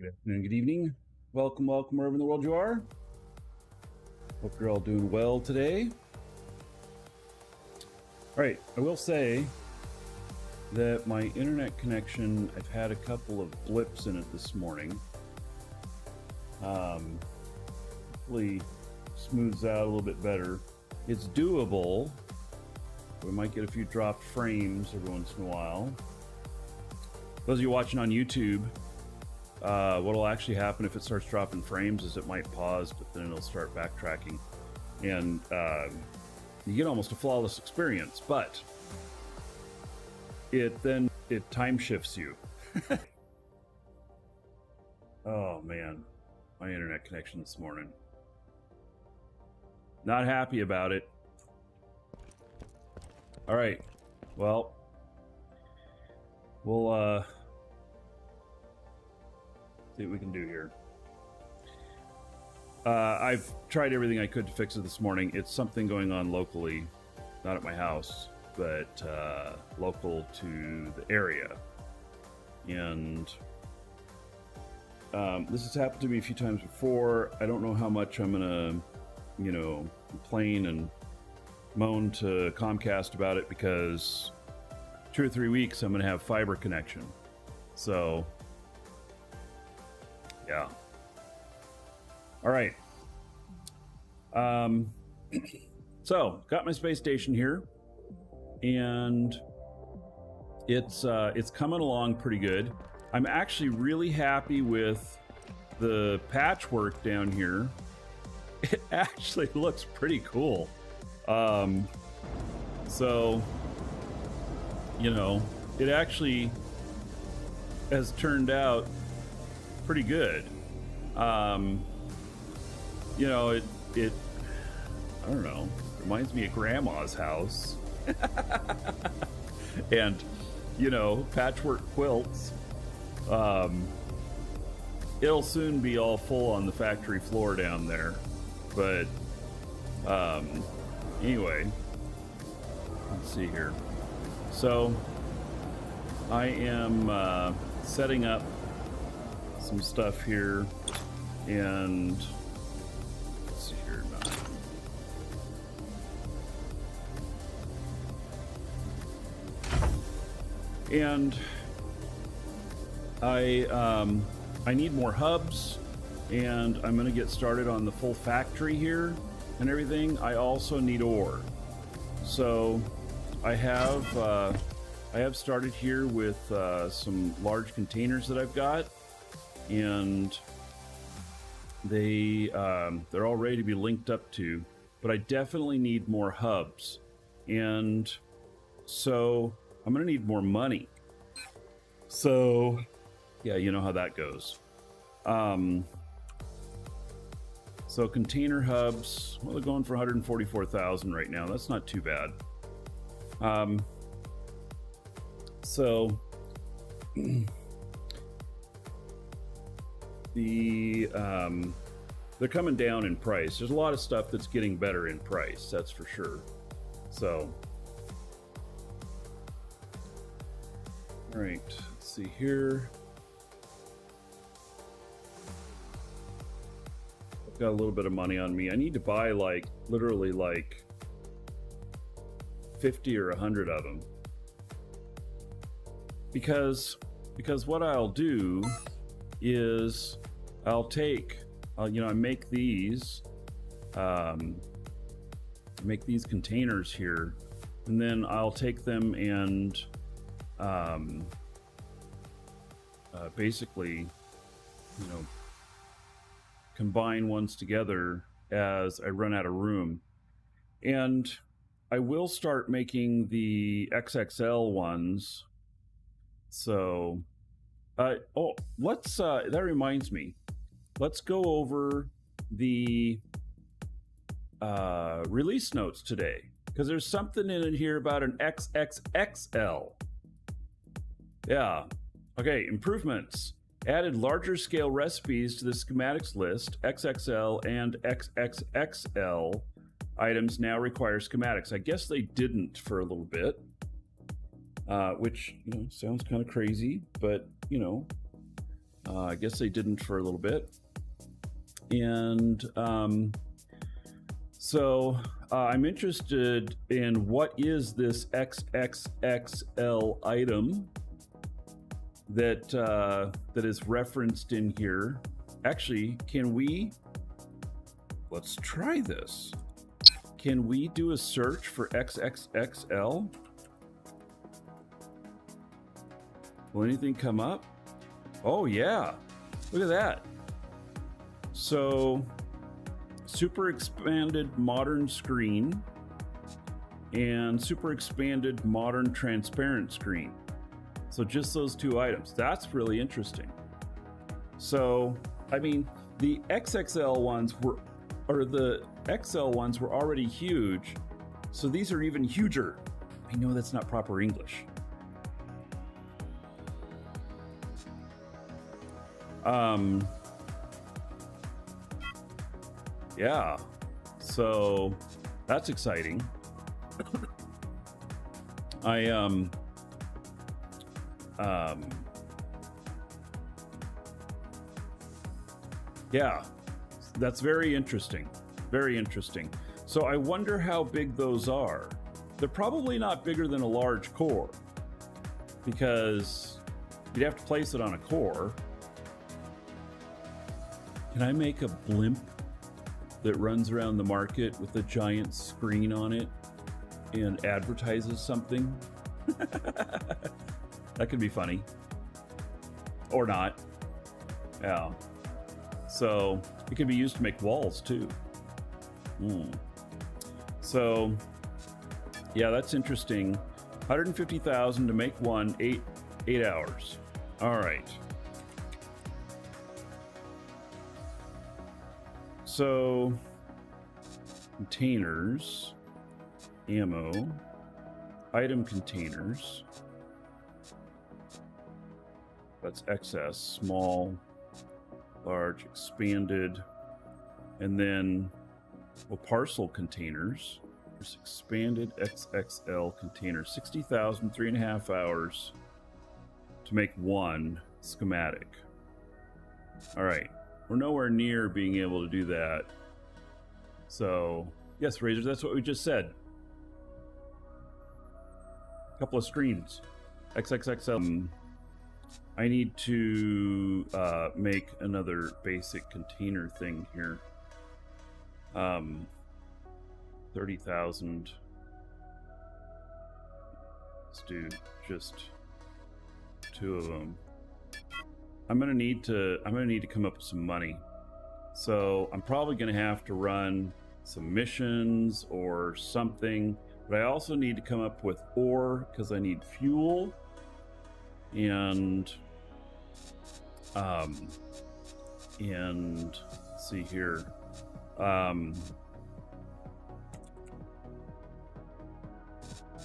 Good afternoon, good evening. Welcome wherever in the world you are. Hope you're all doing well today. All right, I will say that my internet connection, I've had a couple of blips in it this morning. Hopefully smooths out a little bit better. It's doable. We might get a few dropped frames every once in a while. Those of you watching on YouTube, what'll actually happen if it starts dropping frames is it might pause, but then it'll start backtracking. And you get almost a flawless experience, but it time shifts you. Oh man, my internet connection this morning. Not happy about it. All right, well, we'll see what we can do here. I've tried everything I could to fix it this morning. It's something going on locally, not at my house, but local to the area. And this has happened to me a few times before. I don't know how much I'm gonna, complain and moan to Comcast about it, because 2 or 3 weeks I'm gonna have fiber connection. So yeah. All right. So got my space station here, and it's coming along pretty good. I'm actually really happy with the patchwork down here. It actually looks pretty cool. So, it actually has turned out pretty good. It I don't know, reminds me of grandma's house. And, patchwork quilts. It'll soon be all full on the factory floor down there. But, anyway, let's see here. So, I am setting up some stuff here, and let's see here now. And I need more hubs, and I'm going to get started on the full factory here and everything. I also need ore, so I have started here with some large containers that I've got, and they're all ready to be linked up to, but I definitely need more hubs, and so I'm gonna need more money. So yeah, you know how that goes. So container hubs, well, they're going for 144,000 right now. That's not too bad. So they're coming down in price. There's a lot of stuff that's getting better in price, that's for sure. So, all right, let's see here. I've got a little bit of money on me. I need to buy literally 50 or 100 of them. Because what I'll do is I'll take, I make these containers here, and then I'll take them and basically, combine ones together as I run out of room. And I will start making the XXL ones. So, that reminds me. Let's go over the release notes today, because there's something in it here about an XXXL. Yeah. Okay, improvements. Added larger scale recipes to the schematics list. XXL and XXXL items now require schematics. I guess they didn't for a little bit. Which sounds kind of crazy, but I guess they didn't for a little bit. And so I'm interested in what is this XXXL item that that is referenced in here. Actually, let's try this. Can we do a search for XXXL? Will anything come up? Oh yeah, look at that. So, super expanded modern screen and super expanded modern transparent screen. So just those two items. That's really interesting. So, I mean, the XXL ones the XL ones were already huge. So these are even huger. I know that's not proper English. Yeah, so that's exciting. Yeah, that's very interesting. Very interesting. So I wonder how big those are. They're probably not bigger than a large core, because you'd have to place it on a core. Can I make a blimp that runs around the market with a giant screen on it and advertises something? That could be funny. Or not. Yeah. So it could be used to make walls too. So yeah, that's interesting. 150,000 to make one, 8 hours. All right. So containers, ammo, item containers. That's excess, small, large, expanded, and then parcel containers. There's expanded XXL container, 60,000, 3.5 hours to make one schematic. All right, we're nowhere near being able to do that. So yes, Razors, that's what we just said. A couple of screens, XXXL. I need to make another basic container thing here. 30,000. Let's do just 2 of them. I'm gonna need to come up with some money. So I'm probably gonna have to run some missions or something. But I also need to come up with ore because I need fuel. And let's see here.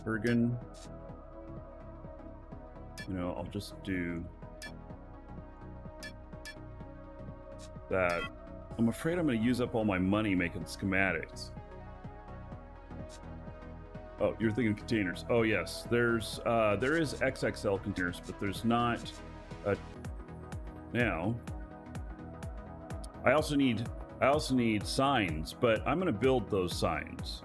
Bergen. I'll just do that. I'm afraid I'm going to use up all my money making schematics. Oh, you're thinking containers. Oh yes, there is XXL containers, but there's not now. I also need signs, but I'm going to build those signs.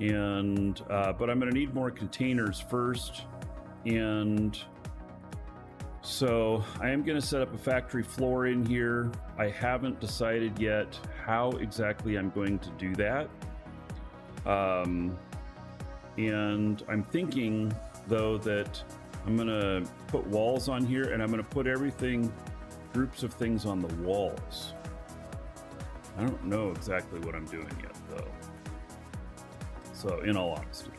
And but I'm going to need more containers first, and so I am going to set up a factory floor in here. I haven't decided yet how exactly I'm going to do that. And I'm thinking, though, that I'm going to put walls on here, and I'm going to put groups of things on the walls. I don't know exactly what I'm doing yet, though. So, in all honesty.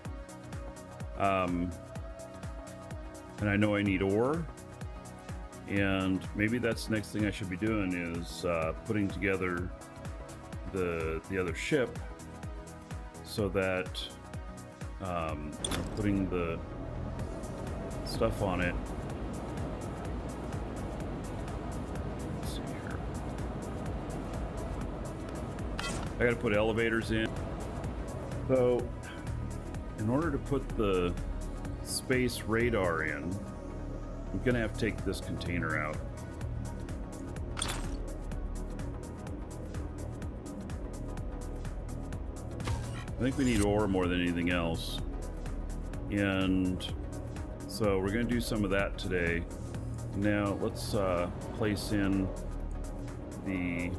And I know I need ore, and maybe that's the next thing I should be doing is putting together the other ship so that putting the stuff on it. Let's see here. I gotta put elevators in. So in order to put the space radar in, I'm gonna have to take this container out. I think we need ore more than anything else. And so we're going to do some of that today. Now let's place in the...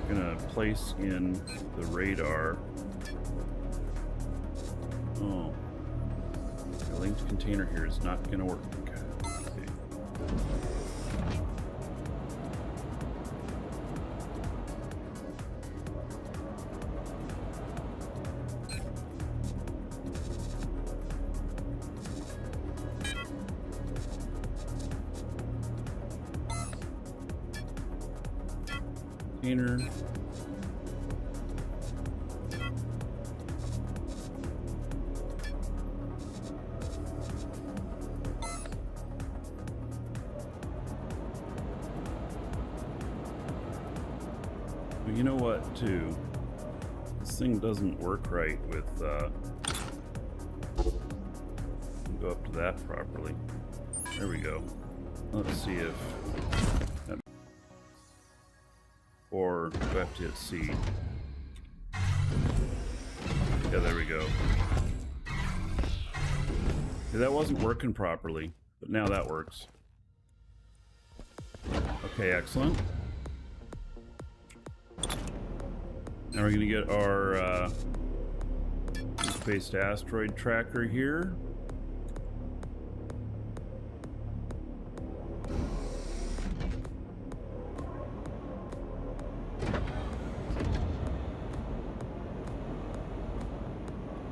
Gonna place in the radar. Oh, the linked container here is not gonna work. Okay. Container. But you know what, too? This thing doesn't work right with, go up to that properly. There we go. Let's see if... Or do I have to hit C? Yeah, there we go. Yeah, that wasn't working properly, but now that works. Okay, excellent. Now we're going to get our space asteroid tracker here.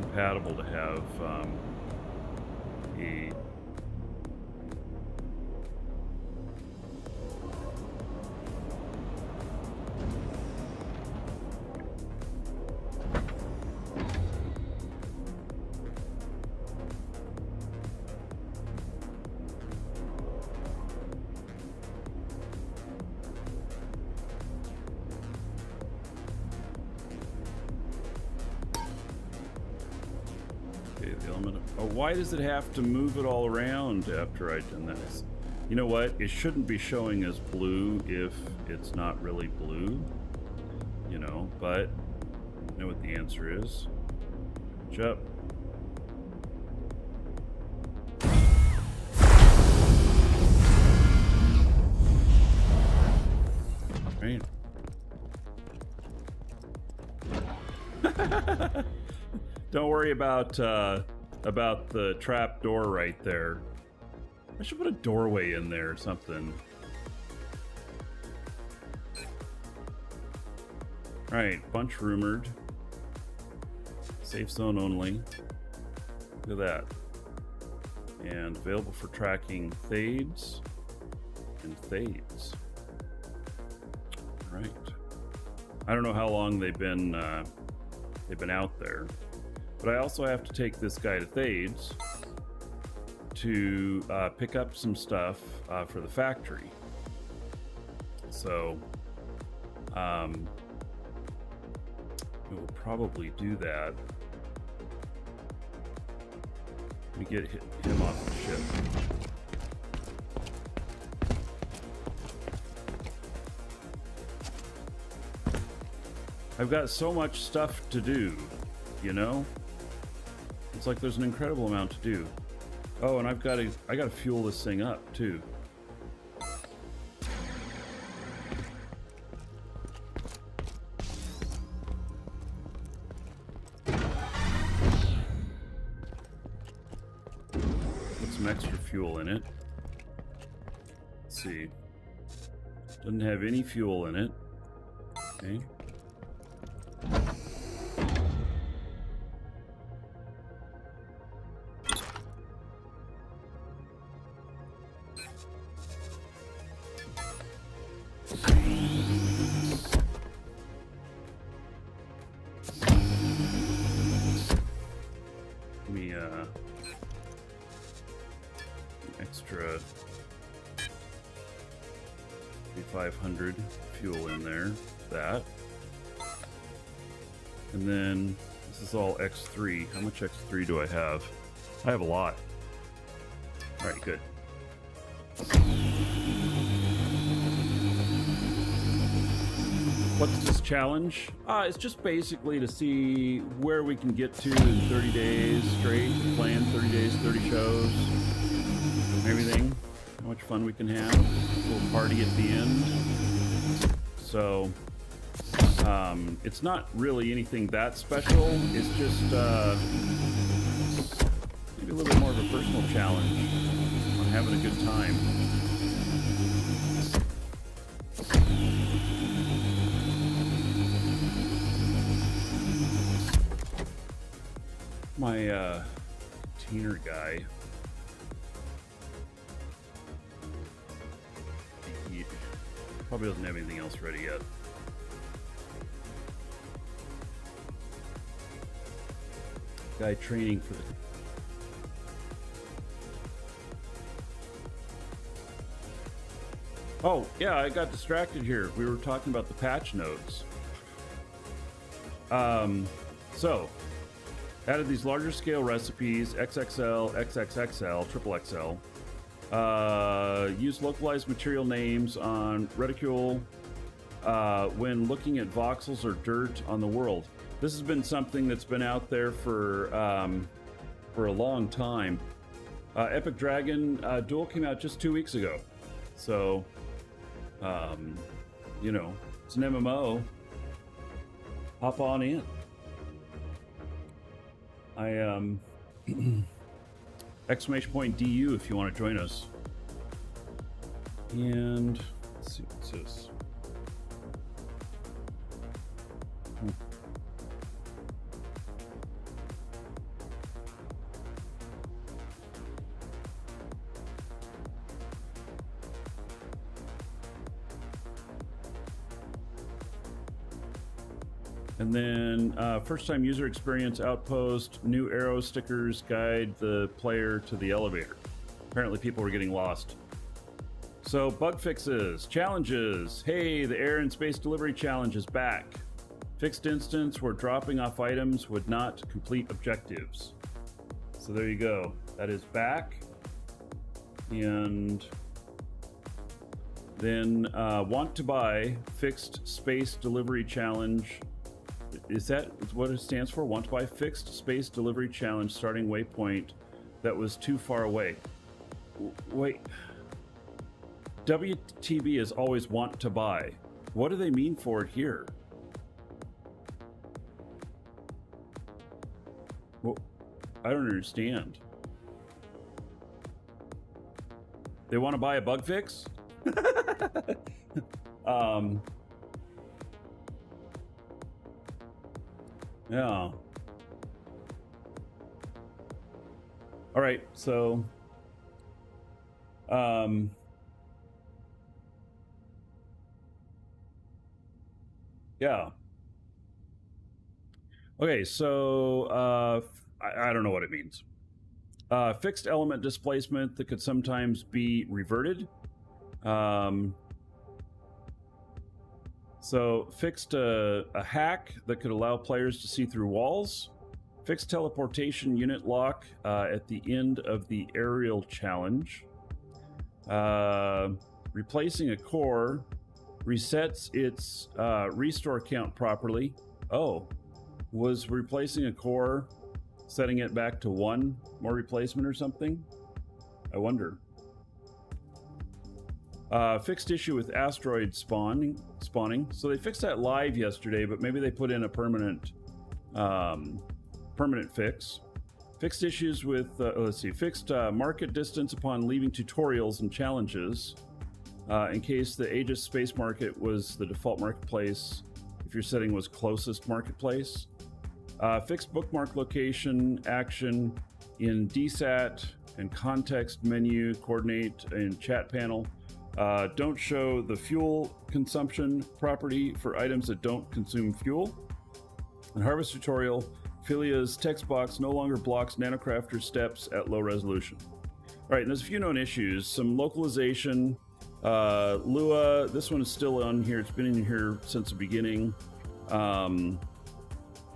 Compatible to have a oh, why does it have to move it all around after I've done this? You know what? It shouldn't be showing as blue if it's not really blue, you know, but you know what the answer is. Jump. Right. Don't worry about the trap door right there. I should put a doorway in there or something. Alright, bunch rumored. Safe zone only. Look at that. And available for tracking thades and thades. Right. I don't know how long they've been out there. But I also have to take this guy to Thades to pick up some stuff for the factory. So we'll probably do that. Let me get him off the ship. I've got so much stuff to do, you know? It's like there's an incredible amount to do. Oh, and I gotta fuel this thing up too. Put some extra fuel in it. Let's see. Doesn't have any fuel in it. Okay. Extra 500 fuel in there, that. And then this is all X3. How much X3 do I have? I have a lot. All right, good. What's this challenge? It's just basically to see where we can get to in 30 days straight, playing 30 days, 30 shows, everything. How much fun we can have. A little party at the end. So, it's not really anything that special. It's just maybe a little bit more of a personal challenge on having a good time. My container guy, he probably doesn't have anything else ready yet. Guy training for the oh yeah, I got distracted here. We were talking about the patch notes. So added these larger scale recipes, XXL, XXXL, triple XL. Use localized material names on reticule when looking at voxels or dirt on the world. This has been something that's been out there for a long time. Epic Dragon Duel came out just 2 weeks ago. So, you know, it's an MMO. Hop on in. Exclamation point DU if you want to join us. And let's see what's this. And then first time user experience outpost, new arrow stickers guide the player to the elevator. Apparently people were getting lost. So bug fixes, challenges. Hey, the air and space delivery challenge is back. Fixed instance where dropping off items would not complete objectives. So there you go. That is back. And then want to buy fixed space delivery challenge. Is that what it stands for? Want to buy fixed space delivery challenge starting waypoint that was too far away. Wait. WTB is always want to buy. What do they mean for it here? Well, I don't understand. They want to buy a bug fix? Yeah. All right, so yeah. Okay, so I don't know what it means. Fixed element displacement that could sometimes be reverted. So fixed a hack that could allow players to see through walls. Fixed teleportation unit lock at the end of the aerial challenge. Replacing a core resets its restore count properly. Oh, was replacing a core setting it back to 1 more replacement or something? I wonder. Fixed issue with Asteroid spawning. So they fixed that live yesterday, but maybe they put in a permanent fix. Fixed issues with, let's see, fixed market distance upon leaving tutorials and challenges. In case the Aegis space market was the default marketplace, if your setting was closest marketplace. Fixed bookmark location action in DSAT and context menu, coordinate and chat panel. Don't show the fuel consumption property for items that don't consume fuel. And harvest tutorial, Philia's text box no longer blocks nanocrafter steps at low resolution. All right, and there's a few known issues. Some localization. Lua, this one is still on here. It's been in here since the beginning.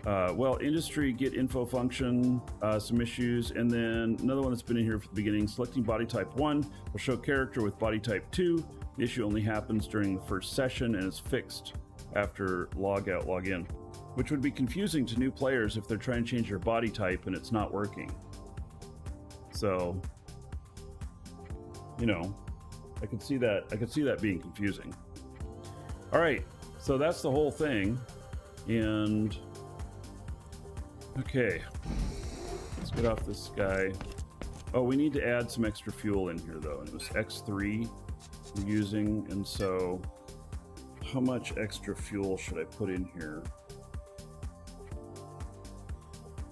Well, industry get info function, some issues, and then another one that's been in here from the beginning. Selecting body type 1 will show character with body type 2. The issue only happens during the first session and is fixed after log out, log in, which would be confusing to new players if they're trying to change their body type and it's not working. So, you know, I could see that being confusing. All right, so that's the whole thing. And okay, let's get off this guy. Oh, we need to add some extra fuel in here though, and it was X3 we're using, and so how much extra fuel should I put in here?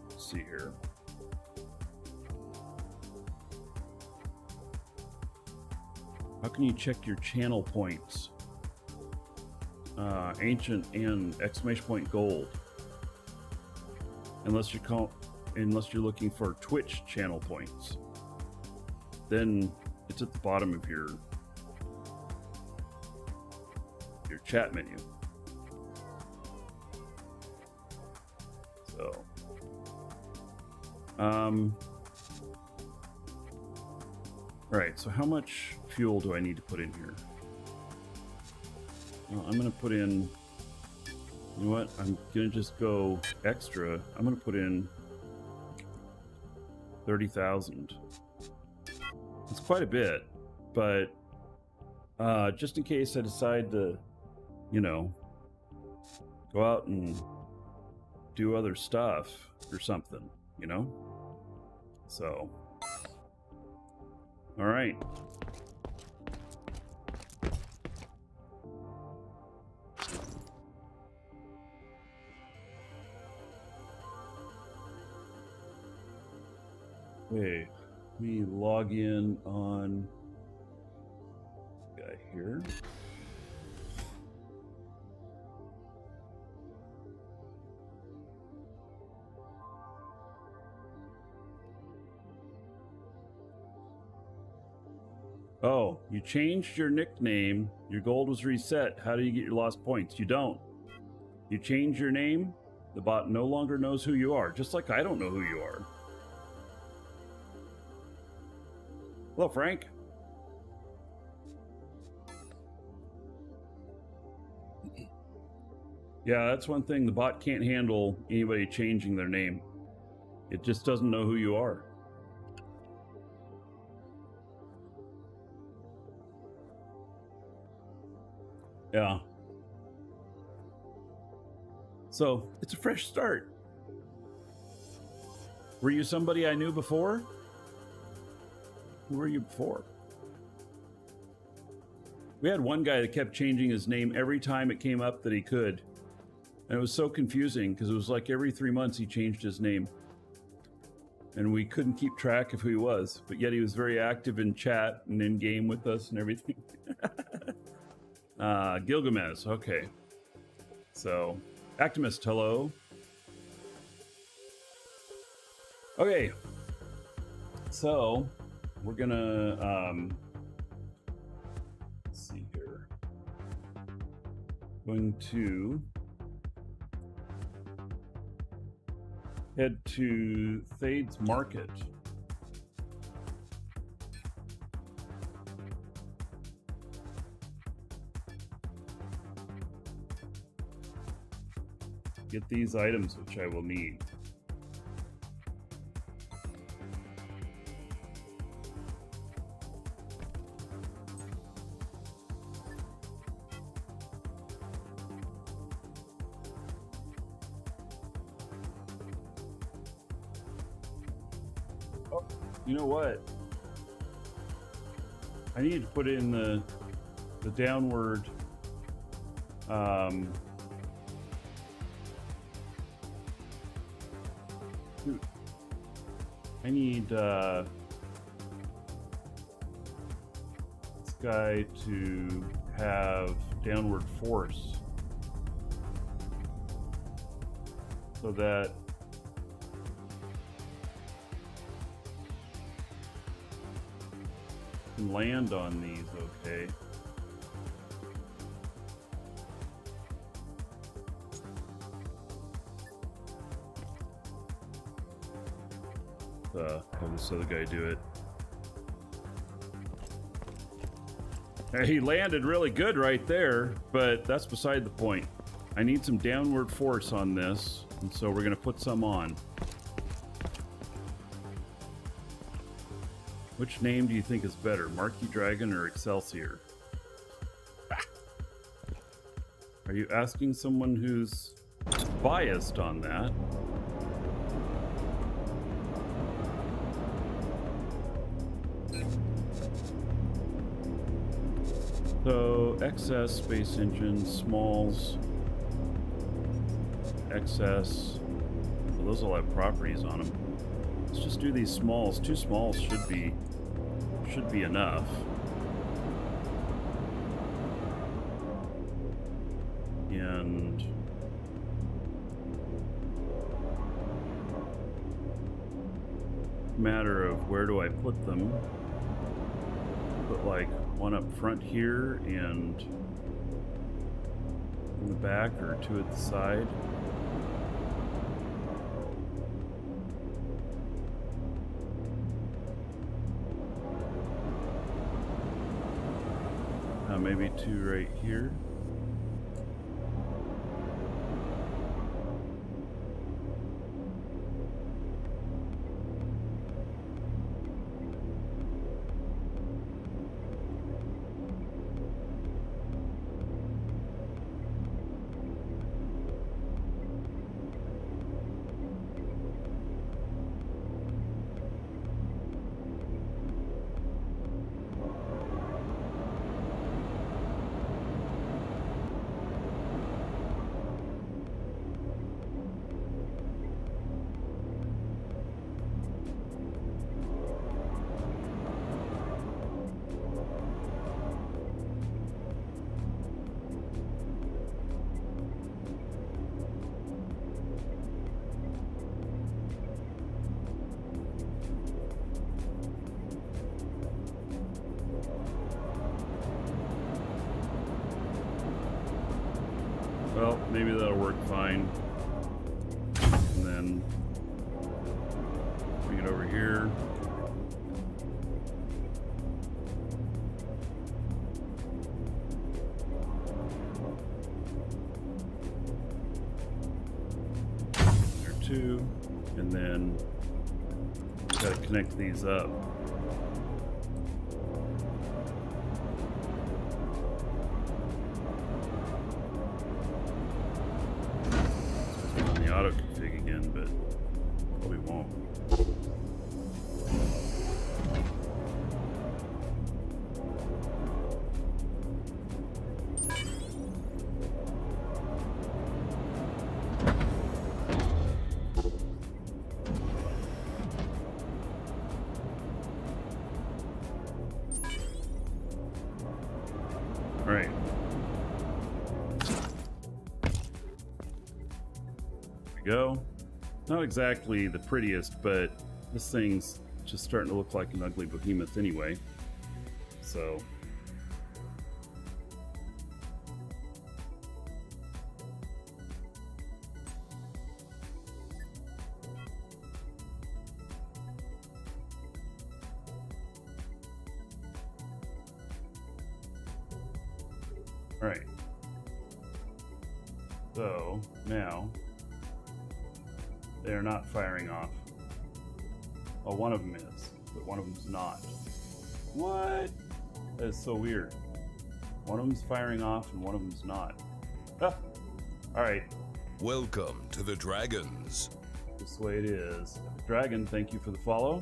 Let's see here. How can you check your channel points? Ancient and exclamation point gold. Unless you're looking for Twitch channel points, then it's at the bottom of your chat menu. So, right. So how much fuel do I need to put in here? Well, I'm going to put in, you know what? I'm going to just go extra. I'm going to put in 30,000. It's quite a bit, but just in case I decide to, you know, go out and do other stuff or something, you know? So, all right. Okay, let me log in on guy here. Oh, you changed your nickname. Your gold was reset. How do you get your lost points? You don't. You change your name, the bot no longer knows who you are, just like I don't know who you are. Hello, Frank. Yeah, that's one thing. The bot can't handle anybody changing their name. It just doesn't know who you are. Yeah. So, it's a fresh start. Were you somebody I knew before? Who were you before? We had one guy that kept changing his name every time it came up that he could. And it was so confusing because it was like every 3 months he changed his name. And we couldn't keep track of who he was. But yet he was very active in chat and in game with us and everything. Gilgamesh, okay. So, Actimist, hello. Okay. So, we're gonna, let's see here. Going to head to Thade's Market. Get these items, which I will need. Oh, you know what? I need to put in the downward I need this guy to have downward force so that I can land on these okay. Have this other guy do it. He landed really good right there, but that's beside the point. I need some downward force on this, and so we're going to put some on. Which name do you think is better, Marquis Dragon or Excelsior? Are you asking someone who's biased on that? So, XS, Space Engine, Smalls, XS. So those all have properties on them. Let's just do these Smalls. 2 Smalls should be enough. And matter of where do I put them. Put like one up front here and in the back, or 2 at the side. Maybe 2 right here. Well, maybe that'll work fine. And then bring it over here. There, 2. And then gotta connect these up. Auto config again, but probably won't. All right. Go. Not exactly the prettiest, but this thing's just starting to look like an ugly behemoth anyway. So all right. So now they're not firing off. Oh, one of them is, but one of them's not. What? That is so weird. One of them's firing off and one of them's not. Ah. All right. Welcome to the Dragons. This way it is. Dragon, thank you for the follow.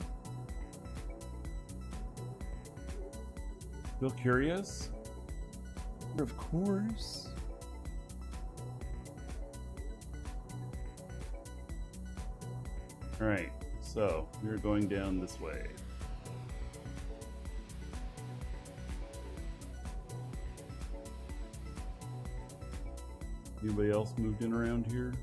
Feel curious? Of course. All right, so we're going down this way. Anybody else moved in around here?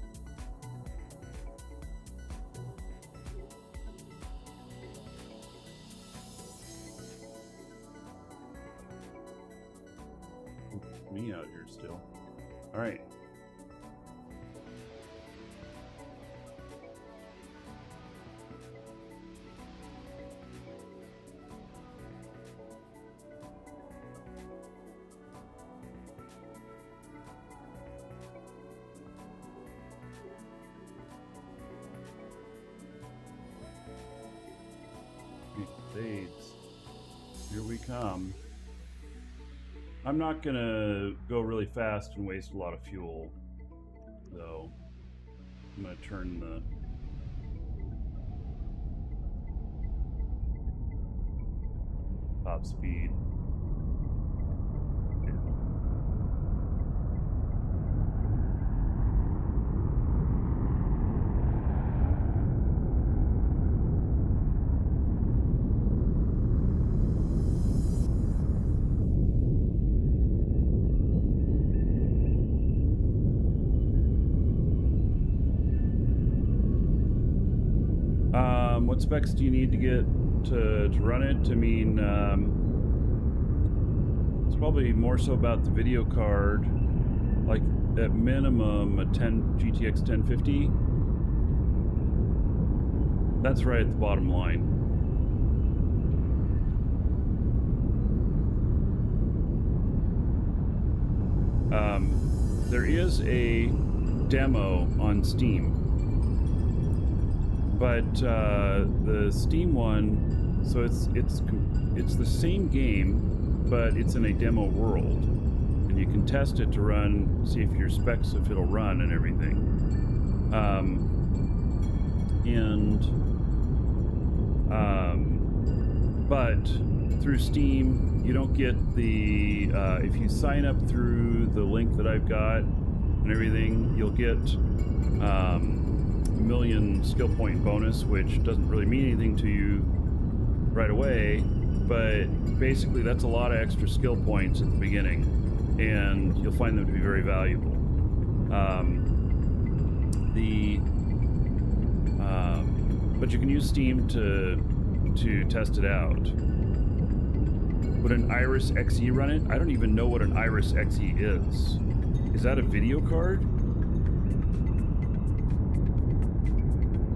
Me out here still. All right. come. I'm not gonna go really fast and waste a lot of fuel, though. I'm gonna turn the top speed. What specs do you need to get to run it? I mean, it's probably more so about the video card, like at minimum a GTX 1050. That's right at the bottom line. There is a demo on Steam. But the Steam one, so it's the same game, but it's in a demo world, and you can test it to run, see if your specs, if it'll run and everything. But through Steam, you don't get the if you sign up through the link that I've got and everything, you'll get million skill point bonus, which doesn't really mean anything to you right away, but basically that's a lot of extra skill points at the beginning, and you'll find them to be very valuable. But you can use Steam to test it out. Would an Iris Xe run it? I don't even know what an Iris Xe is. Is that a video card?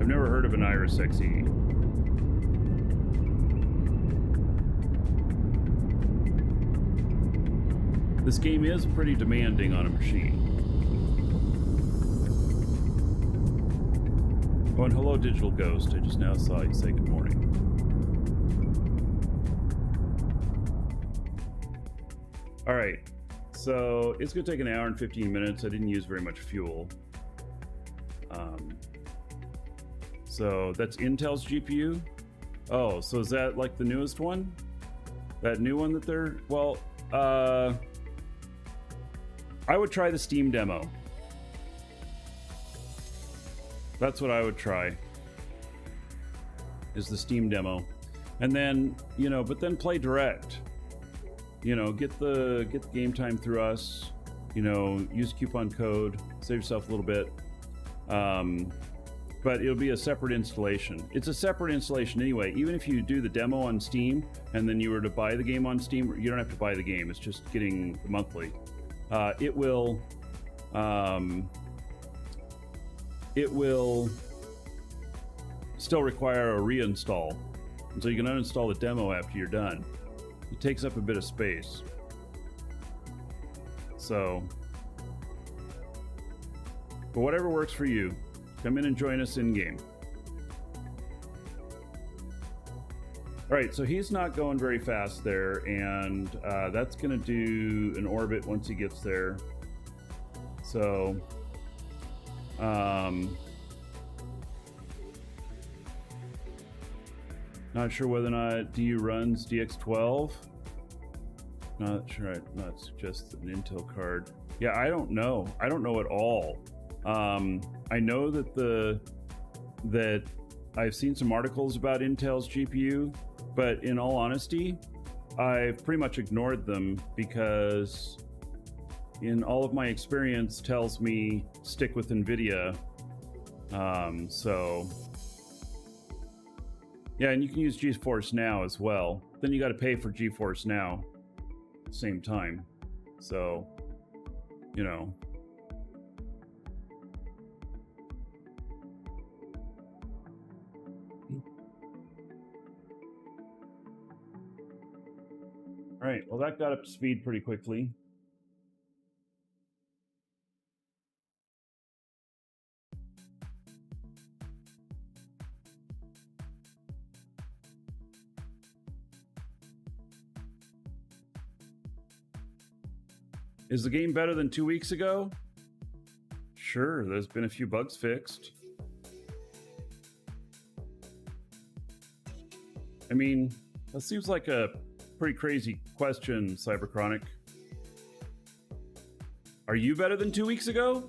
I've never heard of an Iris Xe. This game is pretty demanding on a machine. Oh, and hello, Digital Ghost. I just now saw you say good morning. All right, so it's gonna take an hour and 15 minutes. I didn't use very much fuel. So that's Intel's GPU. Oh, so is that like the newest one? That new one that they're, well, I would try the Steam demo. That's what I would try, is the Steam demo. And then, you know, but then play direct. You know, get the game time through us, you know, use coupon code, save yourself a little bit. But it'll be a separate installation. It's a separate installation anyway. Even if you do the demo on Steam and then you were to buy the game on Steam, you don't have to buy the game. It's just getting the monthly. It will still require a reinstall. And so you can uninstall the demo after you're done. It takes up a bit of space. So, but whatever works for you. Come in and join us in game. All right, so he's not going very fast there, and that's gonna do an orbit once he gets there. So, not sure whether or not DU runs DX12. Not sure, I'd not suggest an Intel card. Yeah, I don't know. I don't know at all. I know that I've seen some articles about Intel's GPU, but in all honesty, I've pretty much ignored them because in all of my experience tells me stick with NVIDIA. So yeah, and you can use GeForce Now as well. Then you got to pay for GeForce Now at the same time. So, you know. All right, well, that got up to speed pretty quickly. Is the game better than 2 weeks ago? Sure, there's been a few bugs fixed. I mean, that seems like a pretty crazy question, Cyberchronic. Are you better than 2 weeks ago?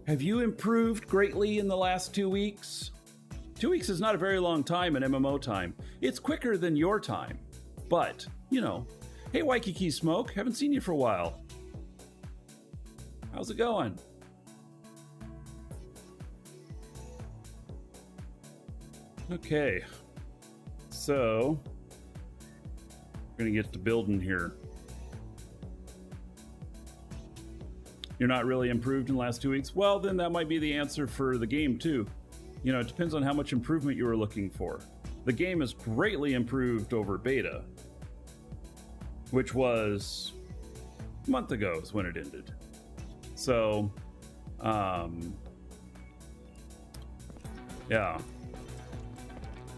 Have you improved greatly in the last 2 weeks? 2 weeks is not a very long time in MMO time. It's quicker than your time. But, you know, hey Waikiki Smoke, haven't seen you for a while. How's it going? Okay, so we're gonna get to building here. You're not really improved in the last 2 weeks? Well, then that might be the answer for the game too. You know, it depends on how much improvement you were looking for. The game is greatly improved over beta, which was a month ago is when it ended. So, yeah.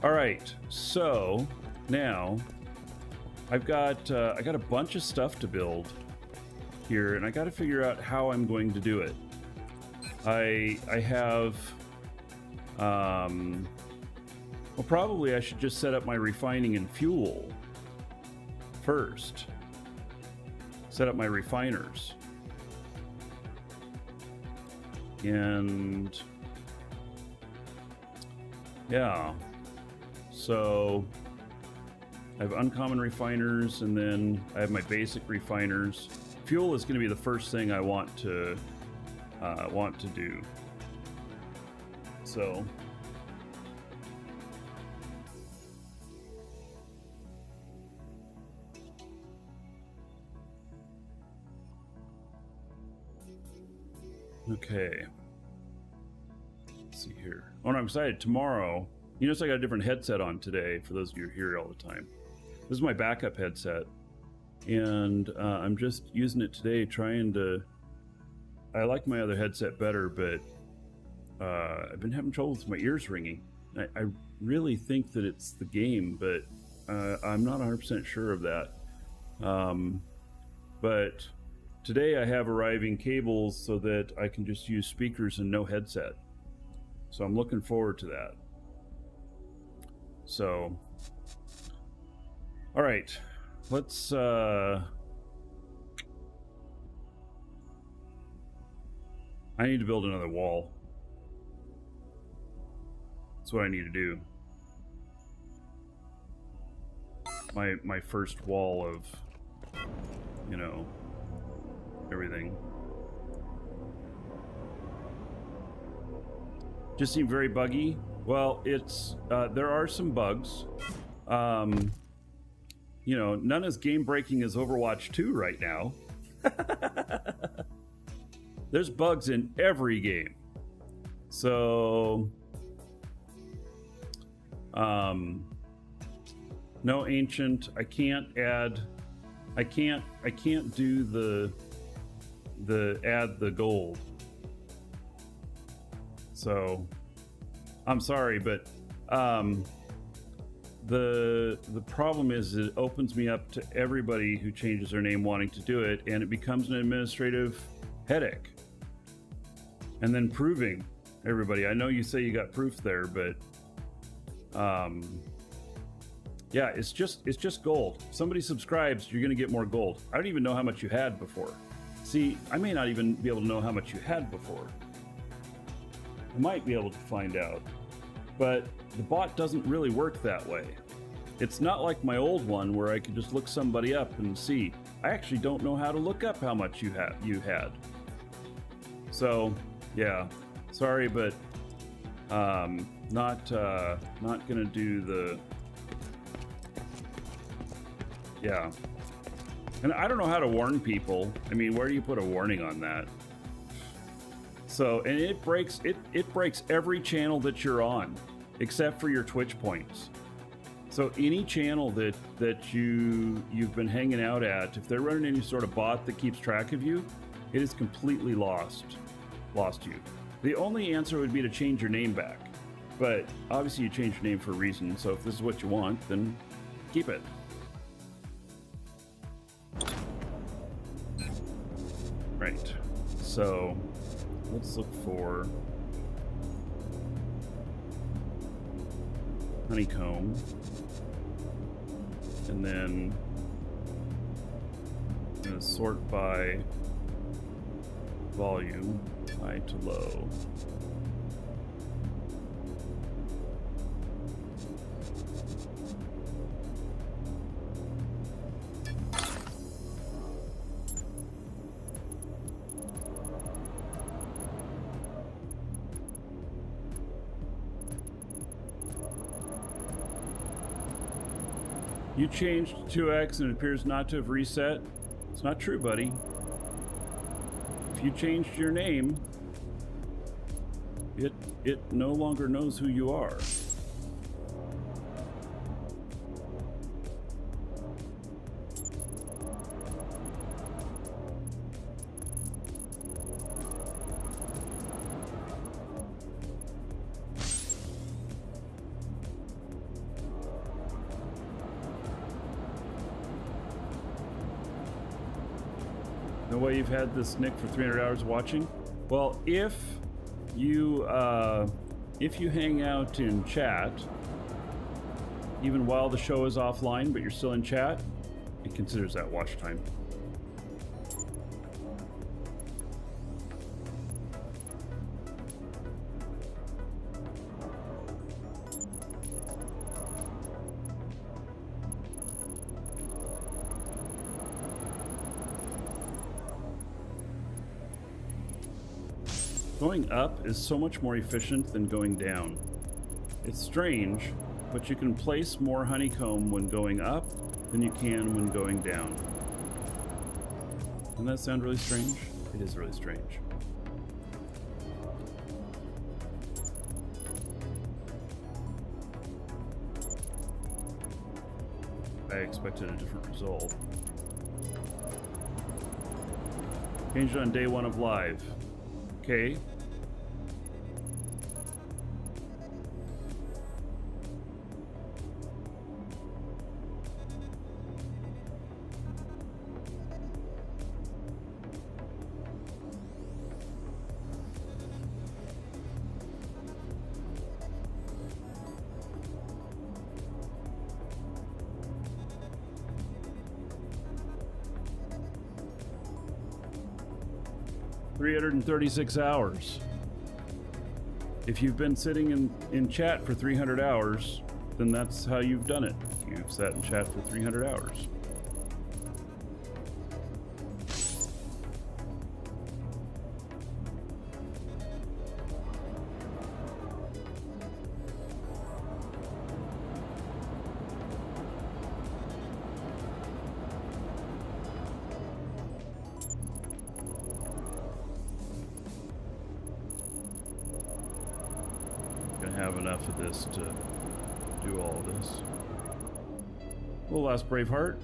All right, so now I got a bunch of stuff to build here, and I got to figure out how I'm going to do it. I have, well, probably I should just set up my refining and fuel first. Set up my refiners. And yeah, so I have uncommon refiners, and then I have my basic refiners. Fuel is going to be the first thing I want to do. So okay, let's see here. Oh, no, I'm excited. Tomorrow, you notice I got a different headset on today, for those of you who are here all the time. This is my backup headset, and I'm just using it today, trying to... I like my other headset better, but I've been having trouble with my ears ringing. I really think that it's the game, but I'm not 100% sure of that. But today I have arriving cables so that I can just use speakers and no headset. So I'm looking forward to that. So, all right, let's I need to build another wall. That's what I need to do. My first wall of, you know, everything. Just seemed very buggy. Well, it's there are some bugs. You know, none as game breaking as Overwatch 2 right now. There's bugs in every game. So no ancient. I can't do the add the gold. So I'm sorry, but the problem is it opens me up to everybody who changes their name wanting to do it, and it becomes an administrative headache. And then proving everybody. I know you say you got proof there, but yeah, it's just gold. If somebody subscribes, you're gonna get more gold. I don't even know how much you had before. See, I may not even be able to know how much you had before. I might be able to find out, but the bot doesn't really work that way. It's not like my old one where I could just look somebody up and see. I actually don't know how to look up how much you had. So, yeah, sorry, but not gonna do the, yeah. And I don't know how to warn people. I mean, where do you put a warning on that? So, and it breaks every channel that you're on, except for your Twitch points. So any channel that you've been hanging out at, if they're running any sort of bot that keeps track of you, it is completely lost you. The only answer would be to change your name back. But obviously you change your name for a reason, so if this is what you want, then keep it. Right. So let's look for honeycomb. And then I'm going to sort by volume, high to low. You changed 2x and it appears not to have reset. It's not true, buddy. If you changed your name, it no longer knows who you are. No way you've had this Nick for 300 hours watching? Well, if you hang out in chat, even while the show is offline, but you're still in chat, it considers that watch time. Going up is so much more efficient than going down. It's strange, but you can place more honeycomb when going up than you can when going down. Doesn't that sound really strange? It is really strange. I expected a different result. Changed on day 1 of live. Okay. $336 hours. If you've been sitting in chat for 300 hours, then that's how you've done it. You've sat in chat for 300 hours. Have enough of this to do all of this. Little last Braveheart.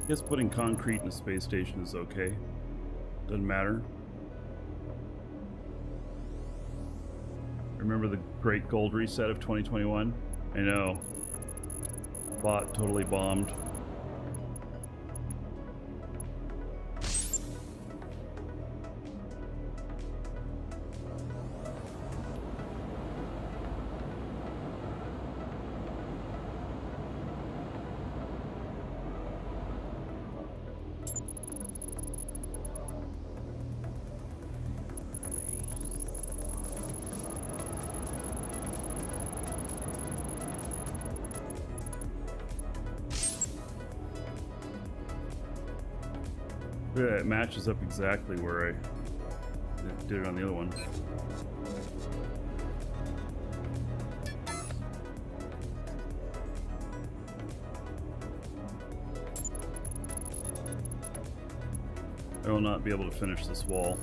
Guess putting concrete in a space station is okay. Doesn't matter. Remember the great gold reset of 2021? I know. Bot totally bombed. Yeah, it matches up exactly where I did it on the other one. I will not be able to finish this wall.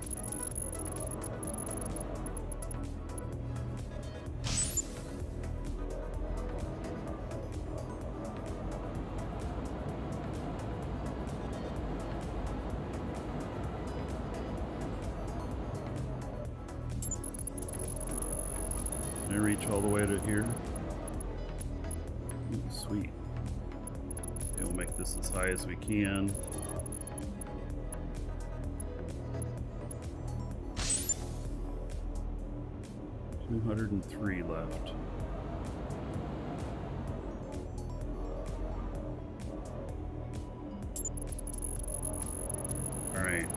Can I reach all the way to here? Ooh, sweet. Okay, we'll make this as high as we can. $203 left. Alright.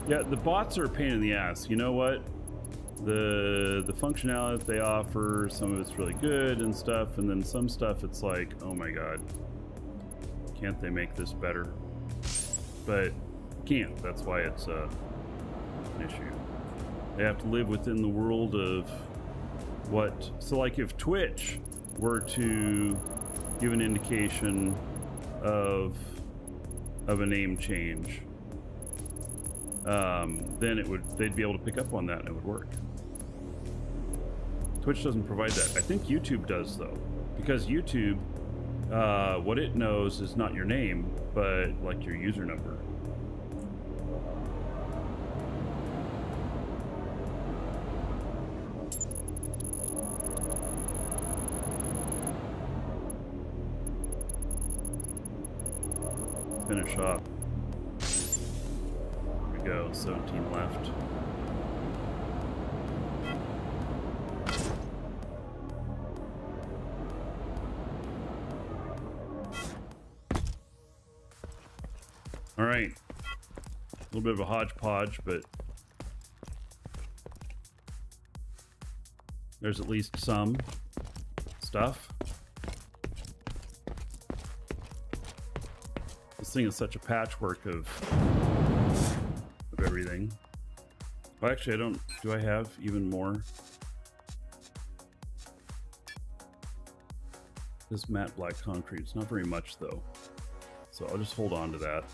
Yeah, the bots are a pain in the ass. You know what? The functionality that they offer, some of it's really good and stuff, and then some stuff it's like, oh my god, can't they make this better? But can't. That's why it's an issue. They have to live within the world of what. So like if Twitch were to give an indication of a name change, then they'd be able to pick up on that and it would work. Twitch doesn't provide that. I think YouTube does though, because YouTube, what it knows is not your name, but like your user number. Finish off. There we go, 17 left. All right, a little bit of a hodgepodge, but there's at least some stuff. This thing is such a patchwork of everything. Well, actually, I don't. Do I have even more? This matte black concrete. It's not very much though, so I'll just hold on to that.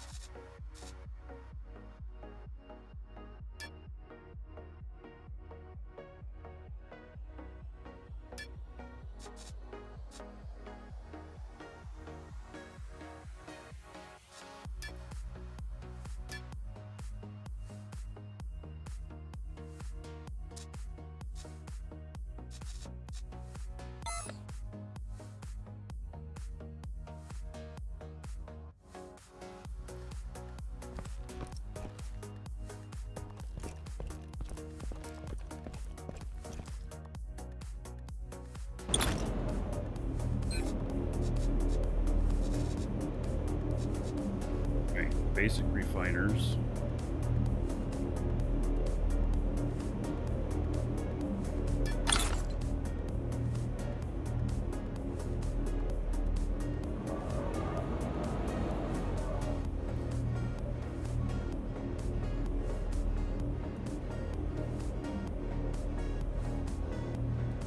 Basic refiners.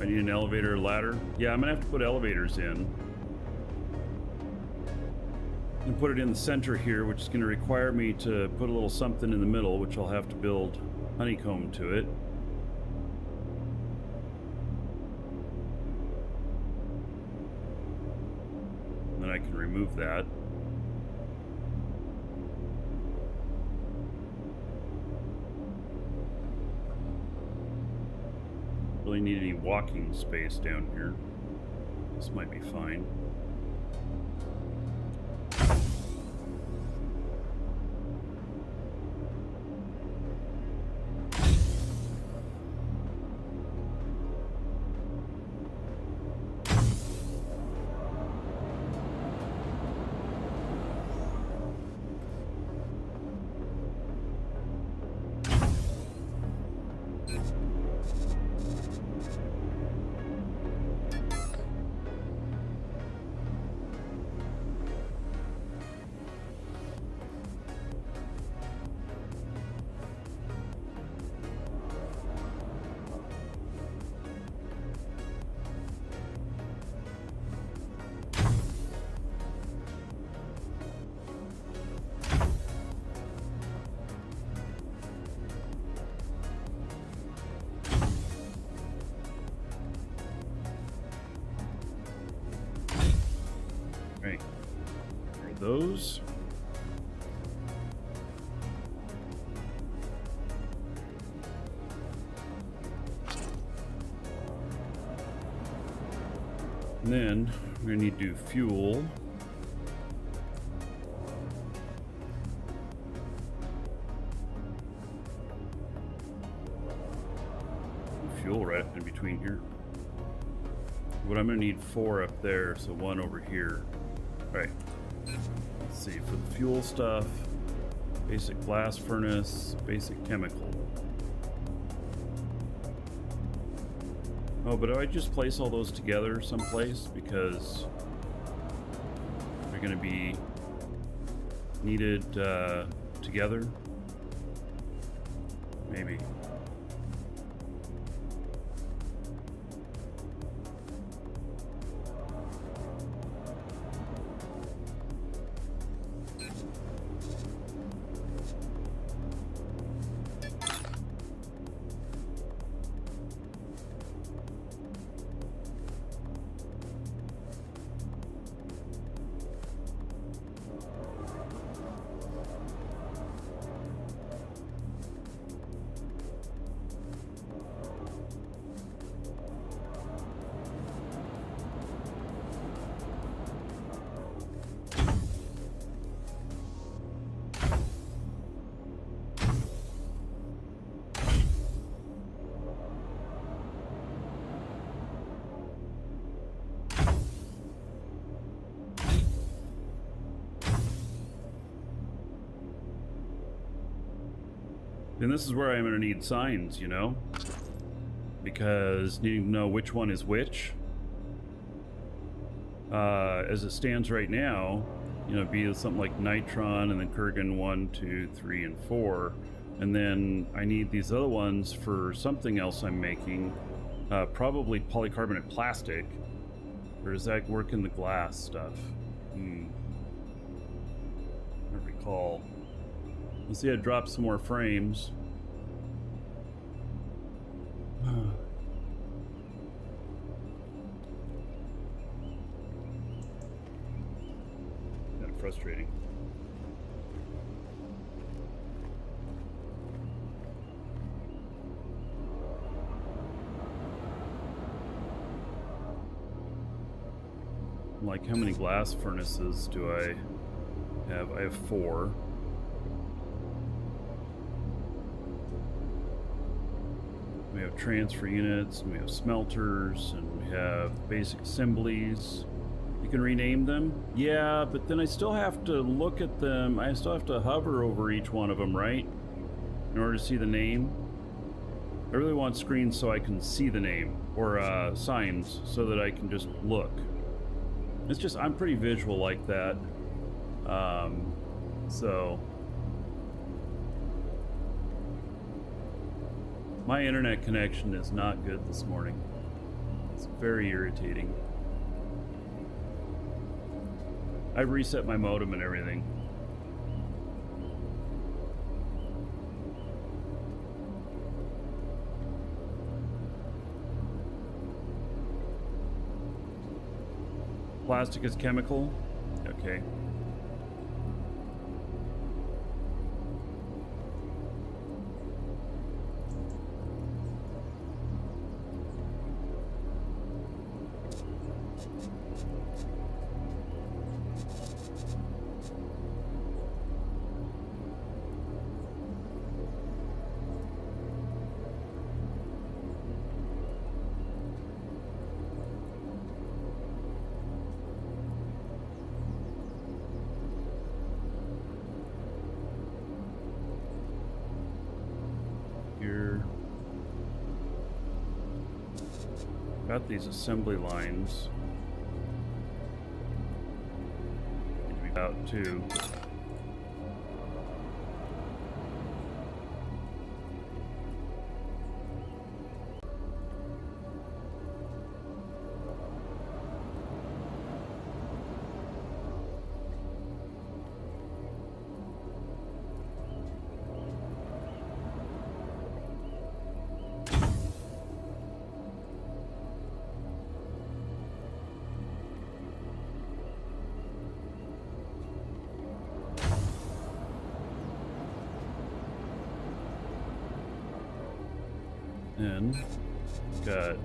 I need an elevator or ladder. Yeah, I'm gonna have to put elevators in. And put it in the center here, which is going to require me to put a little something in the middle, which I'll have to build honeycomb to it. And then I can remove that. Really need any walking space down here. This might be fine. Right. There are those. And then we're gonna need to do fuel. Fuel right up in between here. But I'm gonna need 4 up there, so 1 over here. All right. Let's see, for the fuel stuff, basic blast furnace, basic chemical. Oh, but do I just place all those together someplace? Because they're gonna be needed together? Maybe. And this is where I'm going to need signs, you know? Because needing to know which one is which. As it stands right now, you know, it'd be something like Nitron and then Kurgan 1, 2, 3, and 4. And then I need these other ones for something else I'm making. Probably polycarbonate plastic. Or does that work in the glass stuff? I don't recall. Let's see, I dropped some more frames. Kind of frustrating. Like, how many glass furnaces do I have? I have 4. We have transfer units, and we have smelters, and we have basic assemblies. You can rename them? Yeah, but then I still have to look at them. I still have to hover over each one of them, right? In order to see the name. I really want screens so I can see the name, or signs, so that I can just look. It's just, I'm pretty visual like that. So... my internet connection is not good this morning. It's very irritating. I reset my modem and everything. Plastic is chemical? Okay. Got these assembly lines. Need to be about 2. And got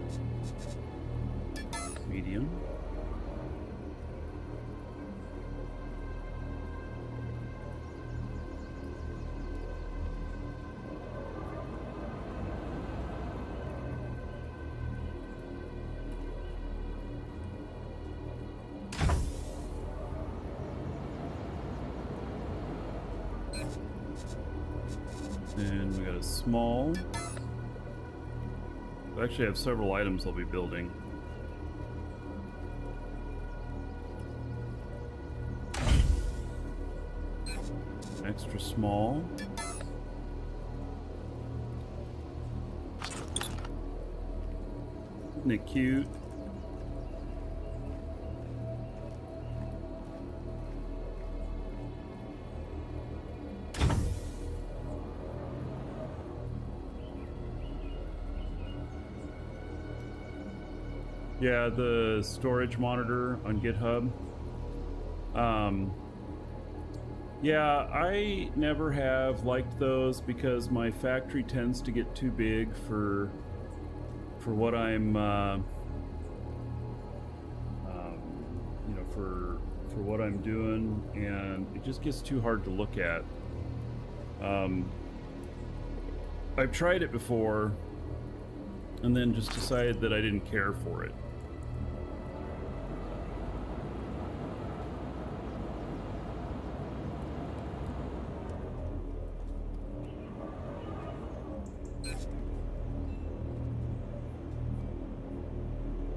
medium. Then we got a small. I actually have several items I'll be building. An extra small. Isn't it cute? Yeah, the storage monitor on GitHub. Yeah, I never have liked those because my factory tends to get too big for what I'm, you know, for what I'm doing, and it just gets too hard to look at. I've tried it before, and then just decided that I didn't care for it.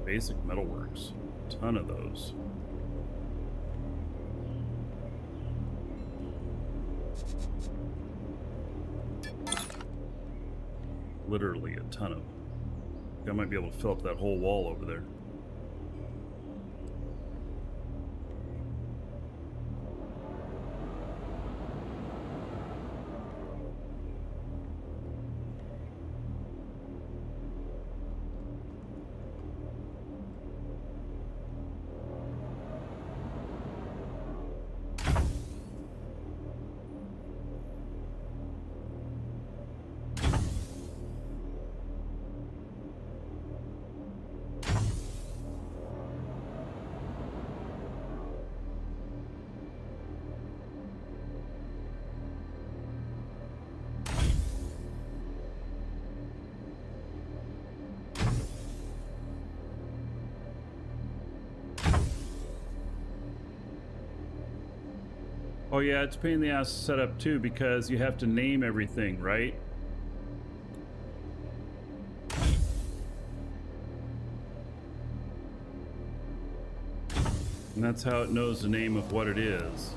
Basic metalworks, ton of those. Literally a ton of them. I might be able to fill up that whole wall over there. Oh yeah, it's a pain in the ass to set up too because you have to name everything, right? And that's how it knows the name of what it is.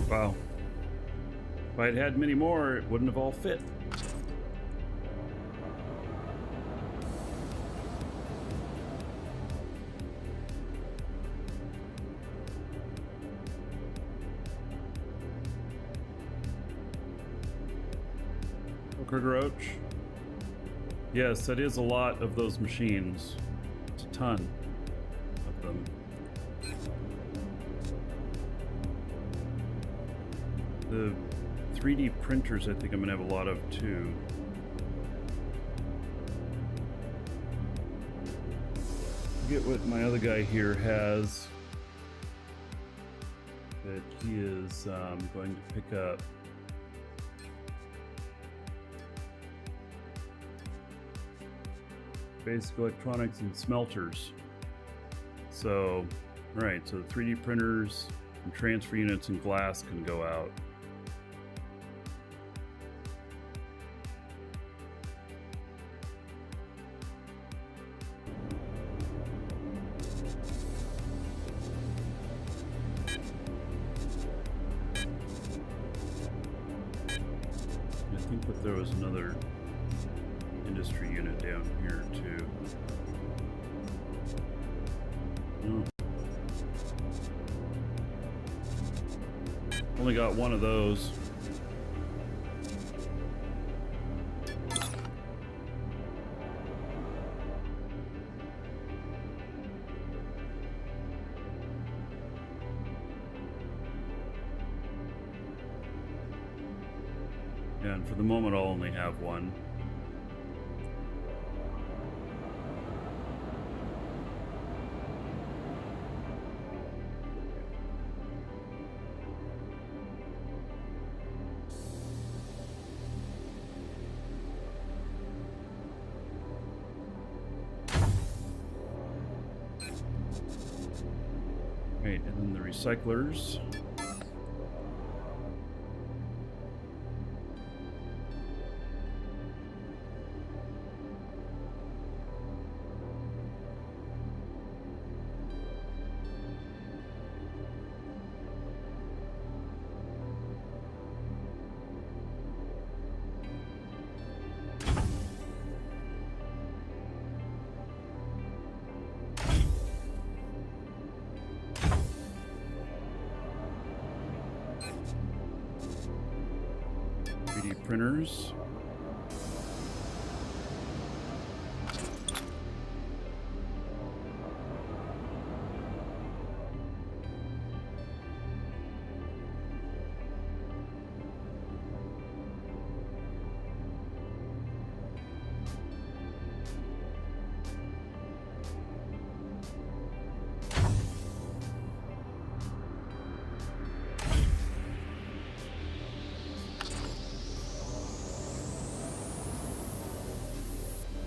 Wow. If I'd had many more, it wouldn't have all fit. Critter Roach. Yes, that is a lot of those machines. It's a ton of them. The 3D printers I think I'm gonna have a lot of too. Forget what my other guy here has that he is going to pick up. Basic electronics and smelters. So, right, so the 3D printers and transfer units and glass can go out. I think that there was another industry unit down here too. Oh. Only got one of those. And for the moment, I'll only have one. Right, and then the recyclers. Printers.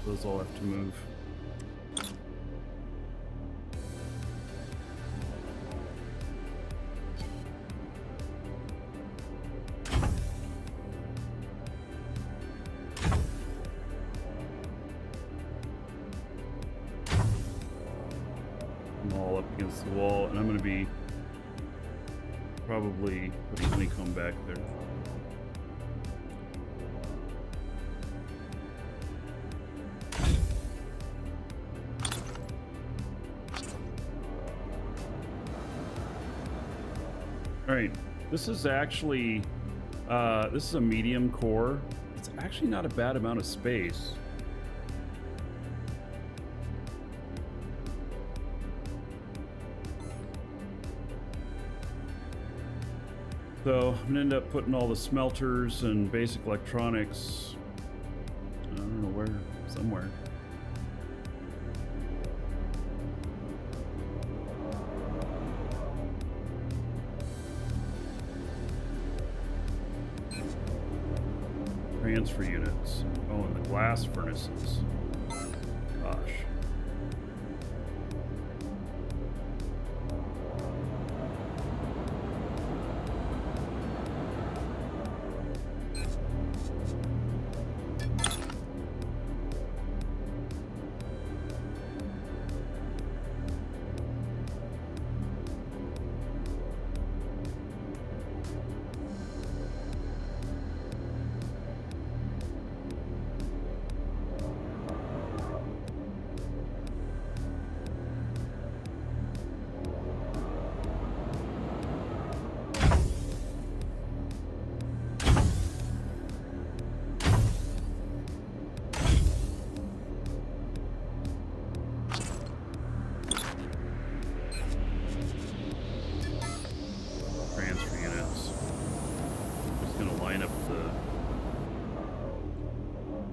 Those all have to move. I'm all up against the wall, and I'm going to be probably putting honeycomb back there. All right, this is actually, this is a medium core. It's actually not a bad amount of space. So I'm gonna end up putting all the smelters and basic electronics, I don't know where, somewhere. Transfer units. Oh, and the glass furnaces. Gosh.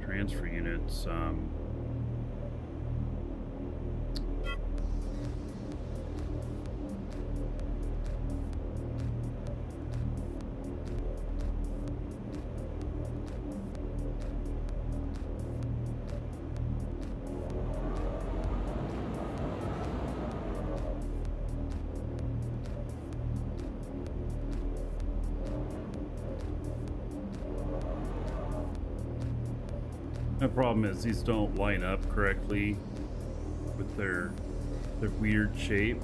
Transfer units. The problem is these don't line up correctly with their weird shape.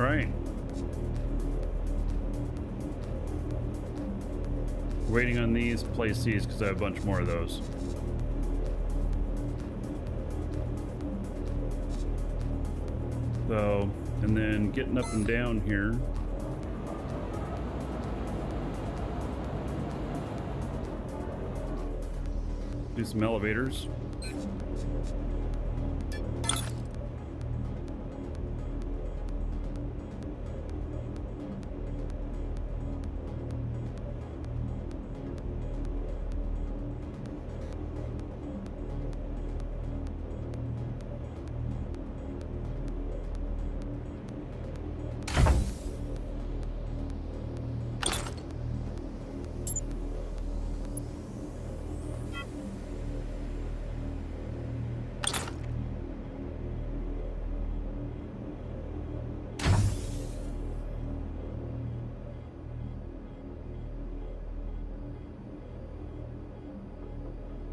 right. Waiting on these, place these because I have a bunch more of those. So, and then getting up and down here. Do some elevators.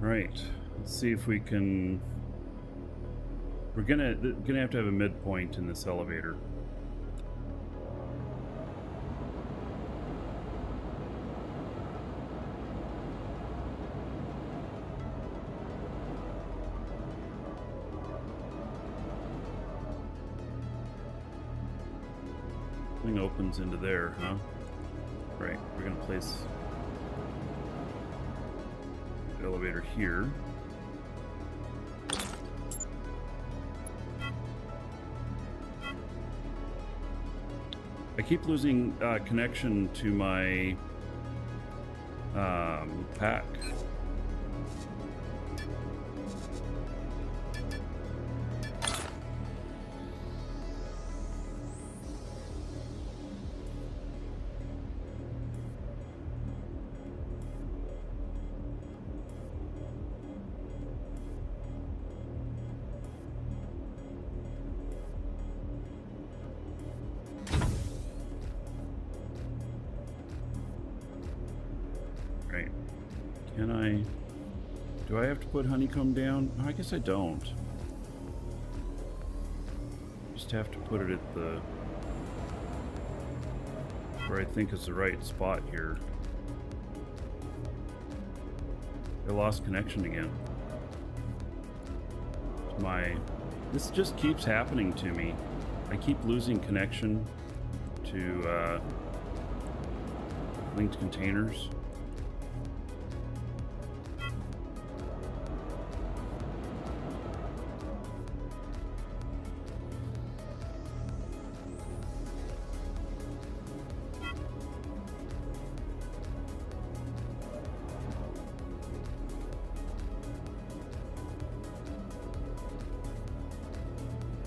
Right. Let's see if we can. We're gonna have to have a midpoint in this elevator. Thing opens into there, huh? Right. We're gonna place the elevator here. I keep losing connection to my pack. Right. Can I... Do I have to put honeycomb down? Oh, I guess I don't. Just have to put it at the... where I think is the right spot here. I lost connection again. This just keeps happening to me. I keep losing connection to linked containers.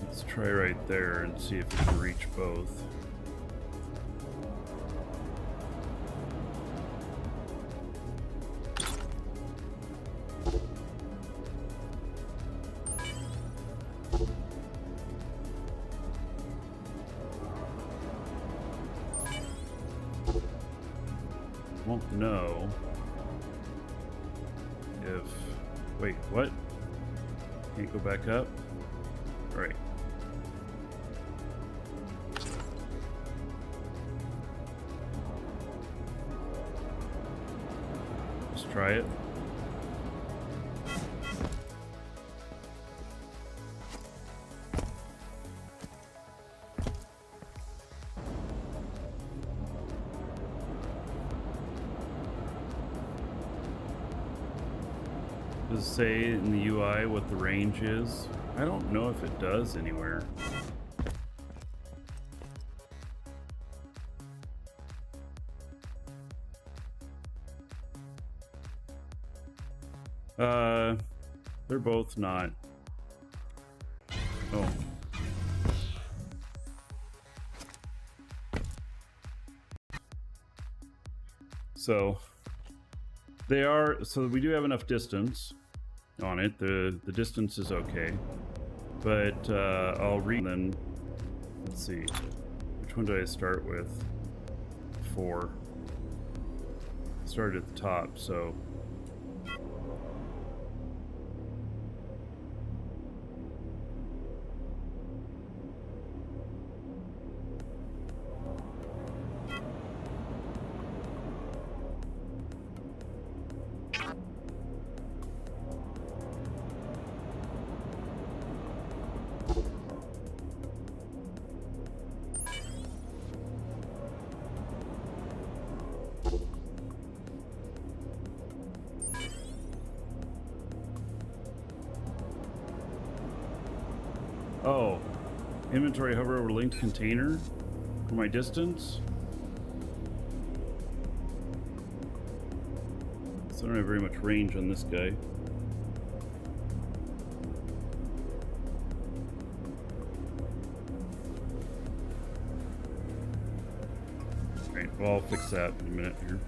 Let's try right there and see if we can reach both. Won't know if... Wait, what? Can't go back up? Right. Let's try it. Does it say in the UI what the range is? I don't know if it does anywhere. They're both not. Oh. So they are, so we do have enough distance on it. The distance is okay, but I'll read then. Let's see, which one do I start with? 4. Started at the top, so Oh, inventory hover over linked container for my distance. So I don't have very much range on this guy. Alright, well, I'll fix that in a minute here.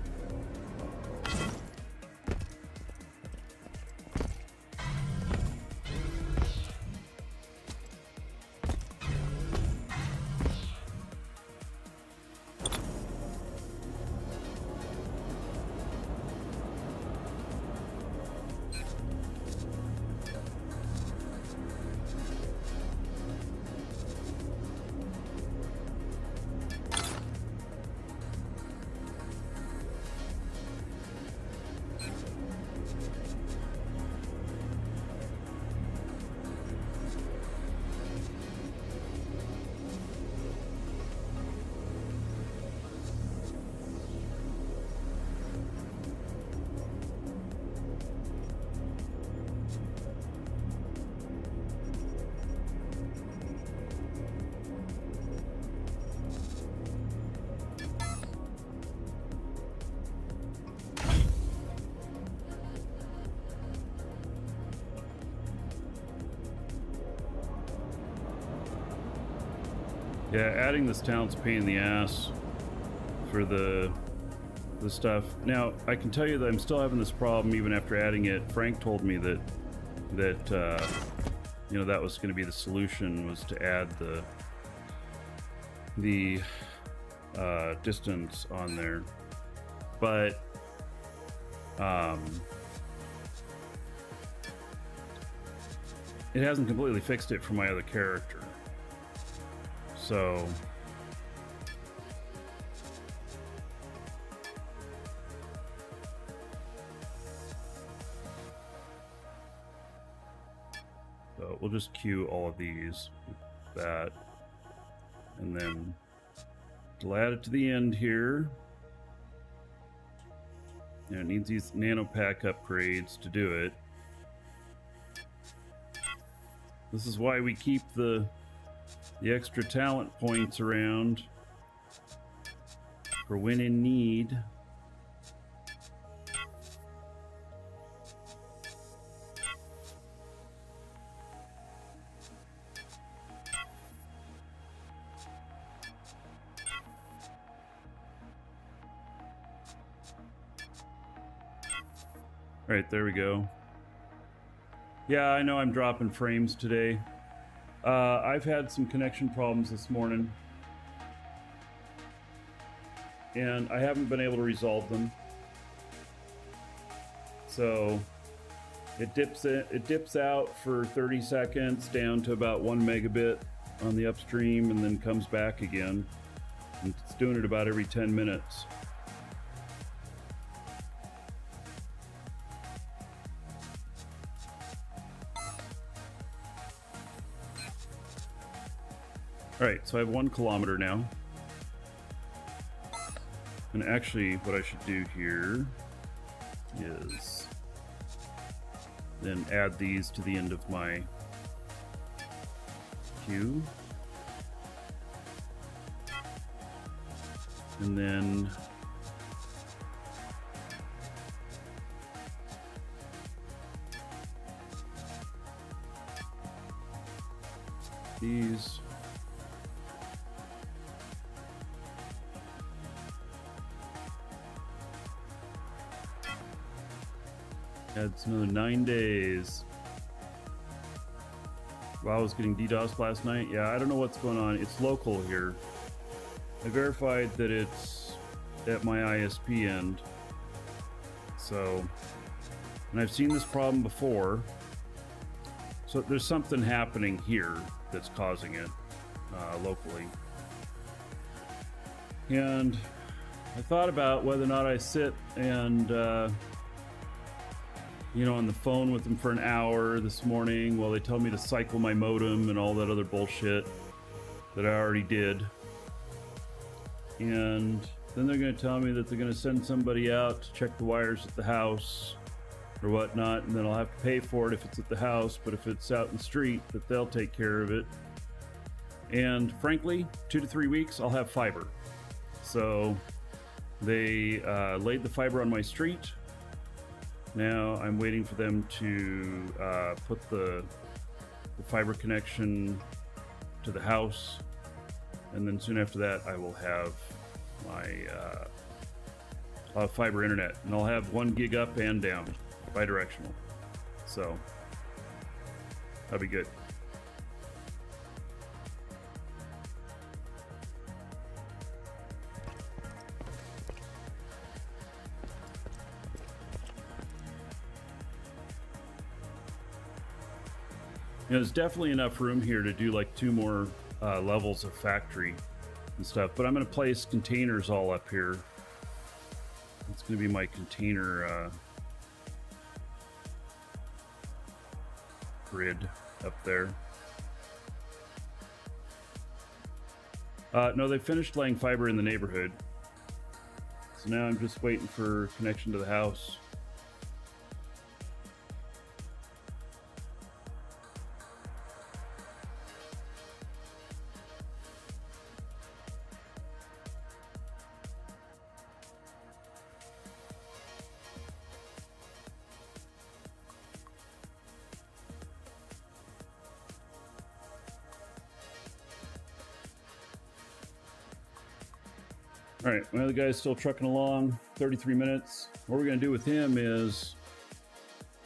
Yeah, adding this town's a pain in the ass for the stuff. Now, I can tell you that I'm still having this problem even after adding it. Frank told me that you know, that was going to be the solution, was to add the distance on there. But it hasn't completely fixed it for my other character. So we'll just queue all of these with that, and then we'll add it to the end here. And it needs these nano pack upgrades to do it. This is why we keep the extra talent points around for when in need. All right, there we go. Yeah, I know I'm dropping frames today. I've had some connection problems this morning, and I haven't been able to resolve them. So it dips out for 30 seconds down to about 1 megabit on the upstream, and then comes back again. And it's doing it about every 10 minutes. Alright, so I have 1 kilometer now. And actually, what I should do here is then add these to the end of my queue. And then these. It's another 9 days. Wow, I was getting DDoS last night. Yeah, I don't know what's going on. It's local here. I verified that it's at my ISP end. So, and I've seen this problem before. So there's something happening here that's causing it locally. And I thought about whether or not I sit and you know, on the phone with them for an hour this morning while they tell me to cycle my modem and all that other bullshit that I already did. And then they're going to tell me that they're going to send somebody out to check the wires at the house or whatnot, and then I'll have to pay for it if it's at the house, but if it's out in the street, that they'll take care of it. And frankly, 2 to 3 weeks, I'll have fiber. So they laid the fiber on my street. Now I'm waiting for them to put the fiber connection to the house. And then soon after that, I will have my fiber internet. And I'll have 1 gig up and down, bi-directional. So that'll be good. You know, there's definitely enough room here to do like 2 more levels of factory and stuff, but I'm going to place containers all up here. It's going to be my container grid up there. No, they finished laying fiber in the neighborhood. So now I'm just waiting for connection to the house. All right, well, the guy's still trucking along, 33 minutes. What we're going to do with him is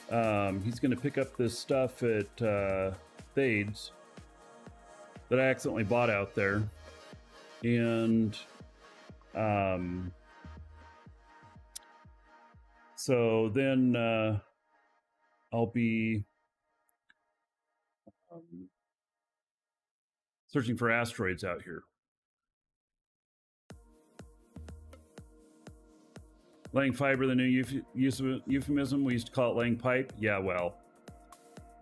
he's going to pick up this stuff at Thade's that I accidentally bought out there. And so then I'll be searching for asteroids out here. Laying fiber, the new euphemism. We used to call it laying pipe. Yeah, well.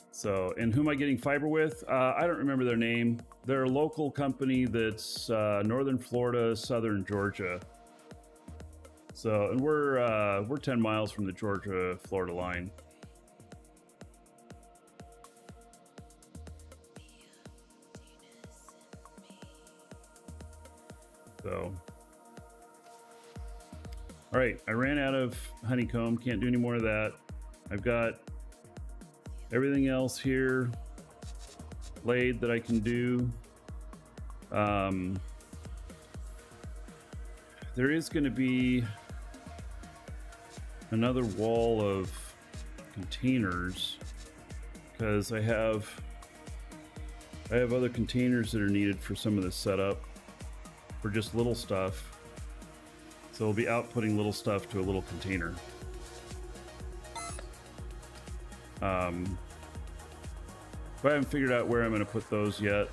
So, and who am I getting fiber with? I don't remember their name. They're a local company that's northern Florida, southern Georgia. So, and we're 10 miles from the Georgia-Florida line. So. All right, I ran out of honeycomb. Can't do any more of that. I've got everything else here laid that I can do. There is going to be another wall of containers because I have other containers that are needed for some of this setup for just little stuff. So we'll be outputting little stuff to a little container. But I haven't figured out where I'm going to put those yet.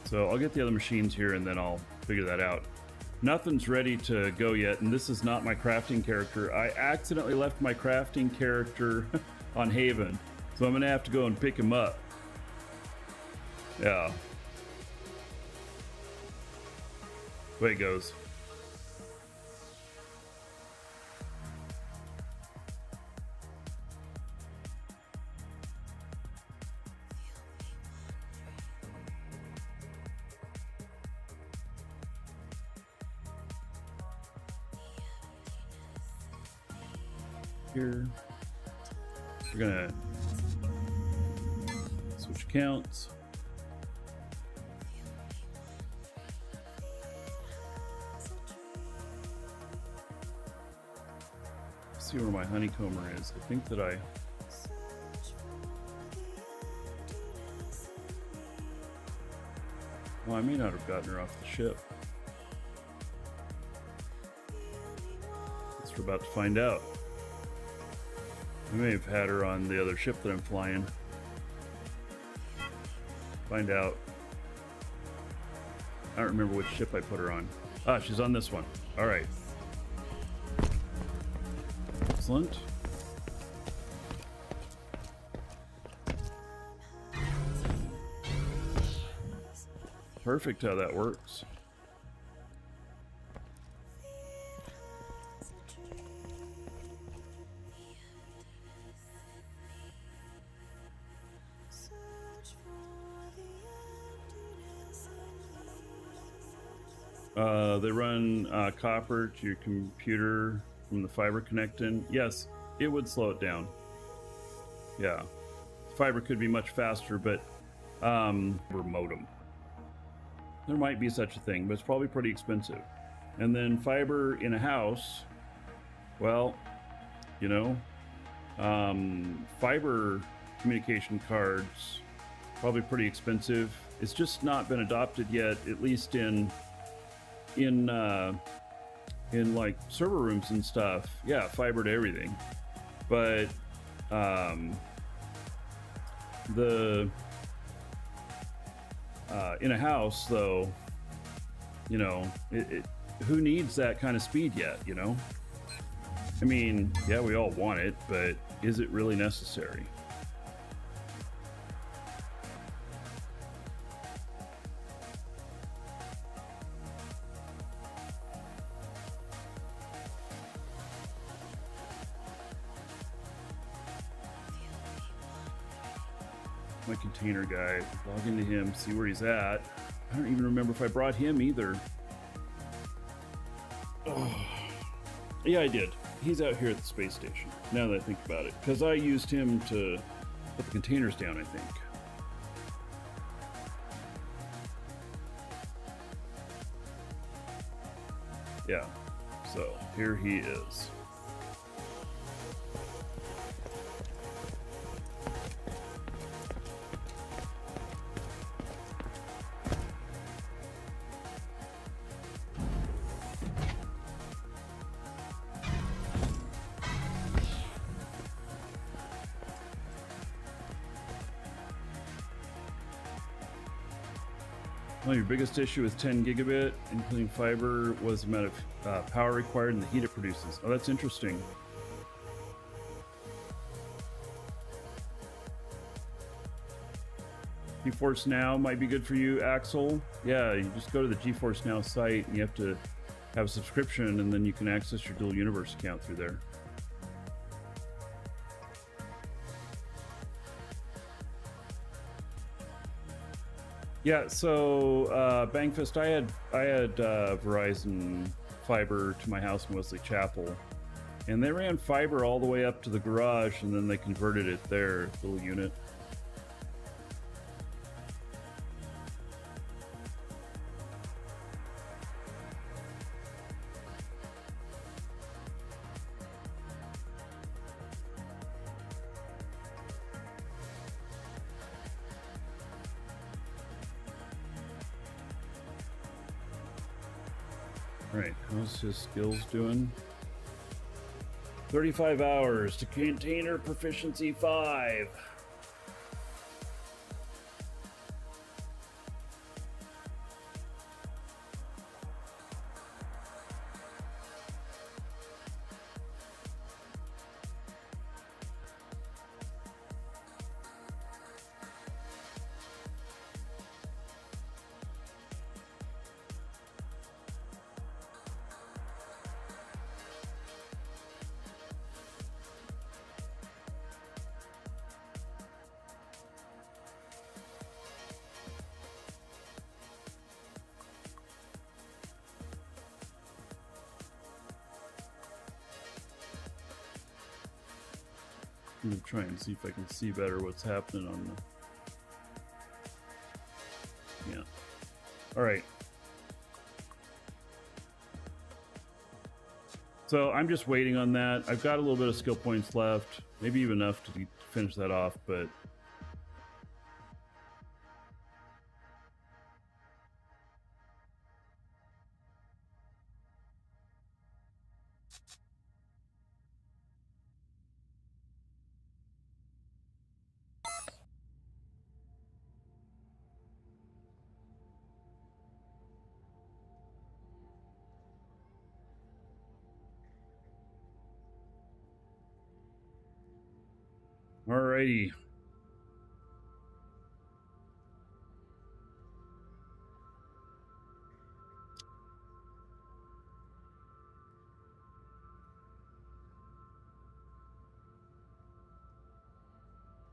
So I'll get the other machines here and then I'll figure that out. Nothing's ready to go yet, and this is not my crafting character. I accidentally left my crafting character on Haven, so I'm going to have to go and pick him up. Yeah. Way it goes. Here we're gonna switch accounts. See where my honeycomber is. I think that well, I may not have gotten her off the ship. Guess we're about to find out. I may have had her on the other ship that I'm flying. Find out. I don't remember which ship I put her on. Ah, she's on this one. All right. Excellent. Perfect how that works. They run copper to your computer from the fiber connecting. Yes, it would slow it down. Yeah, fiber could be much faster, but or modem. There might be such a thing, but it's probably pretty expensive. And then fiber in a house, well, you know, fiber communication cards probably pretty expensive. It's just not been adopted yet, at least in like server rooms and stuff. Yeah, fiber to everything. But the in a house though, you know, who needs that kind of speed yet, you know? I mean, yeah, we all want it, but is it really necessary? My container guy, log into him, see where he's at. I don't even remember if I brought him either. Oh. Yeah, I did. He's out here at the space station, now that I think about it. Because I used him to put the containers down, I think. Yeah, so here he is. Well, your biggest issue with 10 gigabit, including fiber, was the amount of power required and the heat it produces. Oh, that's interesting. GeForce Now might be good for you, Axel. Yeah, you just go to the GeForce Now site and you have to have a subscription, and then you can access your dual universe account through there. Yeah, so Bangfist, I had Verizon fiber to my house in Wesley Chapel, and they ran fiber all the way up to the garage, and then they converted it there, little unit. Alright, how's his skills doing? 35 hours to container proficiency 5. I'm gonna try and see if I can see better what's happening on the... Yeah. Alright. So I'm just waiting on that. I've got a little bit of skill points left. Maybe even enough to finish that off, but... Alrighty. I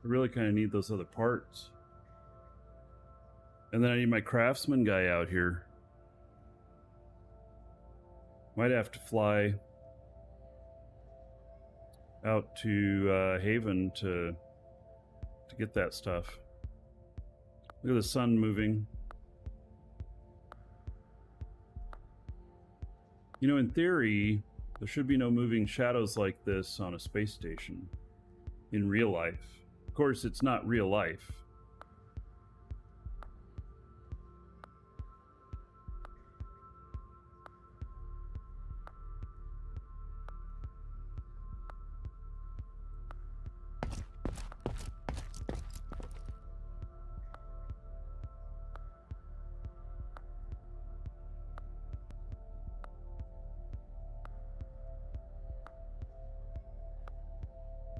really kind of need those other parts. And then I need my craftsman guy out here. Might have to fly out to Haven to get that stuff. Look at the sun moving. You know, in theory, there should be no moving shadows like this on a space station in real life. Of course, it's not real life.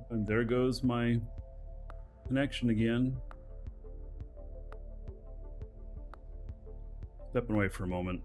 And there goes my connection again. Stepping away for a moment.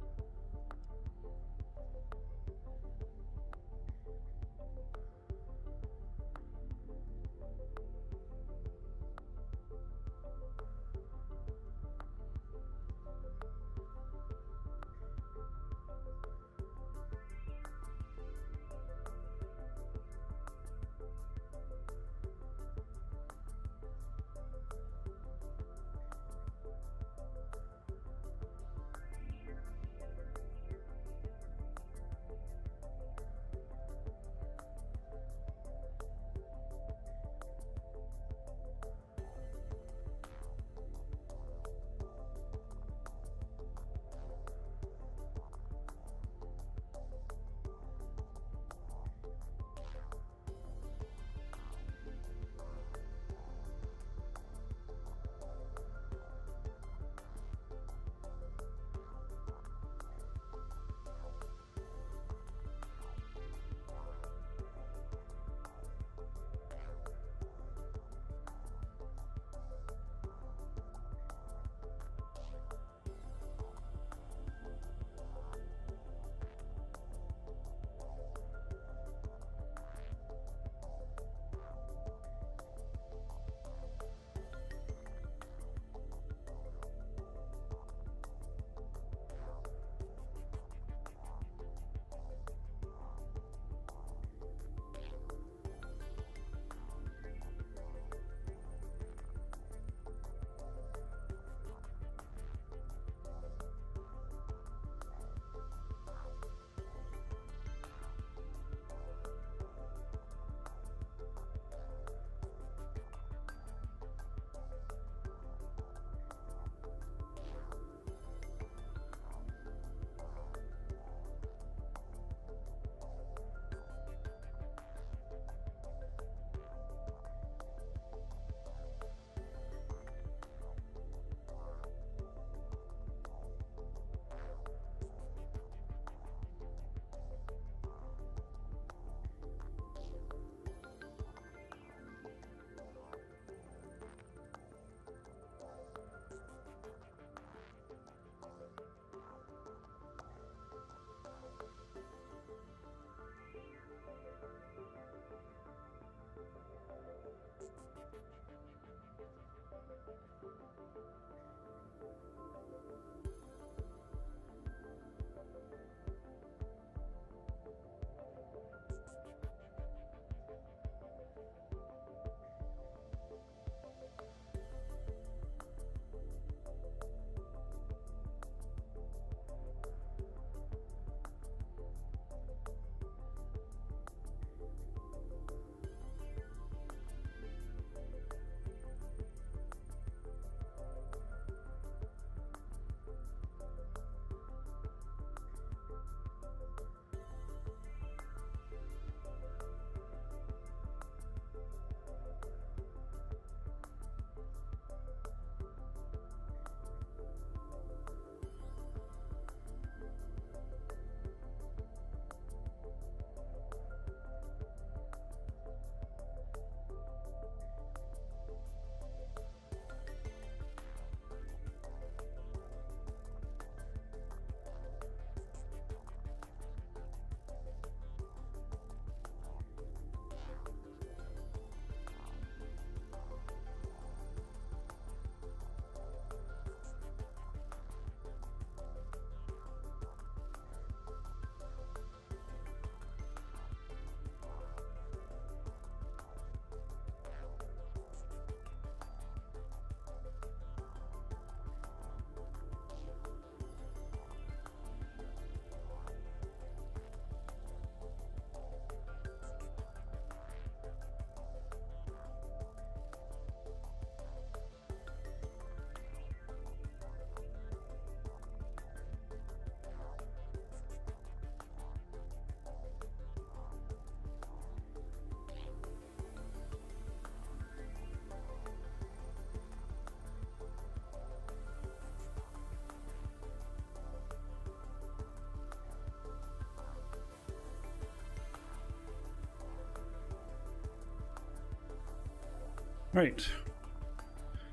Right.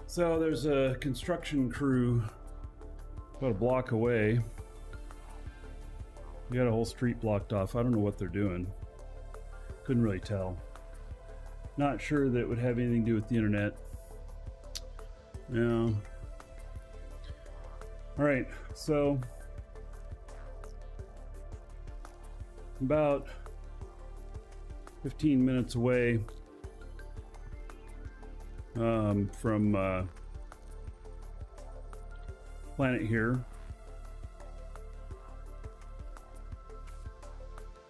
So there's a construction crew about a block away. We got a whole street blocked off. I don't know what they're doing. Couldn't really tell. Not sure that it would have anything to do with the internet. No. Alright, so about 15 minutes away from planet here.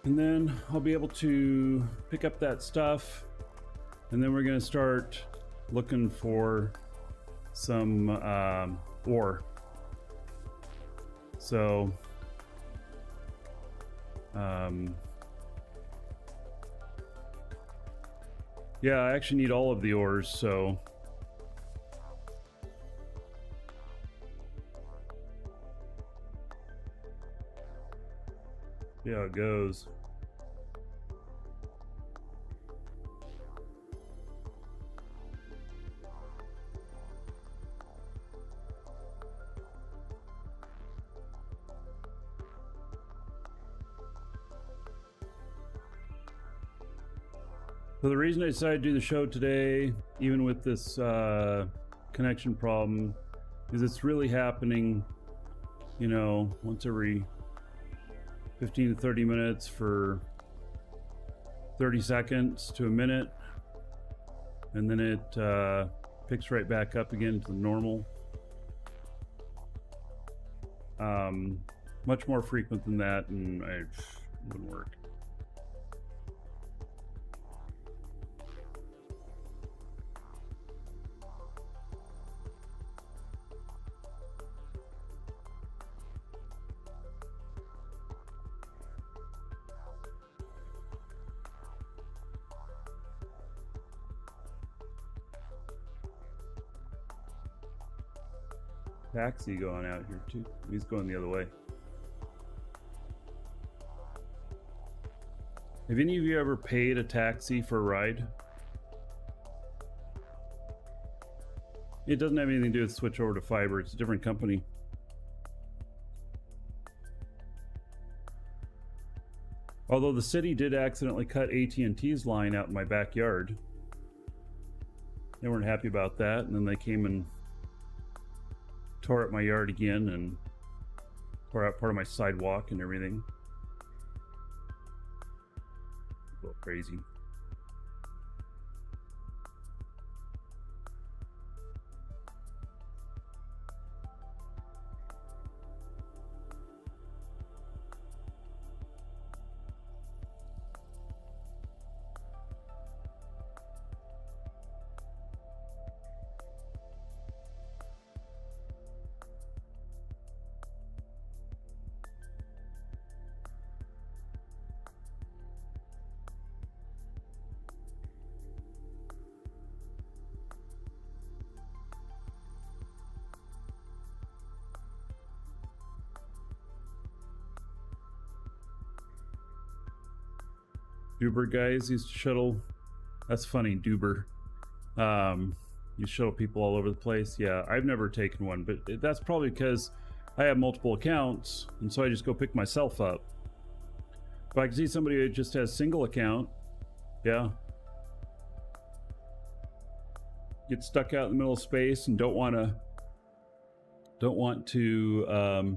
And then I'll be able to pick up that stuff, and then we're going to start looking for some ore. So yeah, I actually need all of the ores, so see how it goes. So the reason I decided to do the show today, even with this connection problem, is it's really happening, you know, once every 15 to 30 minutes for 30 seconds to a minute, and then it picks right back up again to the normal. Much more frequent than that, and it wouldn't work. Taxi going out here too. He's going the other way. Have any of you ever paid a taxi for a ride? It doesn't have anything to do with switch over to fiber. It's a different company. Although the city did accidentally cut AT&T's line out in my backyard. They weren't happy about that, and then they came and tore up my yard again and tore out part of my sidewalk and everything. A little crazy. Duber guys used to shuttle. That's funny, Duber. You shuttle people all over the place. Yeah, I've never taken one, but that's probably because I have multiple accounts, and so I just go pick myself up. But I can see somebody who just has single account. Yeah. Get stuck out in the middle of space and don't want to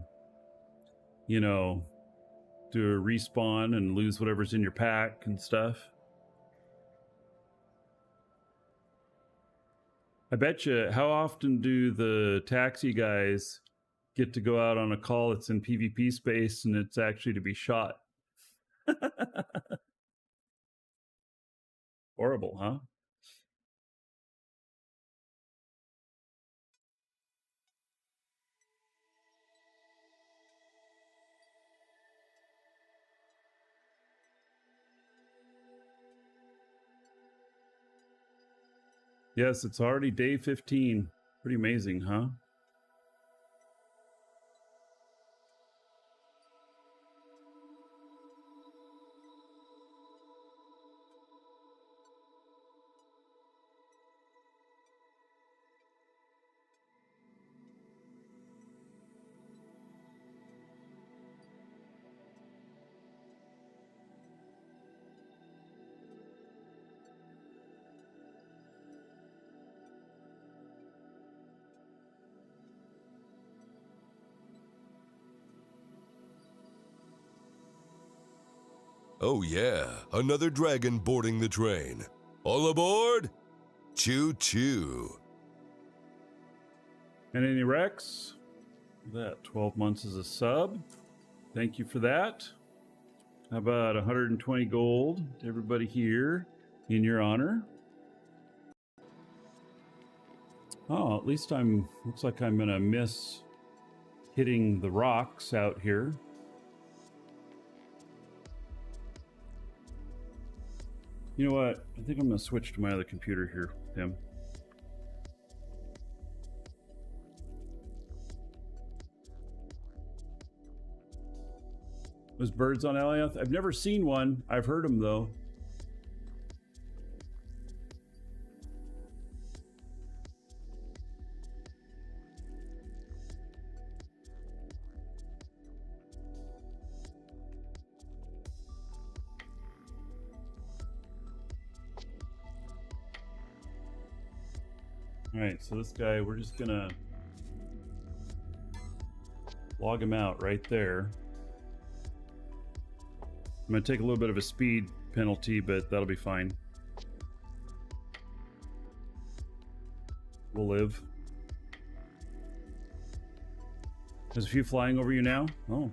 you know, do a respawn and lose whatever's in your pack and stuff. I bet you, how often do the taxi guys get to go out on a call that's in PvP space and it's actually to be shot? Horrible, huh? Yes, it's already day 15. Pretty amazing, huh? Oh yeah, another dragon boarding the train. All aboard? Choo-choo. And any Rex? That 12 months as a sub. Thank you for that. How about 120 gold to everybody here in your honor? Oh, at least looks like I'm gonna miss hitting the rocks out here. You know what? I think I'm gonna switch to my other computer here, Tim. There's birds on Alioth? I've never seen one. I've heard them though. All right, so this guy, we're just gonna log him out right there. I'm gonna take a little bit of a speed penalty, but that'll be fine. We'll live. There's a few flying over you now. Oh,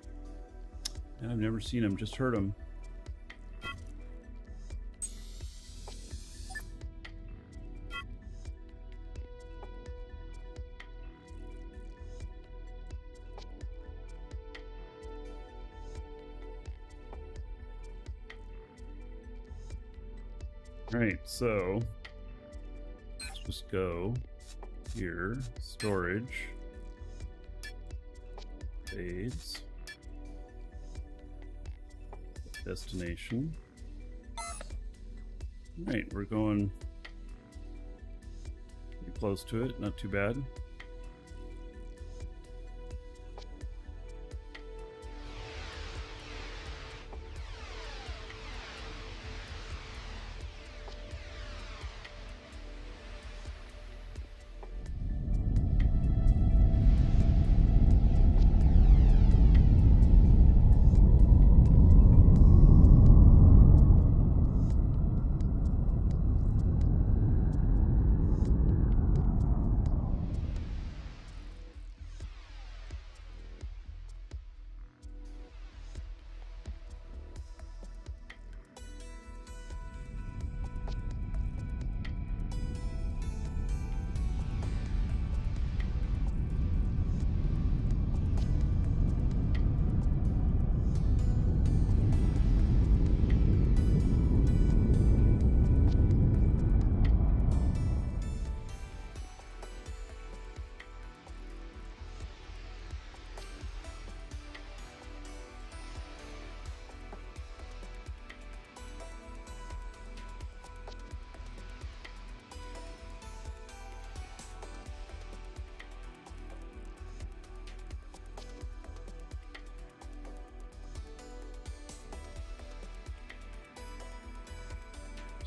I've never seen them, just heard them. Alright, so let's just go here, storage, fades, destination. Alright, we're going pretty close to it, not too bad.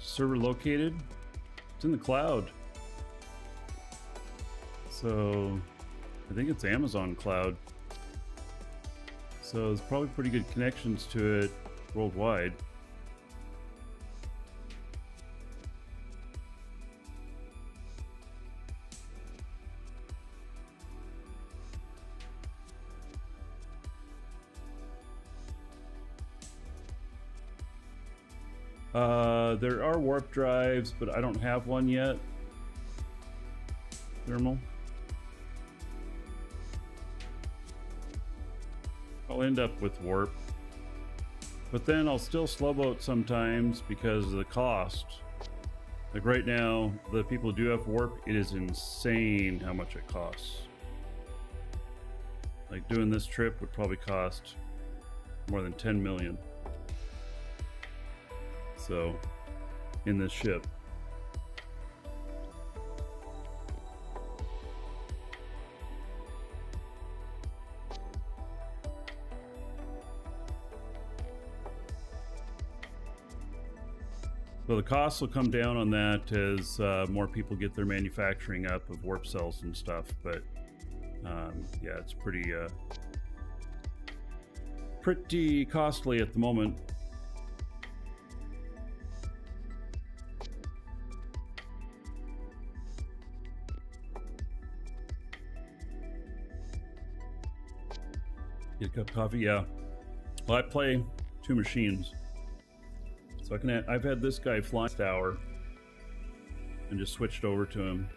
Server located? It's in the cloud. So I think it's Amazon cloud. So there's probably pretty good connections to it worldwide. There are warp drives, but I don't have one yet. Thermal. I'll end up with warp. But then I'll still slow boat sometimes because of the cost. Like right now, the people who do have warp, it is insane how much it costs. Like doing this trip would probably cost more than 10 million. So, in this ship. So the costs will come down on that as more people get their manufacturing up of warp cells and stuff, but yeah, it's pretty costly at the moment. Get a cup of coffee, yeah. Well, I play 2 machines. So I've had this guy fly this hour and just switched over to him.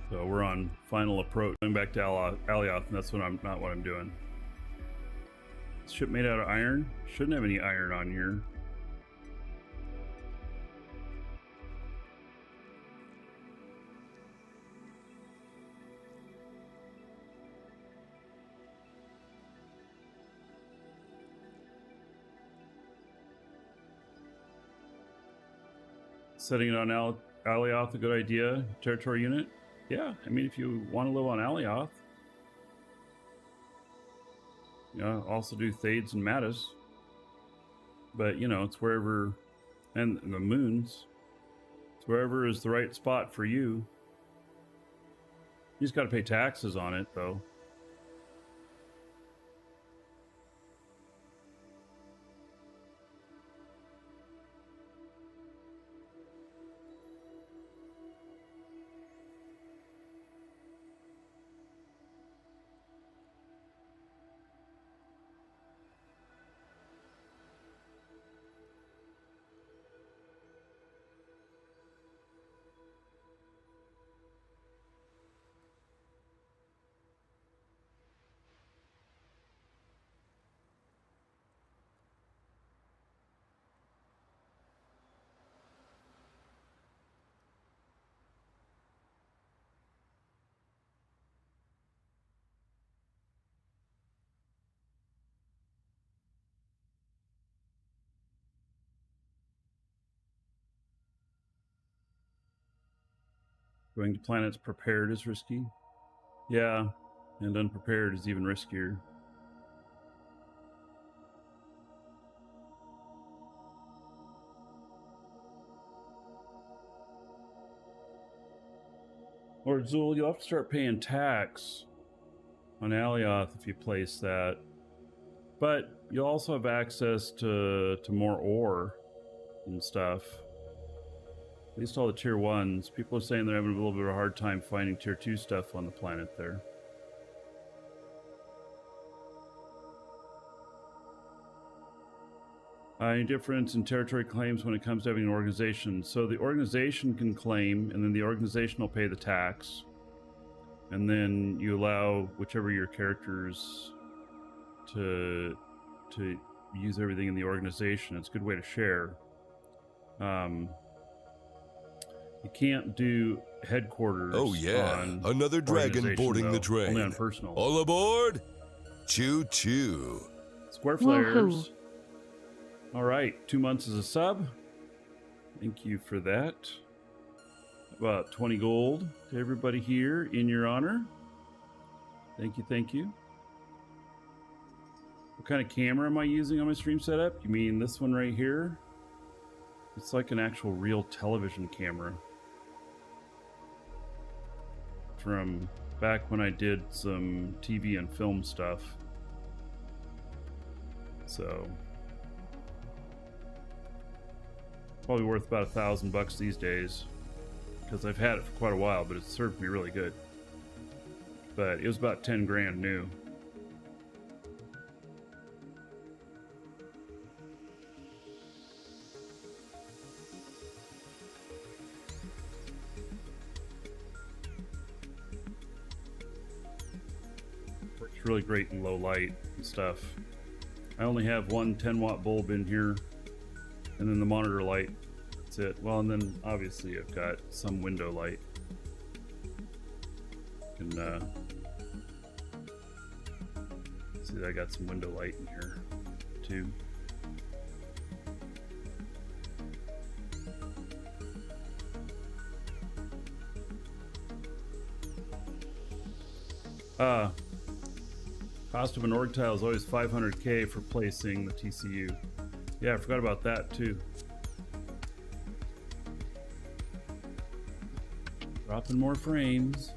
So we're on final approach, going back to Alioth, and that's not what I'm doing. Ship made out of iron? Shouldn't have any iron on here. Setting it on Alioth, a good idea. Territory unit? Yeah, I mean, if you want to live on Alioth. Also do Thades and Mattis. But, it's wherever, and the moons, it's wherever is the right spot for you. You just got to pay taxes on it, though. Going to planets prepared is risky. Yeah, and unprepared is even riskier. Lord Zul, you'll have to start paying tax on Alioth if you place that. But you'll also have access to more ore and stuff. At least all the tier 1s. People are saying they're having a little bit of a hard time finding tier 2 stuff on the planet there. Any difference in territory claims when it comes to having an organization? So the organization can claim, and then the organization will pay the tax. And then you allow whichever your characters to use everything in the organization. It's a good way to share. You can't do headquarters. Oh yeah, on another dragon boarding though. the train. Only on personal. All aboard! Choo choo. Square flares. All right, 2 months as a sub. Thank you for that. About 20 gold to everybody here in your honor. Thank you, thank you. What kind of camera am I using on my stream setup? You mean this one right here? It's like an actual real television camera. From back when I did some TV and film stuff. So probably worth about $1,000 these days, because I've had it for quite a while, but it's served me really good. But it was about 10 grand new. Works really great in low light and stuff. I only have one 10-watt bulb in here, and then the monitor light. That's it. Well, and then obviously I've got some window light. And see, I got some window light in here too. Cost of an org tile is always 500k for placing the TCU. Yeah, I forgot about that too. Dropping more frames.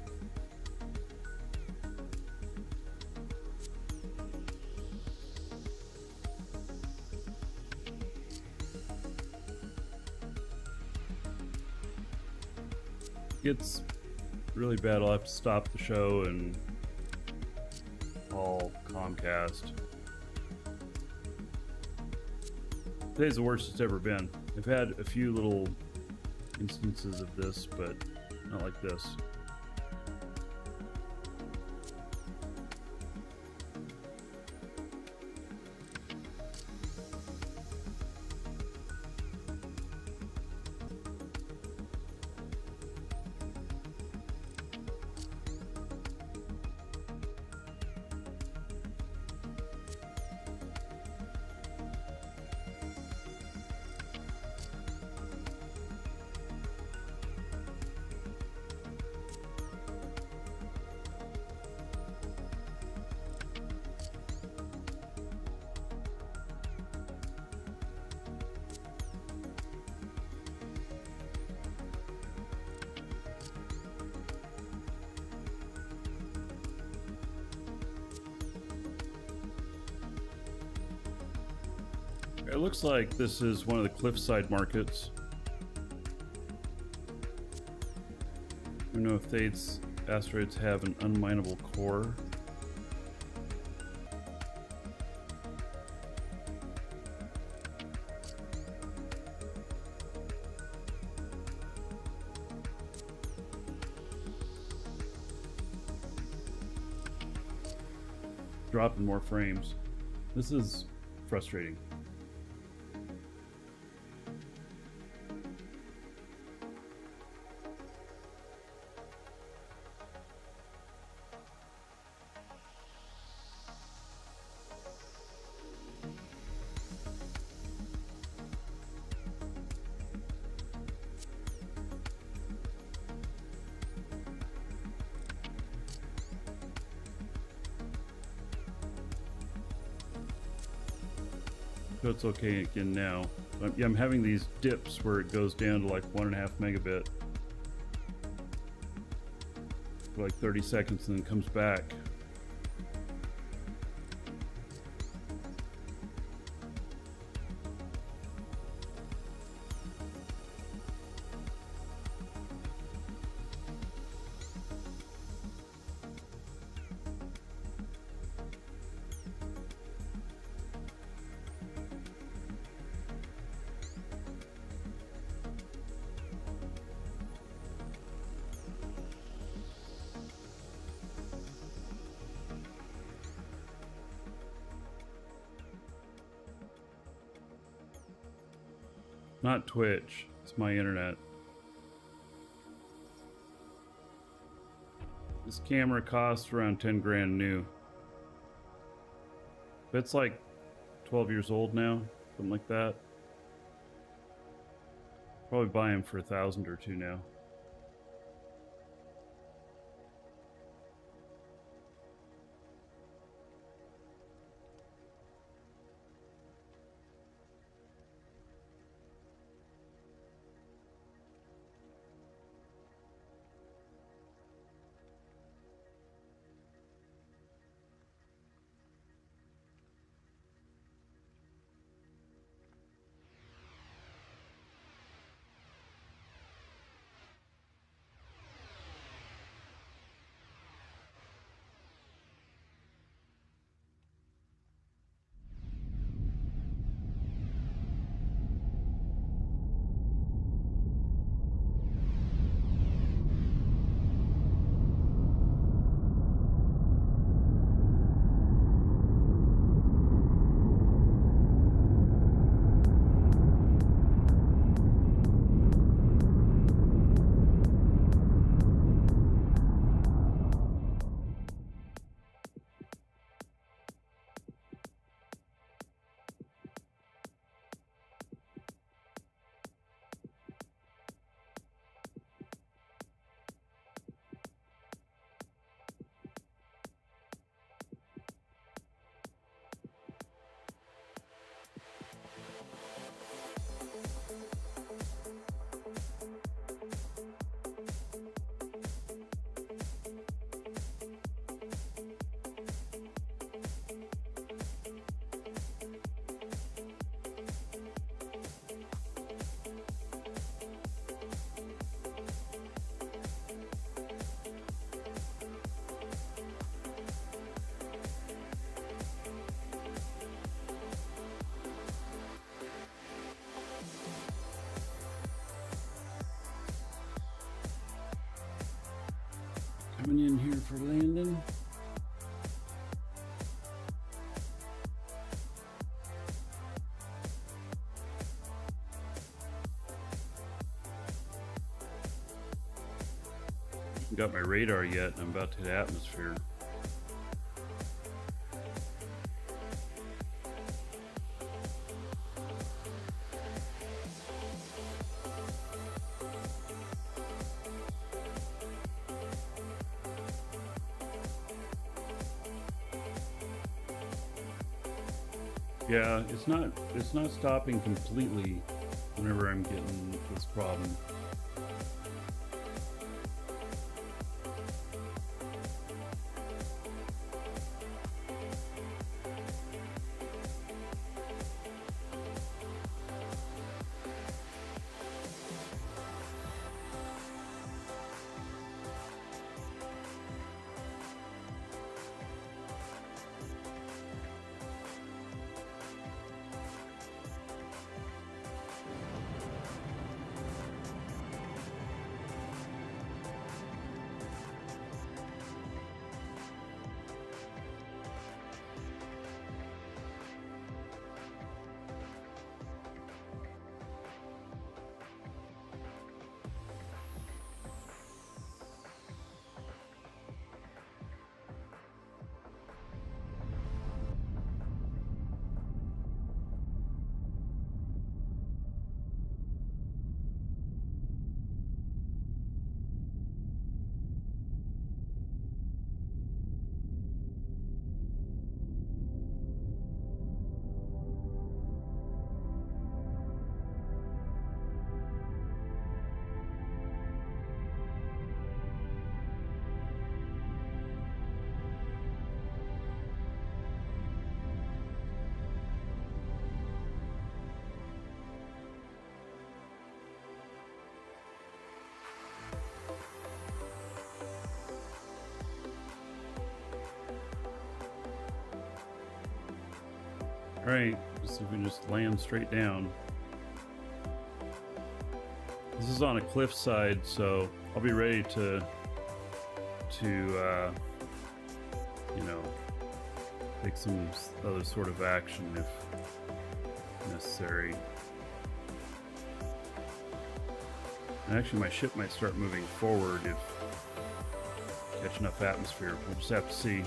It's really bad. I'll have to stop the show and call Comcast. Today's the worst it's ever been. I've had a few little instances of this, but not like this. It looks like this is one of the cliffside markets. I don't know if asteroids have an unminable core. Dropping more frames. This is frustrating. So it's okay again now. Yeah, I'm having these dips where it goes down to like 1.5 megabit for like 30 seconds and then comes back. Not Twitch, it's my internet. This camera costs around 10 grand new. But it's like 12 years old now, something like that. Probably buy them for 1,000 or 2 now. coming in here for landing. Got my radar yet, and I'm about to hit atmosphere. Yeah, it's not stopping completely whenever I'm getting this problem. All right, let's see if we can just land straight down. This is on a cliffside, so I'll be ready to you know, take some other sort of action if necessary. And actually, my ship might start moving forward if catch enough atmosphere. We'll just have to see.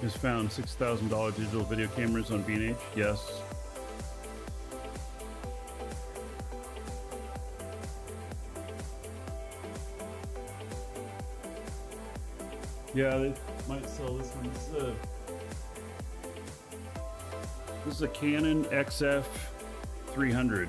Just found $6,000 digital video cameras on B&H. Yes. Yeah, they might sell this one. This is a Canon XF 300.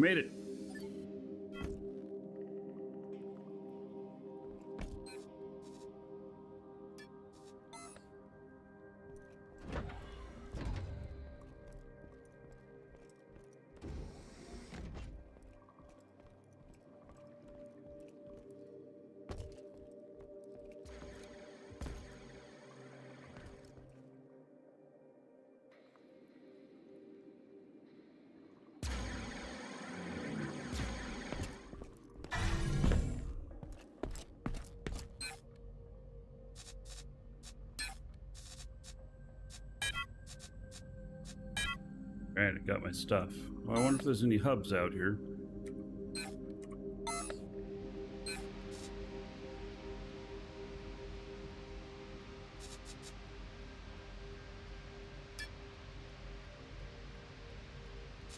made it. Alright, I got my stuff. Well, I wonder if there's any hubs out here.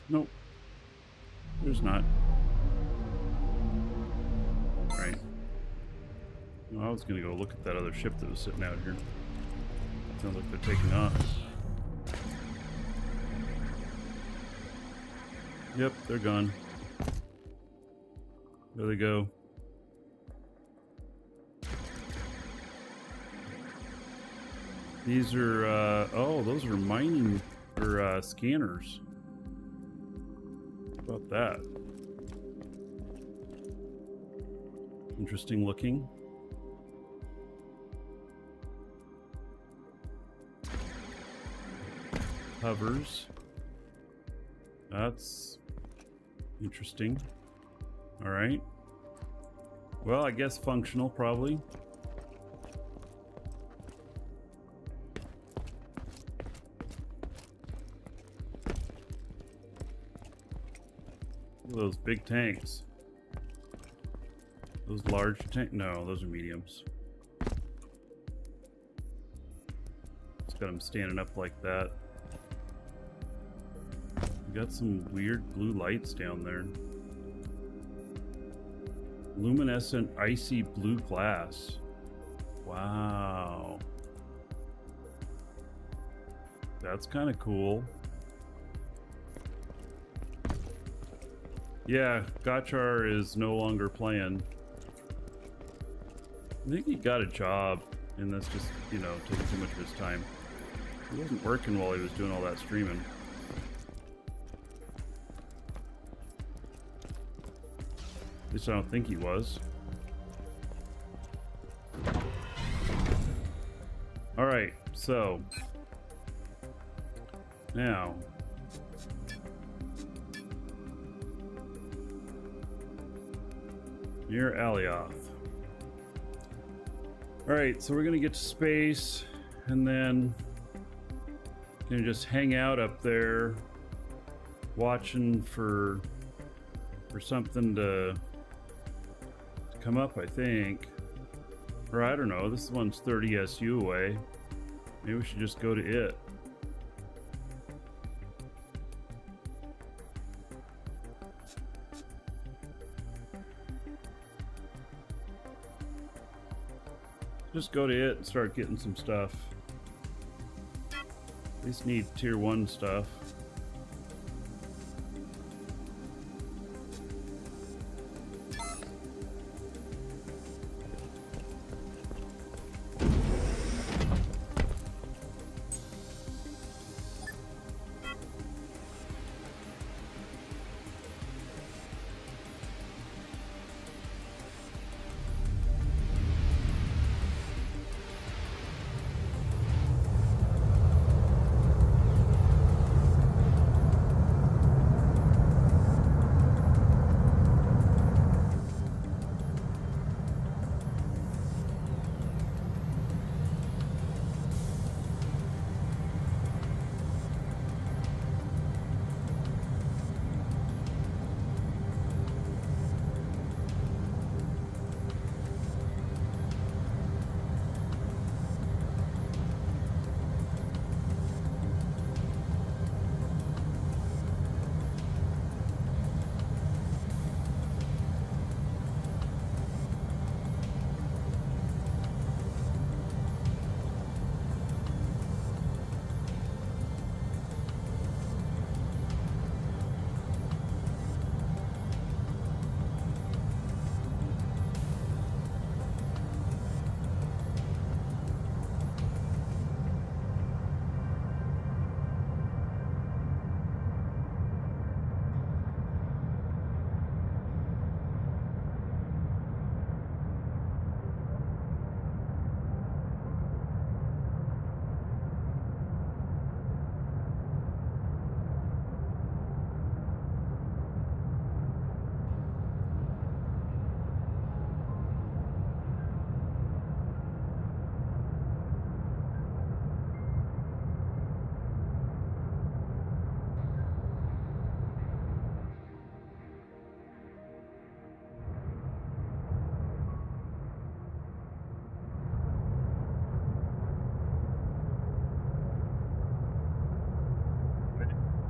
Nope. There's not. Right. Well, I was gonna go look at that other ship that was sitting out here. Sounds like they're taking off. Yep, they're gone. There they go. These are, oh, those are mining, or scanners. How about that? Interesting looking. Hovers. That's interesting. All right. Well, I guess functional, probably. Look at those big tanks. Those large tank? No, those are mediums. It's got them standing up like that. Got some weird blue lights down there. Luminescent icy blue glass. Wow. That's kind of cool. Yeah, Gotchar is no longer playing. I think he got a job, and that's just, you know, taking too much of his time. He wasn't working while he was doing all that streaming. At least I don't think he was. Alright, so now near Alioth. Alright, so we're gonna get to space and then gonna just hang out up there watching for something to come up, I think. Or I don't know, this one's 30 SU away. Maybe we should just go to it. Just go to it and start getting some stuff. At least need tier 1 stuff.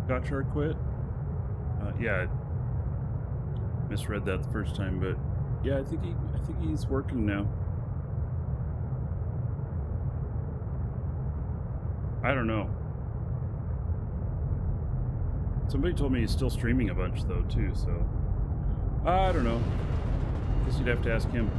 Gotchard quit? Yeah, I misread that the first time, but yeah, I think he's working now. I don't know. Somebody told me he's still streaming a bunch though too, so I don't know. Guess you'd have to ask him.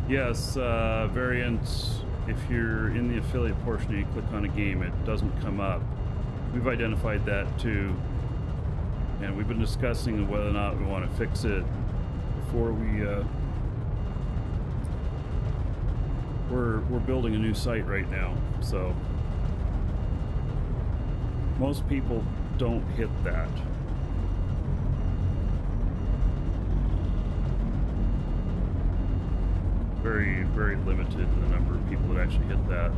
Yes, variants. If you're in the affiliate portion and you click on a game, it doesn't come up. We've identified that too, and we've been discussing whether or not we want to fix it before we're building a new site right now. So most people don't hit that. Very, very limited in the number of people that actually hit that.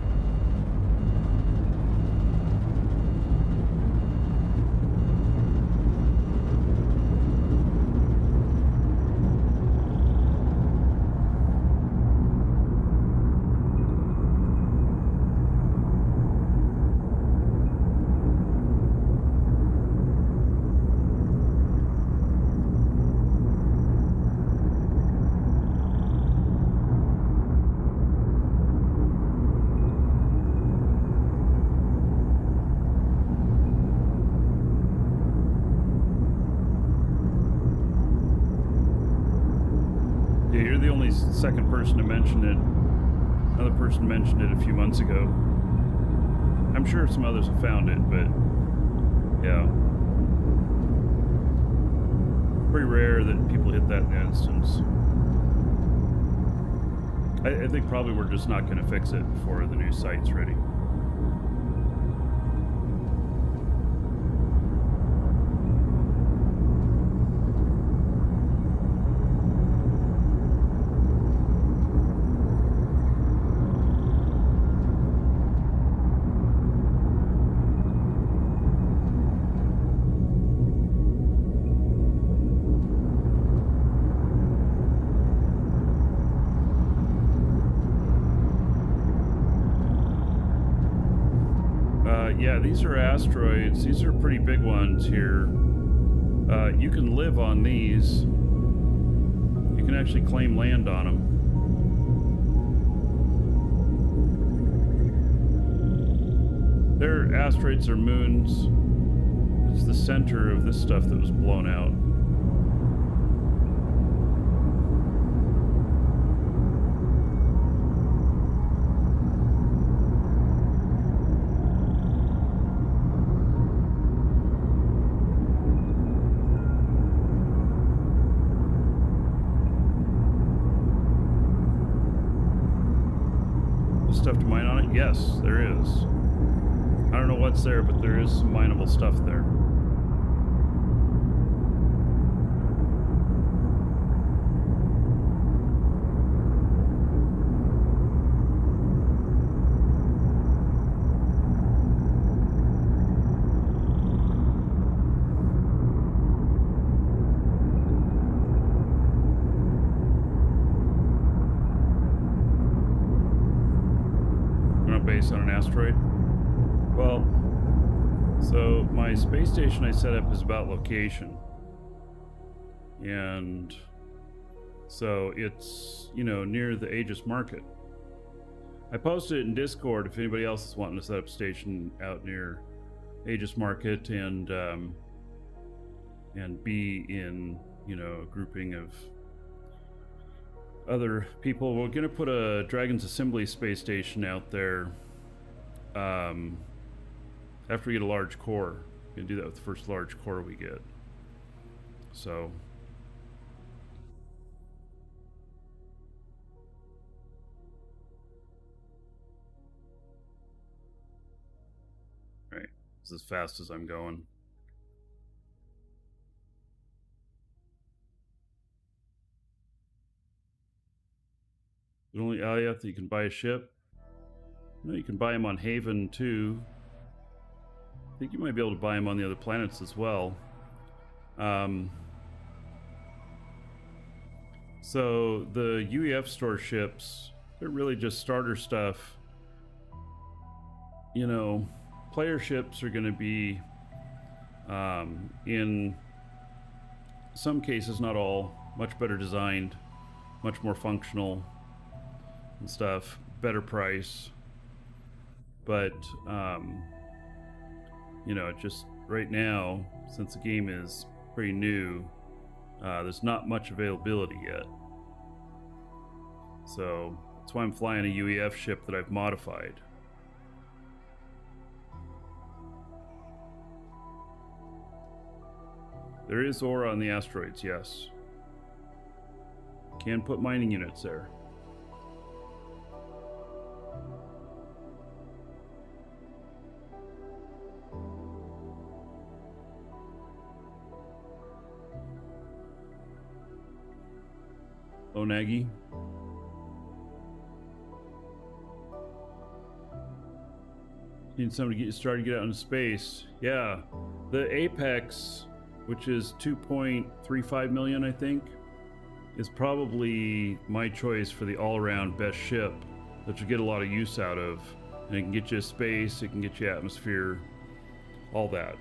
Second person to mention it. Another person mentioned it a few months ago. I'm sure some others have found it, but yeah. Pretty rare that people hit that in the instance. I think probably we're just not going to fix it before the new site's ready. Yeah, these are asteroids. These are pretty big ones here. You can live on these. You can actually claim land on them. They're asteroids or moons. It's the center of this stuff that was blown out. Stuff to mine on it? Yes, there is. I don't know what's there, but there is some mineable stuff there. On an asteroid? Well, so my space station I set up is about location, and so it's, you know, near the Aegis market. I posted it in Discord if anybody else is wanting to set up a station out near Aegis market and be in, you know, a grouping of other people. We're gonna put a Dragon's Assembly space station out there after we get a large core. We're gonna do that with the first large core we get. So right, it's as fast as I'm going. The only Aliath that you can buy a ship. No, you can buy them on Haven too. I think you might be able to buy them on the other planets as well. So the UEF store ships, they're really just starter stuff. You know, player ships are going to be, in some cases, not all, much better designed, much more functional and stuff, better price. But, you know, just right now, since the game is pretty new, there's not much availability yet. So that's why I'm flying a UEF ship that I've modified. There is ore on the asteroids, yes. Can put mining units there. Onagi. Need somebody to get you started to get out into space. Yeah. The Apex, which is 2.35 million, I think, is probably my choice for the all-around best ship that you get a lot of use out of. And it can get you space, it can get you atmosphere, all that.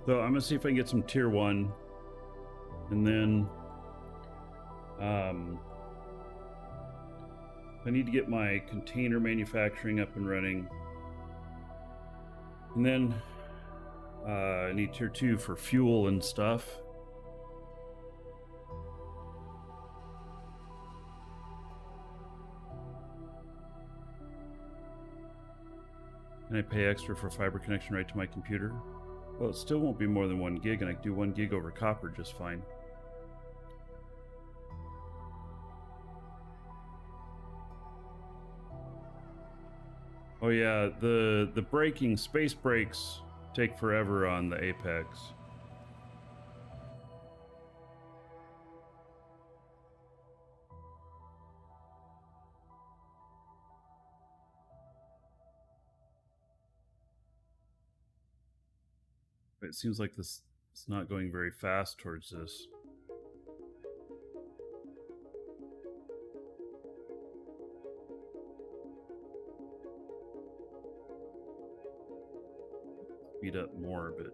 So I'm gonna see if I can get some tier 1, and then I need to get my container manufacturing up and running, and then I need tier 2 for fuel and stuff. And I pay extra for fiber connection right to my computer. Well, it still won't be more than 1 gig, and I can do 1 gig over copper just fine. Oh yeah, the braking, space brakes take forever on the Apex. It seems like this is not going very fast towards this. Speed up more, but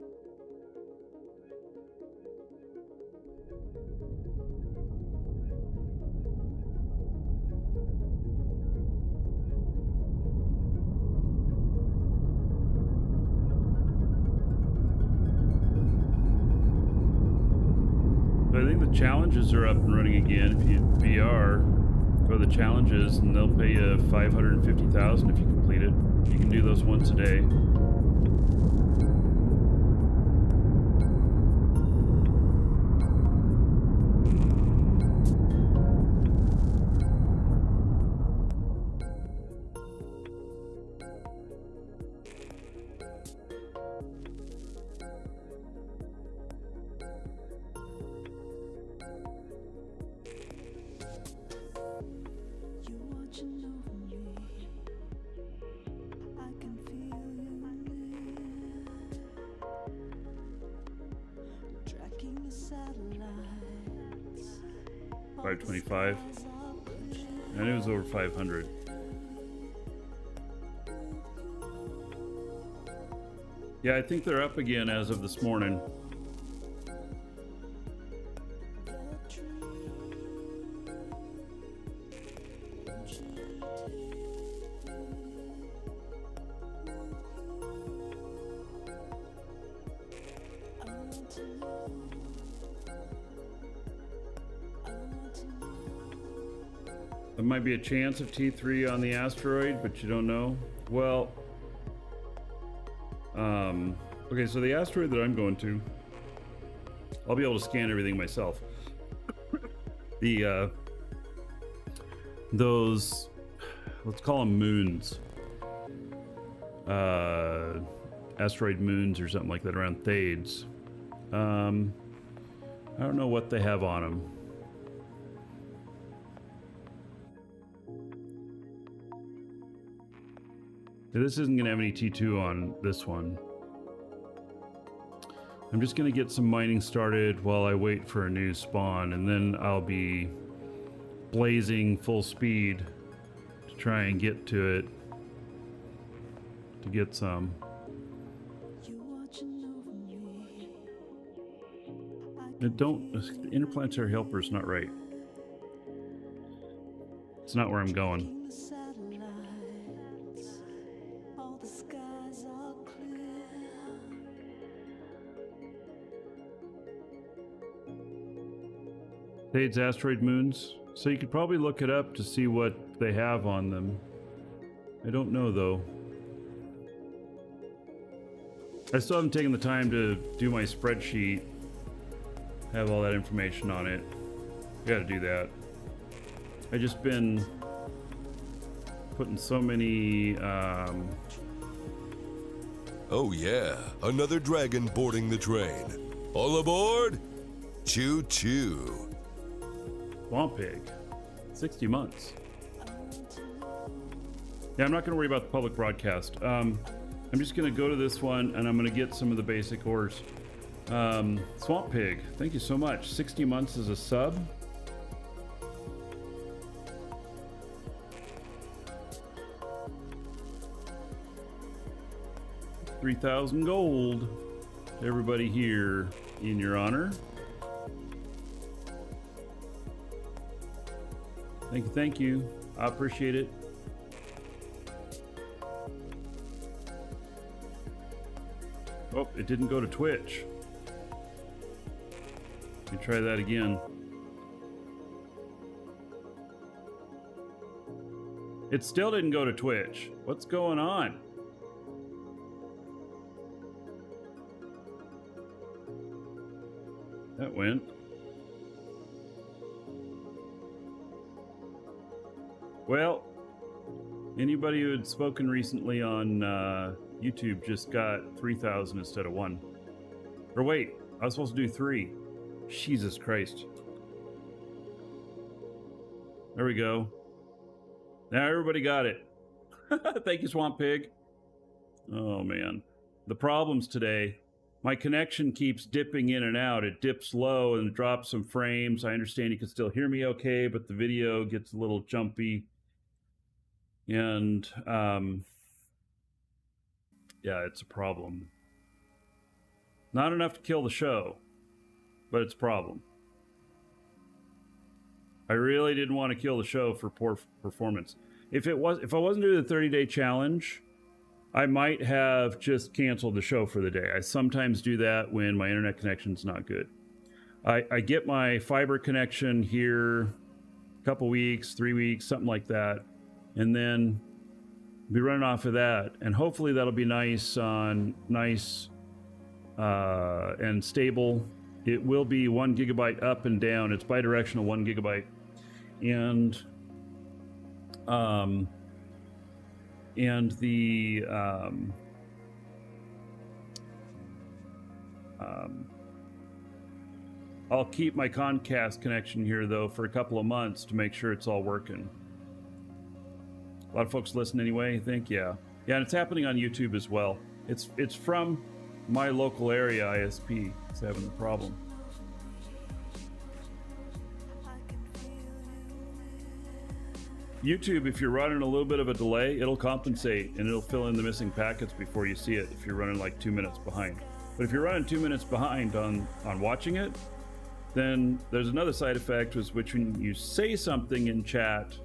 I think the challenges are up and running again. If you VR, go to the challenges and they'll pay you $550,000 if you complete it. You can do those once a day. $525. I knew it was over 500. Yeah, I think they're up again as of this morning. There might be a chance of T3 on the asteroid, but you don't know. Well, okay, so the asteroid that I'm going to, I'll be able to scan everything myself. Those, let's call them moons. Asteroid moons or something like that around Thades. I don't know what they have on them. This isn't going to have any T2 on this one. I'm just going to get some mining started while I wait for a new spawn, and then I'll be blazing full speed to try and get to it, to get some. The interplanetary helper is not right. It's not where I'm going. Thades asteroid moons. So you could probably look it up to see what they have on them. I don't know though. I still haven't taken the time to do my spreadsheet. Have all that information on it. Gotta do that. I just been putting so many Oh yeah, another dragon boarding the train. All aboard! Choo choo. Swamp Pig. 60 months. Yeah, I'm not gonna worry about the public broadcast. I'm just gonna go to this one and I'm gonna get some of the basic ores. Swamp Pig, thank you so much. 60 months as a sub. $3,000 gold. Everybody here in your honor. Thank you, thank you. I appreciate it. Oh, it didn't go to Twitch. Let me try that again. It still didn't go to Twitch. What's going on? That went. Well, anybody who had spoken recently on YouTube just got 3,000 instead of 1. Or wait, I was supposed to do 3. Jesus Christ. There we go. Now everybody got it. Thank you, Swamp Pig. Oh man. The problems today. My connection keeps dipping in and out. It dips low and drops some frames. I understand you can still hear me okay, but the video gets a little jumpy. And yeah, it's a problem. Not enough to kill the show, but it's a problem. I really didn't want to kill the show for poor performance. If I wasn't doing the 30-day challenge, I might have just canceled the show for the day. I sometimes do that when my internet connection's not good. I get my fiber connection here a couple weeks, 3 weeks, something like that, and then be running off of that. And hopefully that'll be nice and stable. It will be 1 gigabyte up and down. It's bidirectional 1 gigabyte. And I'll keep my Comcast connection here though for a couple of months to make sure it's all working. A lot of folks listen anyway, I think. Yeah, and it's happening on YouTube as well. It's from my local area ISP. It's having the problem. YouTube, if you're running a little bit of a delay, it'll compensate and it'll fill in the missing packets before you see it if you're running like 2 minutes behind. But if you're running 2 minutes behind on watching it, then there's another side effect, which when you say something in chat,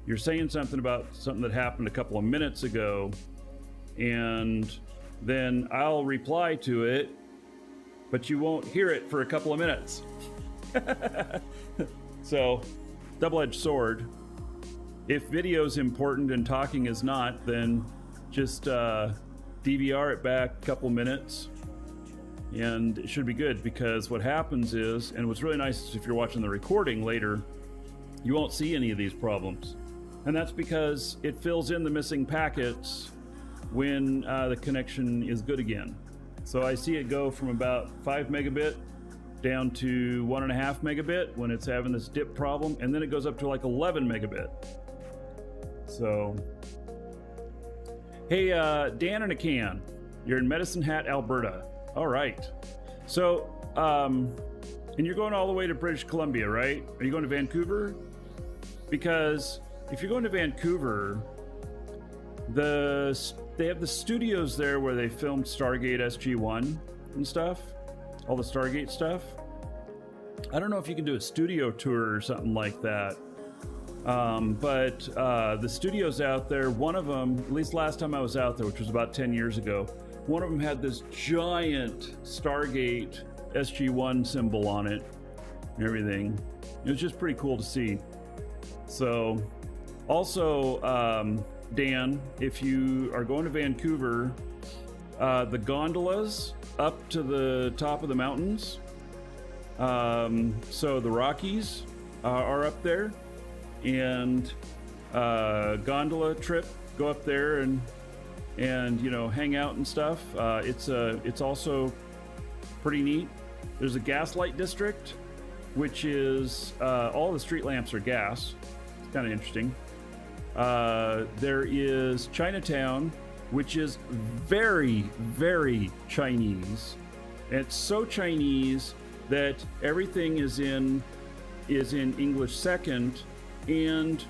you're saying something about something that happened a couple of minutes ago, and then I'll reply to it, but you won't hear it for a couple of minutes. So, double-edged sword. If video is important and talking is not, then just DVR it back a couple minutes and it should be good, because what happens is, and what's really nice is if you're watching the recording later, you won't see any of these problems. And that's because it fills in the missing packets when the connection is good again. So I see it go from about 5 megabit down to 1.5 megabit when it's having this dip problem, and then it goes up to like 11 megabit. So, hey, Dan in a can, you're in Medicine Hat, Alberta. All right. So, and you're going all the way to British Columbia, right? Are you going to Vancouver? Because if you're going to Vancouver, they have the studios there where they filmed Stargate SG-1 and stuff, all the Stargate stuff. I don't know if you can do a studio tour or something like that. But the studios out there, one of them, at least last time I was out there, which was about 10 years ago, one of them had this giant Stargate SG-1 symbol on it and everything. It was just pretty cool to see. So, also, Dan, if you are going to Vancouver, the gondolas up to the top of the mountains, so the Rockies are up there, and gondola trip, go up there and you know, hang out and stuff. It's also pretty neat. There's a gaslight district, which is all the street lamps are gas. It's kind of interesting. There is Chinatown, which is very, very Chinese. It's so Chinese that everything is in English second, and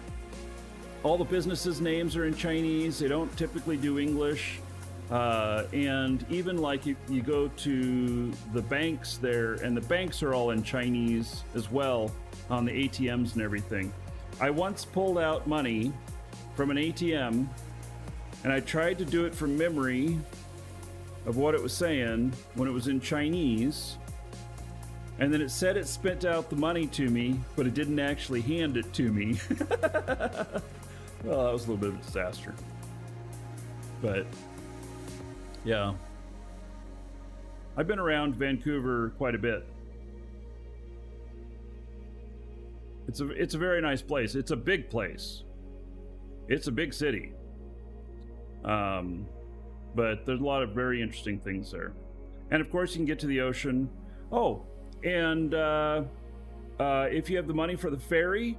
all the businesses' names are in Chinese. They don't typically do English. And even like you go to the banks there, and the banks are all in Chinese as well on the ATMs and everything. I once pulled out money from an ATM, and I tried to do it from memory of what it was saying when it was in Chinese, and then it said it spent out the money to me, but it didn't actually hand it to me. Well, that was a little bit of a disaster. But yeah, I've been around Vancouver quite a bit. It's a very nice place. It's a big place. It's a big city. But there's a lot of very interesting things there. And of course you can get to the ocean. Oh, and if you have the money for the ferry,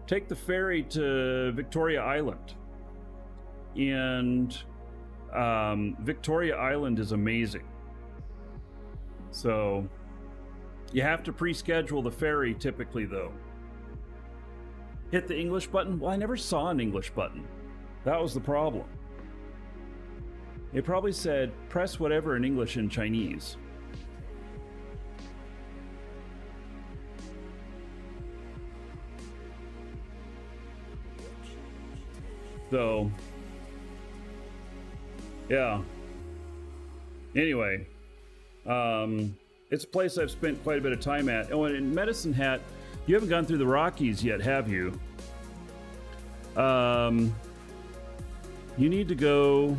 take the ferry to Victoria Island. And Victoria Island is amazing. So you have to pre-schedule the ferry typically, though. Hit the English button? Well, I never saw an English button. That was the problem. It probably said press whatever in English and Chinese. So, yeah. Anyway, it's a place I've spent quite a bit of time at. Oh, and in Medicine Hat, you haven't gone through the Rockies yet, have you? You need to go.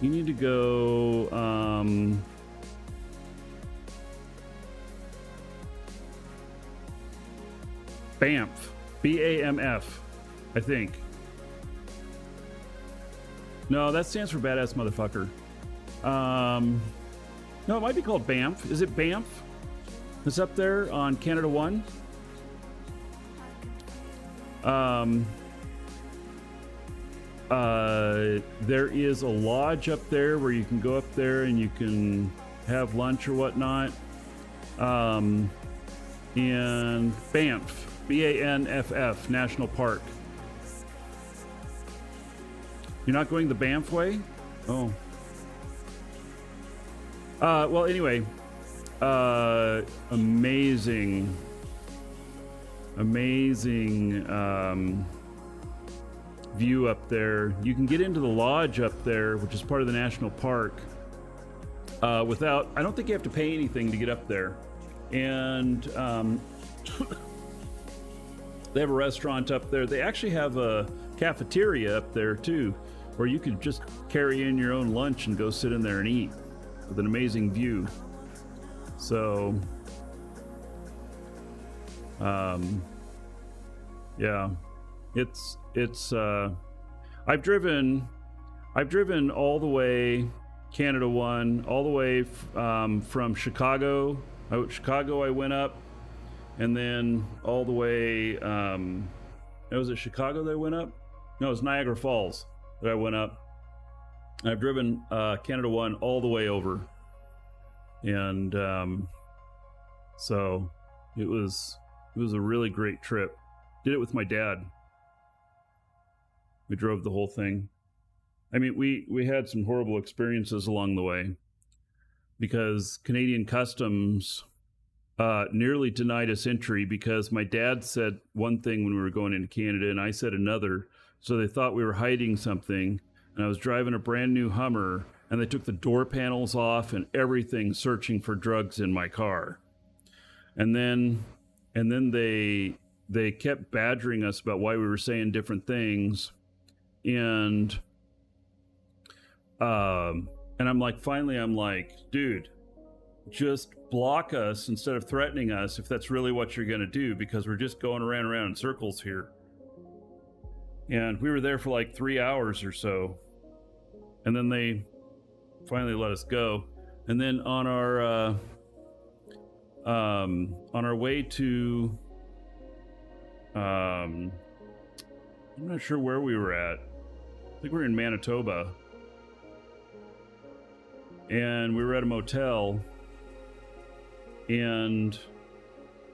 You need to go. Banff. BAMF, I think. No, that stands for badass motherfucker. No, it might be called Banff. Is it Banff? It's up there on Canada 1. There is a lodge up there where you can go up there and you can have lunch or whatnot. And Banff. BANFF National Park. You're not going the Banff way? Oh. Well, anyway, amazing view up there. You can get into the lodge up there, which is part of the national park, without, I don't think you have to pay anything to get up there. And They have a restaurant up there. They actually have a cafeteria up there too, where you could just carry in your own lunch and go sit in there and eat with an amazing view. So, yeah, it's I've driven all the way Canada 1, all the way from Chicago. Chicago I went up, and then all the way, was it Chicago that I went up? No, it was Niagara Falls that I went up. And I've driven Canada 1 all the way over. And so it was a really great trip. Did it with my dad. We drove the whole thing. I mean, we had some horrible experiences along the way because Canadian Customs nearly denied us entry because my dad said one thing when we were going into Canada and I said another. So they thought we were hiding something, and I was driving a brand new Hummer, and they took the door panels off and everything, searching for drugs in my car. And then they kept badgering us about why we were saying different things. And I'm like, finally, I'm like, dude, just block us instead of threatening us if that's really what you're going to do, because we're just going around in circles here. And we were there for like 3 hours or so. And then they finally let us go. And then on our way to, I'm not sure where we were at. I think we were in Manitoba. And we were at a motel, and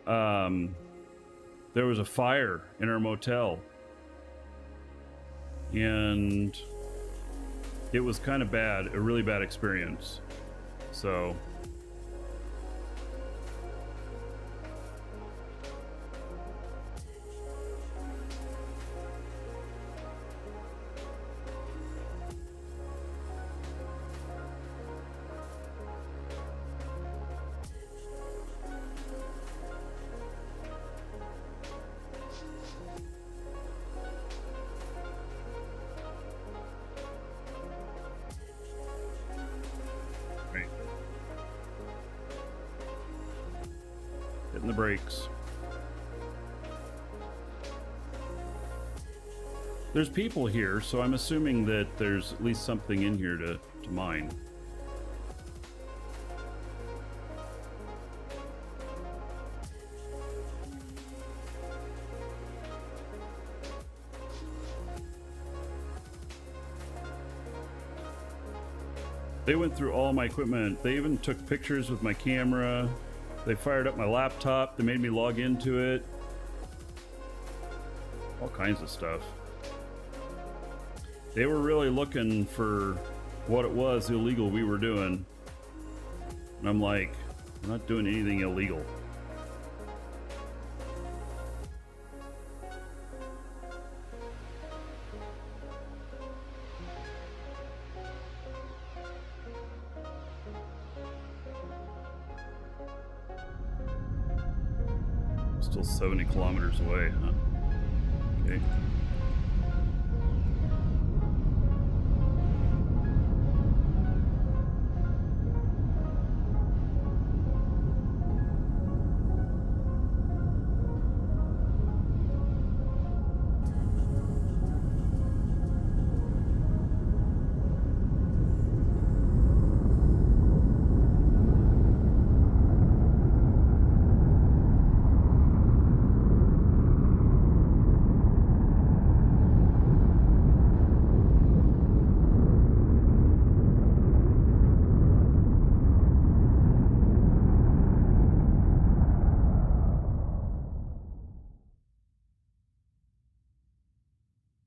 there was a fire in our motel, and it was kind of bad, a really bad experience. So hitting the brakes. There's people here, so I'm assuming that there's at least something in here to mine. They went through all my equipment. They even took pictures with my camera. They fired up my laptop. They made me log into it. All kinds of stuff. They were really looking for what it was illegal we were doing. And I'm like, I'm not doing anything illegal. Still 70 kilometers away, huh? Okay.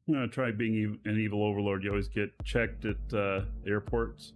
I'm gonna try being an evil overlord. You always get checked at airports.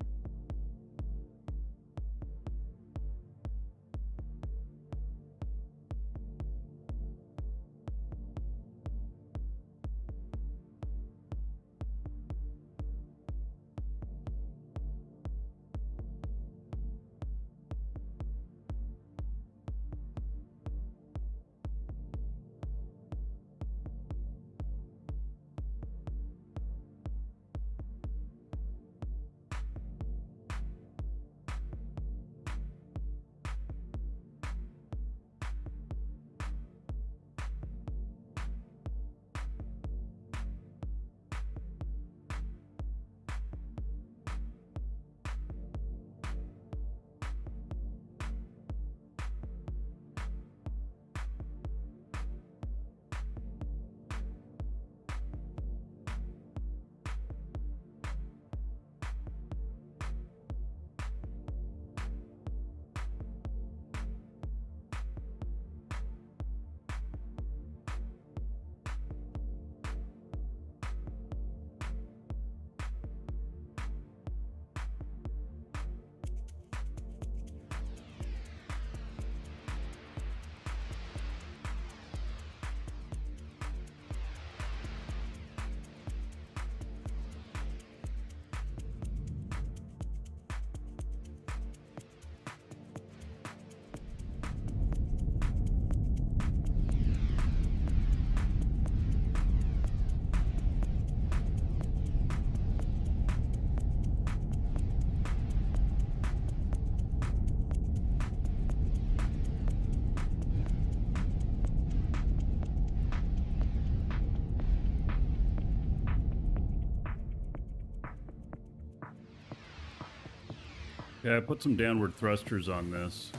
Yeah, I put some downward thrusters on this.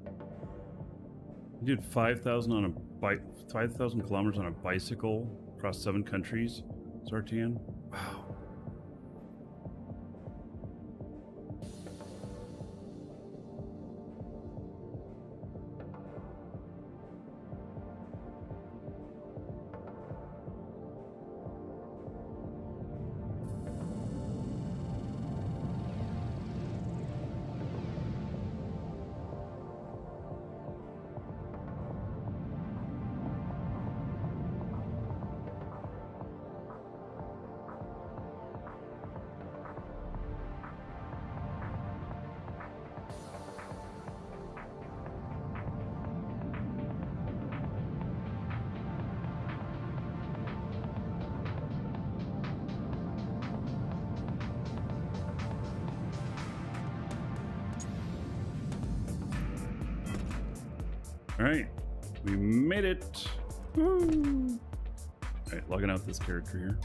I did 5,000 on a 5,000 kilometers on a bicycle across 7 countries. Sartan. Wow. All right, we made it. Woo. All right, logging out this character here.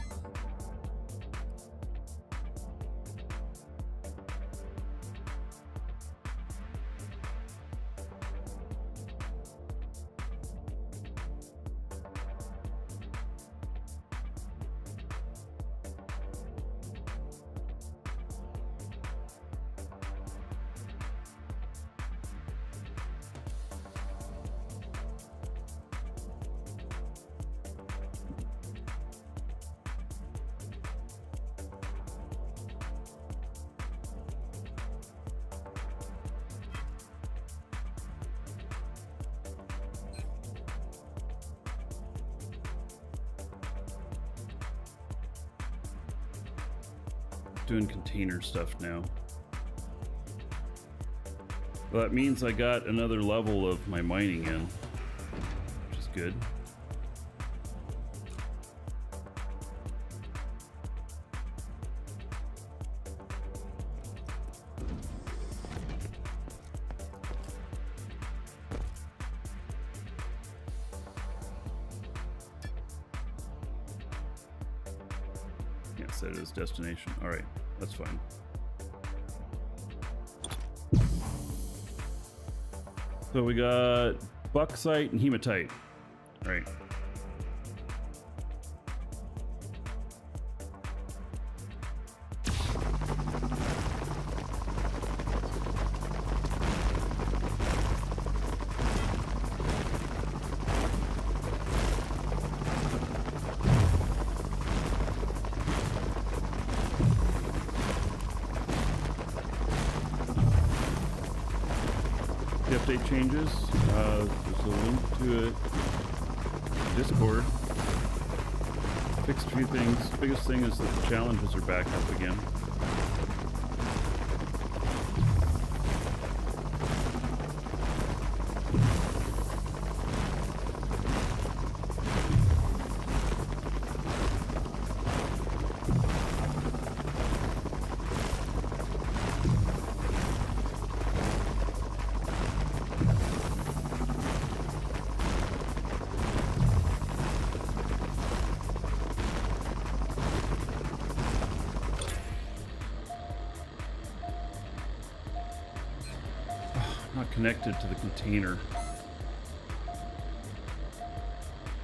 Doing container stuff now. Well, that means I got another level of my mining in, which is good. Can't set it as destination. All right, that's fine. So we got bauxite and hematite. All right. The update changes. There's a link to it. Discord. Fixed a few things. Biggest thing is that the challenges are back up again. Not connected to the container.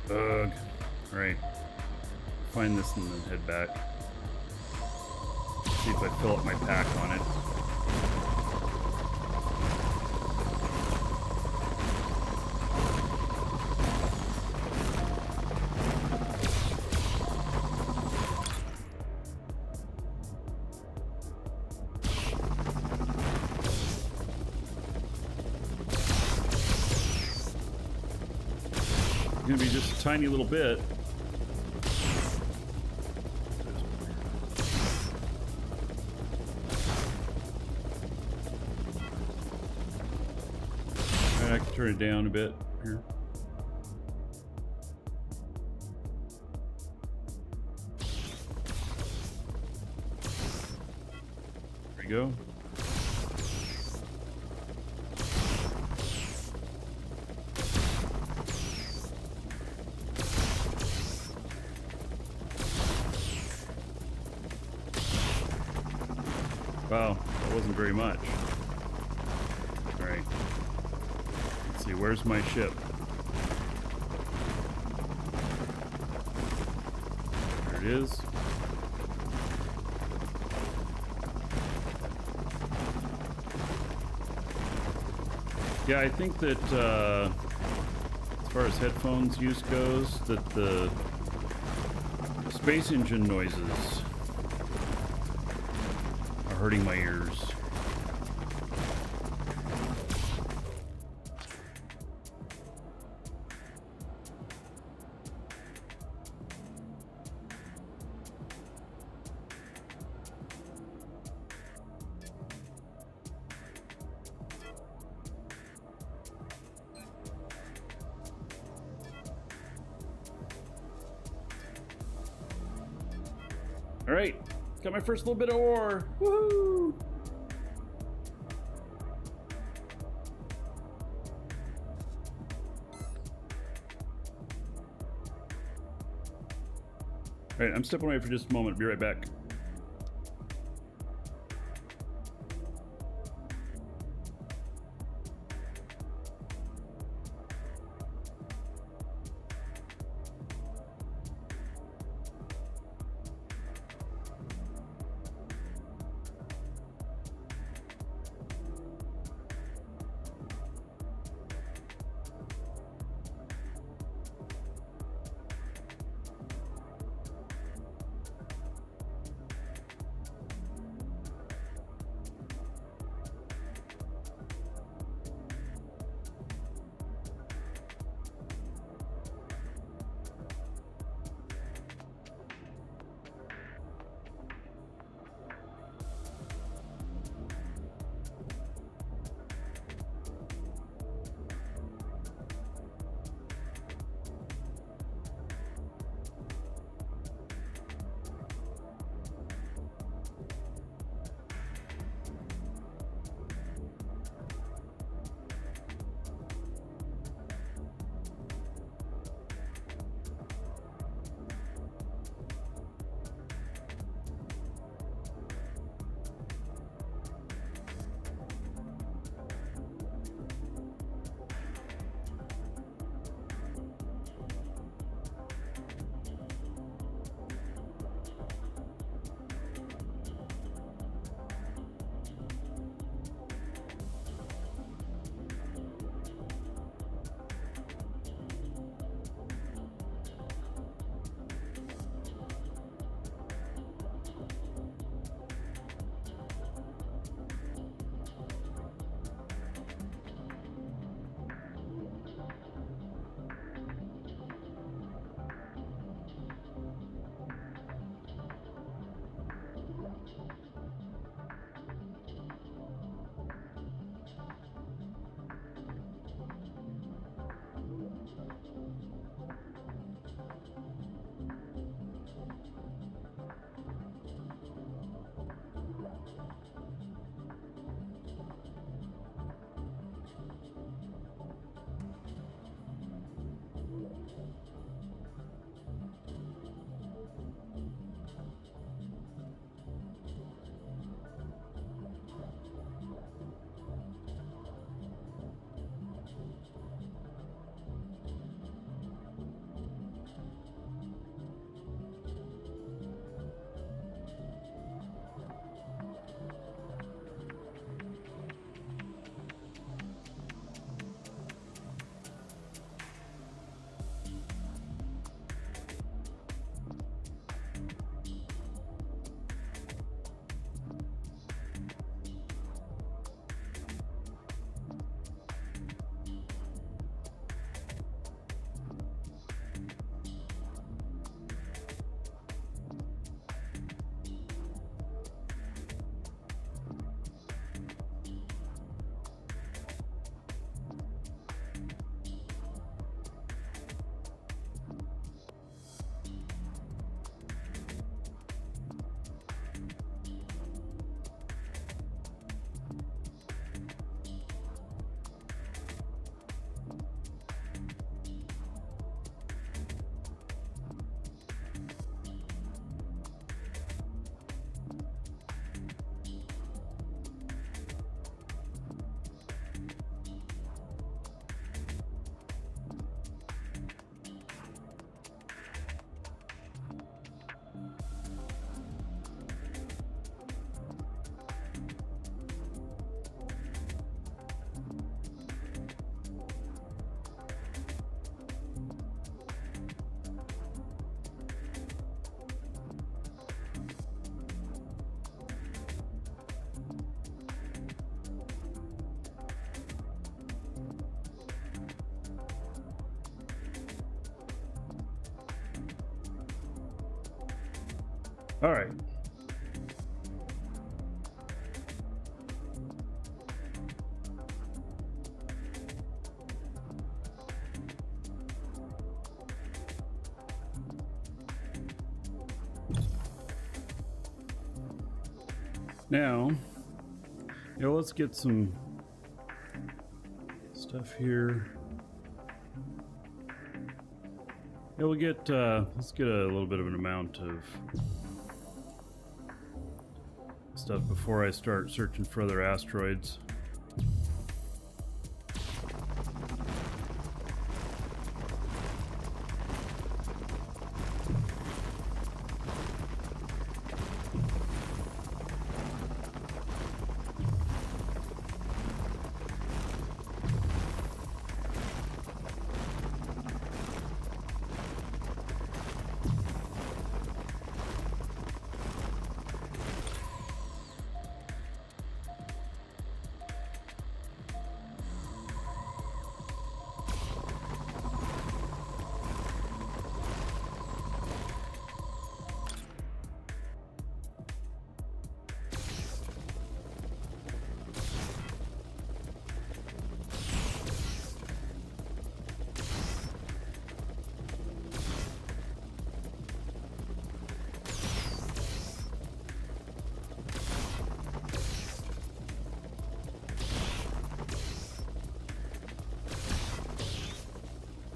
Ugh. Alright. Find this and then head back. See if I fill up my pack on it. Gonna be just a tiny little bit. Alright, I can turn it down a bit here. There we go. Wow, that wasn't very much. All right. Let's see, where's my ship? There it is. Yeah, I think that as far as headphones use goes, that the space engine noises are hurting my ears. All right, got my first little bit of ore. Woohoo! All right, I'm stepping away for just a moment. Be right back. All right. Now, let's get some stuff here. Yeah, we'll get, let's get a little bit of an amount of stuff before I start searching for other asteroids.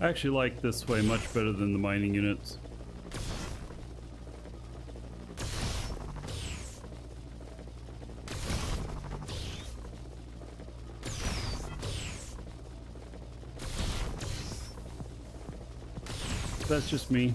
I actually like this way much better than the mining units. That's just me.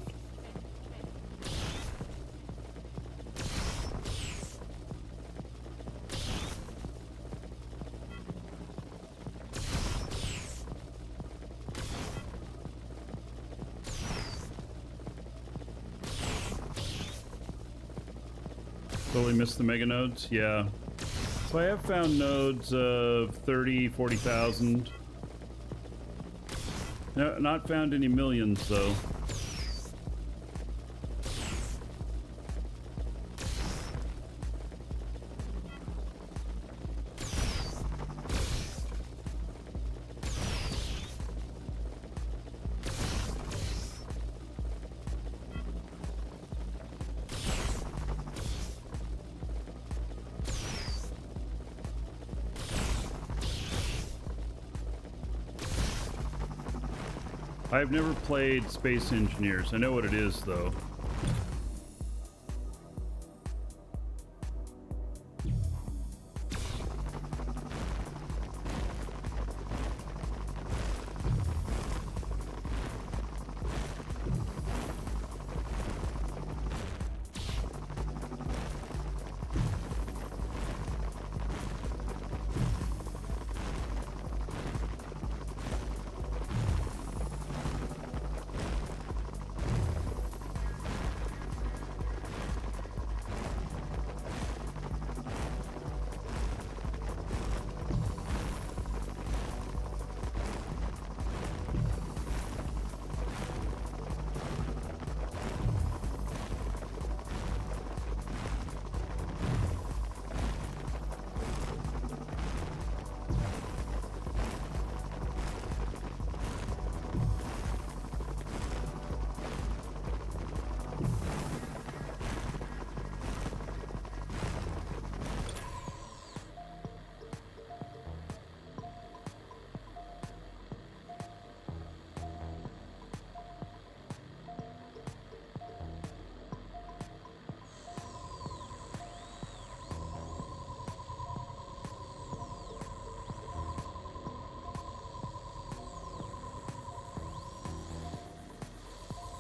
Totally missed the mega nodes, yeah. So I have found nodes of 30, 40,000. No, not found any millions though. I've never played Space Engineers. I know what it is, though.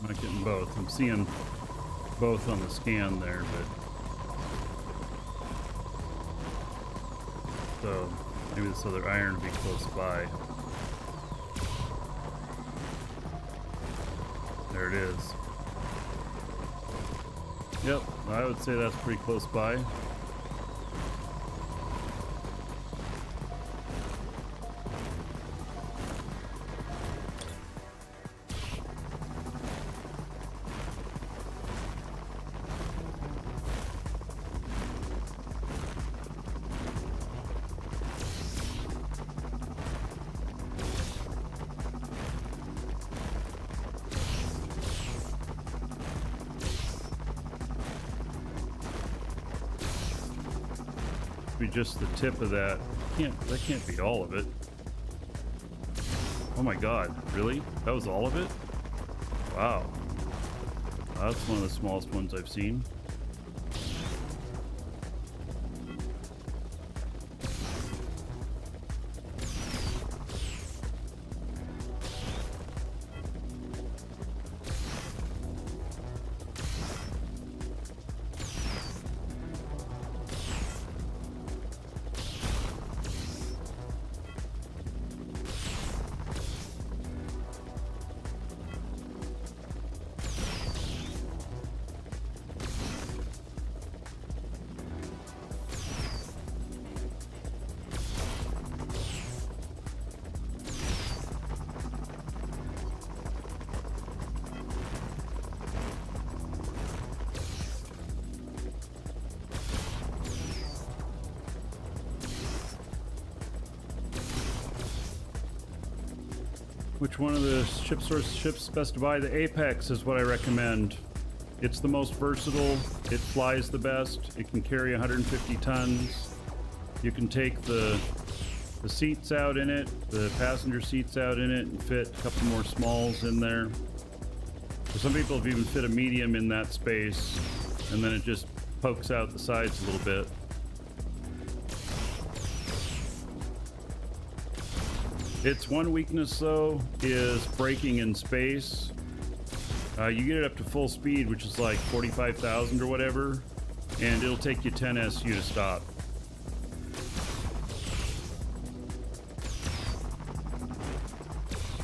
I'm not getting both. I'm seeing both on the scan there, but so maybe this other iron will be close by. There it is. Yep, I would say that's pretty close by. be just the tip of that. That can't be all of it. Oh my god, really? That was all of it? Wow. That's one of the smallest ones I've seen. Which one of the ship source ships best to buy? The Apex is what I recommend. It's the most versatile, it flies the best, it can carry 150 tons. You can take the seats out in it, the passenger seats out in it, and fit a couple more smalls in there. So some people have even fit a medium in that space, and then it just pokes out the sides a little bit. Its one weakness, though, is braking in space. You get it up to full speed, which is like 45,000 or whatever, and it'll take you 10 SU to stop.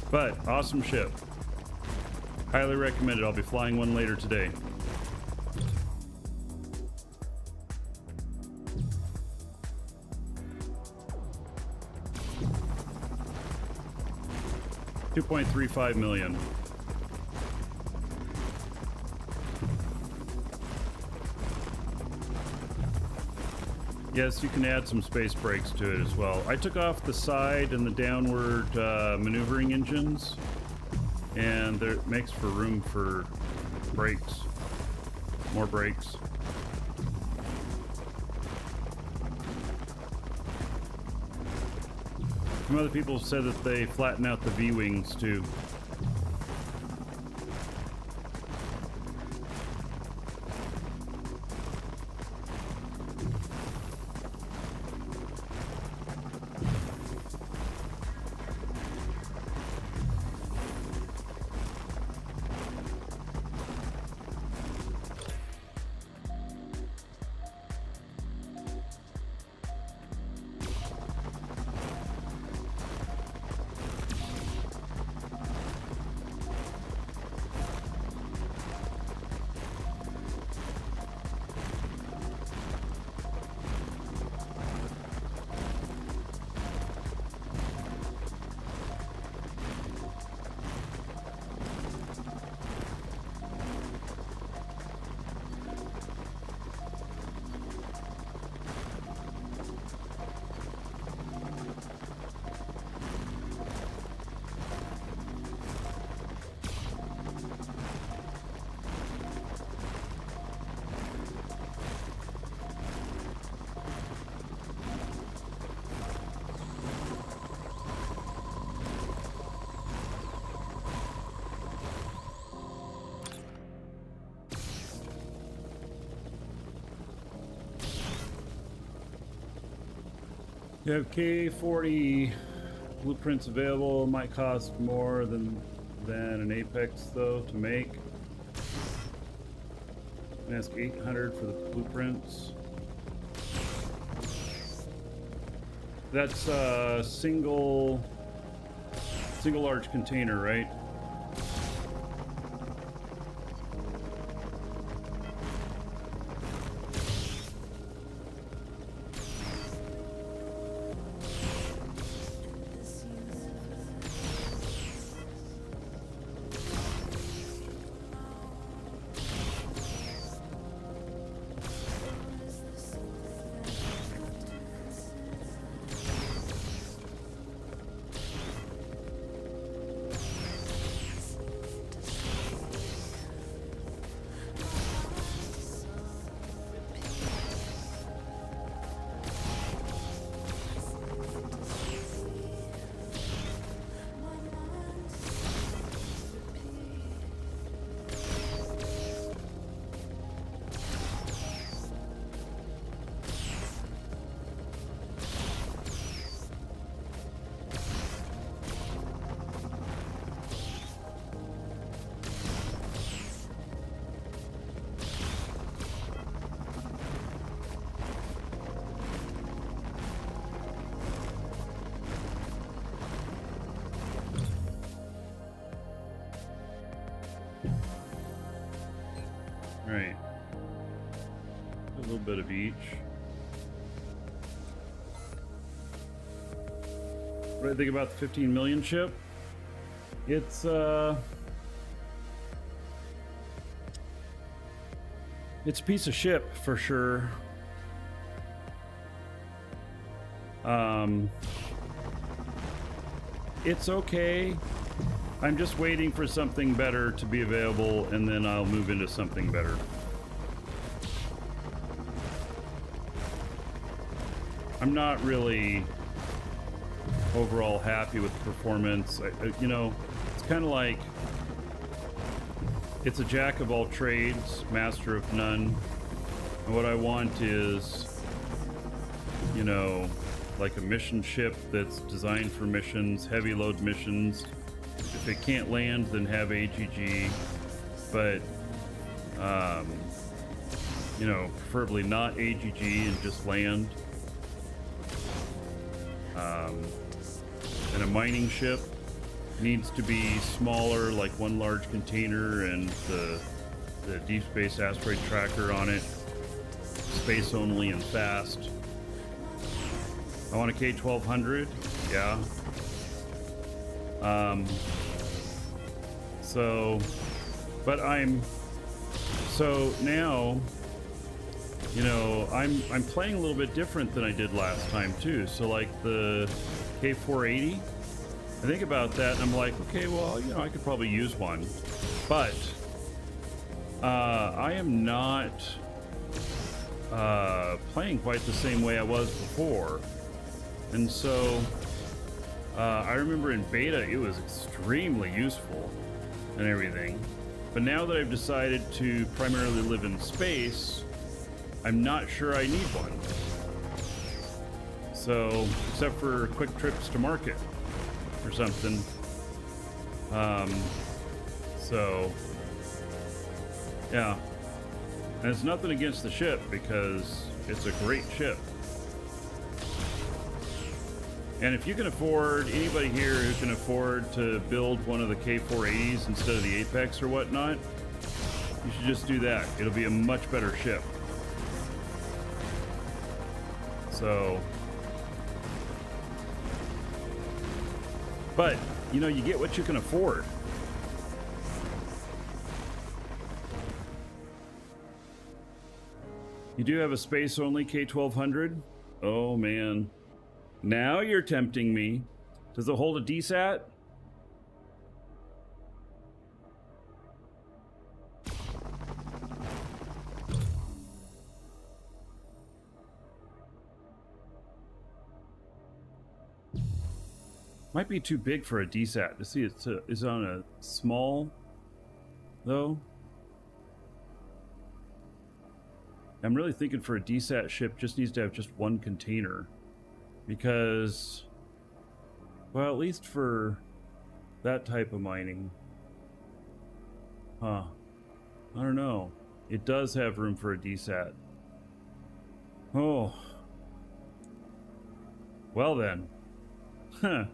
But, awesome ship. Highly recommended. I'll be flying one later today. $2.35 million. Yes, you can add some space brakes to it as well. I took off the side and the downward maneuvering engines, and it makes for room for brakes. More brakes. Some other people have said that they flatten out the V-wings too. You have K40 blueprints available. Might cost more than an Apex though to make. Ask 800 for the blueprints. That's a single large container, right? bit of each. What do I think about the 15 million ship? It's a piece of ship for sure. It's okay. I'm just waiting for something better to be available, and then I'll move into something better. I'm not really overall happy with the performance. You know, it's kind of like it's a jack of all trades, master of none. And what I want is, you know, like a mission ship that's designed for missions, heavy load missions. If it can't land, then have AGG, but you know, preferably not AGG and just land. And a mining ship needs to be smaller, like one large container and the deep space asteroid tracker on it, space only and fast. I want a K-1200, yeah. So now, you know, I'm playing a little bit different than I did last time too. So like the K480, I think about that and I'm like, okay, well, you know, I could probably use one, but I am not playing quite the same way I was before. And so I remember in beta it was extremely useful and everything, but now that I've decided to primarily live in space, I'm not sure I need one. So, except for quick trips to market or something. So yeah, and it's nothing against the ship because it's a great ship. And if you can afford, anybody here who can afford to build one of the K480s instead of the Apex or whatnot, you should just do that. It'll be a much better ship. So, but, you know, you get what you can afford. You do have a space-only K-1200? Oh, man. Now you're tempting me. Does it hold a DSAT? Might be too big for a DSAT. To see it's on a small, though. I'm really thinking for a DSAT ship just needs to have just one container. Because, well, at least for that type of mining. Huh. I don't know. It does have room for a DSAT. Oh. Well then. Huh.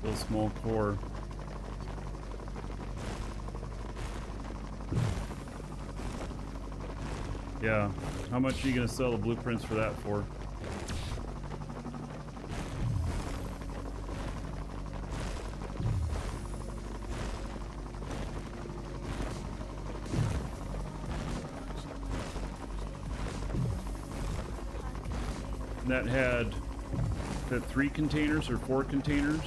Little small core. Yeah. How much are you gonna sell the blueprints for that for? And that had 3 containers or 4 containers?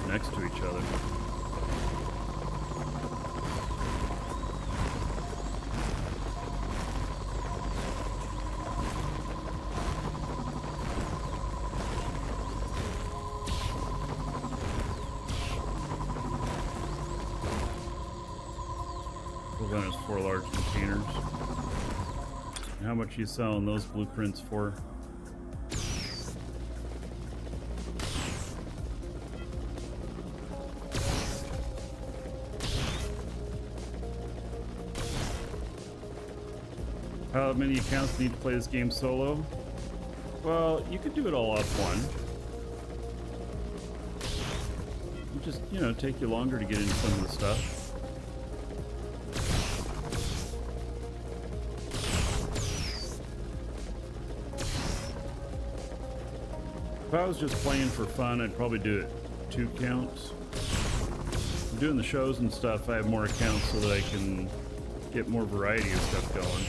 Next to each other. Equivalent is 4 large containers. And how much are you selling those blueprints for? How many accounts need to play this game solo? Well, you could do it all off one. It just, you know, take you longer to get into some of the stuff. If I was just playing for fun, I'd probably do it 2 counts. I'm doing the shows and stuff, I have more accounts so that I can get more variety of stuff going.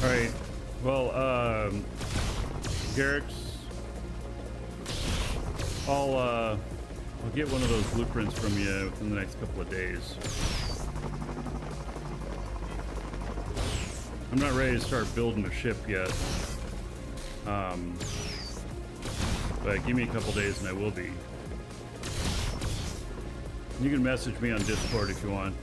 Alright, well, Garrick's, I'll get one of those blueprints from you within the next couple of days. I'm not ready to start building a ship yet, but give me a couple days and I will be. You can message me on Discord if you want.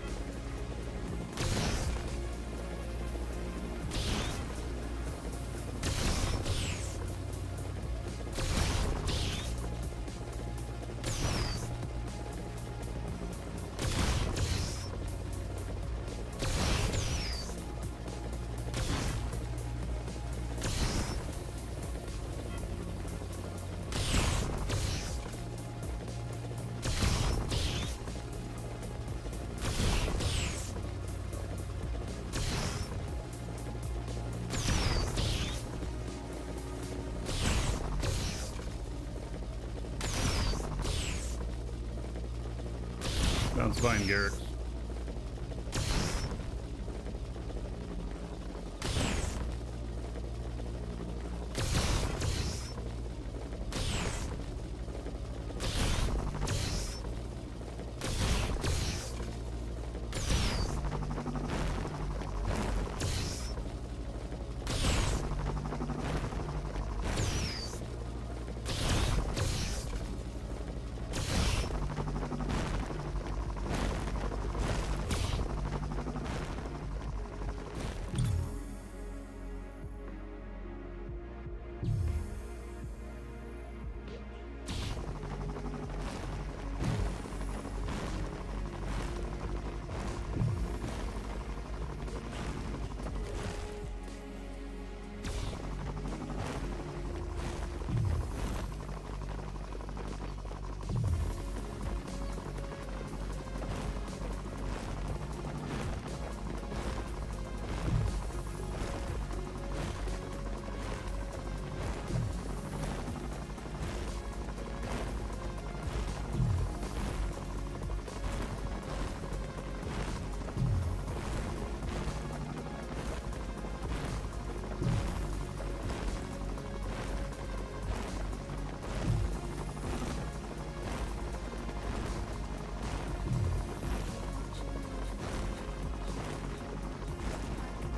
Sounds fine, Garrett.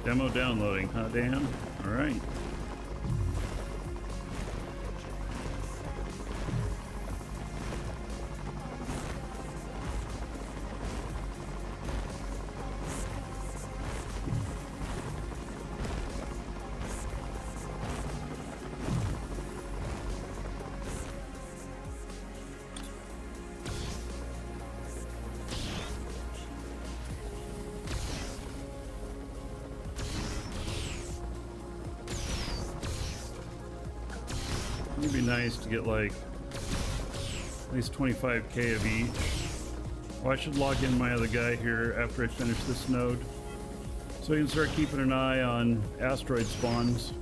Demo downloading, huh, Dan? All right. It'd be nice to get like at least 25k of each. Well, I should log in my other guy here after I finish this node, so you can start keeping an eye on asteroid spawns.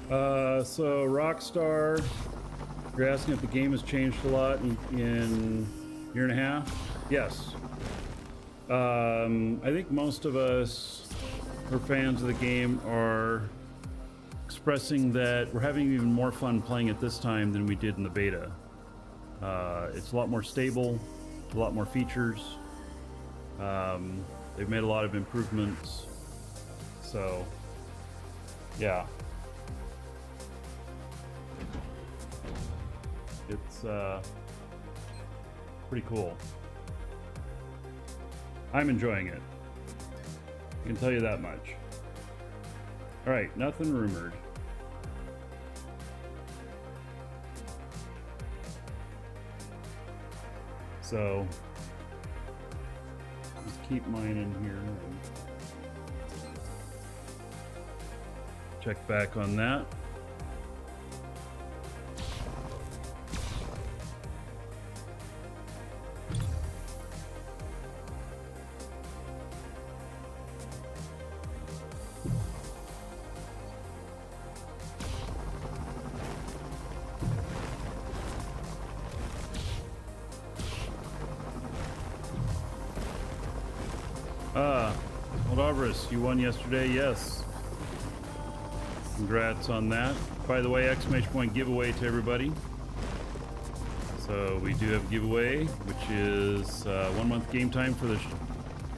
So Rockstar, you're asking if the game has changed a lot in a year and a half? Yes. I think most of us who are fans of the game are expressing that we're having even more fun playing it this time than we did in the beta. It's a lot more stable, a lot more features. They've made a lot of improvements. So, yeah. It's pretty cool. I'm enjoying it. I can tell you that much. Alright, nothing rumored. So, let's keep mine in here and check back on that. Moldavris, you won yesterday, yes. Congrats on that. By the way, exclamation point giveaway to everybody. So we do have a giveaway, which is 1 month game time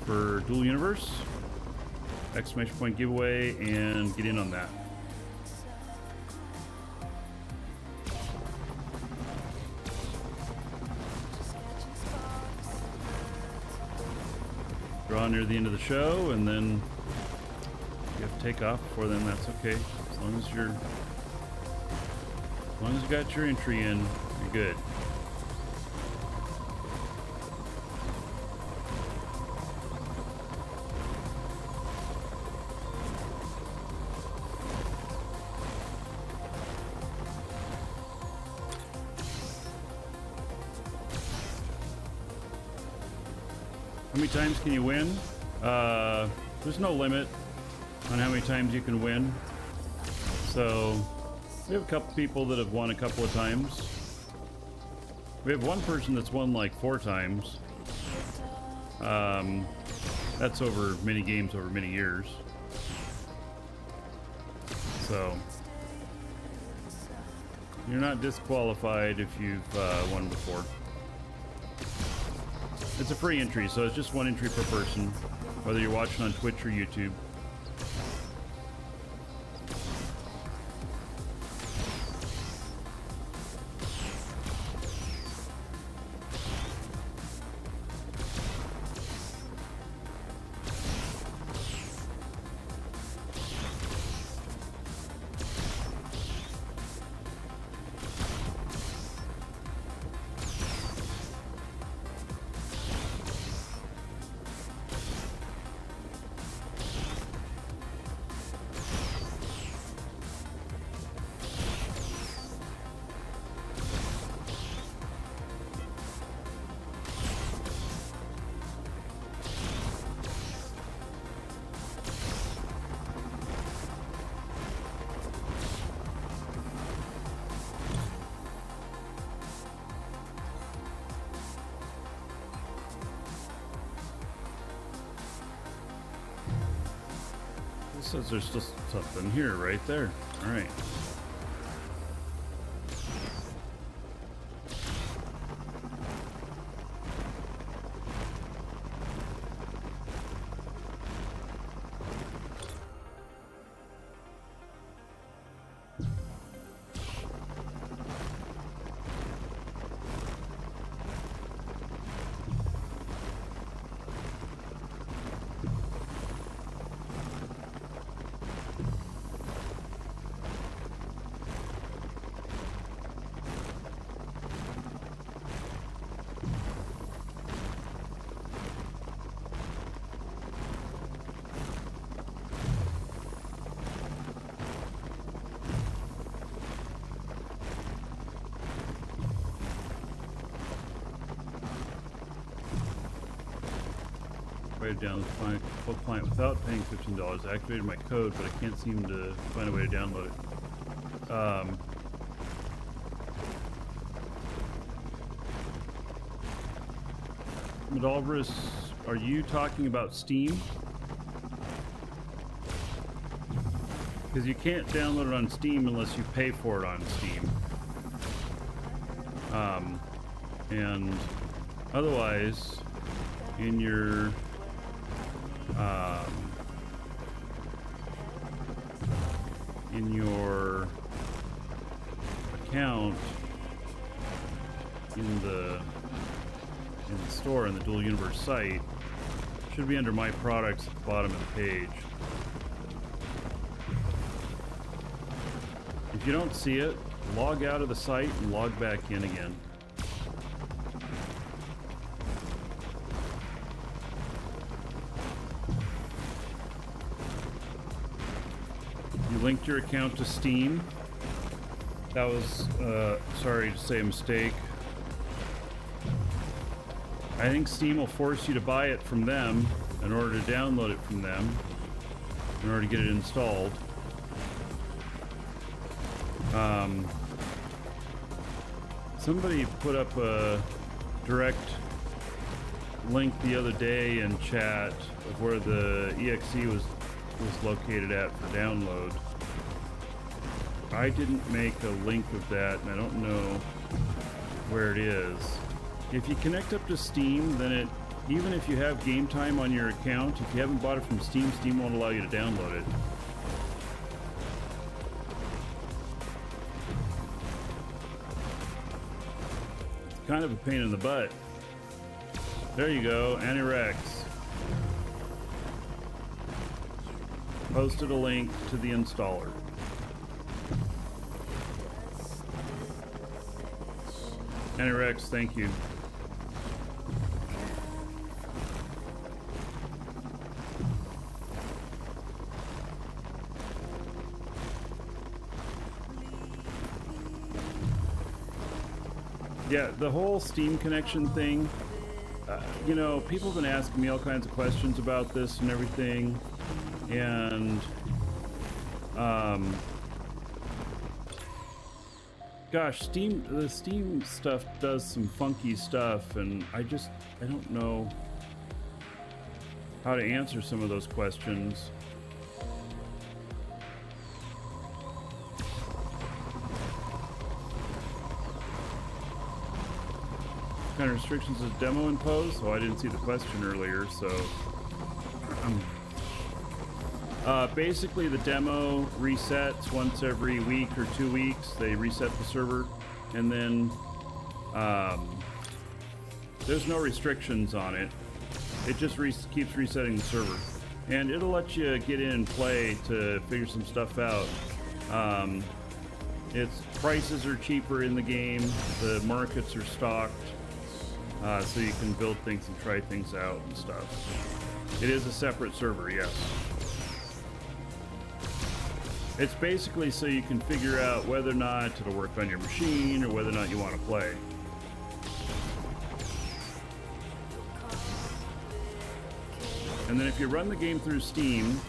for Dual Universe. Exclamation point giveaway, and get in on that. Draw near the end of the show, and then you have to take off before then. That's okay. As long as you got your entry in, you're good. How many times can you win? There's no limit on how many times you can win. So we have a couple people that have won a couple of times. We have one person that's won like 4 times. That's over many games over many years. So you're not disqualified if you've won before. It's a free entry, so it's just 1 entry per person, whether you're watching on Twitch or YouTube. Says there's just something here right there. All right. Down the full client without paying $15. I activated my code, but I can't seem to find a way to download it. Medalvarus, are you talking about Steam? Because you can't download it on Steam unless you pay for it on Steam. And otherwise, in your account in the store, in the Dual Universe site, should be under My Products at the bottom of the page. If you don't see it, log out of the site and log back in again. You linked your account to Steam. That was, sorry to say, a mistake. I think Steam will force you to buy it from them in order to download it from them, in order to get it installed. Somebody put up a direct link the other day in chat of where the exe was located at for download. I didn't make a link of that, and I don't know where it is. If you connect up to Steam, then even if you have game time on your account, if you haven't bought it from Steam, Steam won't allow you to download it. It's kind of a pain in the butt. There you go, Anirex. Posted a link to the installer. Anirex, thank you. Yeah, the whole Steam connection thing, you know, people have been asking me all kinds of questions about this and everything, and gosh, the Steam stuff does some funky stuff, and I don't know how to answer some of those questions. What kind of restrictions does demo impose? Oh, I didn't see the question earlier, so basically the demo resets once every week or 2 weeks. They reset the server, and then there's no restrictions on it. It just keeps resetting the server, and it'll let you get in and play to figure some stuff out. Its prices are cheaper in the game. The markets are stocked, so you can build things and try things out and stuff. It is a separate server, yes. It's basically so you can figure out whether or not it'll work on your machine or whether or not you want to play. And then if you run the game through Steam,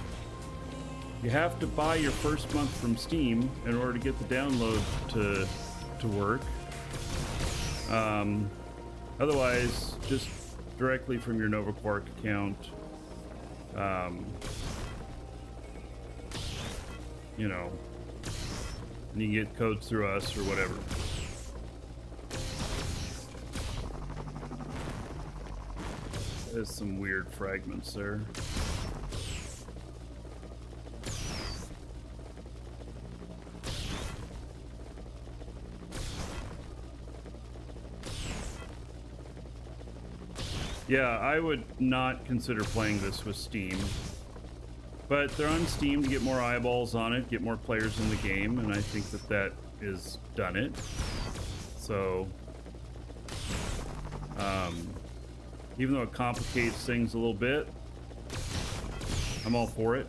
you have to buy your first month from Steam in order to get the download to work. Otherwise, just directly from your Nova Quark account, you know, and you get codes through us or whatever. There's some weird fragments there. Yeah, I would not consider playing this with Steam. But they're on Steam to get more eyeballs on it, get more players in the game, and I think that has done it. So, even though it complicates things a little bit, I'm all for it.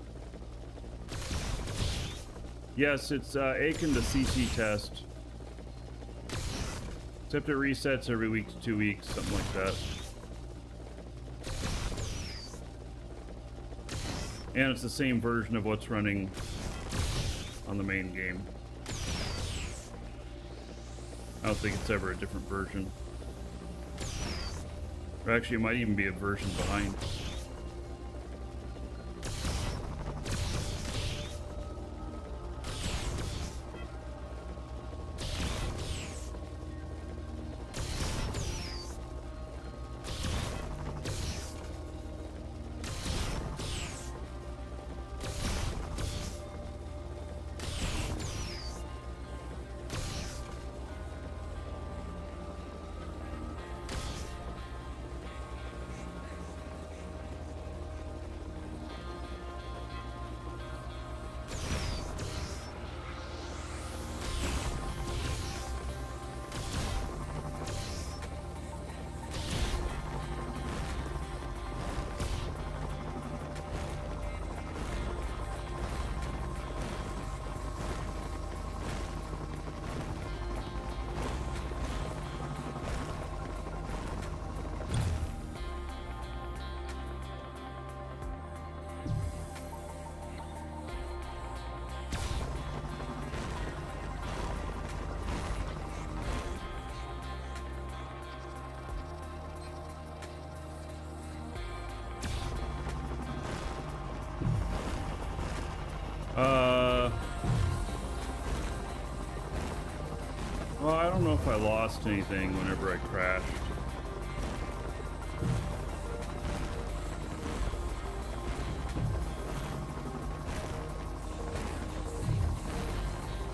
Yes, it's akin to CC test, except it resets every week to 2 weeks, something like that. And it's the same version of what's running on the main game. I don't think it's ever a different version. Or actually, it might even be a version behind. Well, I don't know if I lost anything whenever I crashed.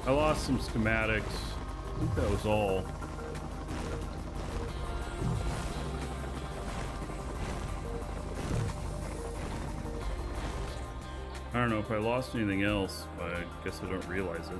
I lost some schematics. I think that was all. I don't know if I lost anything else, but I guess I don't realize it.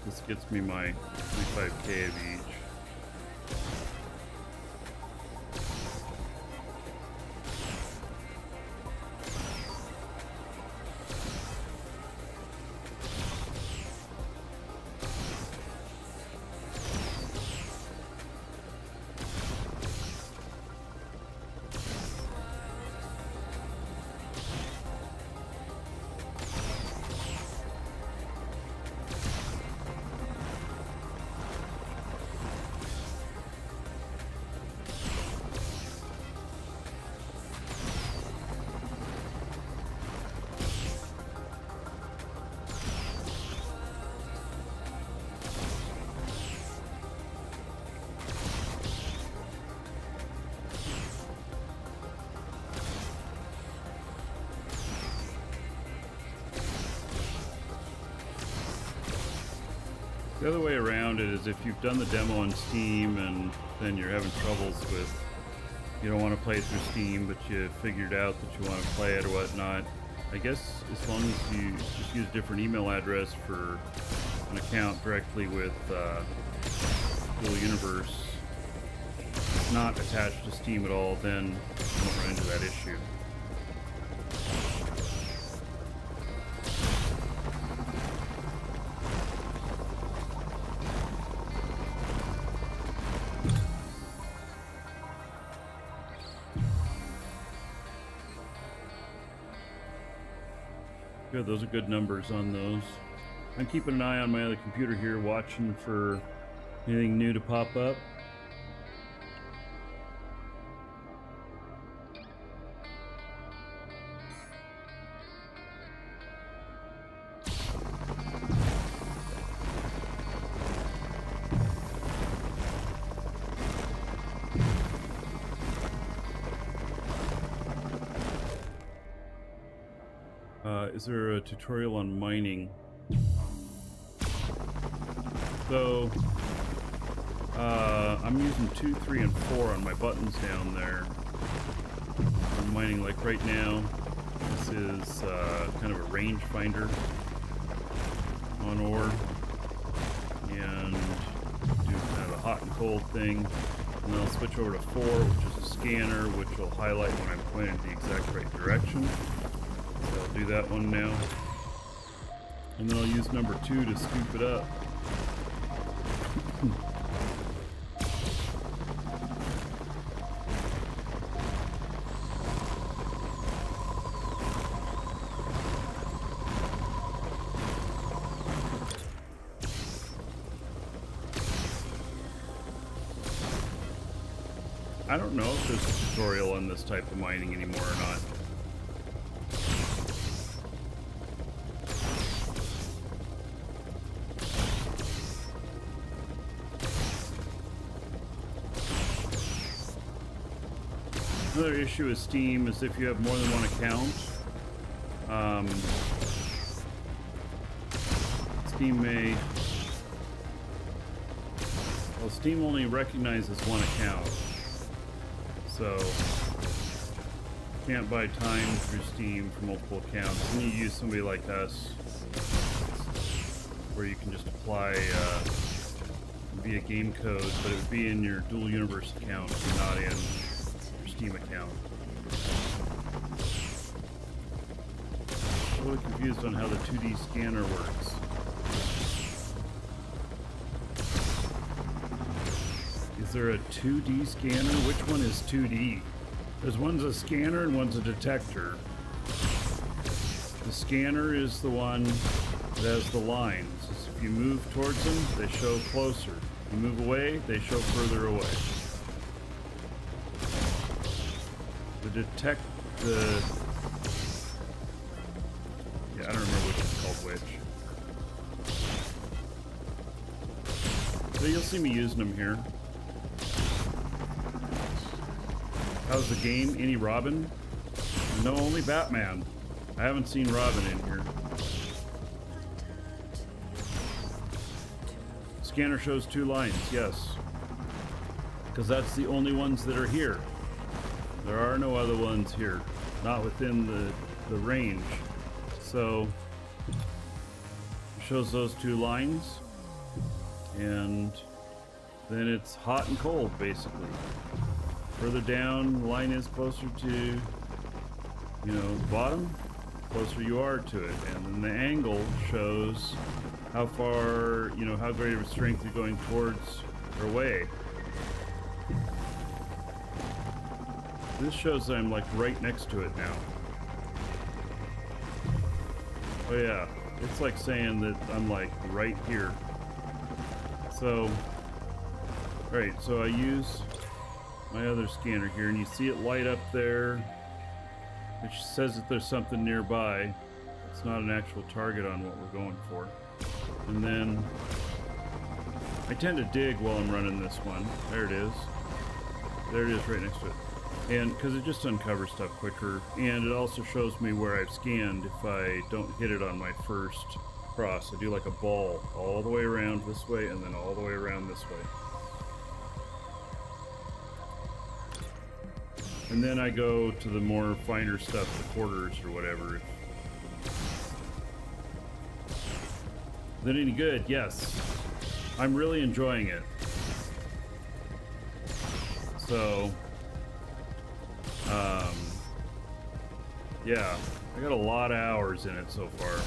This gets me my 25K of each. The other way around it is if you've done the demo on Steam and then you're having troubles with, you don't want to play it through Steam, but you figured out that you want to play it or whatnot, I guess as long as you just use a different email address for an account directly with Dual Universe, it's not attached to Steam at all, then you won't run into that issue. Good, those are good numbers on those. I'm keeping an eye on my other computer here, watching for anything new to pop up. Is there a tutorial on mining? So, I'm using 2, 3, and 4 on my buttons down there. I'm mining like right now. This is kind of a range finder on ore. and do kind of a hot and cold thing. And then I'll switch over to 4, which is a scanner, which will highlight when I'm pointing the exact right direction. So I'll do that one now. And then I'll use number 2 to scoop it up. I don't know if there's a tutorial on this type of mining anymore or not. Another issue with Steam is if you have more than one account, Steam may... Well, Steam only recognizes one account. So, can't buy time through Steam for multiple accounts. And you use somebody like us, where you can just apply via game code, but it would be in your dual universe account, not in your Steam account. I'm a little confused on how the 2D scanner works. Is there a 2D scanner? Which one is 2D? There's one's a scanner and one's a detector. The scanner is the one that has the lines. If you move towards them, they show closer. If you move away, they show further away. Yeah, I don't remember which is called which. So you'll see me using them here. How's the game? Any Robin? No, only Batman. I haven't seen Robin in here. Scanner shows 2 lines, yes. Because that's the only ones that are here. There are no other ones here. Not within the range. So, it shows those 2 lines. And then it's hot and cold, basically. Further down, the line is closer to, you know, the bottom, closer you are to it. And then the angle shows how far, you know, how great of a strength you're going towards or away. This shows that I'm like right next to it now. Oh yeah, it's like saying that I'm like right here. So, alright, so I use my other scanner here, and you see it light up there, which says that there's something nearby. It's not an actual target on what we're going for. And then I tend to dig while I'm running this one. There it is. There it is right next to it. And because it just uncovers stuff quicker, and it also shows me where I've scanned if I don't hit it on my first cross. I do like a ball all the way around this way and then all the way around this way. And then I go to the more finer stuff, the quarters or whatever. Is that any good? Yes. I'm really enjoying it. So, yeah, I got a lot of hours in it so far.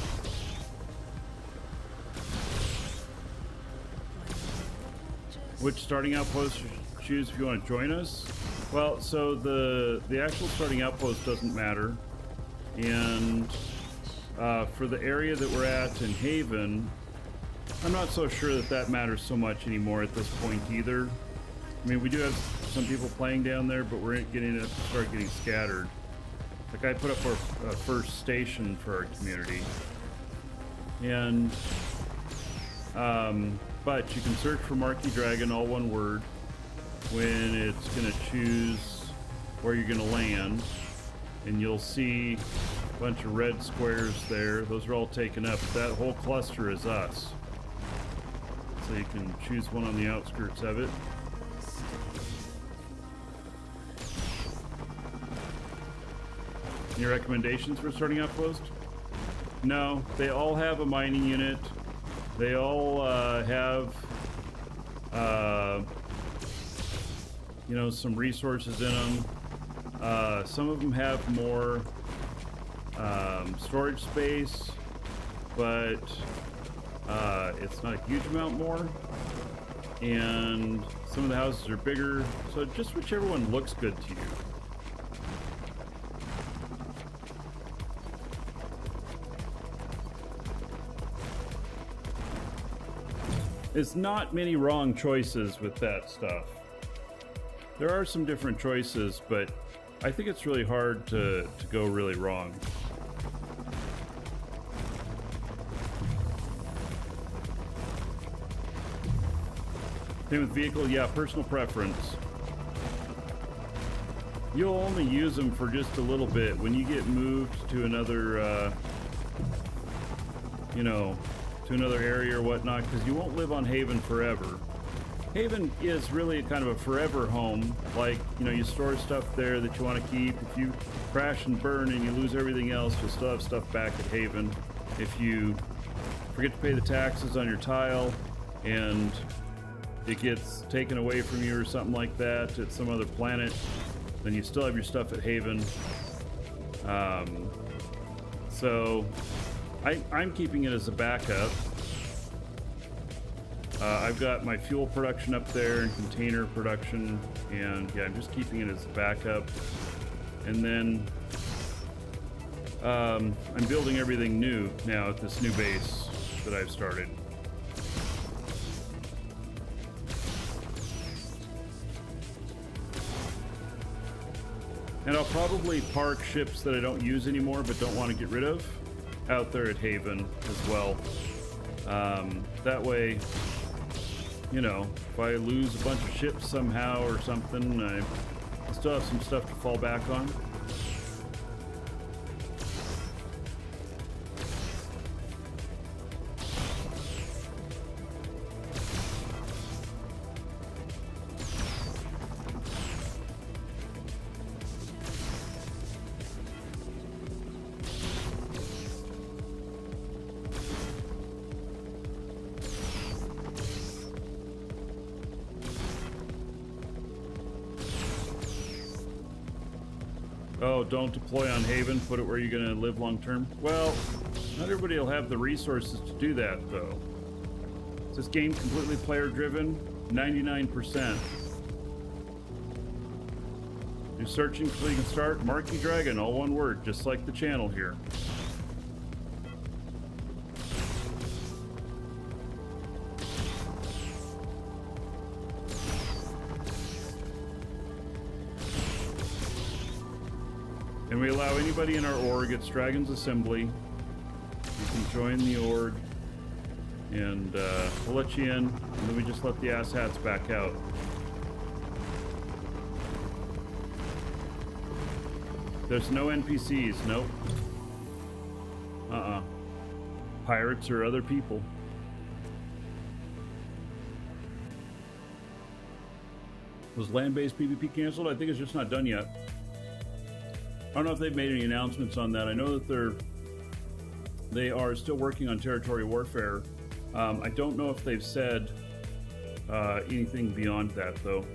Which starting outpost you should choose if you want to join us? Well, so the actual starting outpost doesn't matter, and for the area that we're at in Haven, I'm not so sure that that matters so much anymore at this point either. I mean, we do have some people playing down there, but we're getting to start getting scattered. Like I put up our first station for our community, and but you can search for Marquee Dragon, all one word, when it's going to choose where you're going to land, and you'll see a bunch of red squares there. Those are all taken up. That whole cluster is us. So you can choose one on the outskirts of it. Any recommendations for starting outpost? No, they all have a mining unit. They all have, you know, some resources in them. Some of them have more storage space, but it's not a huge amount more. And some of the houses are bigger, so just whichever one looks good to you. There's not many wrong choices with that stuff. There are some different choices, but I think it's really hard to go really wrong. Same with vehicle, yeah, personal preference. You'll only use them for just a little bit. When you get moved to another, you know, to another area or whatnot, because you won't live on Haven forever. Haven is really kind of a forever home. Like, you know, you store stuff there that you want to keep. If you crash and burn and you lose everything else, you'll still have stuff back at Haven. If you forget to pay the taxes on your tile and it gets taken away from you or something like that at some other planet, then you still have your stuff at Haven. So I'm keeping it as a backup. I've got my fuel production up there and container production, and yeah, I'm just keeping it as a backup. And then I'm building everything new now at this new base that I've started. And I'll probably park ships that I don't use anymore but don't want to get rid of out there at Haven as well. That way, you know, if I lose a bunch of ships somehow or something, I still have some stuff to fall back on. Oh, don't deploy on Haven, put it where you're gonna live long term. Well, not everybody will have the resources to do that though. Is this game completely player driven? 99%. You're searching so you can start Marky Dragon, all one word, just like the channel here. And we allow anybody in our org, it's Dragon's Assembly. You can join the org, and we'll let you in, and then we just let the asshats back out. There's no NPCs, nope. Pirates or other people. Was land-based PvP canceled? I think it's just not done yet. I don't know if they've made any announcements on that. I know that they are still working on territory warfare. I don't know if they've said anything beyond that, though.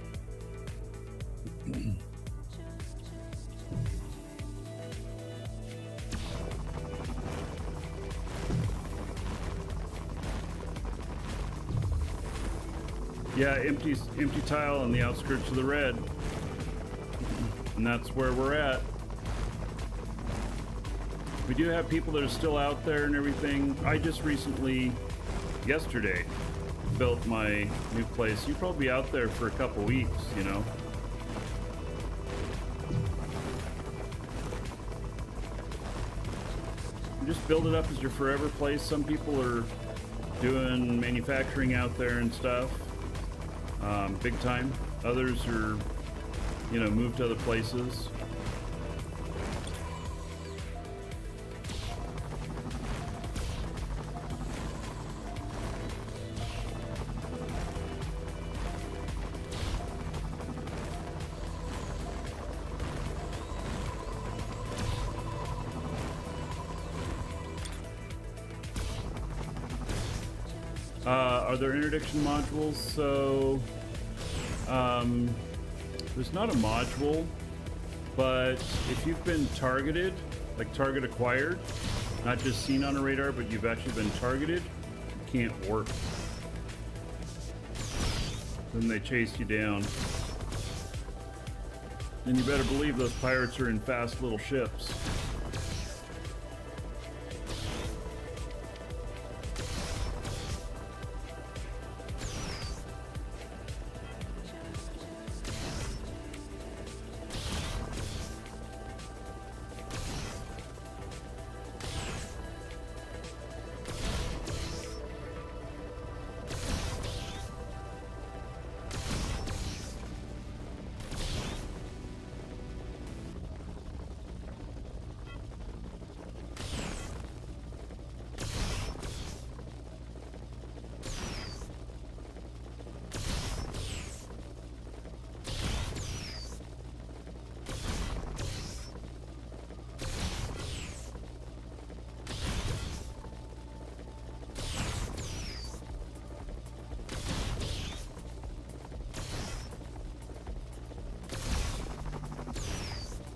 Yeah, empty tile on the outskirts of the red. And that's where we're at. We do have people that are still out there and everything. I just recently, yesterday, built my new place. You'll probably be out there for a couple weeks, you know. You just build it up as your forever place. Some people are doing manufacturing out there and stuff, big time. Others are, you know, moved to other places. Are there interdiction modules? So, there's not a module, but if you've been targeted, like target acquired, not just seen on a radar, but you've actually been targeted, you can't warp. Then they chase you down. And you better believe those pirates are in fast little ships.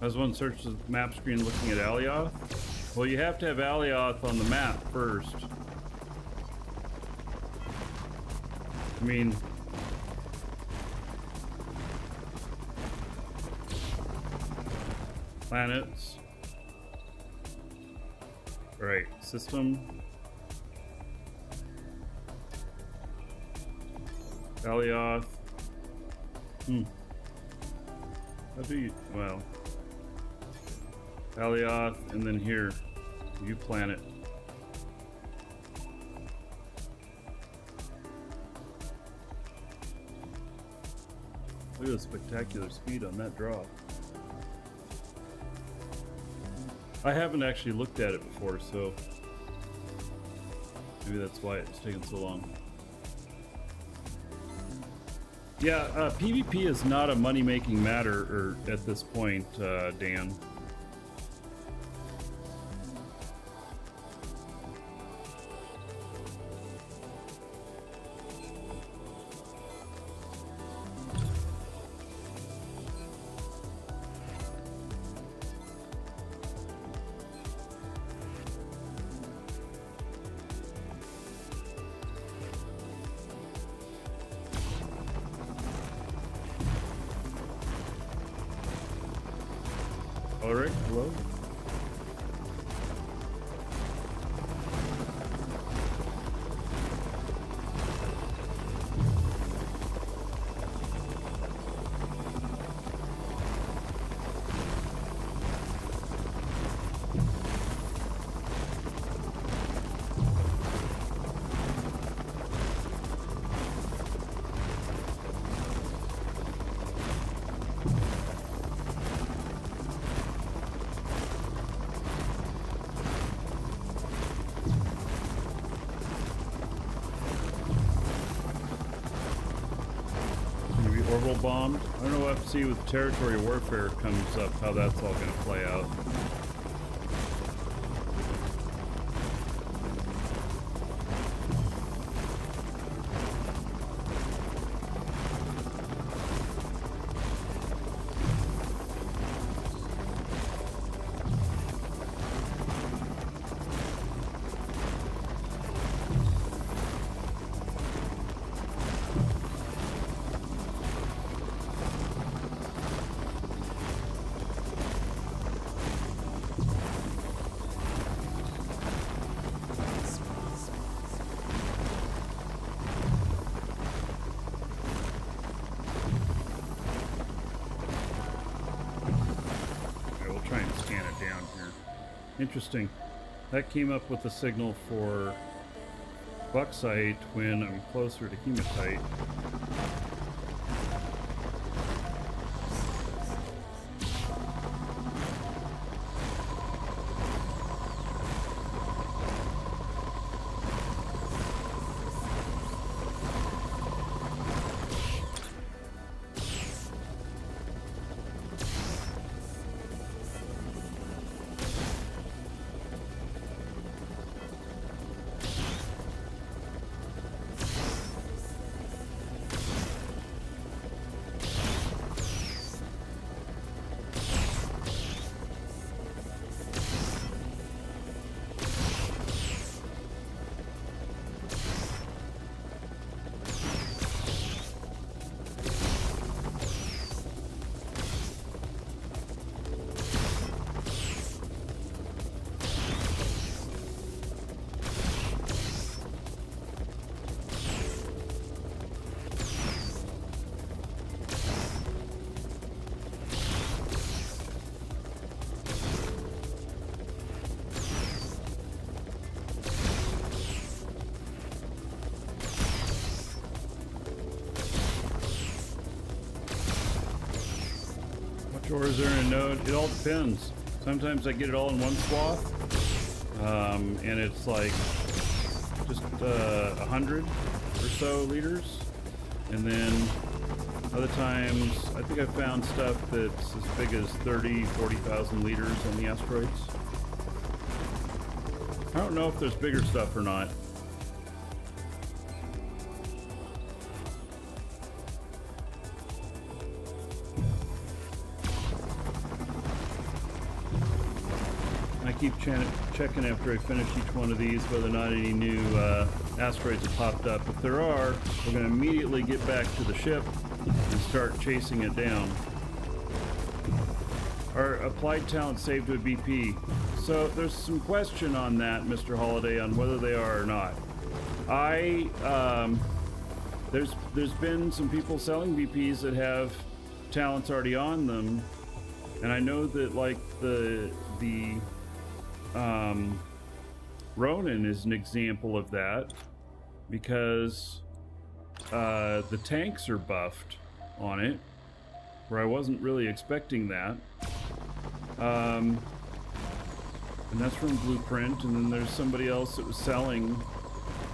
As one searches the map screen looking at Alioth, well, you have to have Alioth on the map first. I mean, planets. Right, system. Alioth. How do you, well, Alioth, and then here, view planet. Look at the spectacular speed on that draw. I haven't actually looked at it before, so maybe that's why it's taken so long. Yeah, PvP is not a money-making matter or at this point, Dan. Ulrich, hello? Orbital bombed. I don't know, we'll have to see with territory warfare comes up how that's all going to play out. Interesting. That came up with a signal for Bucksite when I'm closer to Hematite. Chores are in a node. It all depends. Sometimes I get it all in one swath, and it's like just 100 or so liters, and then other times I think I've found stuff that's as big as 40,000 liters on the asteroids. I don't know if there's bigger stuff or not. I keep checking after I finish each one of these whether or not any new asteroids have popped up. If there are, we're going to immediately get back to the ship and start chasing it down. Are applied talents saved with BP? So there's some question on that, Mr. Holiday, on whether they are or not. There's been some people selling BPs that have talents already on them, and I know that like the Ronin is an example of that because the tanks are buffed on it, where I wasn't really expecting that. And that's from Blueprint, and then there's somebody else that was selling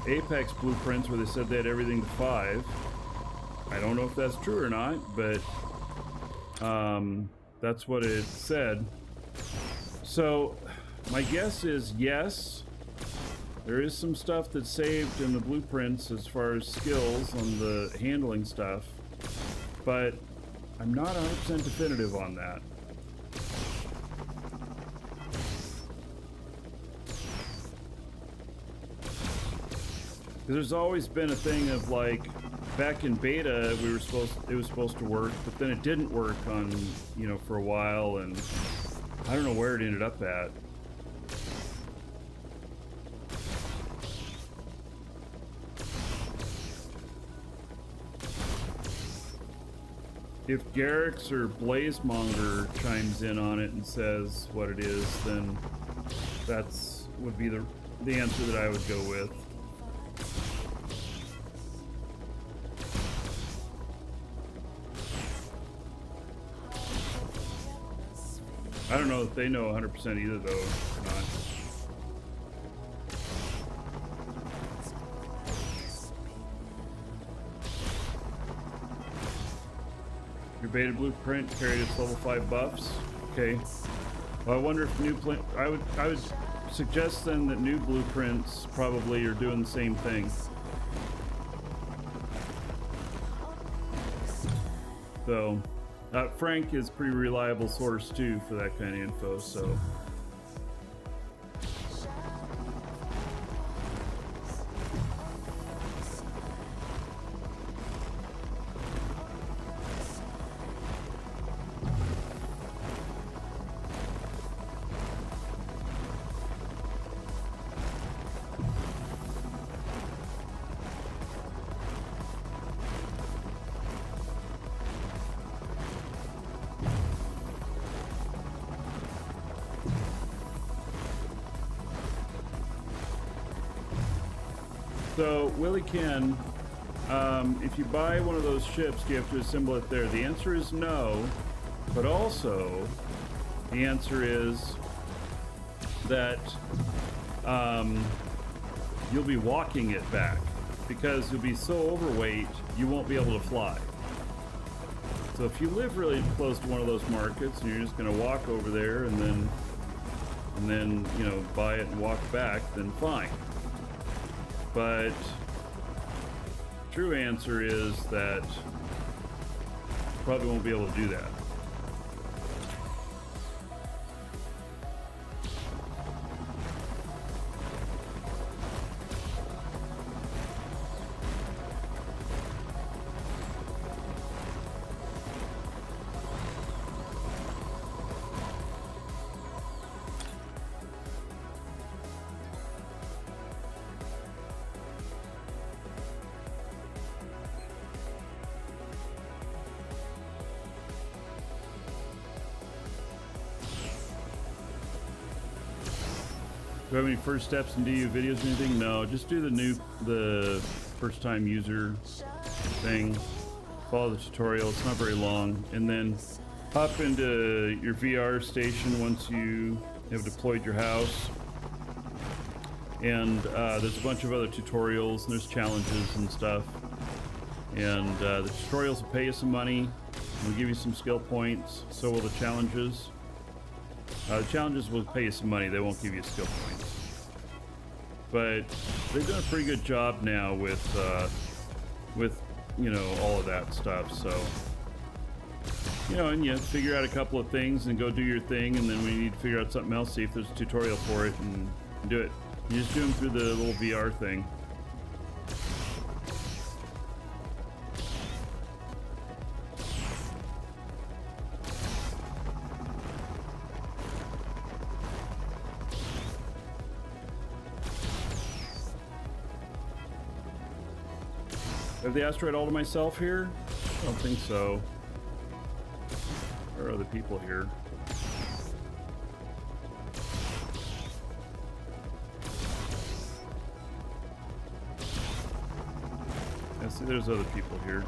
Apex blueprints where they said they had everything to 5. I don't know if that's true or not, but that's what it said. So my guess is yes, there is some stuff that's saved in the blueprints as far as skills on the handling stuff, but I'm not 100% definitive on that. There's always been a thing of like, back in beta, it was supposed to work, but then it didn't work on, for a while, and I don't know where it ended up at. If Garrix or Blazemonger chimes in on it and says what it is, then that's would be the answer that I would go with. I don't know if they know 100% either, though, or not. Your beta blueprint carried its level 5 buffs. Okay. Well, I wonder if I would suggest then that new blueprints probably are doing the same thing. So, Frank is a pretty reliable source too for that kind of info, so. So, Willie Ken, if you buy one of those ships, do you have to assemble it there? The answer is no, but also the answer is that you'll be walking it back because you'll be so overweight you won't be able to fly. So if you live really close to one of those markets and you're just going to walk over there and then buy it and walk back, then fine. But true answer is that you probably won't be able to do that. Do you have any first steps in DU videos or anything? No, just do the first time user thing. Follow the tutorial, it's not very long. And then hop into your VR station once you have deployed your house. And there's a bunch of other tutorials, and there's challenges and stuff. And the tutorials will pay you some money, will give you some skill points, so will the challenges. The challenges will pay you some money, they won't give you skill points. But they've done a pretty good job now with you know, all of that stuff, so. You know, and you figure out a couple of things and go do your thing, and then when you need to figure out something else, see if there's a tutorial for it, and do it. You just do them through the little VR thing. I have the asteroid all to myself here? I don't think so. There are other people here. I see there's other people here.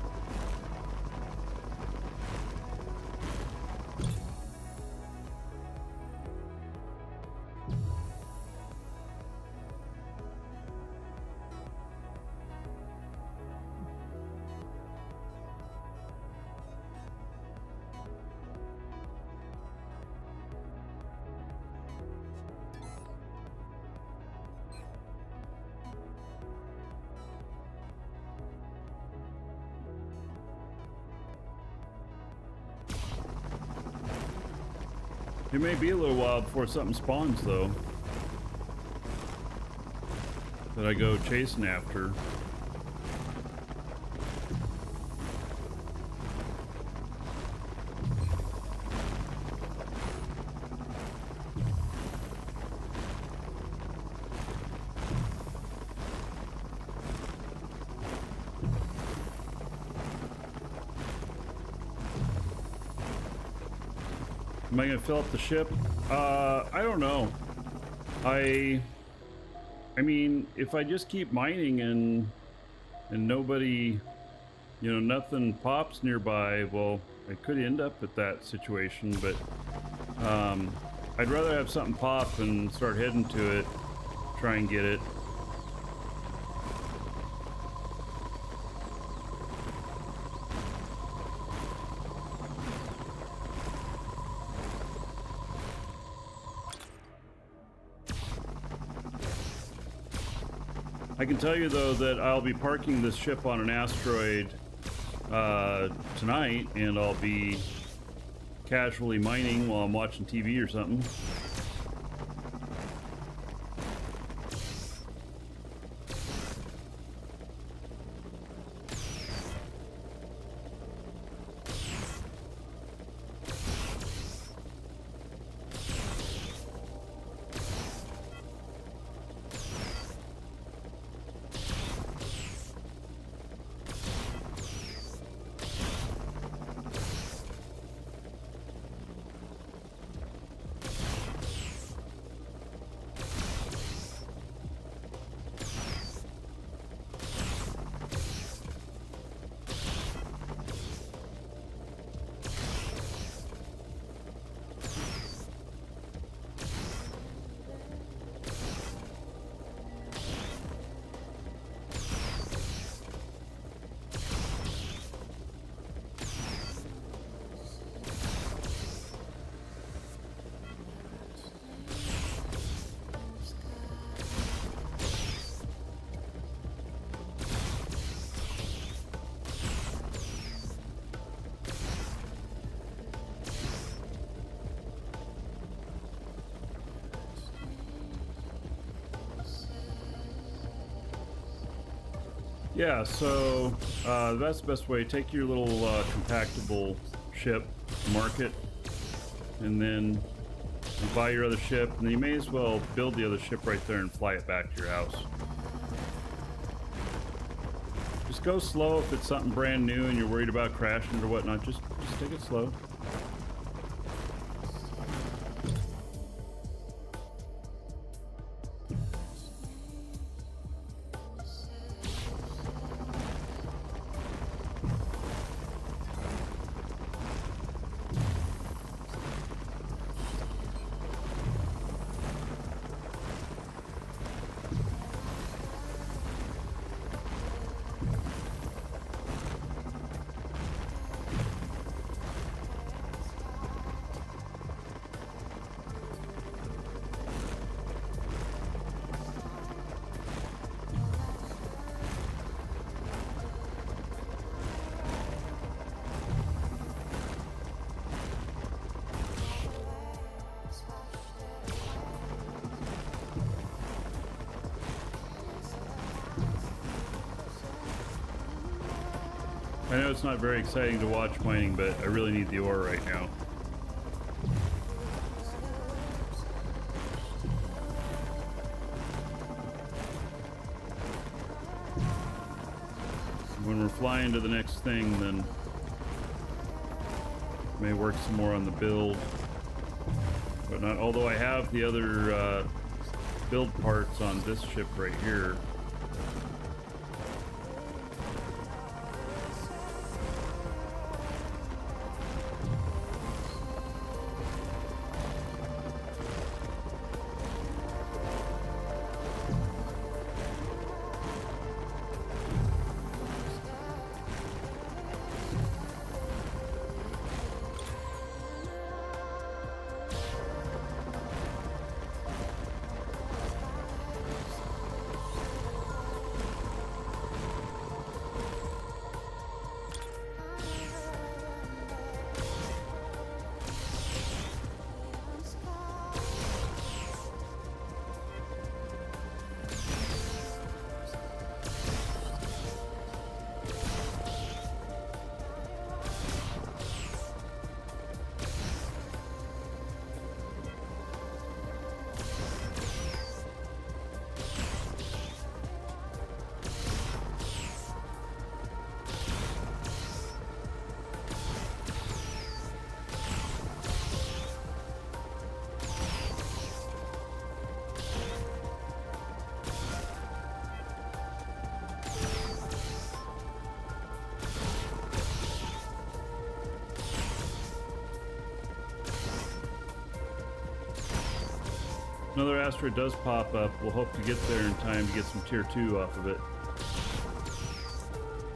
It may be a little while before something spawns, though, that I go chasing after. Am I gonna fill up the ship? I don't know. I mean, if I just keep mining and nobody, you know, nothing pops nearby, well, I could end up at that situation, but I'd rather have something pop and start heading to it, try and get it. I can tell you though that I'll be parking this ship on an asteroid tonight, and I'll be casually mining while I'm watching TV or something. Yeah, so that's the best way. Take your little compactable ship, mark it, and then you buy your other ship, and then you may as well build the other ship right there and fly it back to your house. Just go slow if it's something brand new and you're worried about crashing or whatnot. Just take it slow. I know it's not very exciting to watch mining, but I really need the ore right now. When we're flying to the next thing, then may work some more on the build. But not, although I have the other build parts on this ship right here. Another asteroid does pop up. We'll hope to get there in time to get some tier 2 off of it.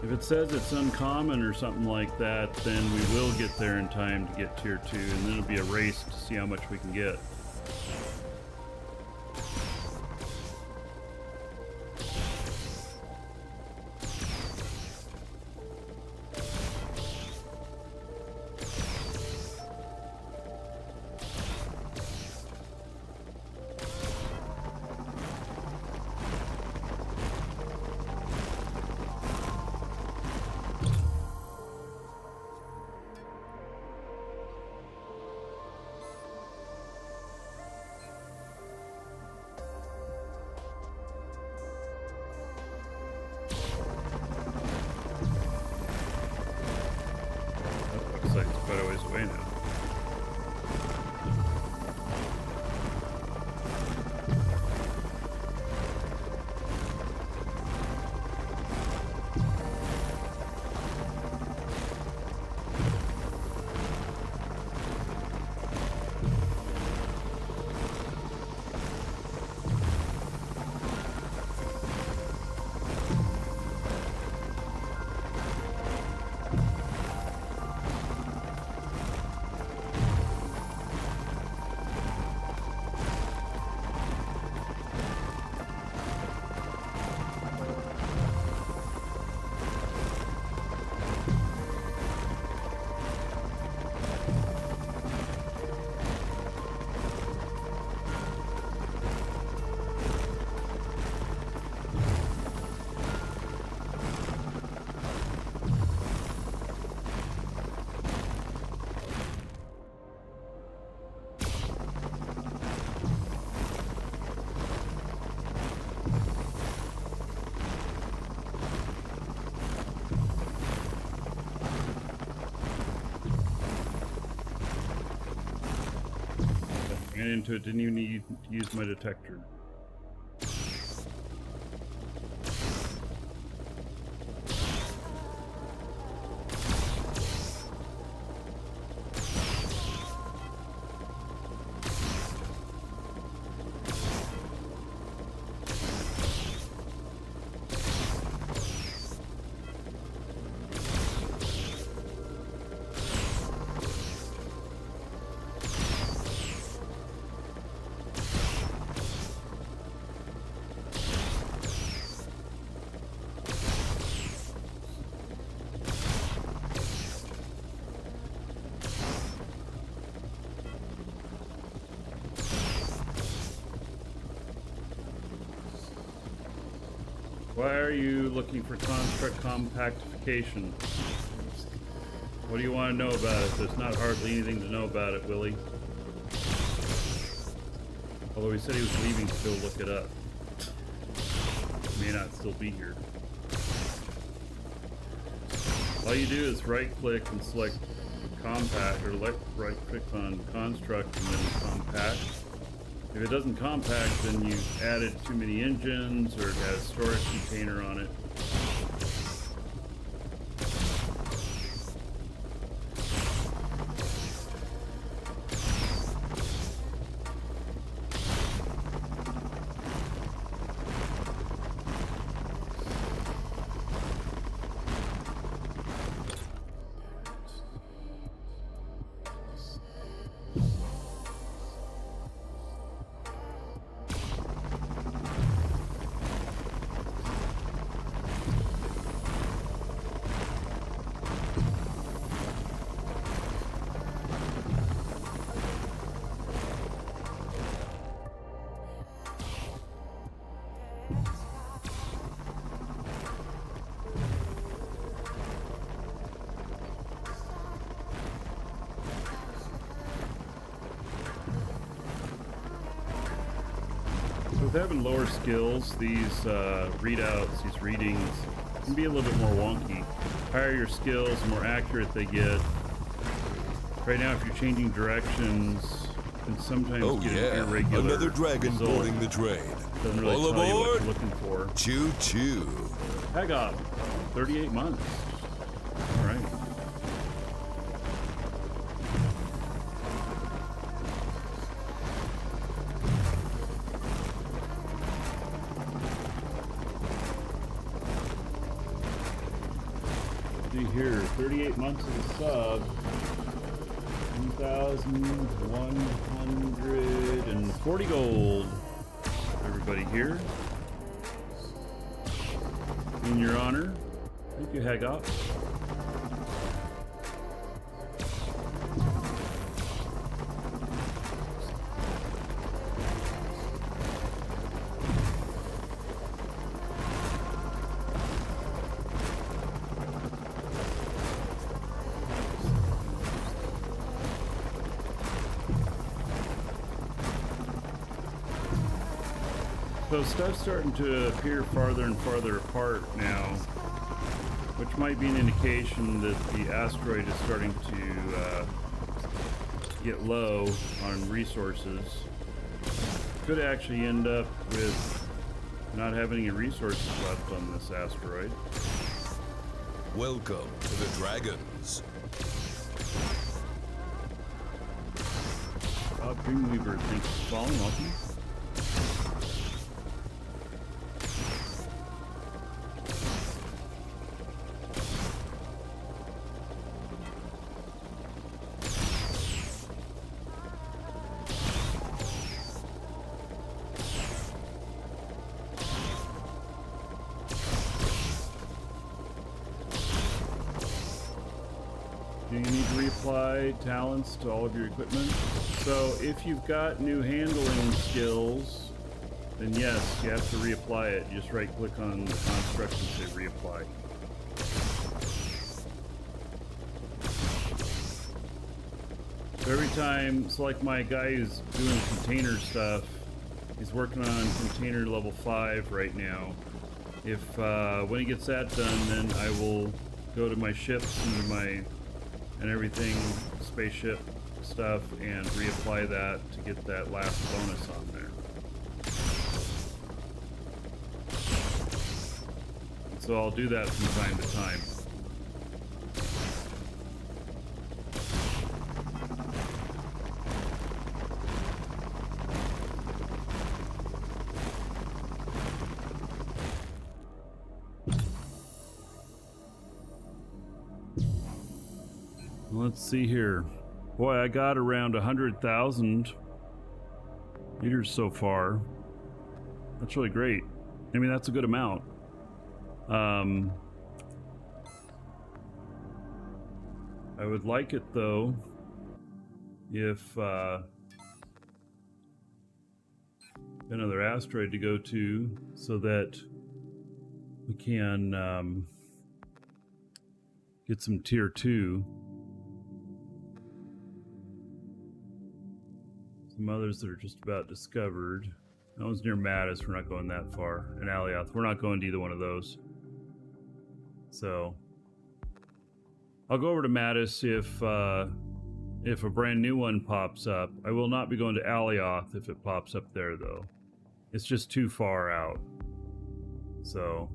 If it says it's uncommon or something like that, then we will get there in time to get tier 2, and then it'll be a race to see how much we can get. Quite a ways away now. Ran into it, didn't even need to use my detector. Why are you looking for construct compactification? What do you want to know about it? There's not hardly anything to know about it, Willie. Although he said he was leaving to go look it up. He may not still be here. All you do is right-click and select compact, or right-click on construct and then compact. If it doesn't compact, then you've added too many engines or it has storage container on it. With having lower skills, these readouts, these readings, can be a little bit more wonky. Higher your skills, the more accurate they get. Right now, if you're changing directions, you can sometimes get an irregular another dragon result. boarding the train. Doesn't really All tell you what aboard! you're looking for. Choo choo. Hag up, 38 months. All right. See here, 38 months of the sub, 1,140 gold. Everybody here. In your honor. Thank you, Hagot. So stuff's starting to appear farther and farther apart now, which might be an indication that the asteroid is starting to get low on resources. Could actually end up with not having any resources left on this asteroid. Welcome to the Dragons. Dreamweaver, thanks for following. Welcome. Do you need to reapply talents to all of your equipment? So if you've got new handling skills, then yes, you have to reapply it. You just right click on the construct and say reapply. So every time, so like my guy who's doing container stuff, he's working on container level 5 right now. If when he gets that done, then I will go to my ships and everything, spaceship stuff, and reapply that to get that last bonus on there. So I'll do that from time to time. Let's see here. Boy, I got around 100,000 meters so far. That's really great. I mean, that's a good amount. I would like it though if another asteroid to go to so that we can get some tier 2 Some others that are just about discovered. That one's near Mattis. We're not going that far. And Alioth. We're not going to either one of those. So I'll go over to Mattis if a brand new one pops up. I will not be going to Alioth if it pops up there, though. It's just too far out. So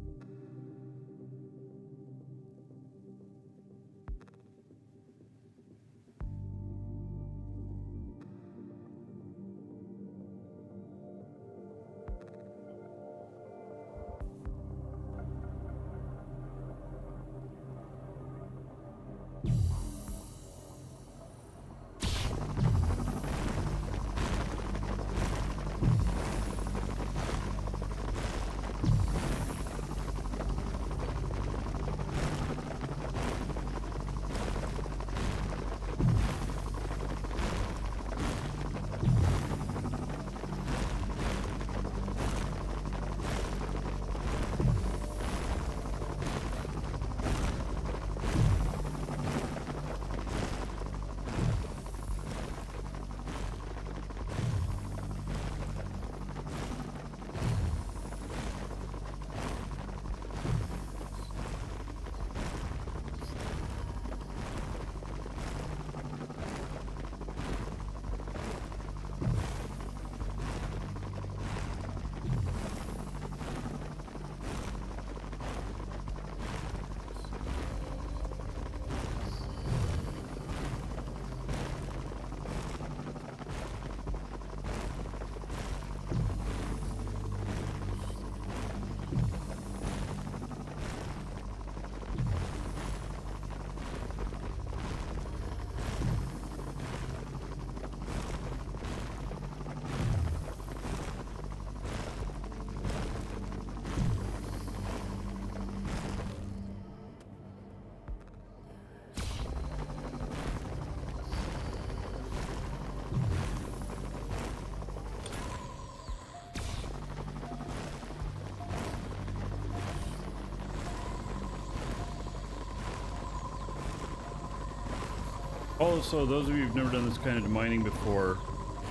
also, those of you who've never done this kind of mining before,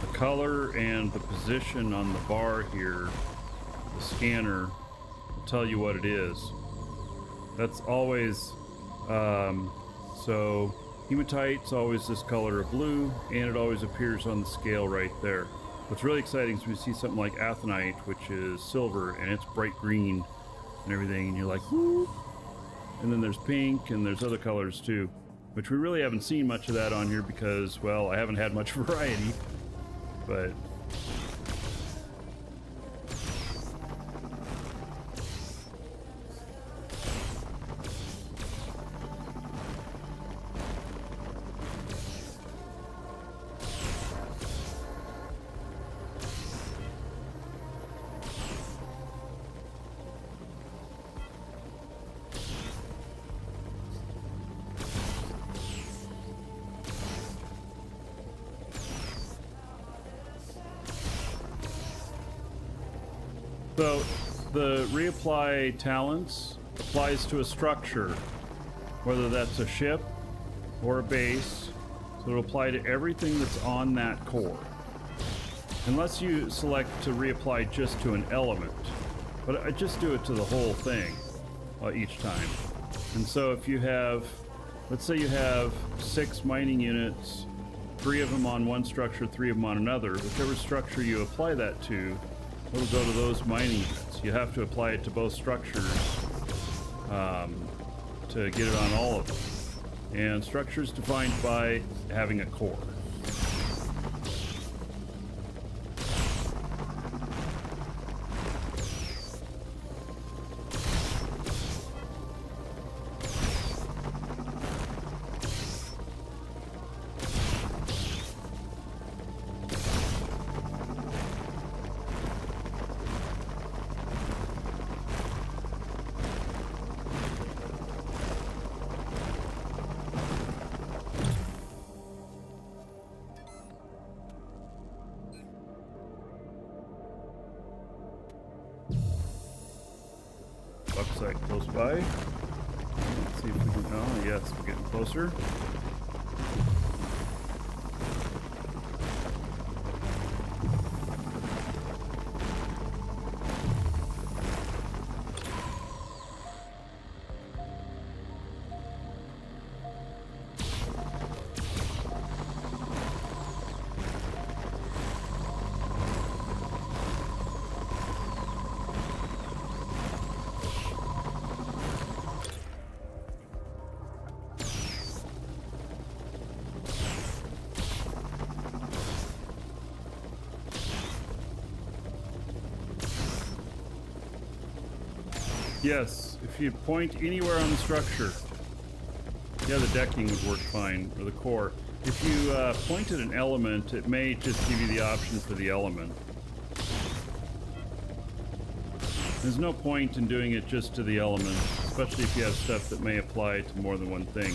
the color and the position on the bar here, the scanner, will tell you what it is. That's always, so hematite's always this color of blue, and it always appears on the scale right there. What's really exciting is we see something like athenite, which is silver, and it's bright green and everything, and you're like, whoop. And then there's pink, and there's other colors too, which we really haven't seen much of that on here because, well, I haven't had much variety, but so the reapply talents applies to a structure, whether that's a ship or a base, so it'll apply to everything that's on that core. Unless you select to reapply just to an element, but I just do it to the whole thing each time. And so if you have, let's say you have 6 mining units, 3 of them on one structure, 3 of them on another, whichever structure you apply that to, it'll go to those mining units. You have to apply it to both structures to get it on all of them. And structure is defined by having a core. Site close by. Let's see if we can. Oh, yes, we're getting closer. Yes, if you point anywhere on the structure. Yeah, the decking would work fine, or the core. If you point at an element, it may just give you the option for the element. There's no point in doing it just to the element, especially if you have stuff that may apply to more than one thing.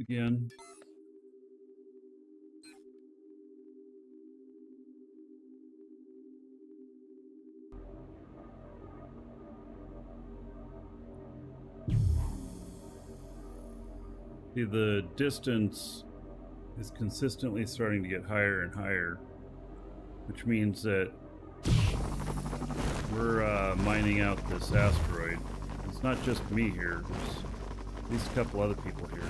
Again. See, the distance is consistently starting to get higher and higher, which means that we're mining out this asteroid. It's not just me here, there's at least a couple other people here.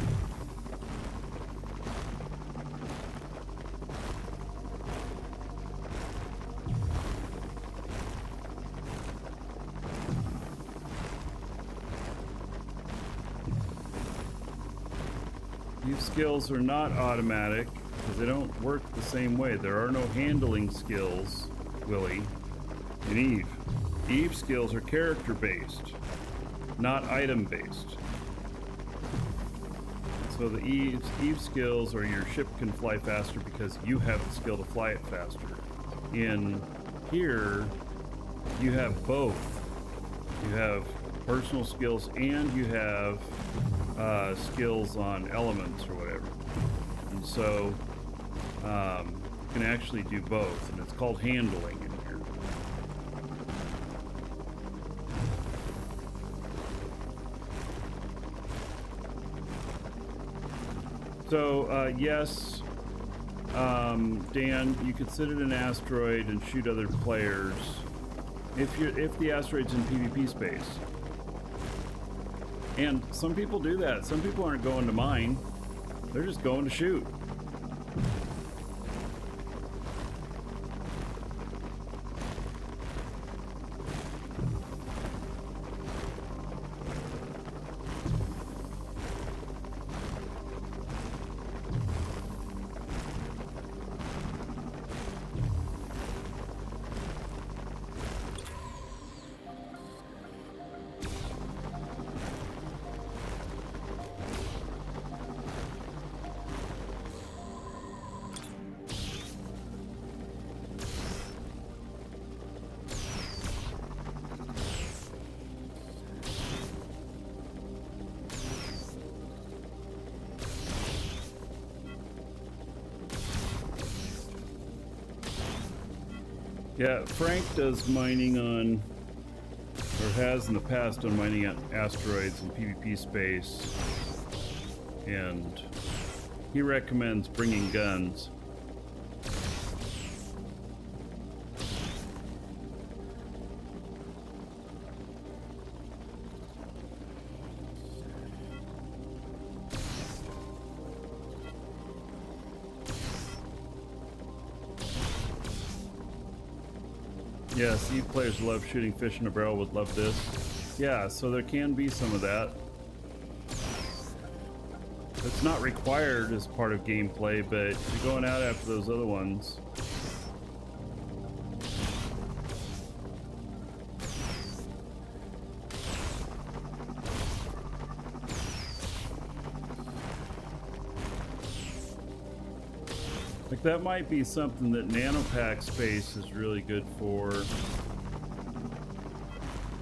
These skills are not automatic because they don't work the same way. There are no handling skills, Willie, and Eve. Eve's skills are character-based, not item-based. So the Eve skills are your ship can fly faster because you have the skill to fly it faster. In here, you have both. You have personal skills and you have skills on elements or whatever. And so you can actually do both, and it's called handling in here. So yes, Dan, you could sit at an asteroid and shoot other players if the asteroid's in PvP space. And some people do that. Some people aren't going to mine. They're just going to shoot. Yeah, Frank does mining on, or has in the past done mining on asteroids in PvP space, and he recommends bringing guns. Yes, Eve players love shooting fish in a barrel, would love this. Yeah, so there can be some of that. It's not required as part of gameplay, but you're going out after those other ones. Like, that might be something that nanopack space is really good for.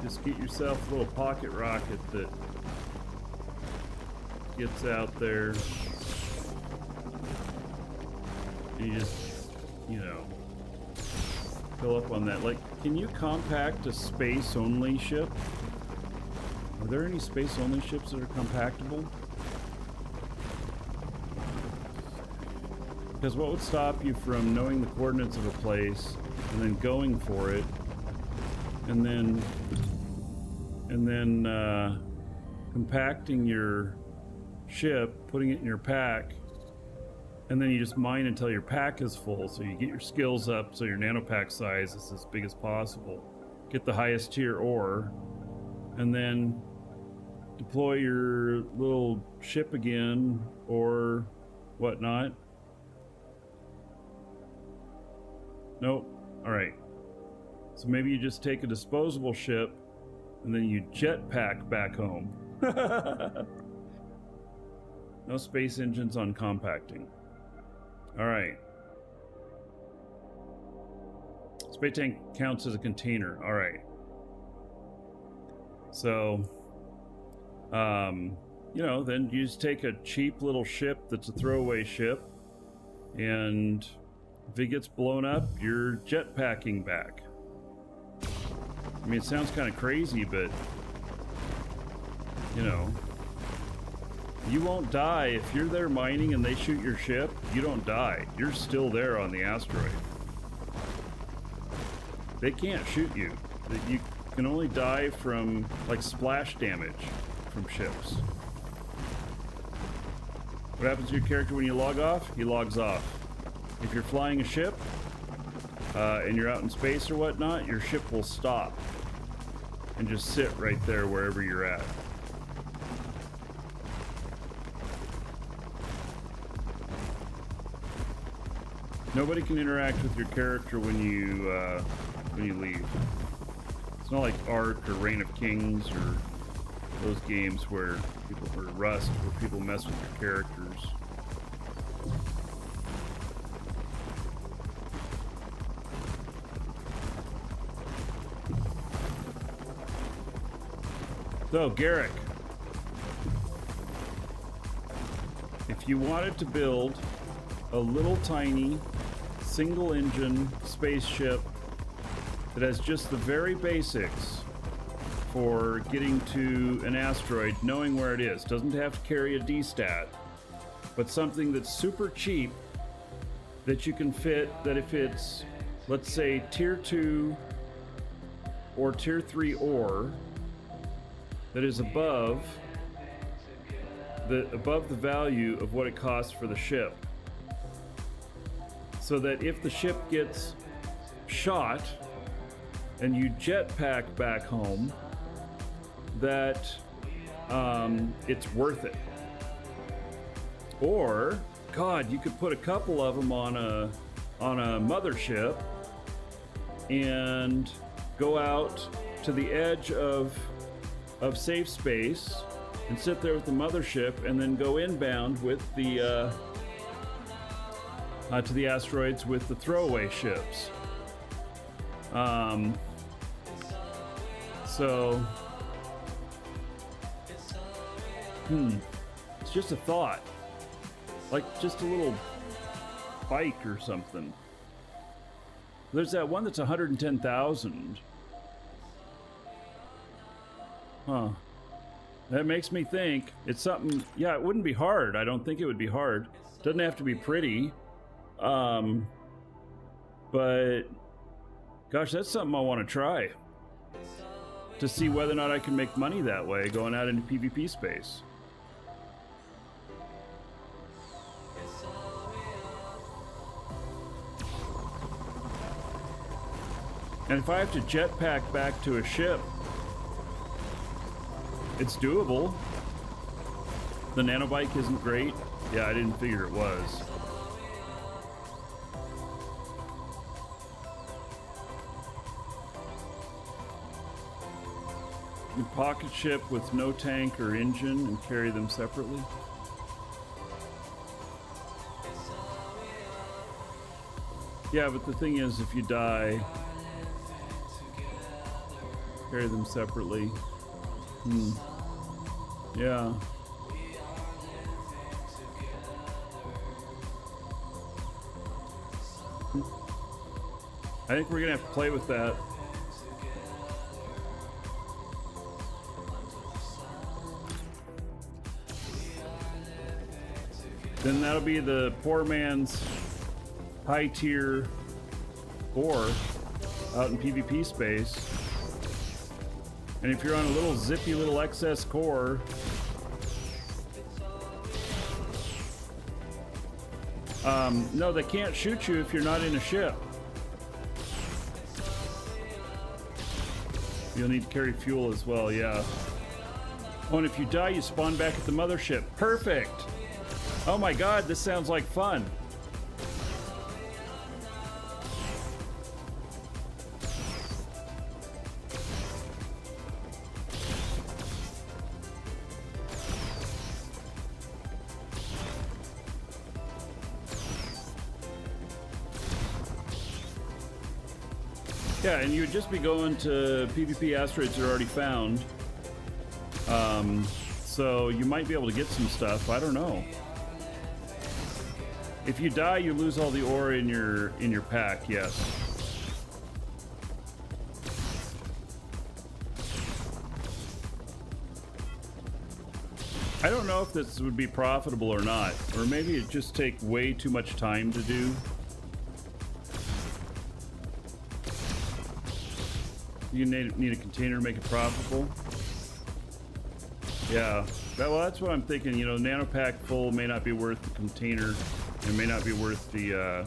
Just get yourself a little pocket rocket that gets out there. And you just, you know, fill up on that. Like, can you compact a space-only ship? Are there any space-only ships that are compactable? Because what would stop you from knowing the coordinates of a place and then going for it and then compacting your ship, putting it in your pack, and then you just mine until your pack is full, so you get your skills up so your nanopack size is as big as possible. Get the highest tier ore, and then deploy your little ship again or whatnot. Nope. Alright. So maybe you just take a disposable ship and then you jetpack back home. No space engines on compacting. Alright. Space tank counts as a container. Alright. So, you know, then you just take a cheap little ship that's a throwaway ship, and if it gets blown up, you're jetpacking back. I mean, it sounds kind of crazy, but, you know, you won't die. If you're there mining and they shoot your ship, you don't die. You're still there on the asteroid. They can't shoot you. You can only die from, like, splash damage from ships. What happens to your character when you log off? He logs off. If you're flying a ship, and you're out in space or whatnot, your ship will stop and just sit right there wherever you're at. Nobody can interact with your character when you leave. It's not like Ark or Reign of Kings or those games where people, or Rust, where people mess with your characters. So, Garrick, if you wanted to build a little tiny single engine spaceship that has just the very basics for getting to an asteroid, knowing where it is, doesn't have to carry a D-stat, but something that's super cheap that you can fit, that if it's, let's say, tier 2 or tier 3 ore, that is above the value of what it costs for the ship, so that if the ship gets shot and you jetpack back home, that it's worth it. Or, God, you could put a couple of them on a mothership and go out to the edge of safe space and sit there with the mothership, and then go inbound with the to the asteroids with the throwaway ships. So, it's just a thought, like just a little bike or something. There's that one that's 110,000. Huh. That makes me think it's something. Yeah, it wouldn't be hard. I don't think it would be hard. Doesn't have to be pretty. But gosh, that's something I want to try, to see whether or not I can make money that way going out into PvP space. And if I have to jetpack back to a ship, it's doable. The nanobike isn't great. Yeah, I didn't figure it was. You pocket ship with no tank or engine and carry them separately. Yeah, but the thing is, if you die, carry them separately. Yeah. I think we're gonna have to play with that. Then that'll be the poor man's high tier ore out in PvP space. And if you're on a little zippy little excess core, no, they can't shoot you if you're not in a ship. You'll need to carry fuel as well, yeah. Oh, and if you die, you spawn back at the mothership. Perfect! Oh my god, this sounds like fun. Yeah, and you would just be going to PvP asteroids that are already found. So you might be able to get some stuff. I don't know. If you die, you lose all the ore in your pack. Yes. I don't know if this would be profitable or not, or maybe it just take way too much time to do. You need a container to make it profitable. Yeah, well, that's what I'm thinking. You know, nanopack full may not be worth the container. It may not be worth the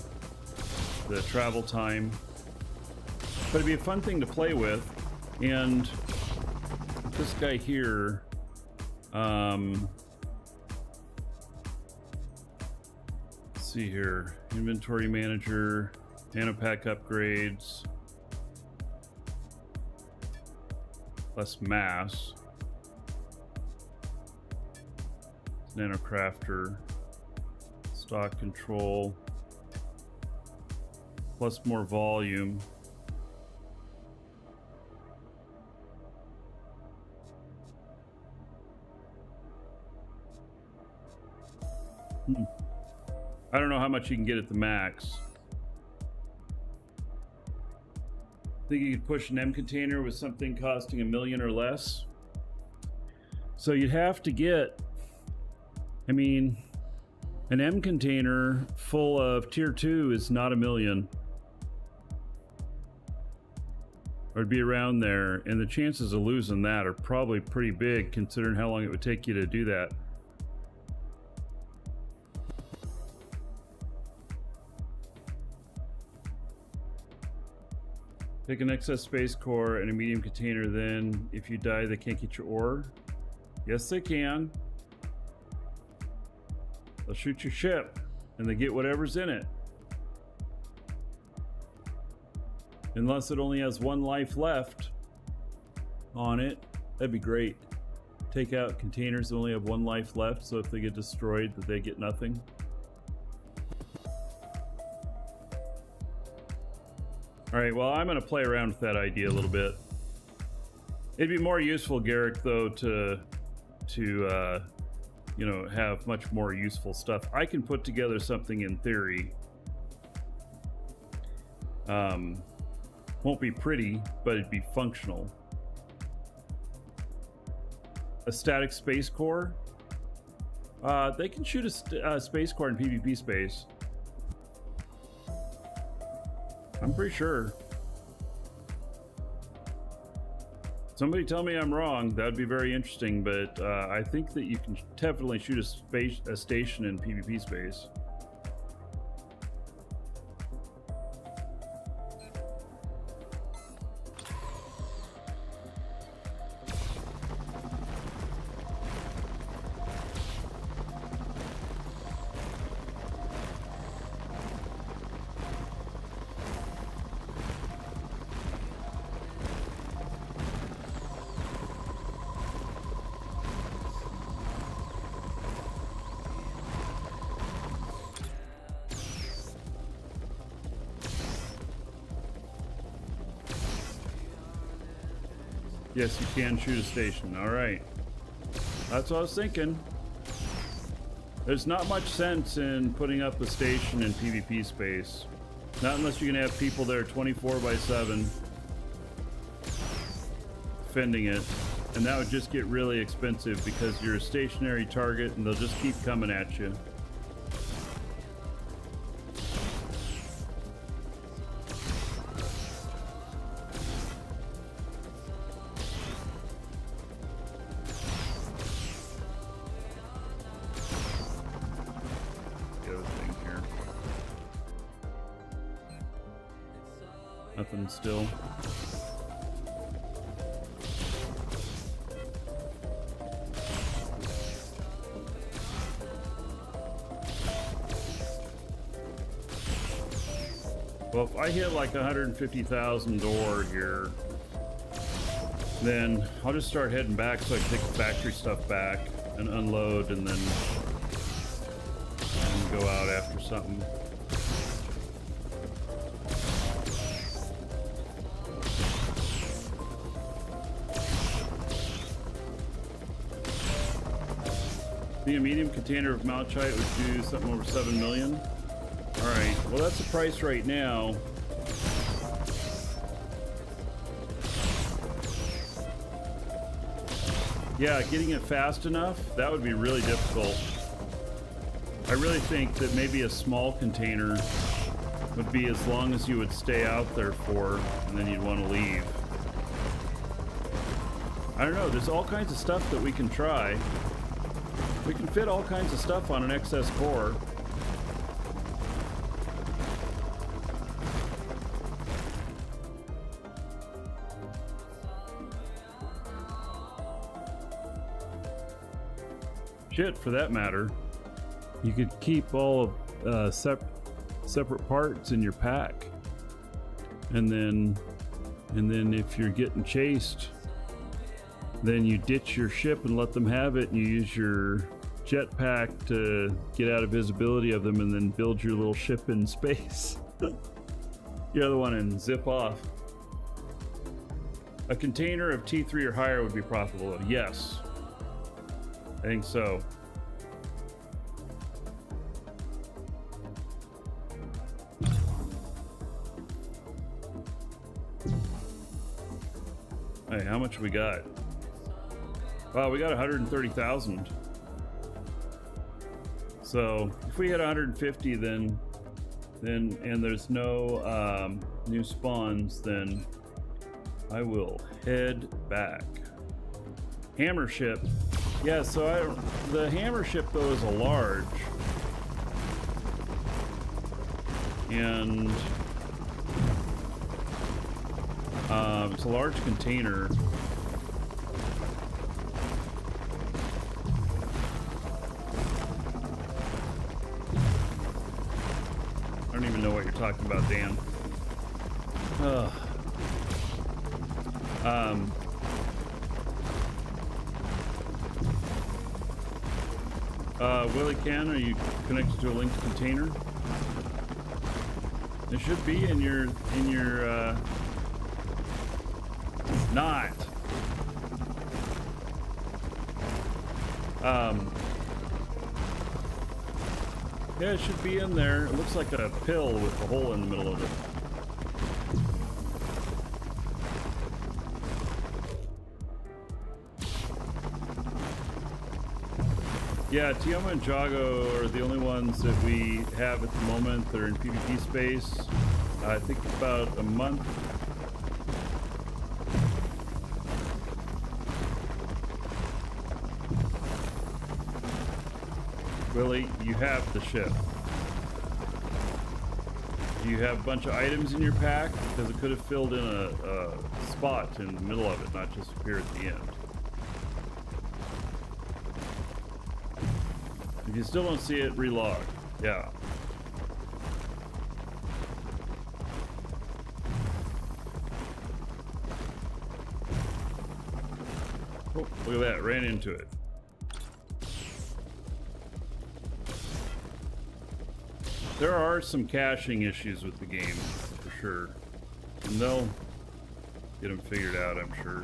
travel time, but it'd be a fun thing to play with. And this guy here, let's see here, inventory manager, nanopack upgrades, less mass, nanocrafter, stock control, plus more volume. I don't know how much you can get at the max. Think you could push an M container with something costing $1 million or less? So you'd have to get, I mean, an M container full of tier 2 is not $1 million. Or it'd be around there, and the chances of losing that are probably pretty big considering how long it would take you to do that. Pick an excess space core and a medium container, then if you die, they can't get your ore. Yes, they can. They'll shoot your ship and they get whatever's in it. Unless it only has one life left on it, that'd be great. Take out containers that only have one life left, so if they get destroyed, that they get nothing. All right, well, I'm gonna play around with that idea a little bit. It'd be more useful, Garrick, though, to you know, have much more useful stuff. I can put together something in theory. Won't be pretty, but it'd be functional. A static space core. They can shoot a space core in PvP space. I'm pretty sure. Somebody tell me I'm wrong. That'd be very interesting, but I think that you can definitely shoot a station in PvP space. Yes, you can shoot a station. All right. That's what I was thinking. There's not much sense in putting up a station in PvP space. Not unless you're going to have people there 24/7 defending it. And that would just get really expensive because you're a stationary target and they'll just keep coming at you. The other thing here. Nothing still. Well, if I hit like 150,000 door here, then I'll just start heading back so I can take the factory stuff back and unload and then go out after something. The medium container of malachite would do something over 7 million. All right, well, that's the price right now. Yeah, getting it fast enough, that would be really difficult. I really think that maybe a small container would be as long as you would stay out there for, and then you'd want to leave. I don't know, there's all kinds of stuff that we can try. We can fit all kinds of stuff on an XS core. Shit, for that matter, you could keep all of separate parts in your pack, and then if you're getting chased, then you ditch your ship and let them have it, and you use your jetpack to get out of visibility of them, and then build your little ship in space. The other one and zip off. A container of T3 or higher would be profitable. Yes. I think so. Hey, how much we got? Wow, we got 130,000. So if we hit 150, then and there's no new spawns, then I will head back. Hammer ship. Yeah, so the hammer ship though is a large, and it's a large container. I don't even know what you're talking about, Dan. Willie Can, are you connected to a linked container? It should be in your not. Yeah, it should be in there. It looks like a pill with a hole in the middle of it. Yeah, Tioma and Jago are the only ones that we have at the moment. They're in PvP space. I think about a month. Willie, you have the ship. Do you have a bunch of items in your pack? Because it could have filled in a spot in the middle of it, not just appear at the end. If you still don't see it, relog. Yeah. Oh, look at that, ran into it. There are some caching issues with the game, for sure. And they'll get them figured out, I'm sure.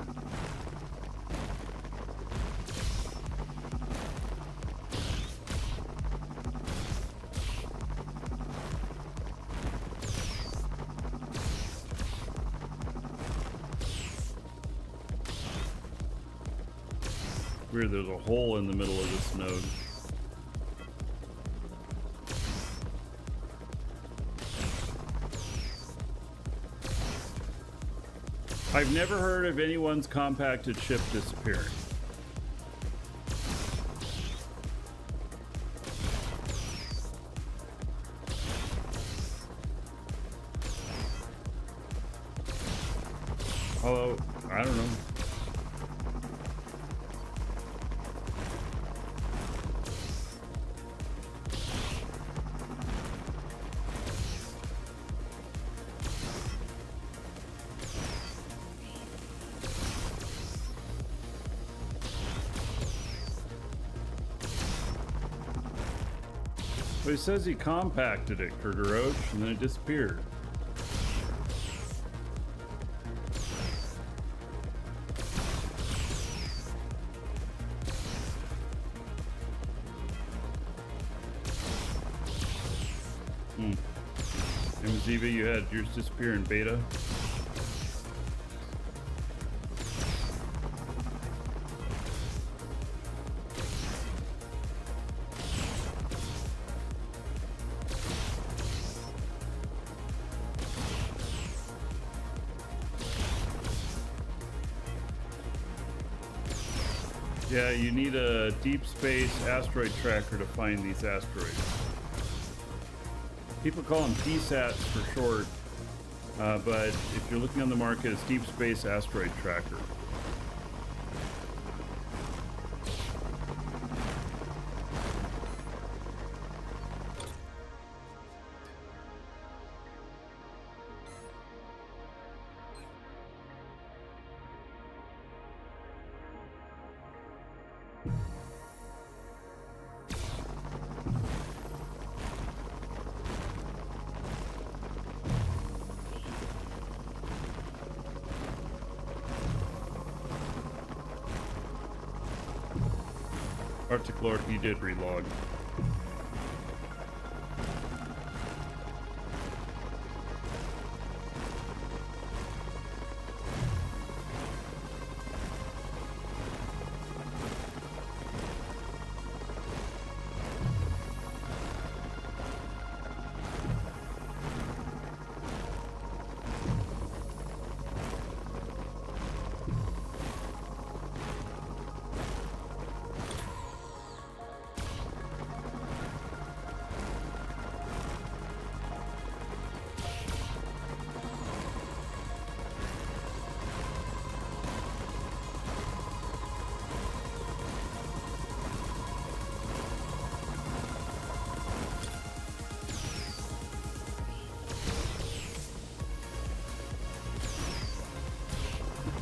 weird. There's a hole in the middle of this node. I've never heard of anyone's compacted ship disappearing. Although, I don't know. But he says he compacted it, Kurgaroach, and then it disappeared. Ziva, you had yours disappear in beta. Yeah, you need a deep space asteroid tracker to find these asteroids. People call them PSATs for short, but if you're looking on the market, it's Deep Space Asteroid Tracker. Arctic Lord, he did relog.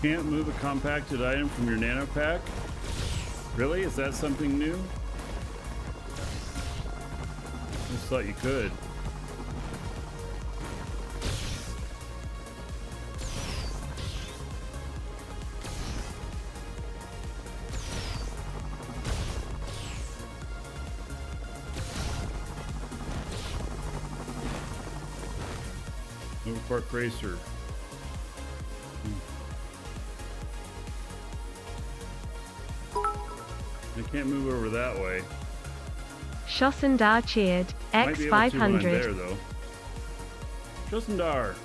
Can't move a compacted item from your nano pack? Really? Is that something new? I just thought you could. Overpark Racer. I can't move over that way. Shossendar cheered. Might be able to when I'm X500. there, though. Shossendar,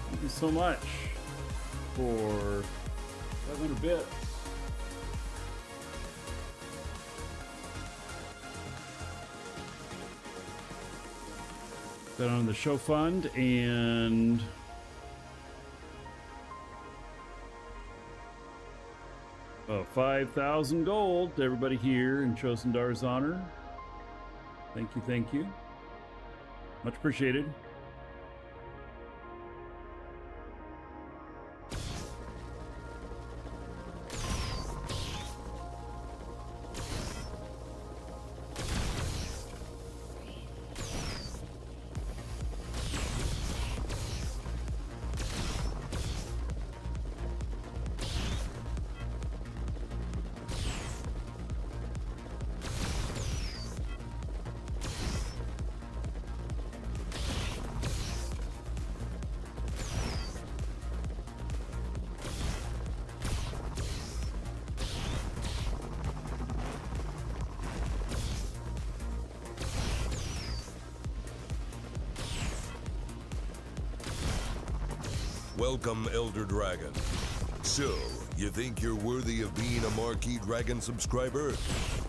thank you so much for 500 bits. Got on the show fund and 5,000 gold to everybody here in Chosendar's honor. Thank you, thank you. Much appreciated. Welcome, Elder Dragon. So, you think you're worthy of being a Marquee Dragon subscriber?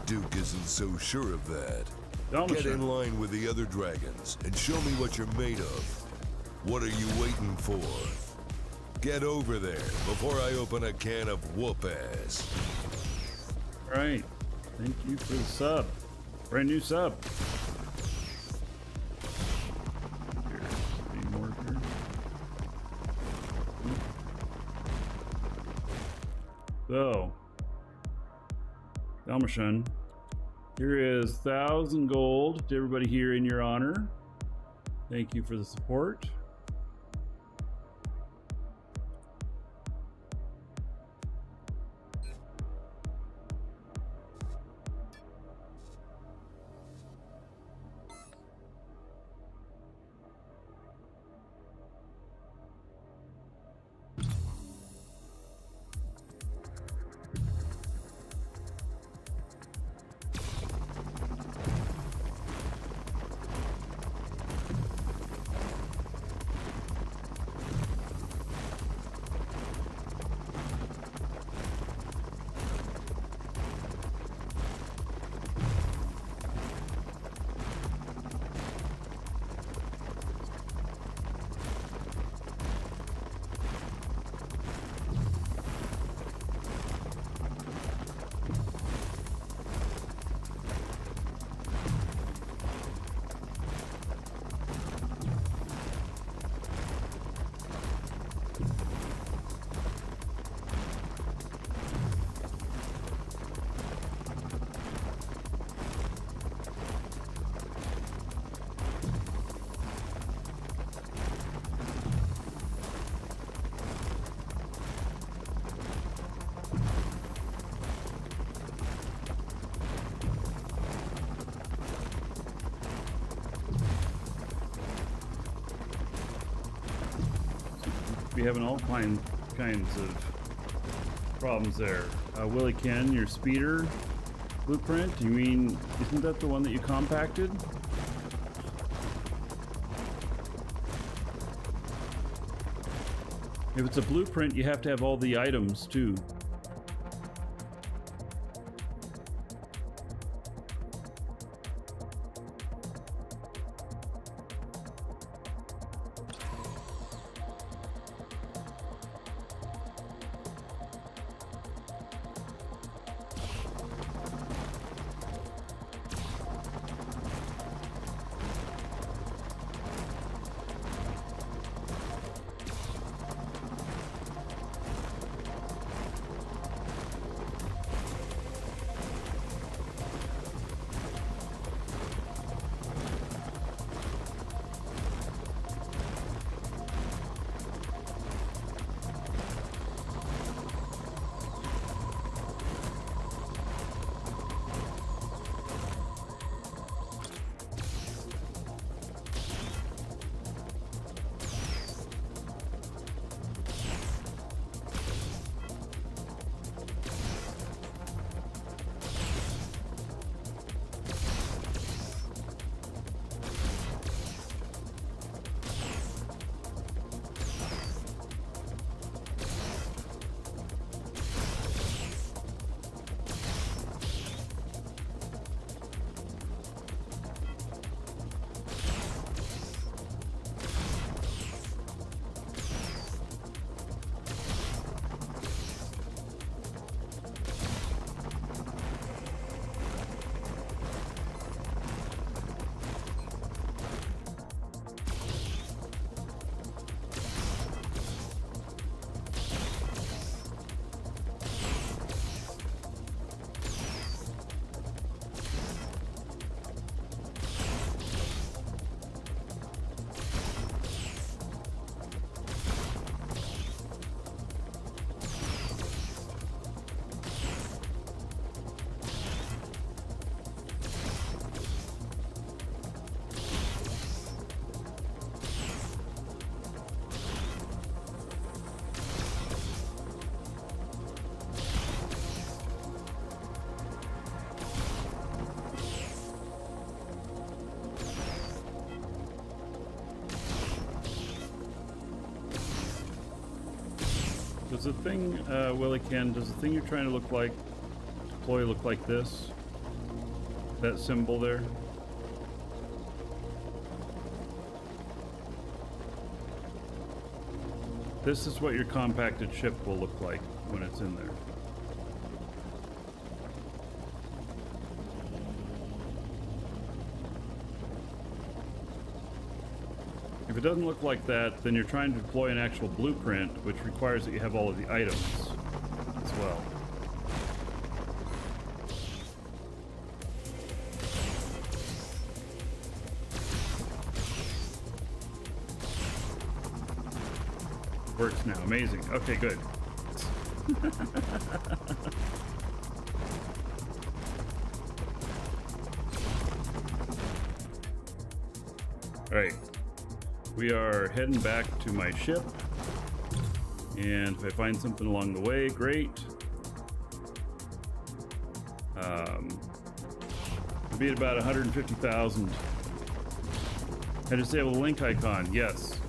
Duke isn't so sure of that. Get in line with the other dragons and show me what you're made of. What are you waiting for? Get over there before I open a can of whoop-ass. All right. Thank you for the sub. Brand new sub. Here, any more here? So, Dalmatian, here is 1,000 gold to everybody here in your honor. Thank you for the support. Be having all kinds of problems there. Willie Ken, your speeder blueprint, you mean, isn't that the one that you compacted? If it's a blueprint, you have to have all the items too. Does the thing, Willie Ken, does the thing you're trying to deploy look like this? That symbol there? This is what your compacted ship will look like when it's in there. If it doesn't look like that, then you're trying to deploy an actual blueprint, which requires that you have all of the items as well. Works now. Amazing. Okay, good. All right. We are heading back to my ship. And if I find something along the way, great. It'll be at about 150,000. I disable the link icon. Yes.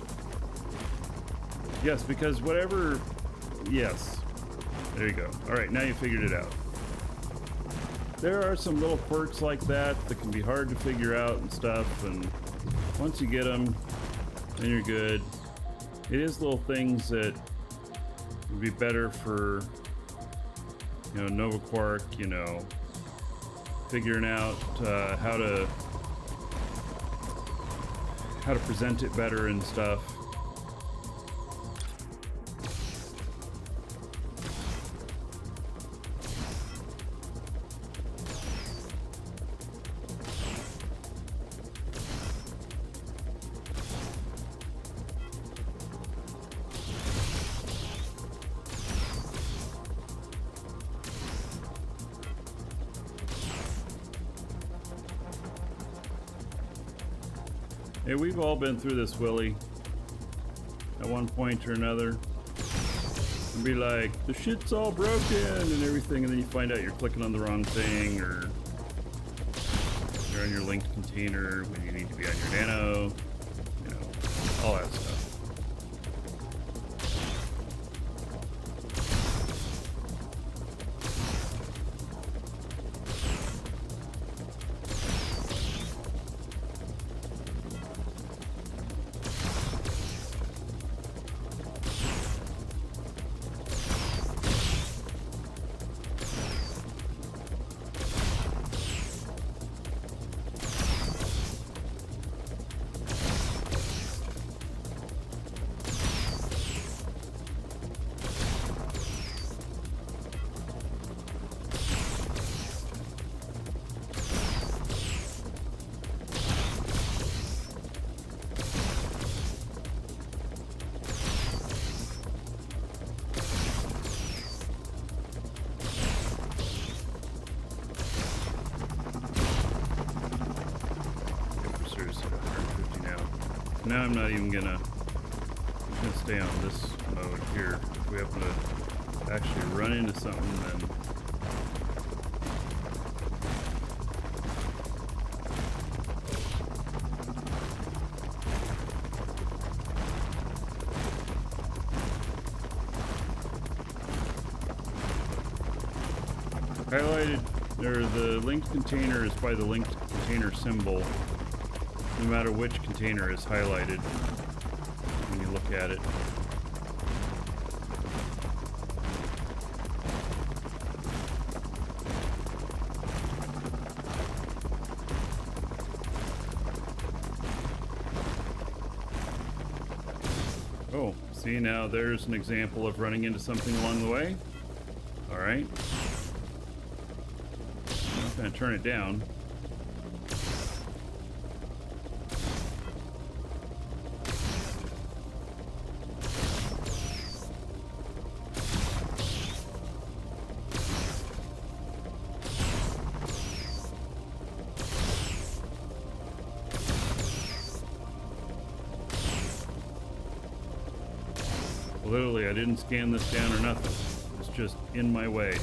Yes, because whatever... Yes. There you go. Alright, now you figured it out. There are some little quirks like that can be hard to figure out and stuff, and once you get them, then you're good. It is little things that would be better for, you know, Nova Quark, you know, figuring out how to present it better and stuff. Hey, we've all been through this, Willie, at one point or another. And be like, the shit's all broken and everything, and then you find out you're clicking on the wrong thing, or you're on your linked container when you need to be on your nano, you know, all that stuff. Now I'm not even gonna stay on this mode here. If we happen to actually run into something, then highlighted, or the linked container is by the linked container symbol, no matter which container is highlighted when you look at it. Oh, see, now there's an example of running into something along the way. All right. I'm not going to turn it down. Literally, I didn't scan this down or nothing. It's just in my way.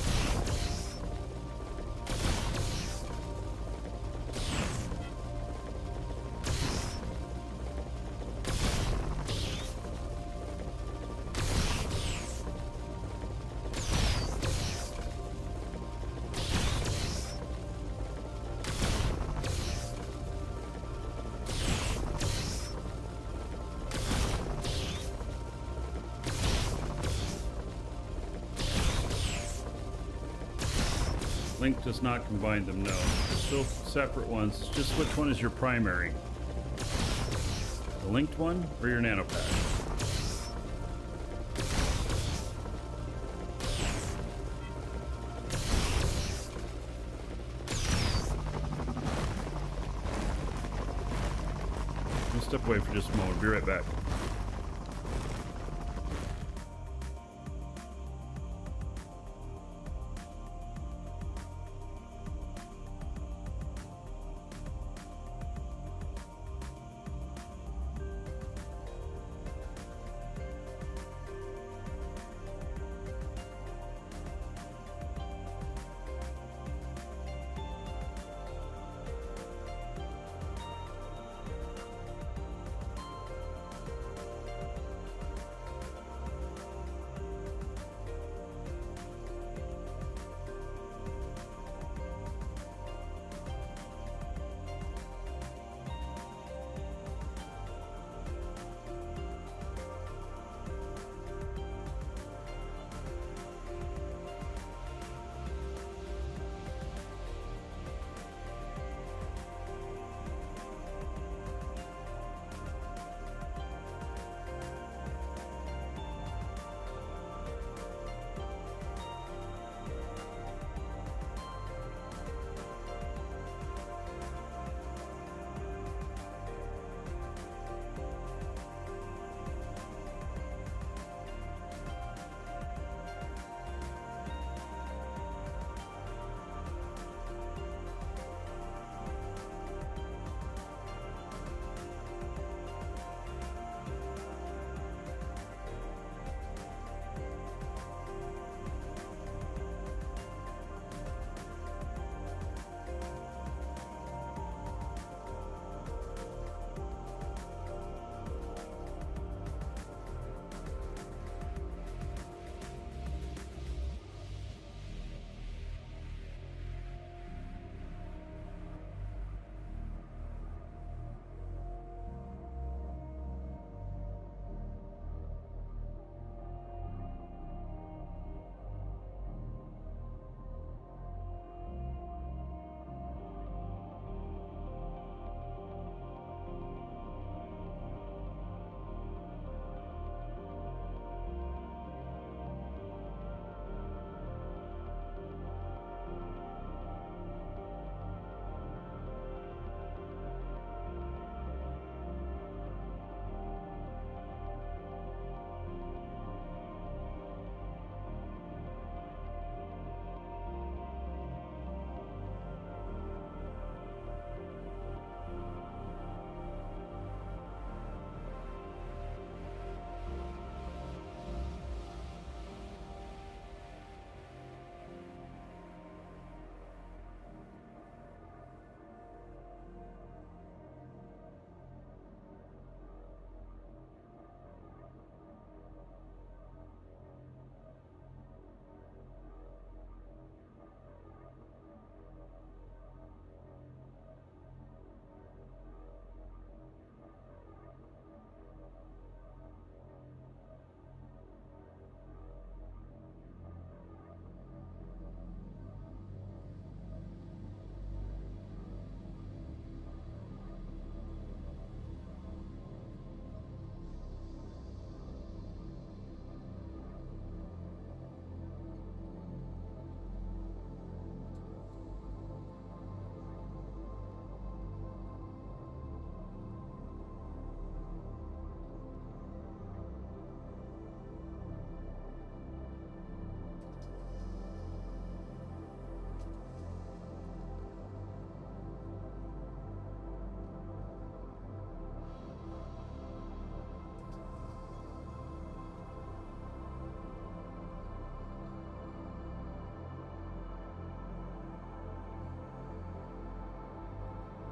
Link does not combine them, no. They're still separate ones. It's just which one is your primary. The linked one or your nanopad? I'll step away for just a moment. Be right back.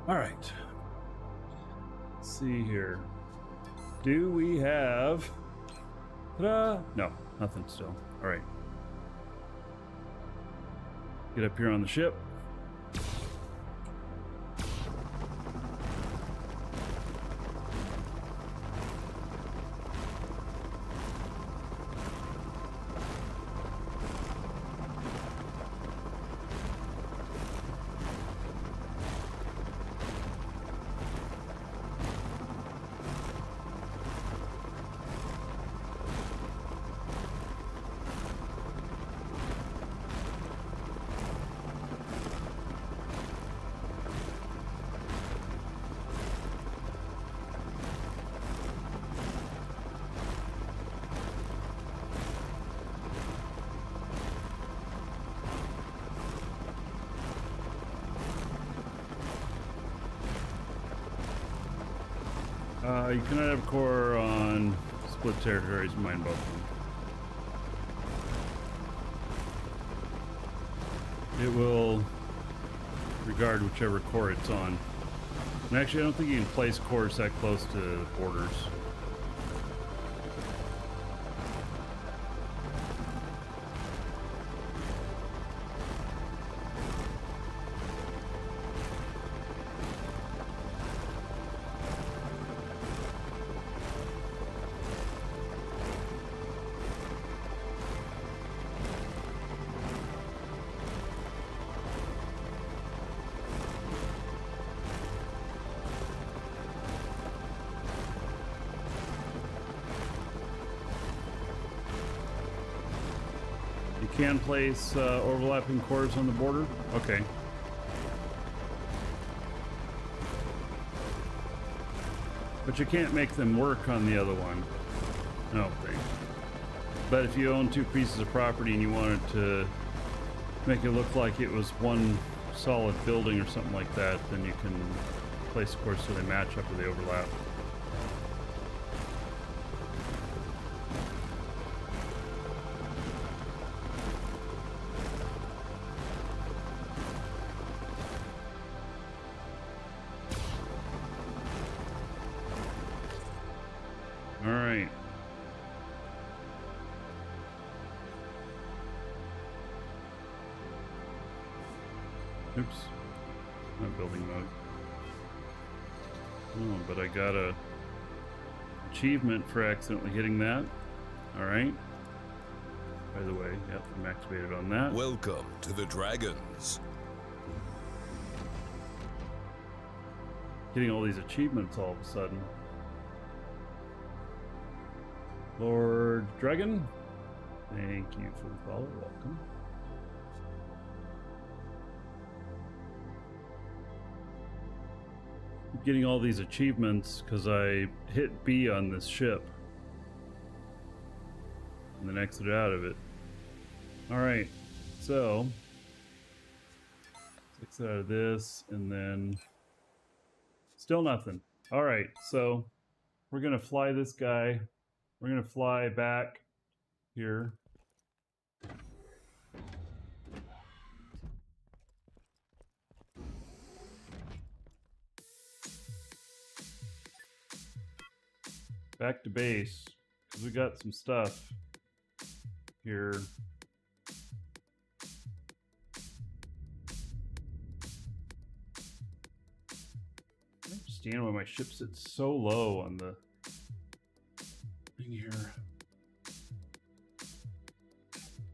All right. Let's see here. Do we have... Ta-da! No, nothing still. All right. Get up here on the ship. You cannot have a core on split territories. Mine both of them. It will regard whichever core it's on. And actually, I don't think you can place cores that close to the borders. Can place overlapping cores on the border? Okay. But you can't make them work on the other one. No, okay. But if you own two pieces of property and you wanted to make it look like it was one solid building or something like that, then you can place cores so they match up with the overlap. Oops, not building mode. Oh, but I got a achievement for accidentally hitting that. All right. By the way, yep, I'm activated on that. Welcome to the Dragons. Getting all these achievements all of a sudden. Lord Dragon, thank you for the follow. Welcome. Getting all these achievements because I hit B on this ship and then exited out of it. Alright, so let's exit out of this and then still nothing. Alright, so we're gonna fly this guy. We're gonna fly back here. Back to base, because we got some stuff here. I don't understand why my ship sits so low on the thing here.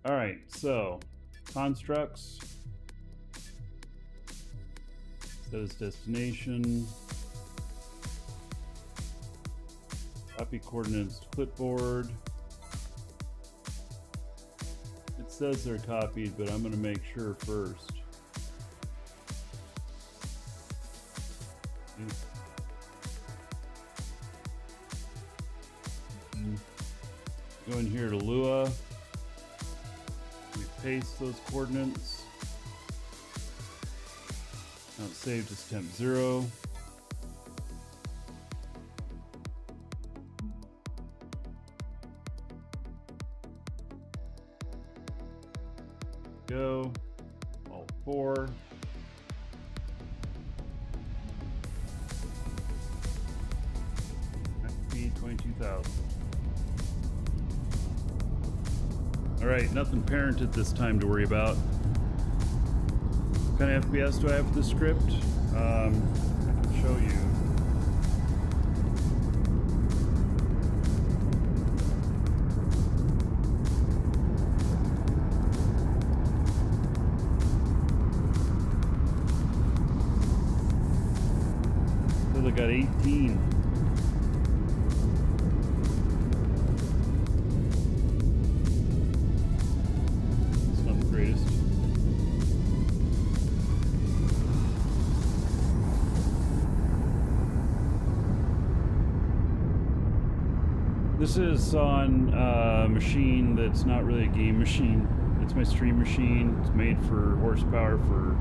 Alright, so constructs. Says destination. Copy coordinates to clipboard. It says they're copied, but I'm going to make sure first. Go in here to Lua. We paste those coordinates. Now it's saved as temp 0. Go. All 4. FP 22,000. Alright, nothing parented this time to worry about. What kind of FPS do I have for this script? I can show you. So they got 18. This is on a machine that's not really a game machine. It's my stream machine. It's made for horsepower for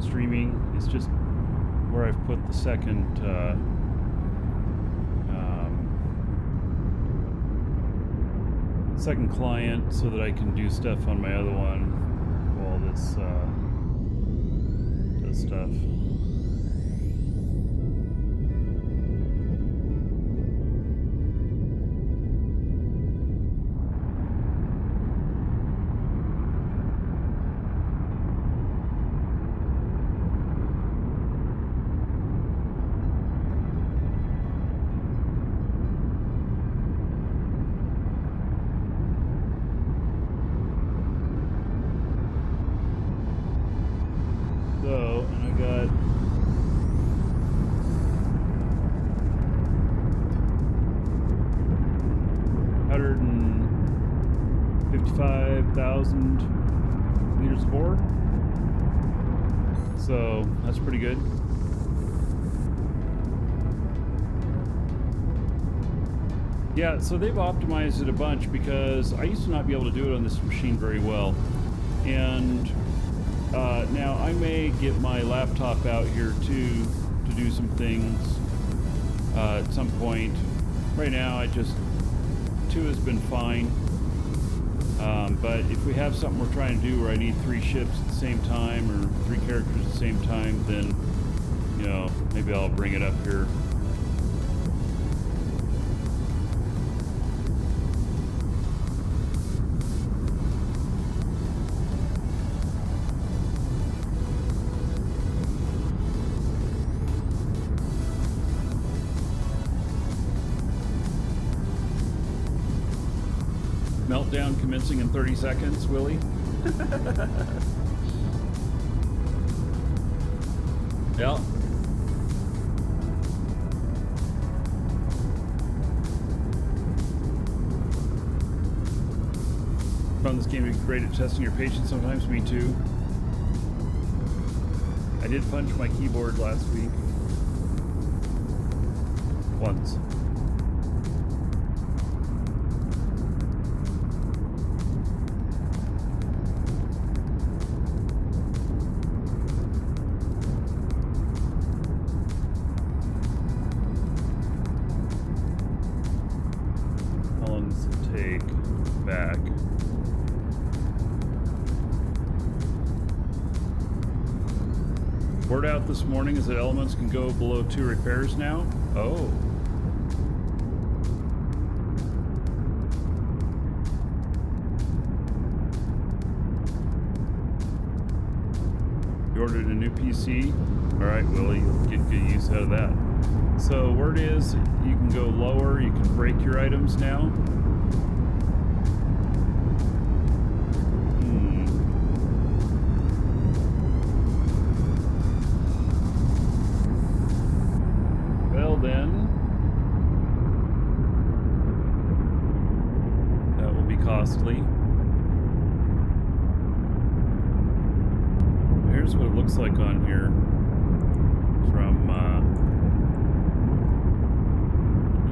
streaming. It's just where I've put the second second client so that I can do stuff on my other one while this does stuff. So, and I got 155,000 liters of ore. So that's pretty good. Yeah, so they've optimized it a bunch because I used to not be able to do it on this machine very well. And now I may get my laptop out here too to do some things at some point. Right now, 2 has been fine. But if we have something we're trying to do where I need 3 ships at the same time or 3 characters at the same time, then, you know, maybe I'll bring it up here. Meltdown commencing in 30 seconds, Willie. Yeah. Found this game to be great at testing your patience sometimes. Me too. I did punch my keyboard last week. Once. Back. Word out this morning is that elements can go below 2 repairs now. Oh. You ordered a new PC? Alright, Willie, you'll get good use out of that. So, word is you can go lower, you can break your items now. Then that will be costly. Here's what it looks like on here from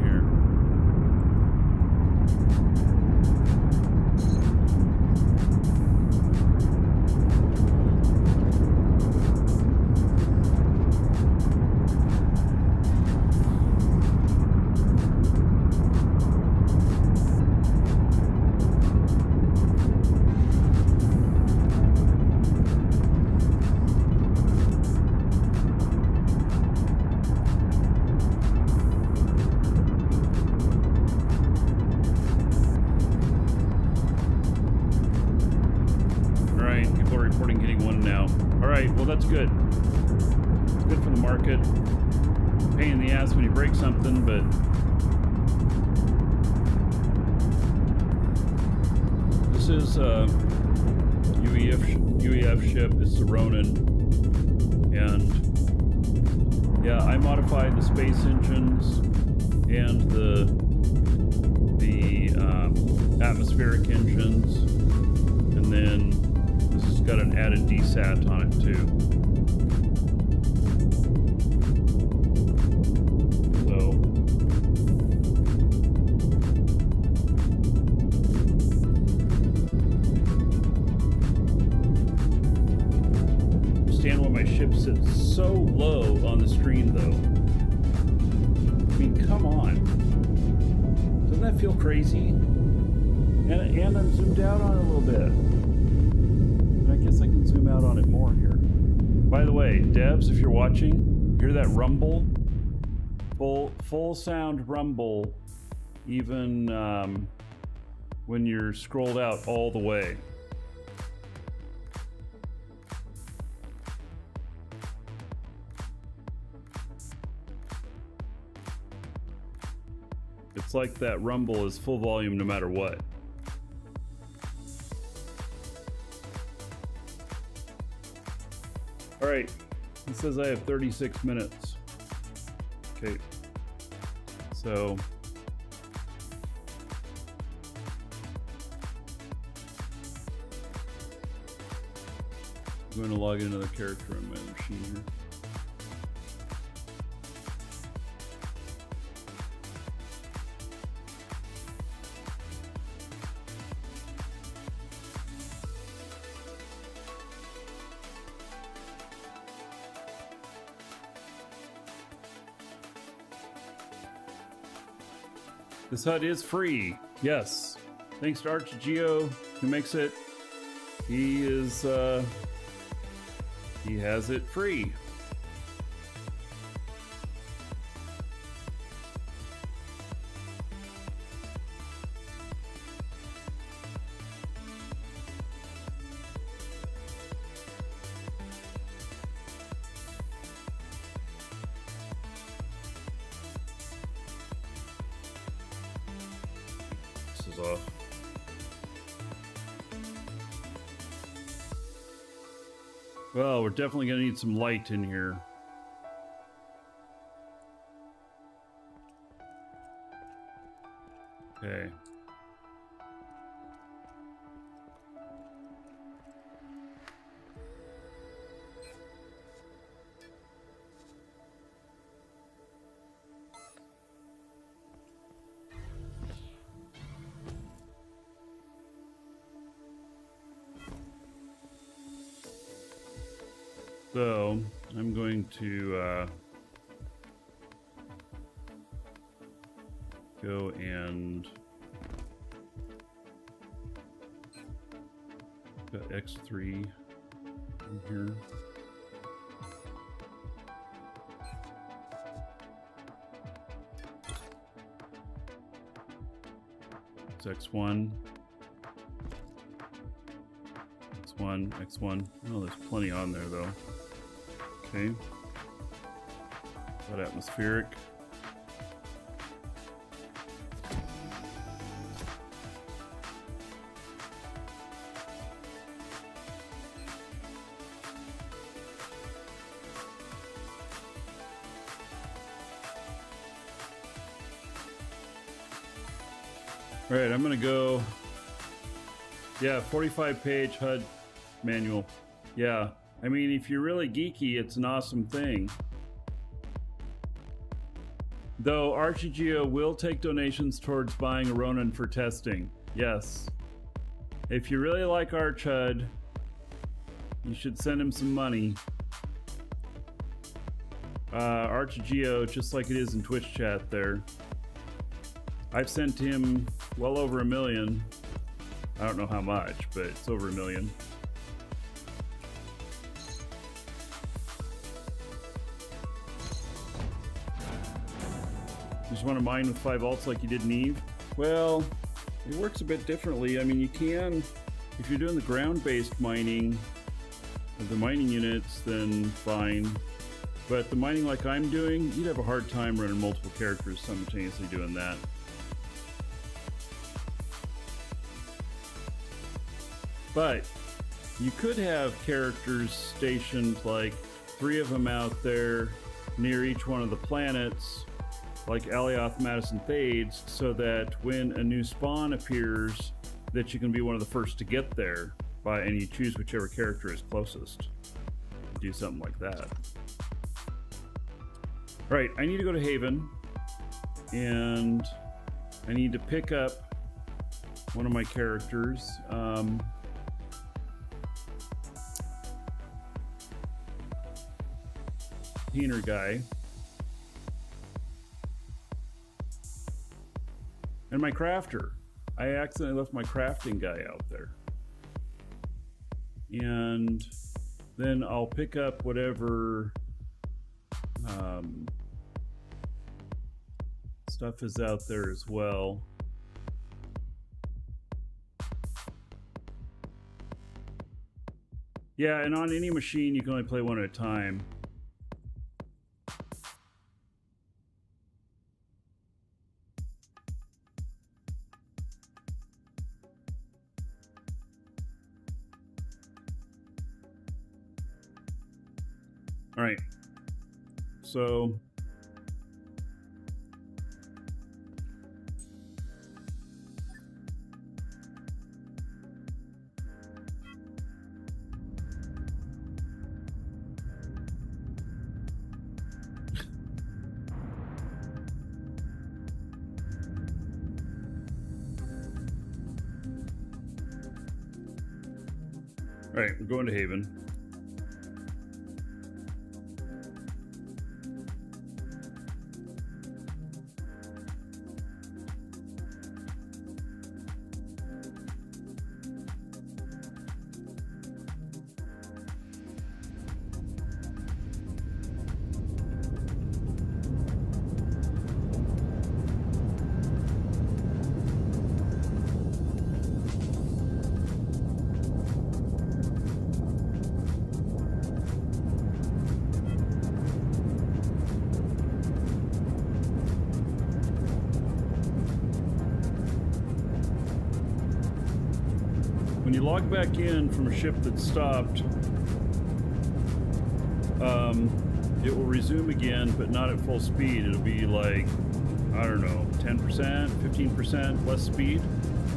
here. Well, that's good. It's good for the market. Pain in the ass when you break something, but this is a UEF ship. It's the Ronin, and yeah, I modified the space engines and the atmospheric engines, and then this has got an added DSAT on it too. So I understand why my ship sits so low on the screen though. I mean, come on. Doesn't that feel crazy? And I'm zoomed out on it a little bit. And I guess I can zoom out on it more here. By the way, devs, if you're watching, hear that rumble? Full sound rumble, even when you're scrolled out all the way. It's like that rumble is full volume no matter what. All right, it says I have 36 minutes. Okay, so I'm going to log in another character on my machine here. This HUD is free, yes. Thanks to ArchGeo, who makes it. He has it free. This is off. Well, we're definitely gonna need some light in here. Okay. So, I'm going to go and got X3 in here. It's X1. X1, X1. Oh, there's plenty on there though. Okay. What atmospheric? All right, I'm gonna go. Yeah, 45-page HUD manual. Yeah, I mean, if you're really geeky, it's an awesome thing. Though ArchGeo will take donations towards buying a Ronin for testing. Yes. If you really like ArchHUD, you should send him some money. ArchGeo, just like it is in Twitch chat there. I've sent him well over $1 million. I don't know how much, but it's over $1 million. You just want to mine with 5 alts like you did in Eve? Well, it works a bit differently. I mean, you can, if you're doing the ground-based mining of the mining units, then fine. But the mining like I'm doing, you'd have a hard time running multiple characters simultaneously doing that. But you could have characters stationed, like 3 of them out there near each one of the planets, like Alioth, Madison, Thades, so that when a new spawn appears, that you can be one of the first to get there, and you choose whichever character is closest. Do something like that. Right, I need to go to Haven, and I need to pick up one of my characters. Keener guy. And my crafter. I accidentally left my crafting guy out there. And then I'll pick up whatever stuff is out there as well. Yeah, and on any machine you can only play one at a time. All right, so all right, we're going to Haven. When you log back in from a ship that stopped, it will resume again, but not at full speed. It'll be like, I don't know, 10%, 15% less speed.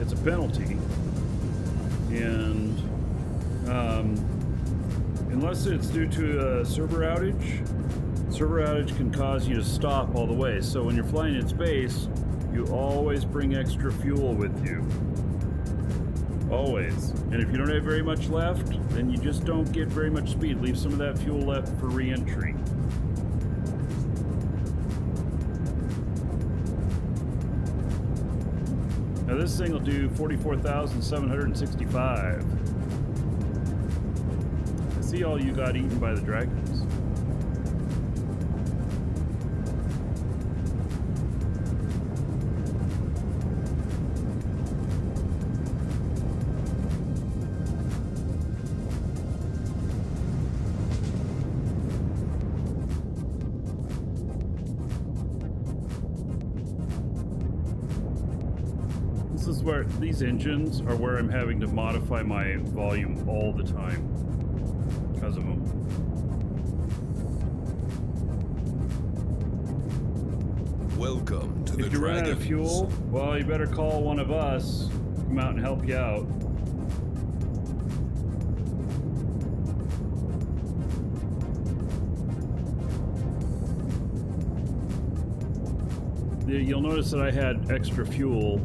It's a penalty. And unless it's due to a server outage can cause you to stop all the way. So when you're flying in space, you always bring extra fuel with you. Always. And if you don't have very much left, then you just don't get very much speed. Leave some of that fuel left for re-entry. Now this thing will do 44,765. I see all you got eaten by the dragons. This is where these engines are where I'm having to modify my volume all the time because of them. Welcome to the If you run out of Dragons. fuel, well, you better call one of us, come out and help you out. You'll notice that I had extra fuel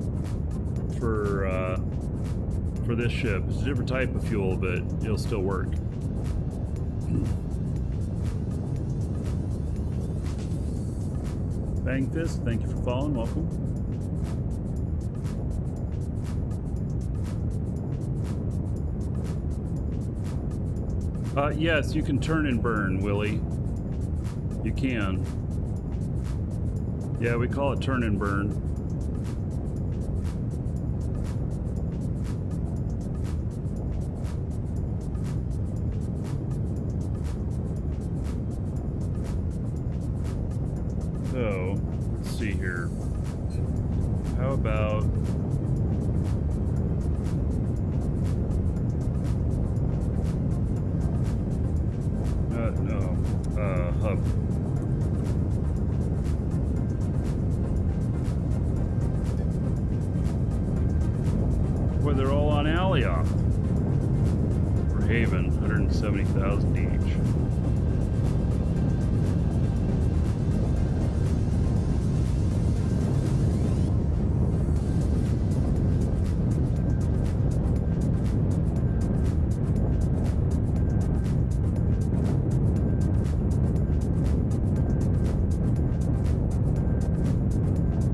for this ship. It's a different type of fuel, but it'll still work. Bang Fist, thank you for following. Welcome. Yes, you can turn and burn, Willie. You can. Yeah, we call it turn and burn. So, let's see here. How about... hub. Well, they're all on Alioth. For Haven, 170,000 each.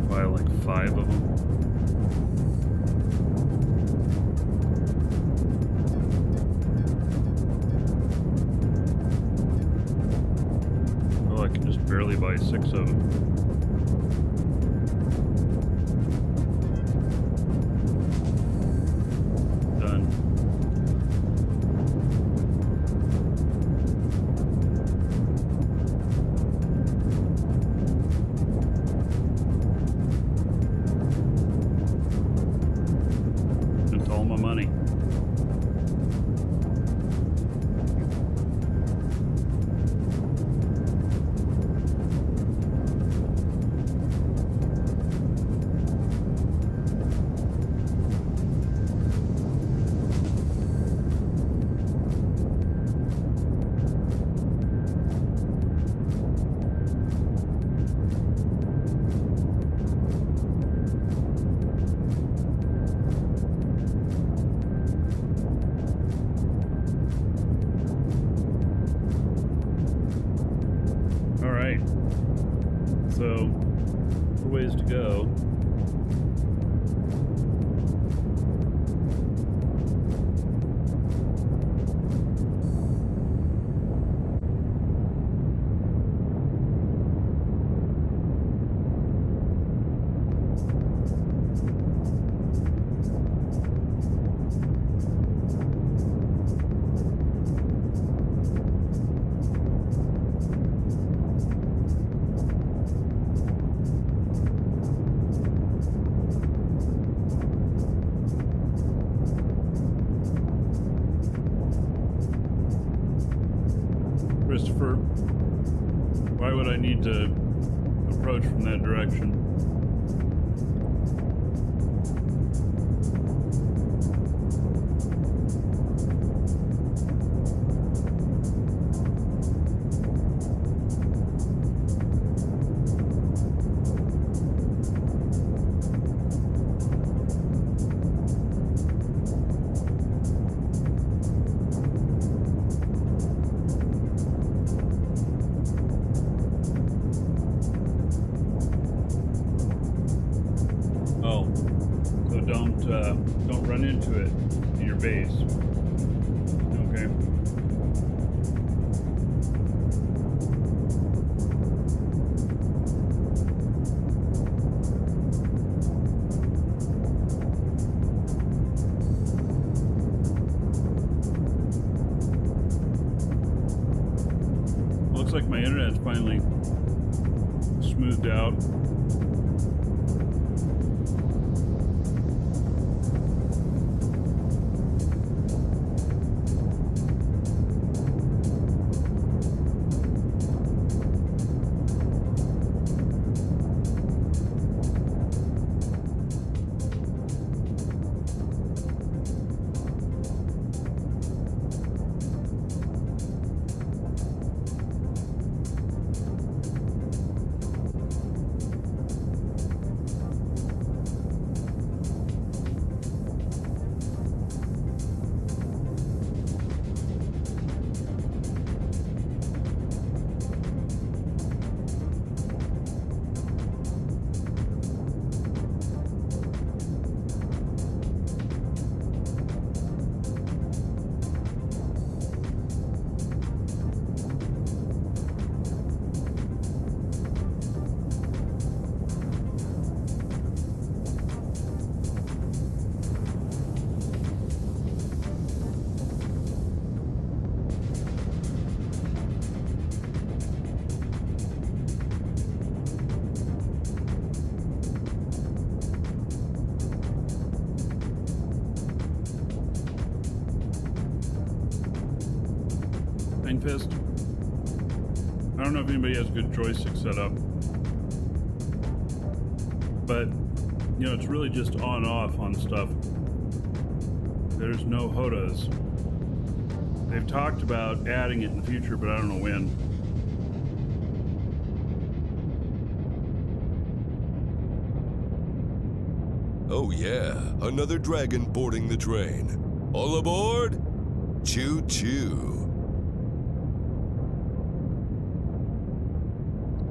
Buy like 5 of them. buy 6 of them. So, for ways to go. Christopher, why would I need to approach from that direction? Don't run into it in your base. Okay. Looks like my internet's finally smoothed out. Fist. I don't know if anybody has a good joystick set up, but you know, it's really just on off on stuff. There's no HOTAs. They've talked about adding it in the future, but I don't know when. Oh yeah, another dragon boarding the train. All aboard? Choo-choo.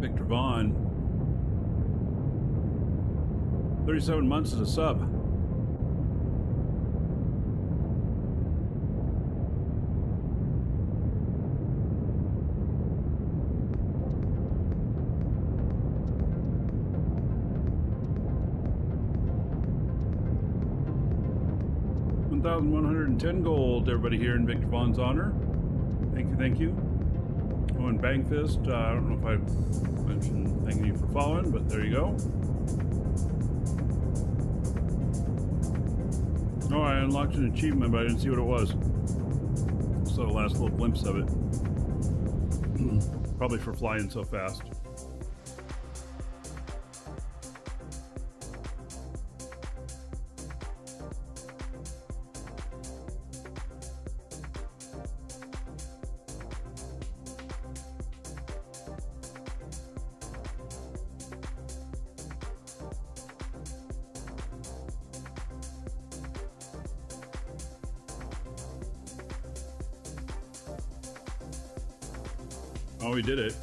Victor Vaughn. 37 months as a sub. 1,110 gold, everybody here in Victor Vaughn's honor. Thank you, thank you. Oh, and Bang Fist, I don't know if I mentioned thanking you for following, but there you go. Oh, I unlocked an achievement, but I didn't see what it was. So the last little glimpse of it. Probably for flying so fast. Oh, we did it.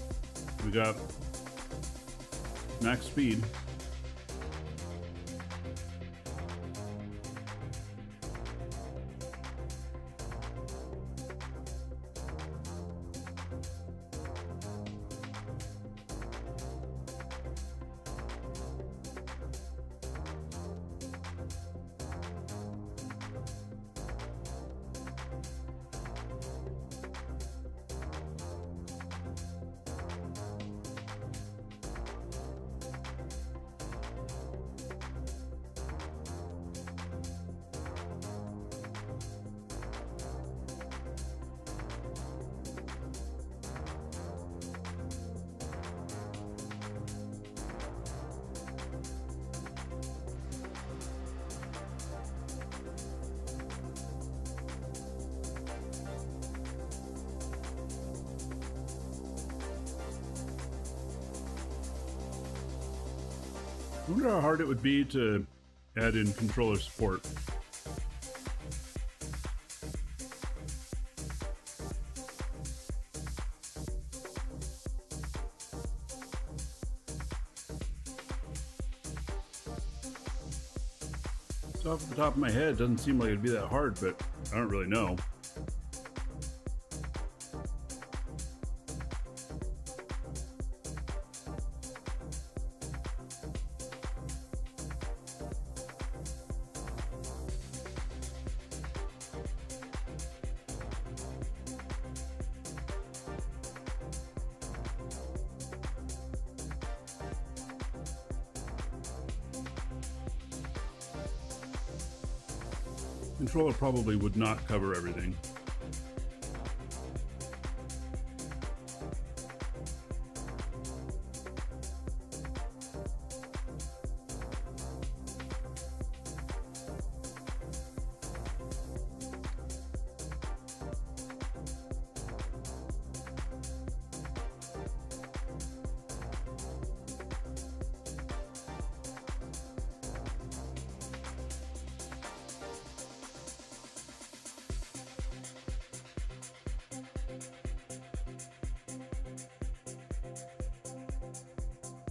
We got max speed. I wonder how hard it would be to add in controller support. So off the top of my head, it doesn't seem like it'd be that hard, but I don't really know. Controller probably would not cover everything.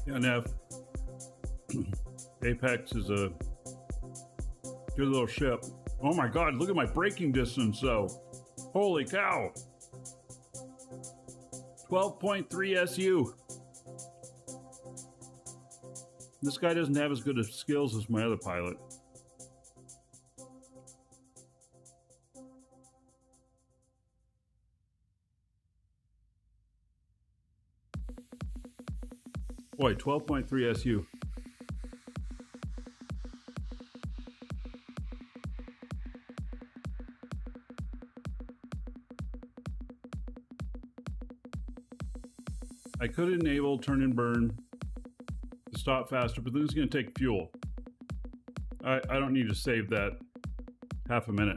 Yeah, Nev. Apex is a good little ship. Oh my god, look at my braking distance though. Holy cow. 12.3 SU. This guy doesn't have as good of skills as my other pilot. Boy, 12.3 SU. I could enable turn and burn to stop faster, but then it's going to take fuel. I don't need to save that half a minute.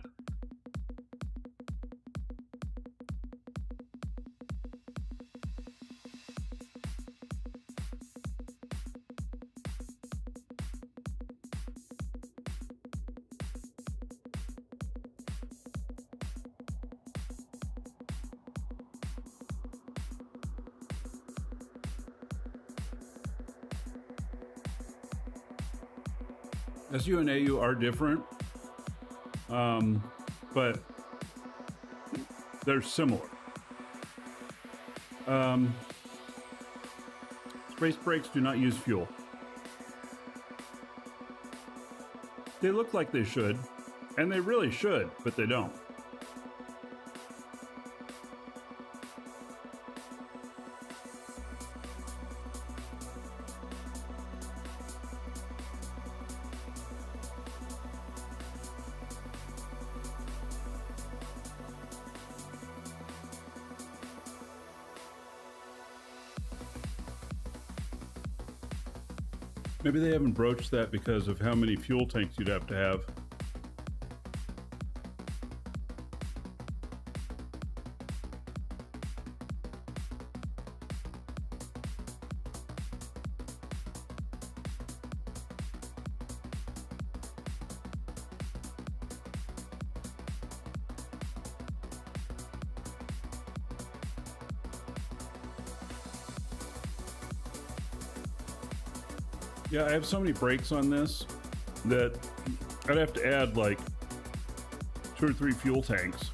SU and AU are different, but they're similar. Space brakes do not use fuel. They look like they should. And they really should, but they don't. Maybe they haven't broached that because of how many fuel tanks you'd have to have. Yeah, I have so many brakes on this that I'd have to add like 2 or 3 fuel tanks.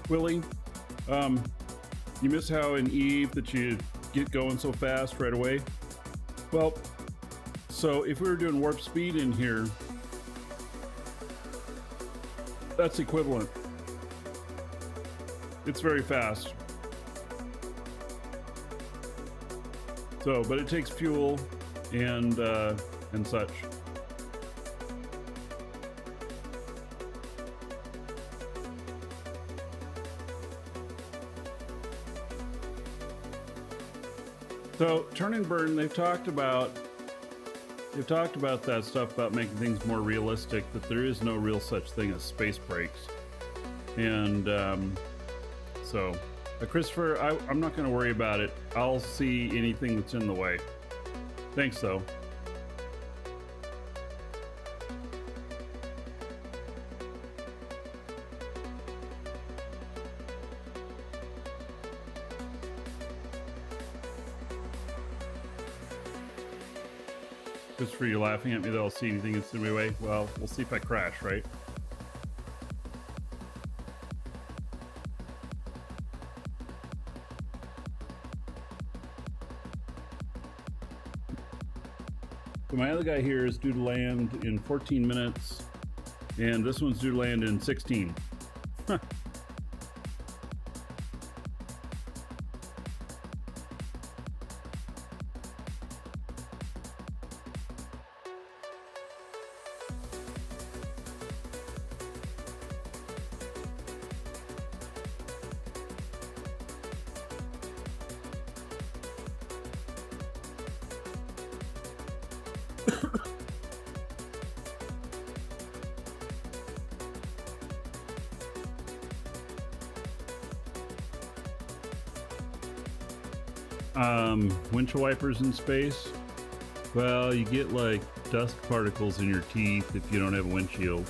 Willie, you miss how in Eve that you get going so fast right away? Well, so if we were doing warp speed in here, that's equivalent. It's very fast. So, but it takes fuel and such. So, turn and burn, they've talked about that stuff about making things more realistic, that there is no real such thing as space brakes. And so, Christopher, I'm not going to worry about it. I'll see anything that's in the way. Thanks, though. Christopher, you're laughing at me that I'll see anything that's in my way? Well, we'll see if I crash, right? So my other guy here is due to land in 14 minutes, and this one's due to land in 16. Huh. Windshield wipers in space? Well, you get like dust particles in your teeth if you don't have a windshield.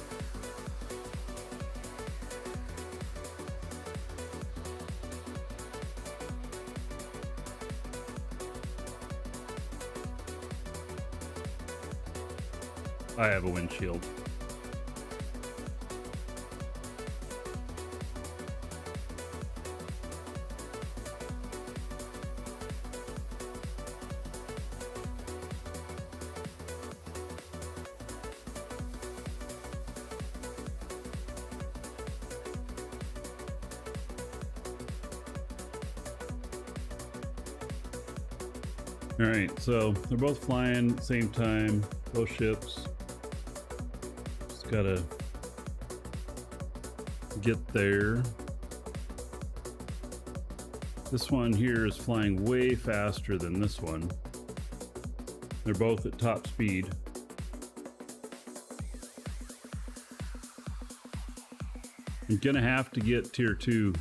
I have a windshield. All right, so they're both flying at the same time, both ships. Just gotta get there. This one here is flying way faster than this one. They're both at top speed. I'm gonna have to get tier 2.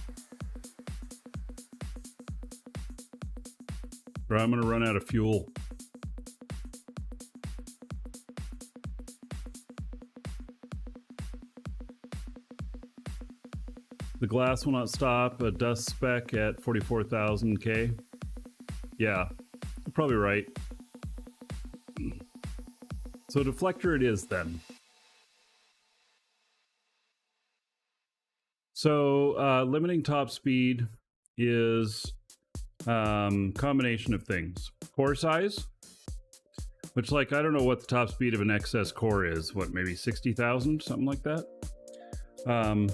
Or I'm gonna run out of fuel. The glass will not stop. A dust speck at 44,000 K. Yeah, you're probably right. So deflector it is then. So limiting top speed is Combination of things. Core size, which, like, I don't know what the top speed of an XS core is. What, maybe 60,000, something like that. And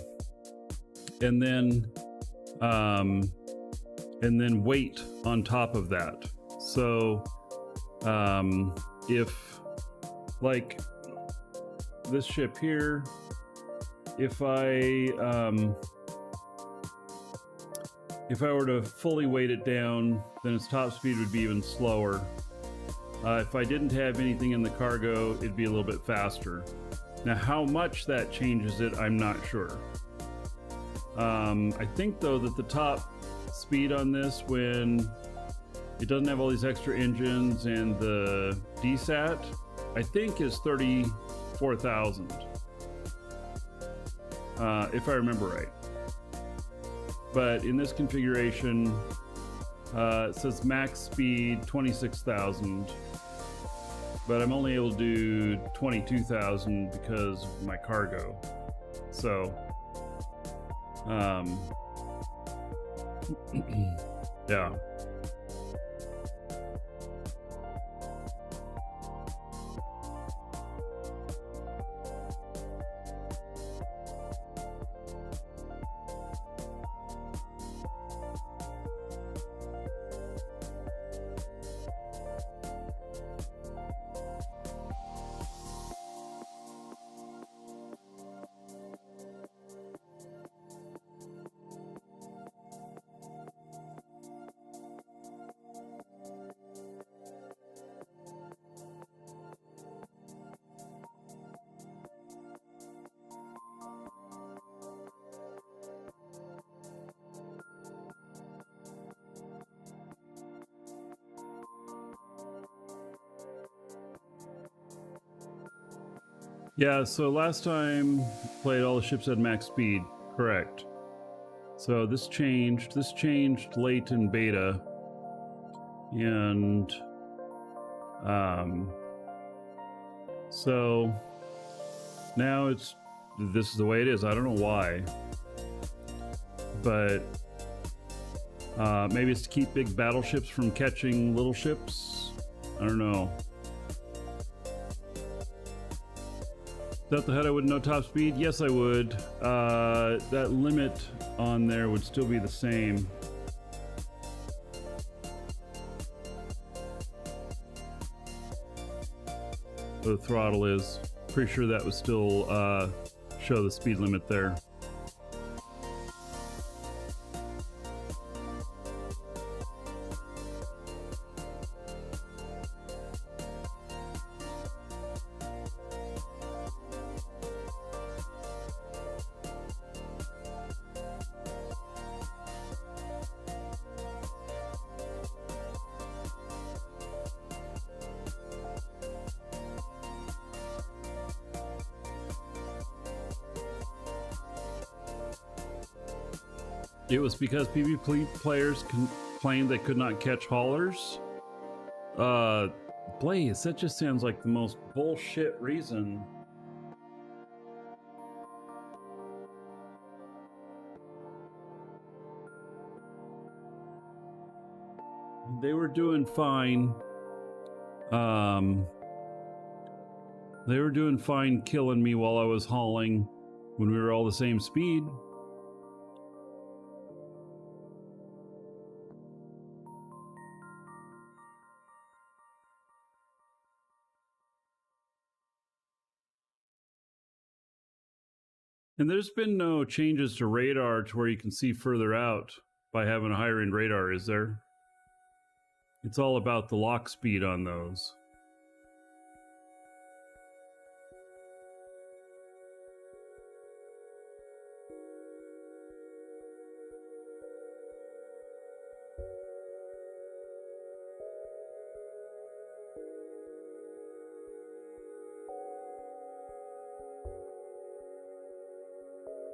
then weight on top of that. So if, like, this ship here, if I were to fully weight it down, then its top speed would be even slower. If I didn't have anything in the cargo, it'd be a little bit faster. Now, how much that changes it, I'm not sure. I think, though, that the top speed on this, when it doesn't have all these extra engines and the DSAT, I think is 34,000. If I remember right. But in this configuration, it says max speed 26,000. But I'm only able to do 22,000 because of my cargo. So, yeah. Yeah, so last time played, all the ships at max speed, correct. So this changed late in beta, and so now this is the way it is. I don't know why, but maybe it's to keep big battleships from catching little ships. I don't know. Without the HUD, I wouldn't know top speed? Yes, I would. That limit on there would still be the same. The throttle is. Pretty sure that would still show the speed limit there. It was because PvP players complained they could not catch haulers. Blaze, that just sounds like the most bullshit reason. They were doing fine. They were doing fine killing me while I was hauling when we were all the same speed. And there's been no changes to radar to where you can see further out by having a higher end radar, is there? It's all about the lock speed on those.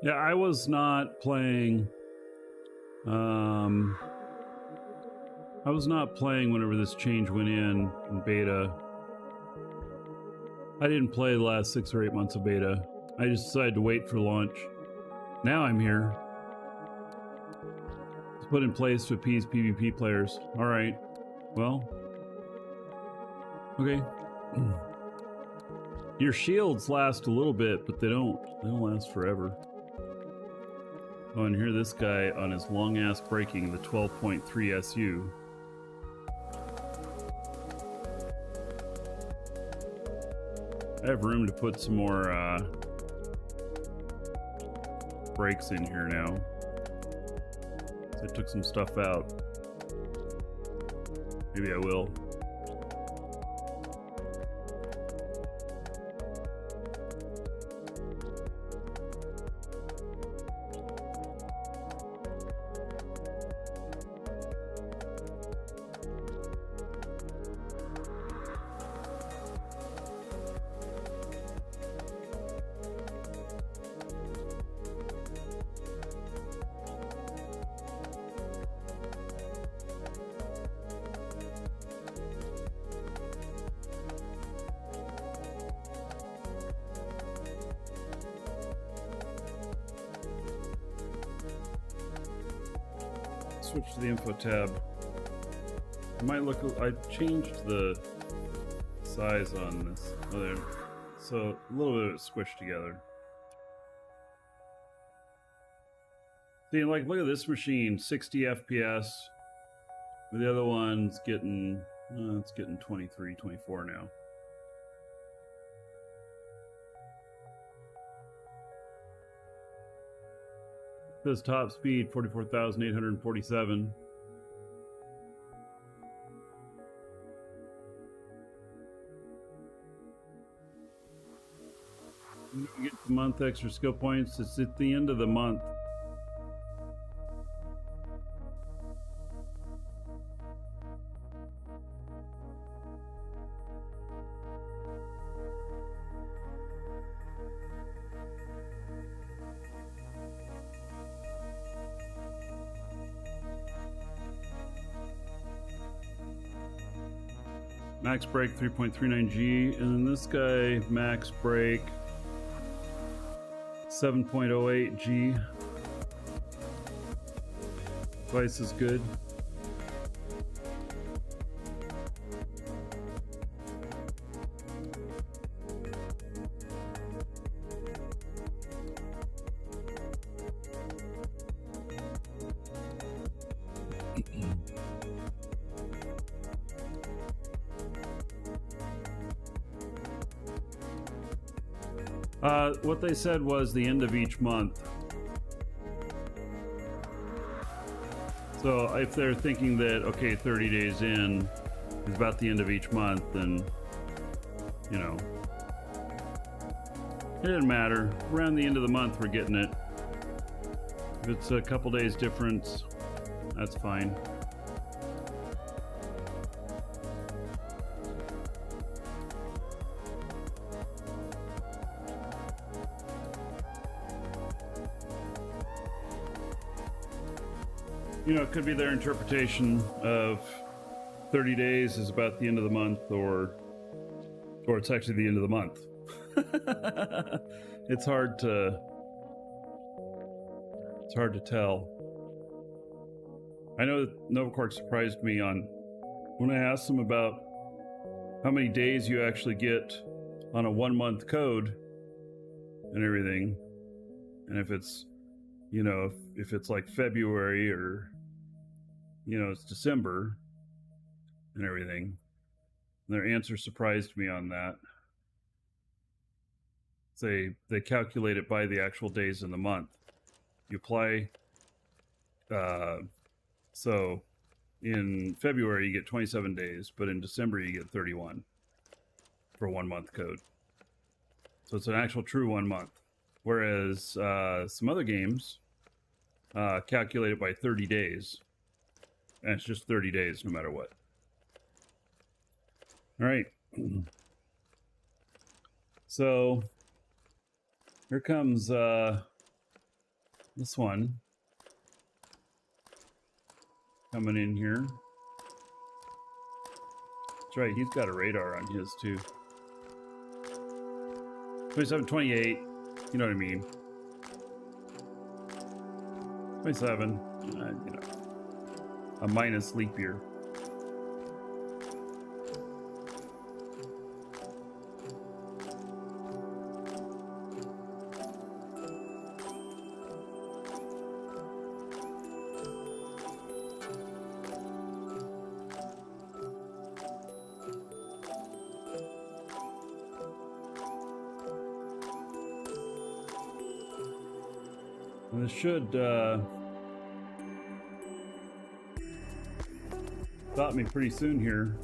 Yeah, I was not playing. I was not playing whenever this change went in beta. I didn't play the last 6 or 8 months of beta. I just decided to wait for launch. Now I'm here. put in place to appease PvP players. All right. Well. Okay. Your shields last a little bit, but they don't last forever. Oh, and here this guy on his long ass braking the 12.3 SU. I have room to put some more brakes in here now. So I took some stuff out. Maybe I will. Switch to the info tab. I might look. I changed the size on this. Oh, there. So a little bit of it squished together. See, like, look at this machine, 60 FPS. The other one's getting, it's getting 23, 24 now. This top speed 44,847. You get a month extra skill points. It's at the end of the month. Max break 3.39G, and then this guy max break 7.08G. Twice as good. What they said was the end of each month. So if they're thinking that, okay, 30 days in is about the end of each month, then, you know, it didn't matter. Around the end of the month, we're getting it. If it's a couple days difference, that's fine. You know, it could be their interpretation of 30 days is about the end of the month, or it's actually the end of the month. It's hard to tell. I know that Novacork surprised me on when I asked them about how many days you actually get on a 1 month code and everything, and if it's, you know, if it's like February or, you know, it's December and everything. And their answer surprised me on that. They calculate it by the actual days in the month. You apply, so in February you get 27 days, but in December you get 31 for a 1 month code. So it's an actual true 1 month. Whereas some other games calculate it by 30 days. And it's just 30 days no matter what. All right. So here comes this one coming in here. That's right, he's got a radar on his too. 27, 28, you know what I mean. 27, you know. minus leap year. And this should stop me pretty soon here.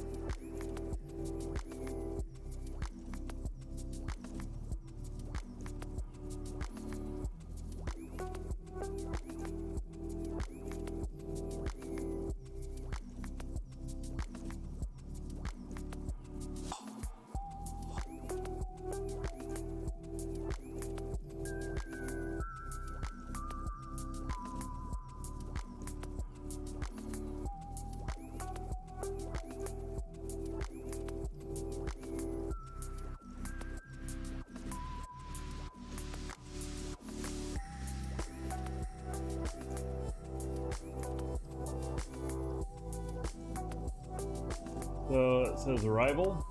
So it says arrival,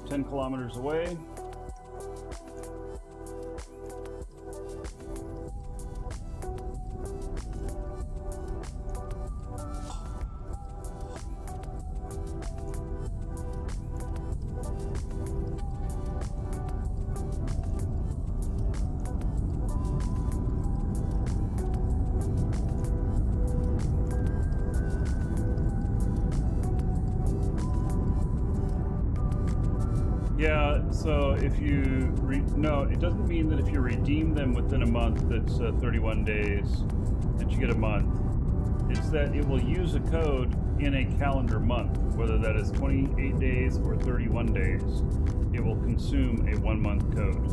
10 kilometers away. Yeah, so if you no, it doesn't mean that if you redeem them within a month, that's 31 days, that you get a month. It's that it will use a code in a calendar month, whether that is 28 days or 31 days. It will consume a 1 month code.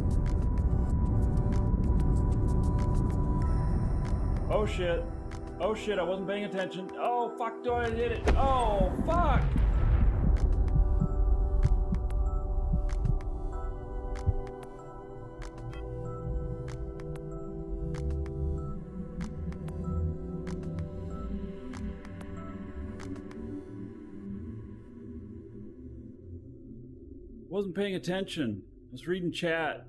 Oh shit. Oh shit, I wasn't paying attention. Oh fuck, I did it. Oh fuck. Wasn't paying attention. I was reading chat.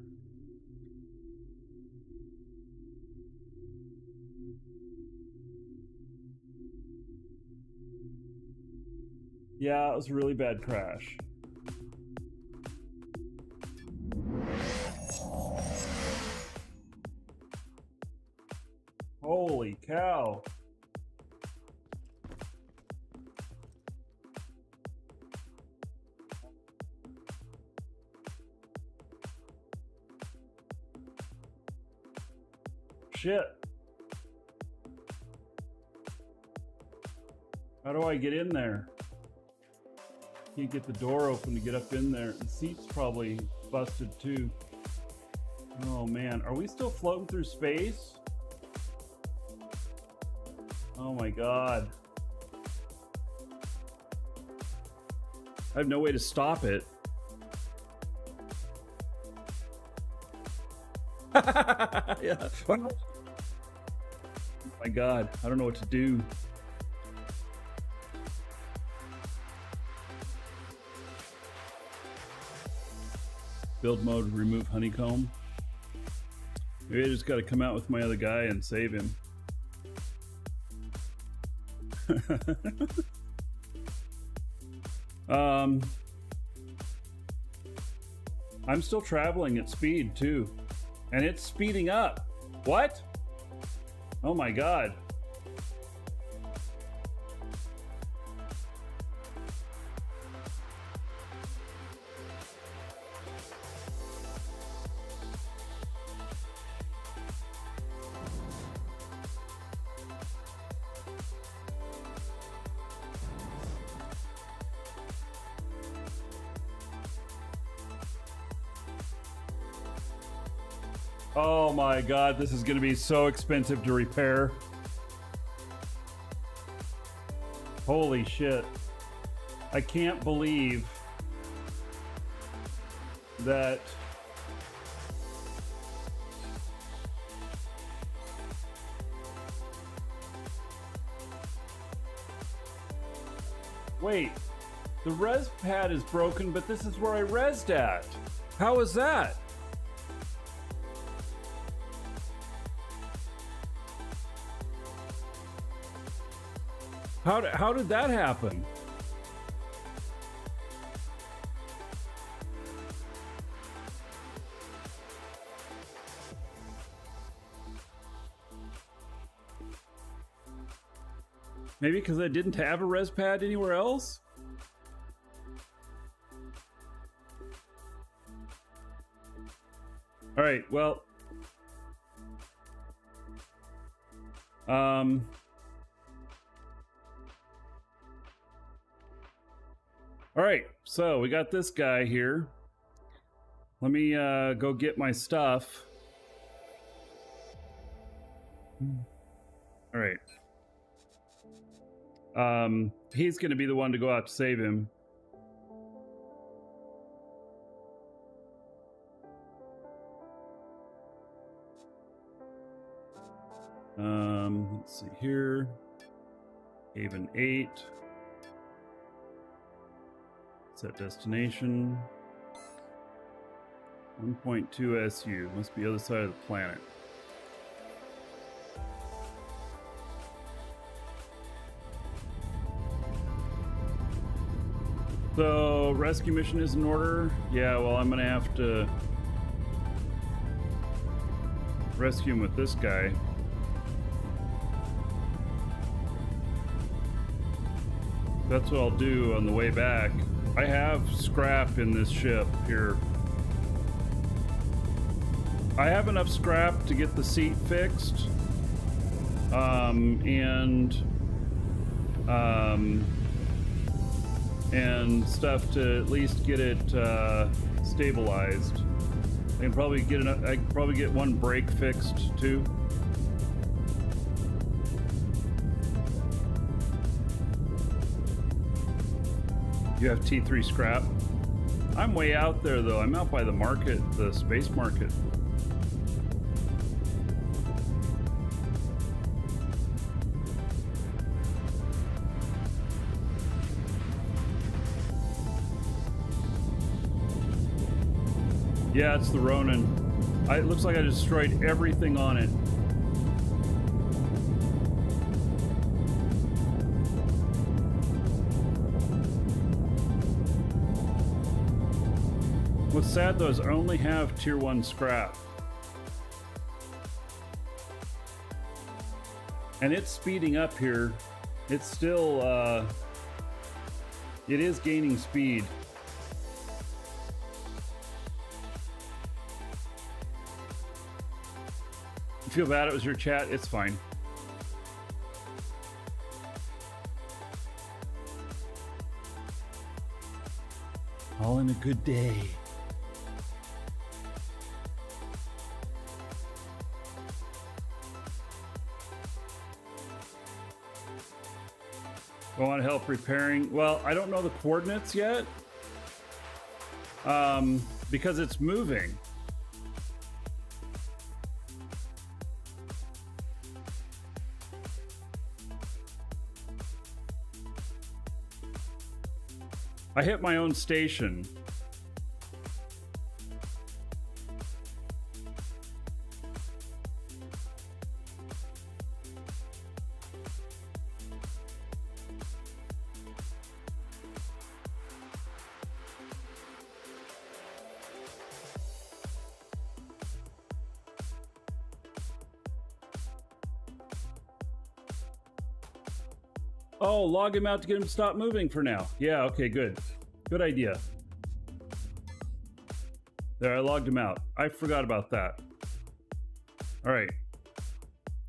Yeah, it was a really bad crash. Holy cow. Shit. How do I get in there? Can't get the door open to get up in there. The seat's probably busted too. Oh man, are we still floating through space? Oh my god. I have no way to stop it. Yeah. Oh my god, I don't know what to do. Build mode, remove honeycomb. Maybe I just got to come out with my other guy and save him. I'm still traveling at speed too, and it's speeding up. What? Oh my god. Oh my god, this is going to be so expensive to repair. Holy shit. I can't believe that Wait, the res pad is broken, but this is where I resed at. How is that? How did that happen? Maybe because I didn't have a res pad anywhere else? All right, well. All right, so we got this guy here. Let me go get my stuff. All right. He's going to be the one to go out to save him. Let's see here. Haven 8. Set destination. 1.2 SU. Must be the other side of the planet. So, rescue mission is in order. Yeah, well, I'm gonna have to rescue him with this guy. That's what I'll do on the way back. I have scrap in this ship here. I have enough scrap to get the seat fixed. And stuff to at least get it stabilized. I can probably get one brake fixed too. You have T3 scrap. I'm way out there though. I'm out by the market, the space market. Yeah, it's the Ronin. It looks like I destroyed everything on it. What's sad though is I only have tier 1 scrap. And it's speeding up here. It's still, it is gaining speed. You feel bad it was your chat? It's fine. All in a good day. I want help repairing. Well, I don't know the coordinates yet. Because it's moving. I hit my own station. Oh, log him out to get him to stop moving for now. Yeah, okay, good. Good idea. There, I logged him out. I forgot about that. All right.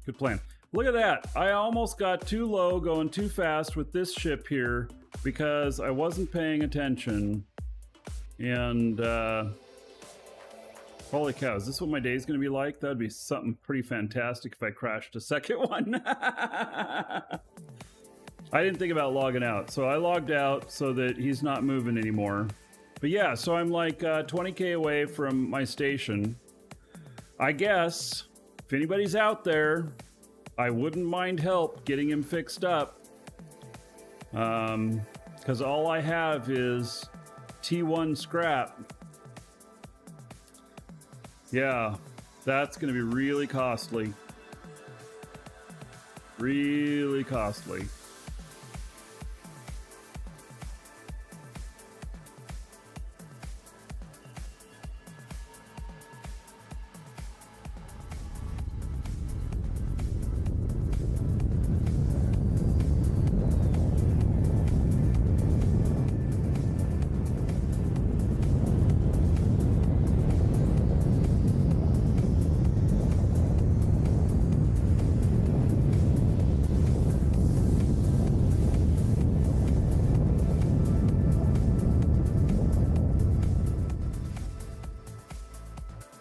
Good plan. Look at that. I almost got too low going too fast with this ship here because I wasn't paying attention. And, holy cow, is this what my day is going to be like? That would be something pretty fantastic if I crashed a second one. I didn't think about logging out, so I logged out so that he's not moving anymore. But yeah, so I'm like 20k away from my station. I guess, if anybody's out there, I wouldn't mind help getting him fixed up. because all I have is T1 scrap. Yeah, that's going to be really costly. Really costly.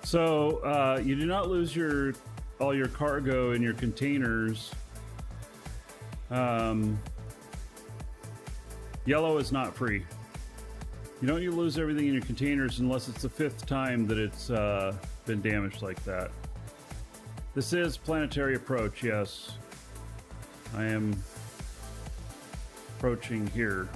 So you do not lose all your cargo in your containers. Yellow is not free. You don't lose everything in your containers unless it's the 5th time that it's been damaged like that. This is planetary approach, yes. I am approaching here.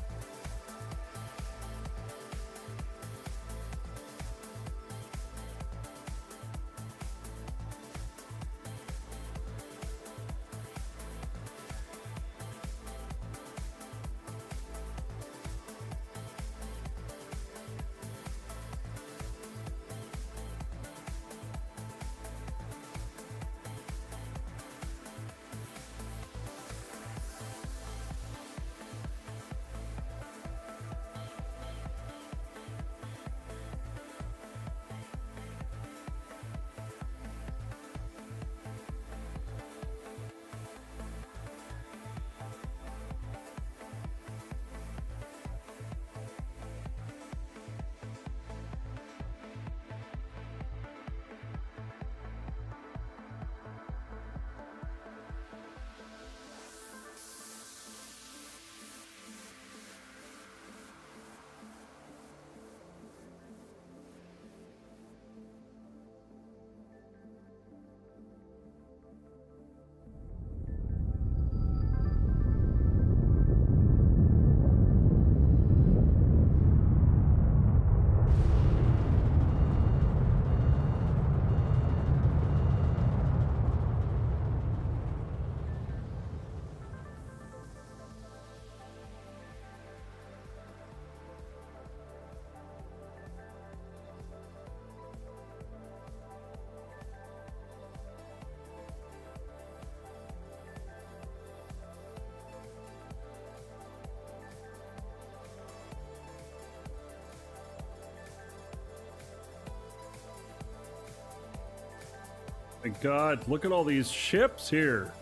My God, look at all these ships here.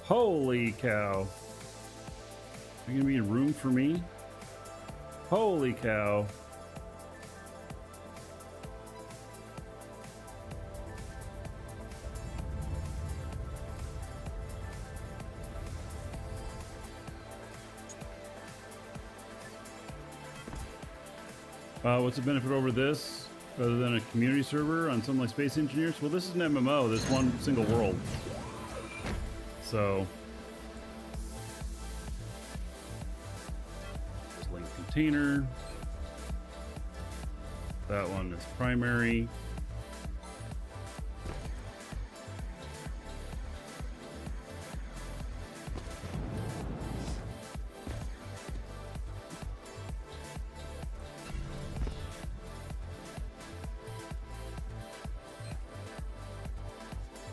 Holy cow. Are you gonna be room for me? Holy cow. What's the benefit over this? Other than a community server on something like Space Engineers? Well, this is an MMO. This one single world. So, link container. That one is primary.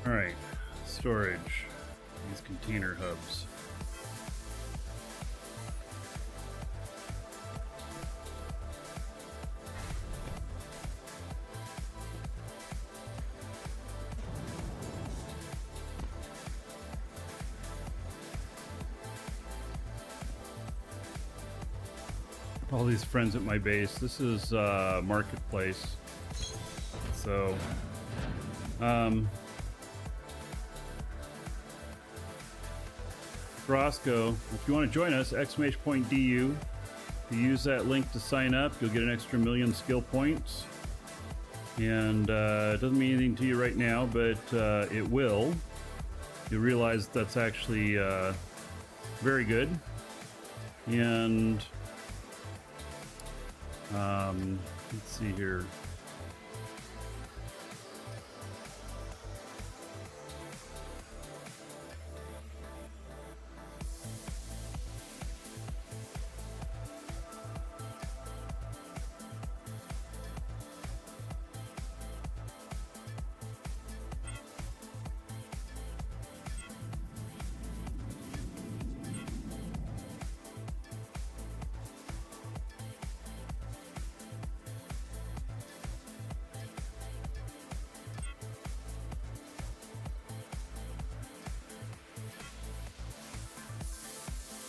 All right, storage, these container hubs. All these friends at my base. This is marketplace. So, Roscoe, if you want to join us, !.du. You use that link to sign up, you'll get an extra 1,000,000 skill points. And it doesn't mean anything to you right now, but it will. You'll realize that's actually very good. And let's see here.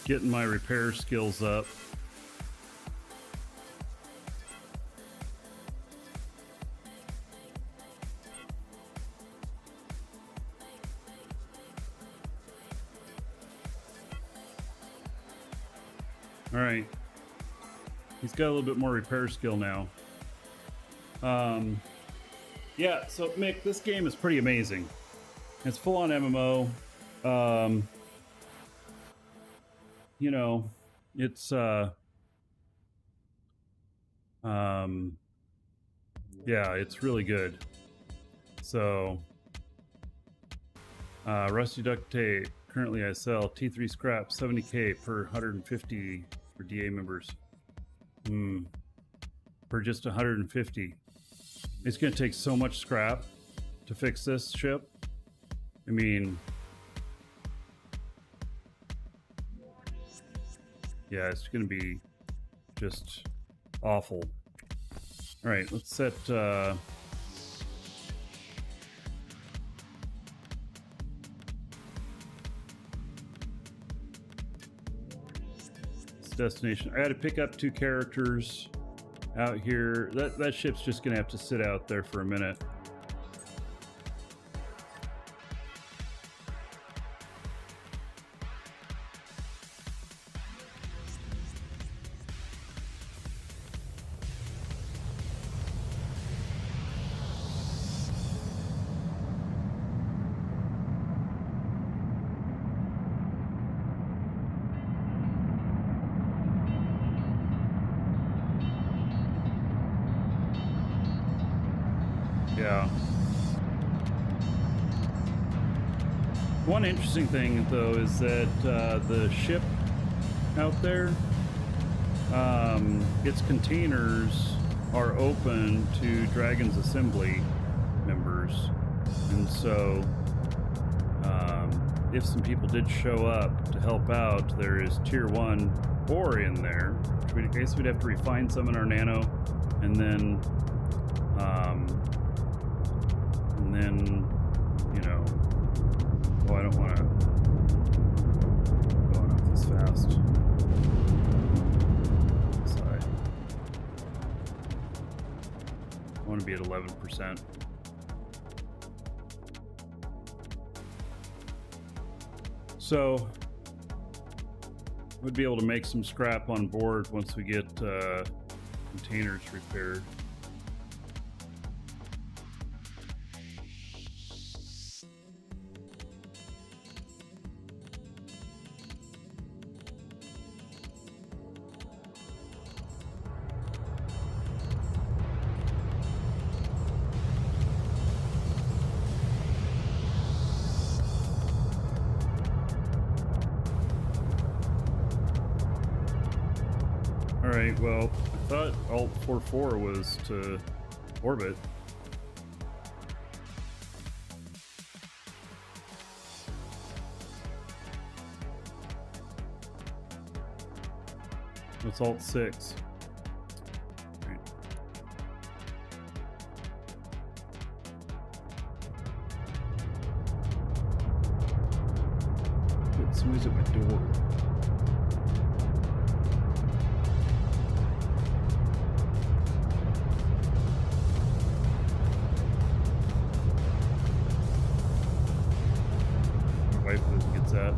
Getting my repair skills up. All right. He's got a little bit more repair skill now. Yeah, so Mick, this game is pretty amazing. It's full on MMO. You know, it's yeah, it's really good. So rusty duct tape, currently I sell T3 scrap 70k per 150 for DA members. For just 150. It's gonna take so much scrap to fix this ship. I mean, yeah, it's going to be just awful. All right, let's set destination. I had to pick up 2 characters out here. That ship's just going to have to sit out there for a minute. Yeah. One interesting thing, though, is that the ship out there, its containers are open to Dragon's Assembly members. And so, if some people did show up to help out, there is tier 1 ore in there, which I guess we'd have to refine some in our nano, and then, you know, oh, I don't want to go off this fast. Side. I want to be at 11%. So, we'd be able to make some scrap on board once we get containers repaired. Alright, well, I thought Alt 44 was to orbit. It's Alt 6. Right. Get somebody's at my door. That.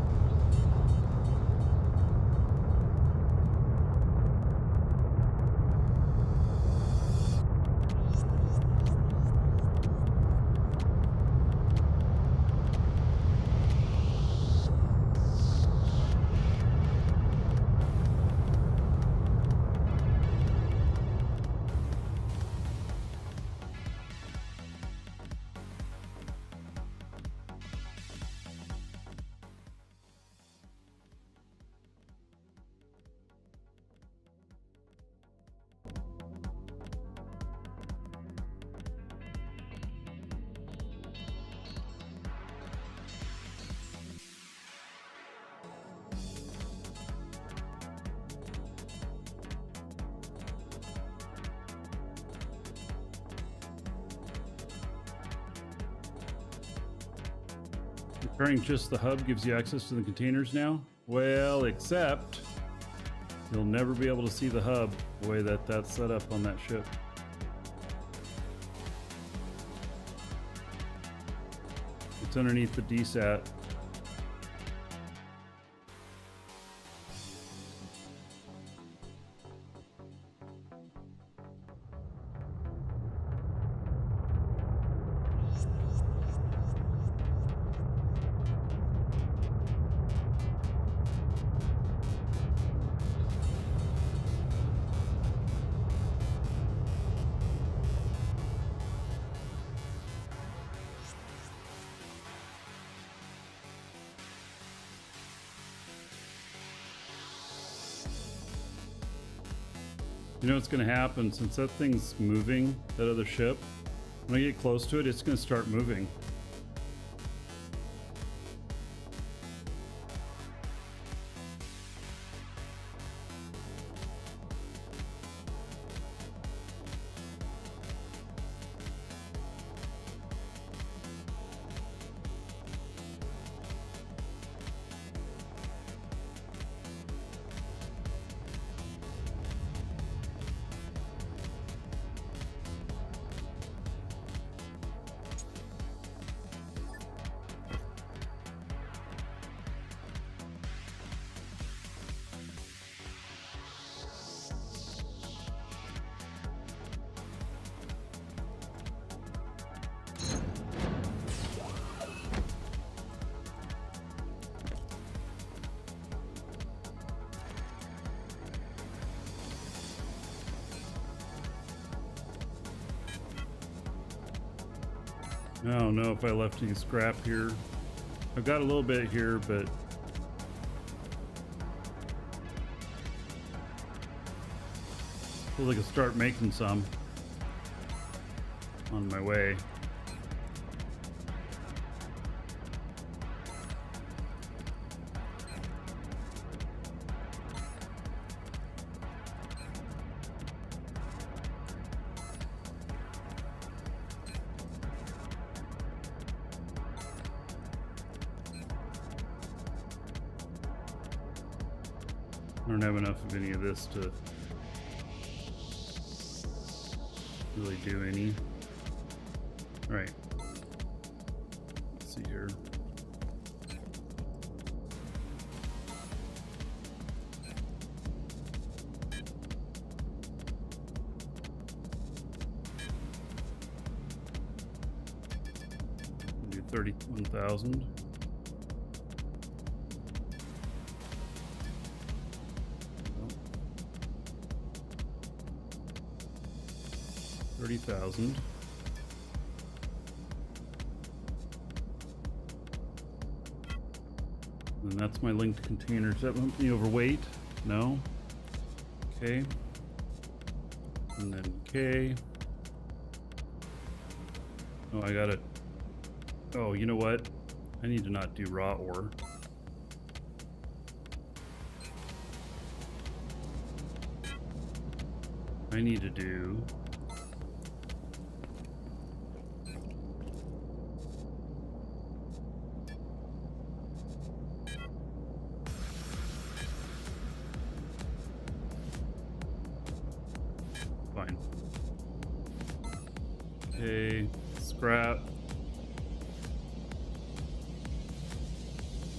Repairing just the hub gives you access to the containers now? Well, except you'll never be able to see the hub the way that that's set up on that ship. It's underneath the DSAT. You know what's going to happen since that thing's moving, that other ship? When I get close to it, it's going to start moving. I don't know if I left any scrap here. I've got a little bit here, but feels like I start making some on my way. I don't have enough of any of this to really do any. All right. Let's see here. Do 31,000. 30,000. And that's my linked container. Does that bump me overweight? No. Okay. And then K. Oh, I got it. Oh, you know what? I need to not do raw ore. I need to do fine. Okay, scrap.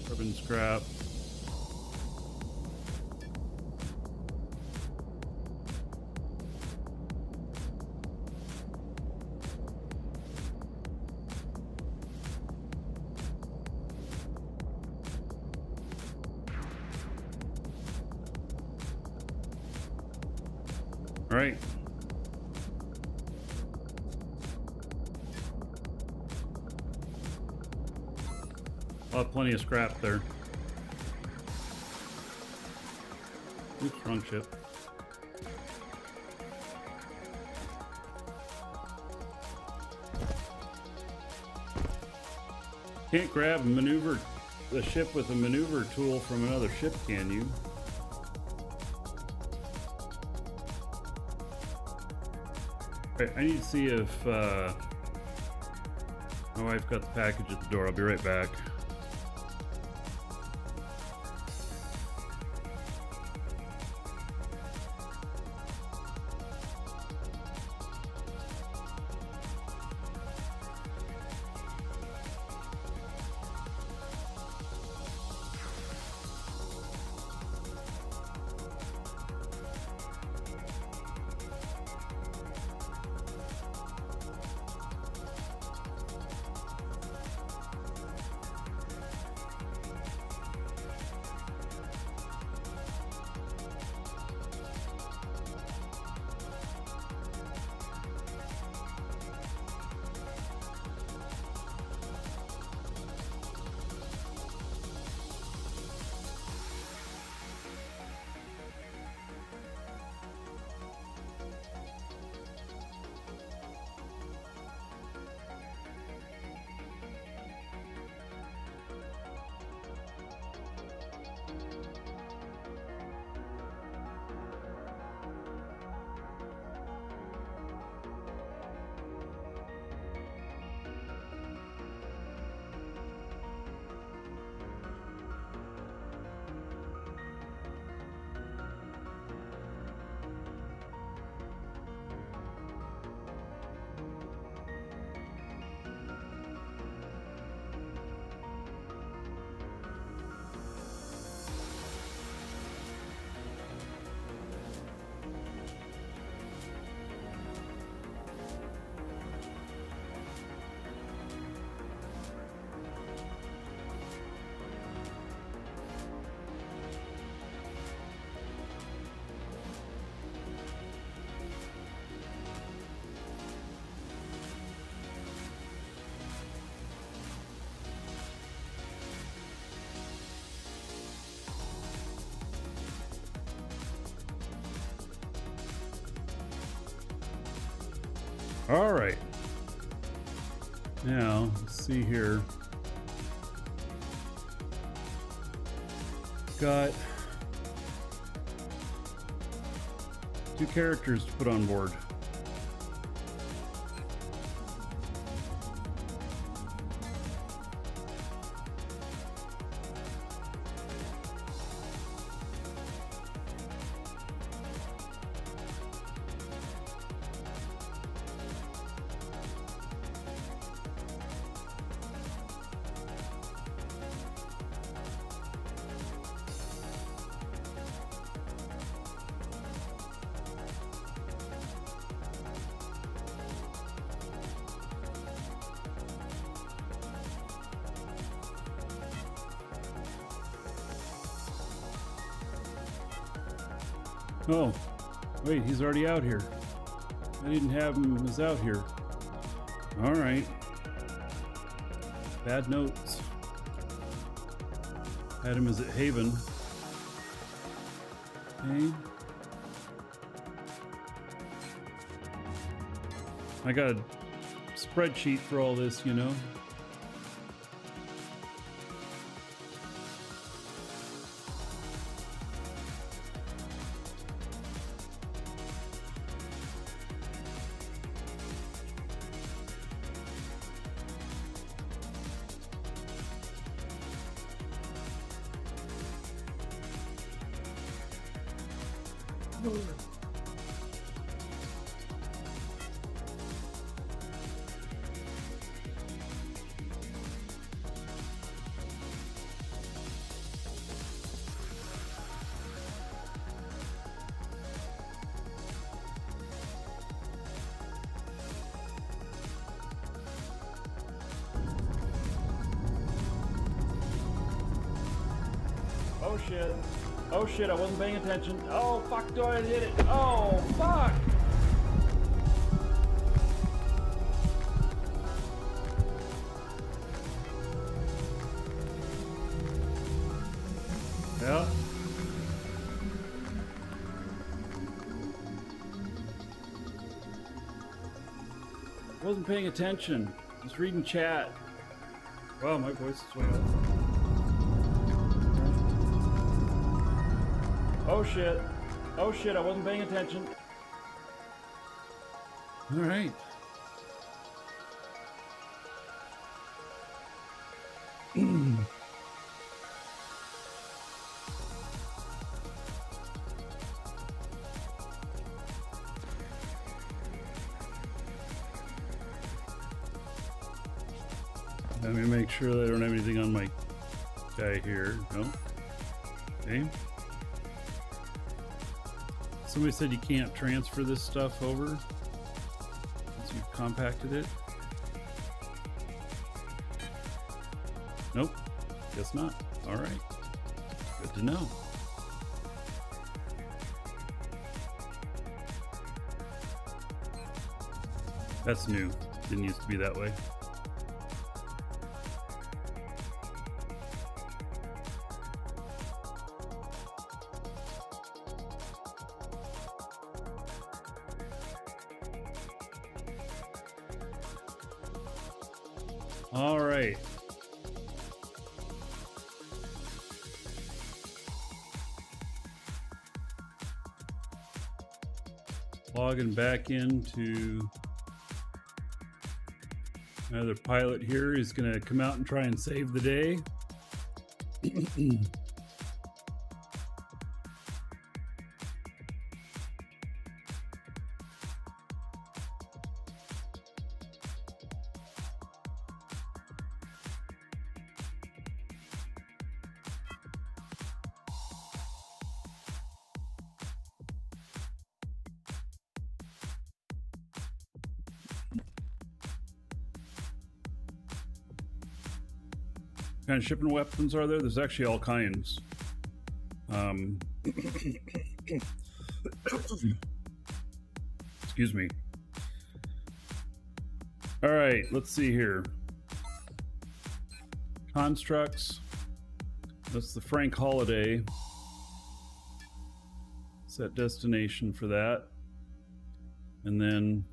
Carbon scrap. All right. I'll have plenty of scrap there. Oops, wrong ship. Can't grab a ship with a maneuver tool from another ship, can you? Right, I need to see if my wife got the package at the door. I'll be right back. All right. Now, let's see here. Got 2 characters to put on board. Oh, wait, he's already out here. I didn't have him as out here. All right. Bad notes. Had him as at Haven. Okay. I got a spreadsheet for all this, you know. Oh shit. Oh shit, I wasn't paying attention. Oh fuck, do I hit it? Oh fuck! Yeah. Wasn't paying attention. Just reading chat. Wow, my voice is way up. Oh shit. Oh shit, I wasn't paying attention. All right. Let me make sure that I don't have anything on my guy here. No. Okay. Somebody said you can't transfer this stuff over once you've compacted it. Nope, guess not. All right, good to know. That's new, didn't used to be that way. All right. Logging back into another pilot here is going to come out and try and save the day. What kind of shipping weapons are there? There's actually all kinds. Excuse me. All right, let's see here. Constructs. That's the Frank Holiday. Set destination for that. And then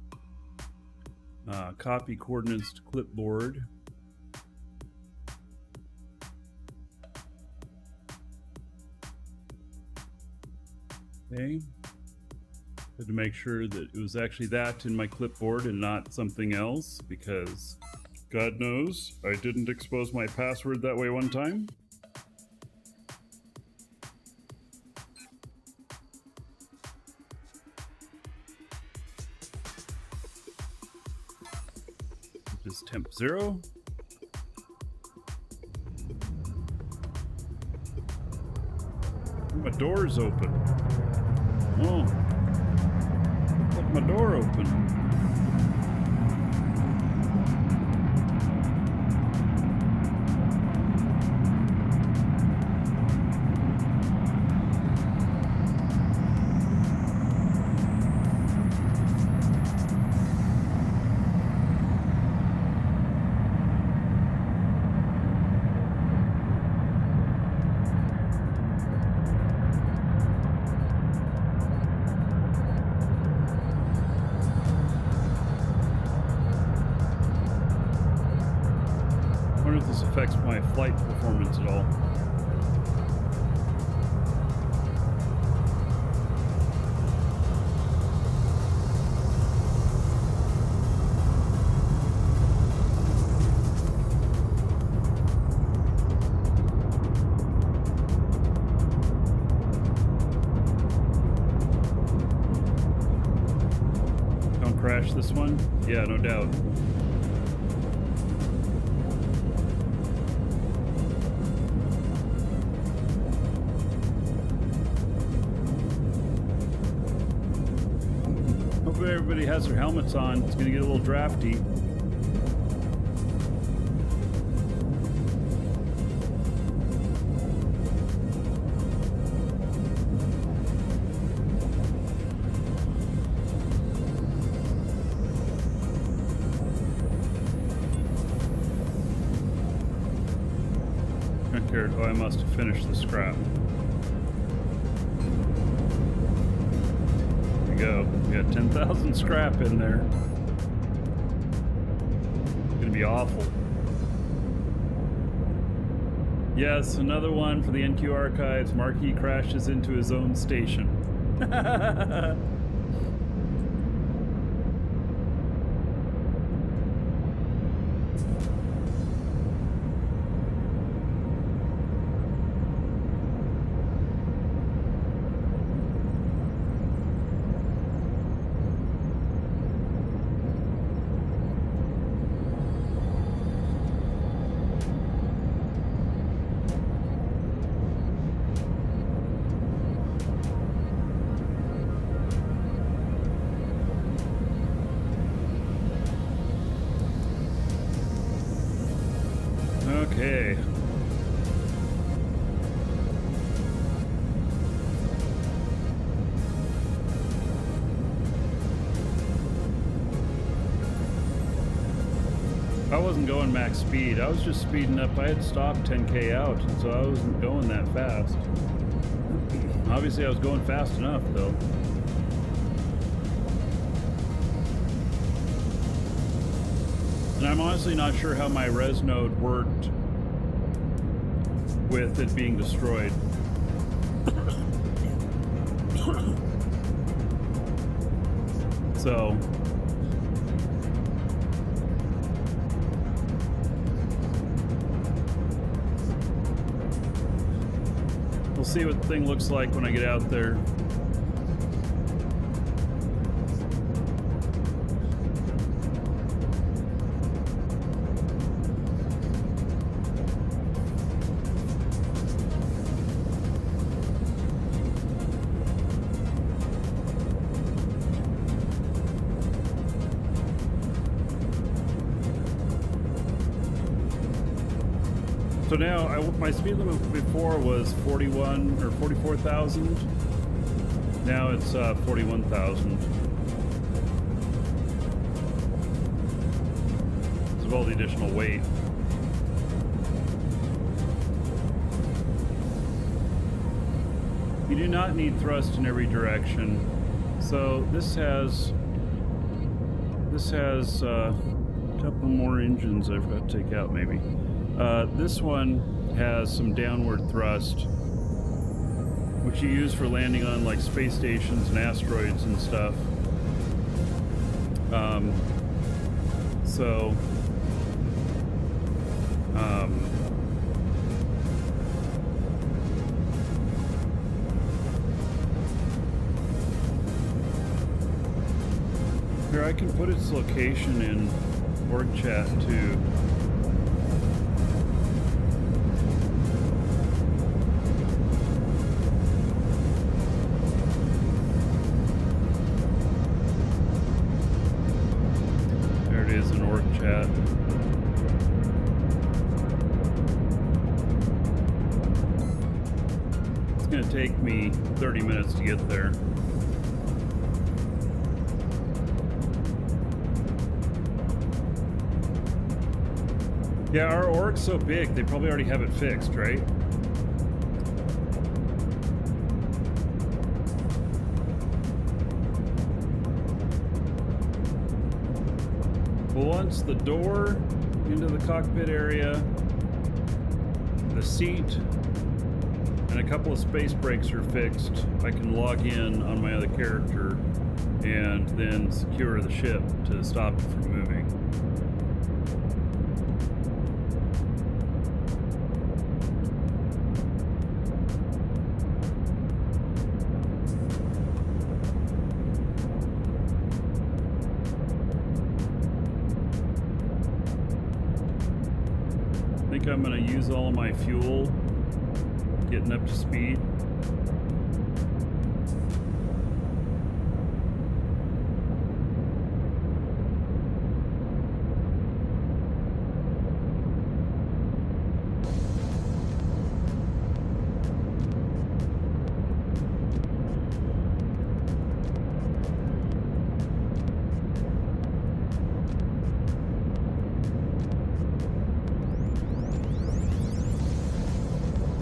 Copy coordinates to clipboard. Okay. Had to make sure that it was actually that in my clipboard and not something else, because God knows I didn't expose my password that way one time. This temp 0. My door's open. Oh, let my door open. Affects my flight performance at all. Don't crash this one? Yeah, no doubt. Everybody has their helmets on. It's going to get a little drafty. Oh, I must have finished the scrap. Go. We got 10,000 scrap in there. It's gonna be awful. Yes, another one for the NQ archives. Marquis crashes into his own station. Okay. I wasn't going max speed. I was just speeding up. I had stopped 10K out, so I wasn't going that fast. Obviously, I was going fast enough, though. And I'm honestly not sure how my res node worked with it being destroyed. So we'll see what the thing looks like when I get out there. So now, my speed limit before was 41 or 44,000. Now it's 41,000. Because of all the additional weight. You do not need thrust in every direction. So this This has a couple more engines I've got to take out, maybe. This one has some downward thrust, which you use for landing on like space stations and asteroids and stuff. Here, I can put its location in org chat too. There it is in org chat. It's going to take me 30 minutes to get there. Yeah, our org's so big, they probably already have it fixed, right? Well, once the door into the cockpit area, the seat, and a couple of space brakes are fixed, I can log in on my other character and then secure the ship to stop it from moving. I'm going to use all of my fuel getting up to speed.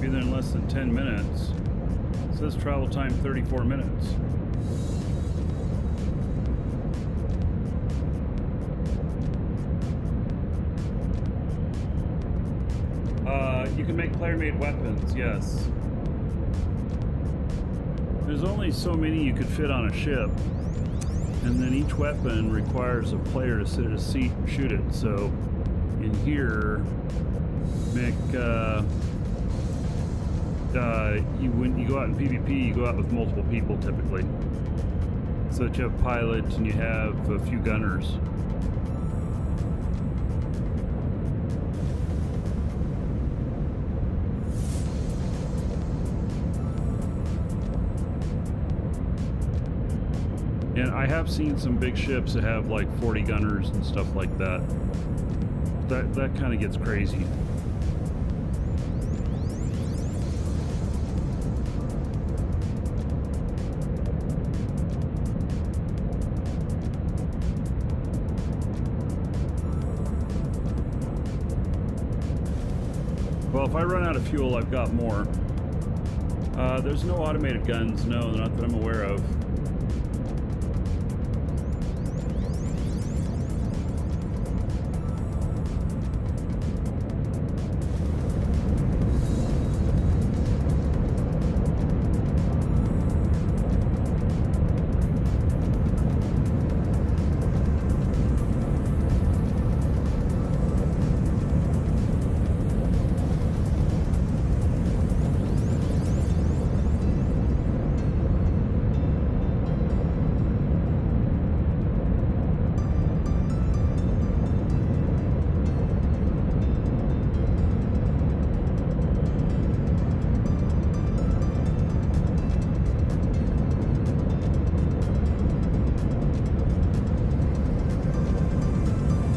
Be there in less than 10 minutes. It says travel time 34 minutes. You can make player-made weapons, yes. There's only so many you could fit on a ship, and then each weapon requires a player to sit at a seat and shoot it. So in here, when you go out in PvP, you go out with multiple people typically. So that you have pilots and you have a few gunners. And I have seen some big ships that have like 40 gunners and stuff like that. That kind of gets crazy. Well, if I run out of fuel, I've got more. There's no automated guns, no, not that I'm aware of.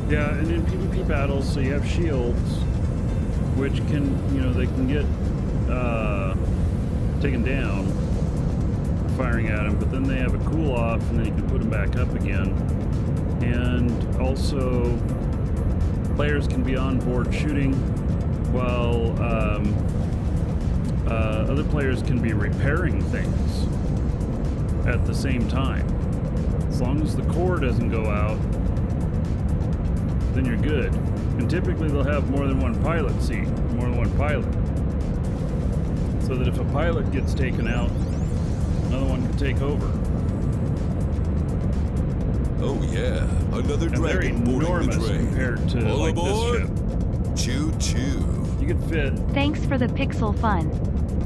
Yeah, and in PvP battles, so you have shields, which can, they can get taken down firing at them, but then they have a cool off, and then you can put them back up again. And also, players can be on board shooting, while other players can be repairing things at the same time. As long as the core doesn't go out, then you're good. And typically they'll have more than one pilot seat, more than one pilot. So that if a pilot gets taken out, another one can take over. Oh yeah, another And dragon they're boarding the enormous train. compared to All like aboard. this ship. Choo choo. You could fit Thanks for the pixel fun.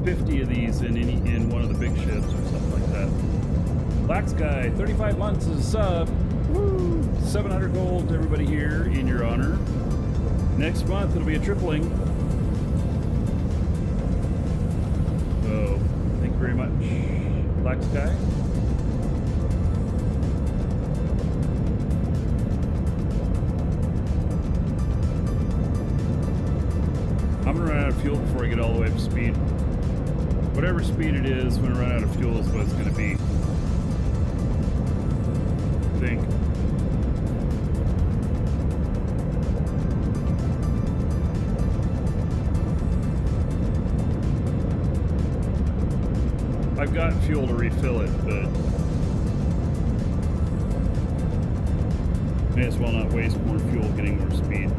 50 of these in one of the big ships or something like that. Black Sky, 35 months as a sub. Woo! 700 gold to everybody here in your honor. Next month it'll be a tripling. So, thank you very much, Black Sky. I'm gonna run out of fuel before I get all the way up to speed. Whatever speed it is, when I run out of fuel is what it's gonna be. I think. I've got fuel to refill it, but may as well not waste more fuel getting more speed.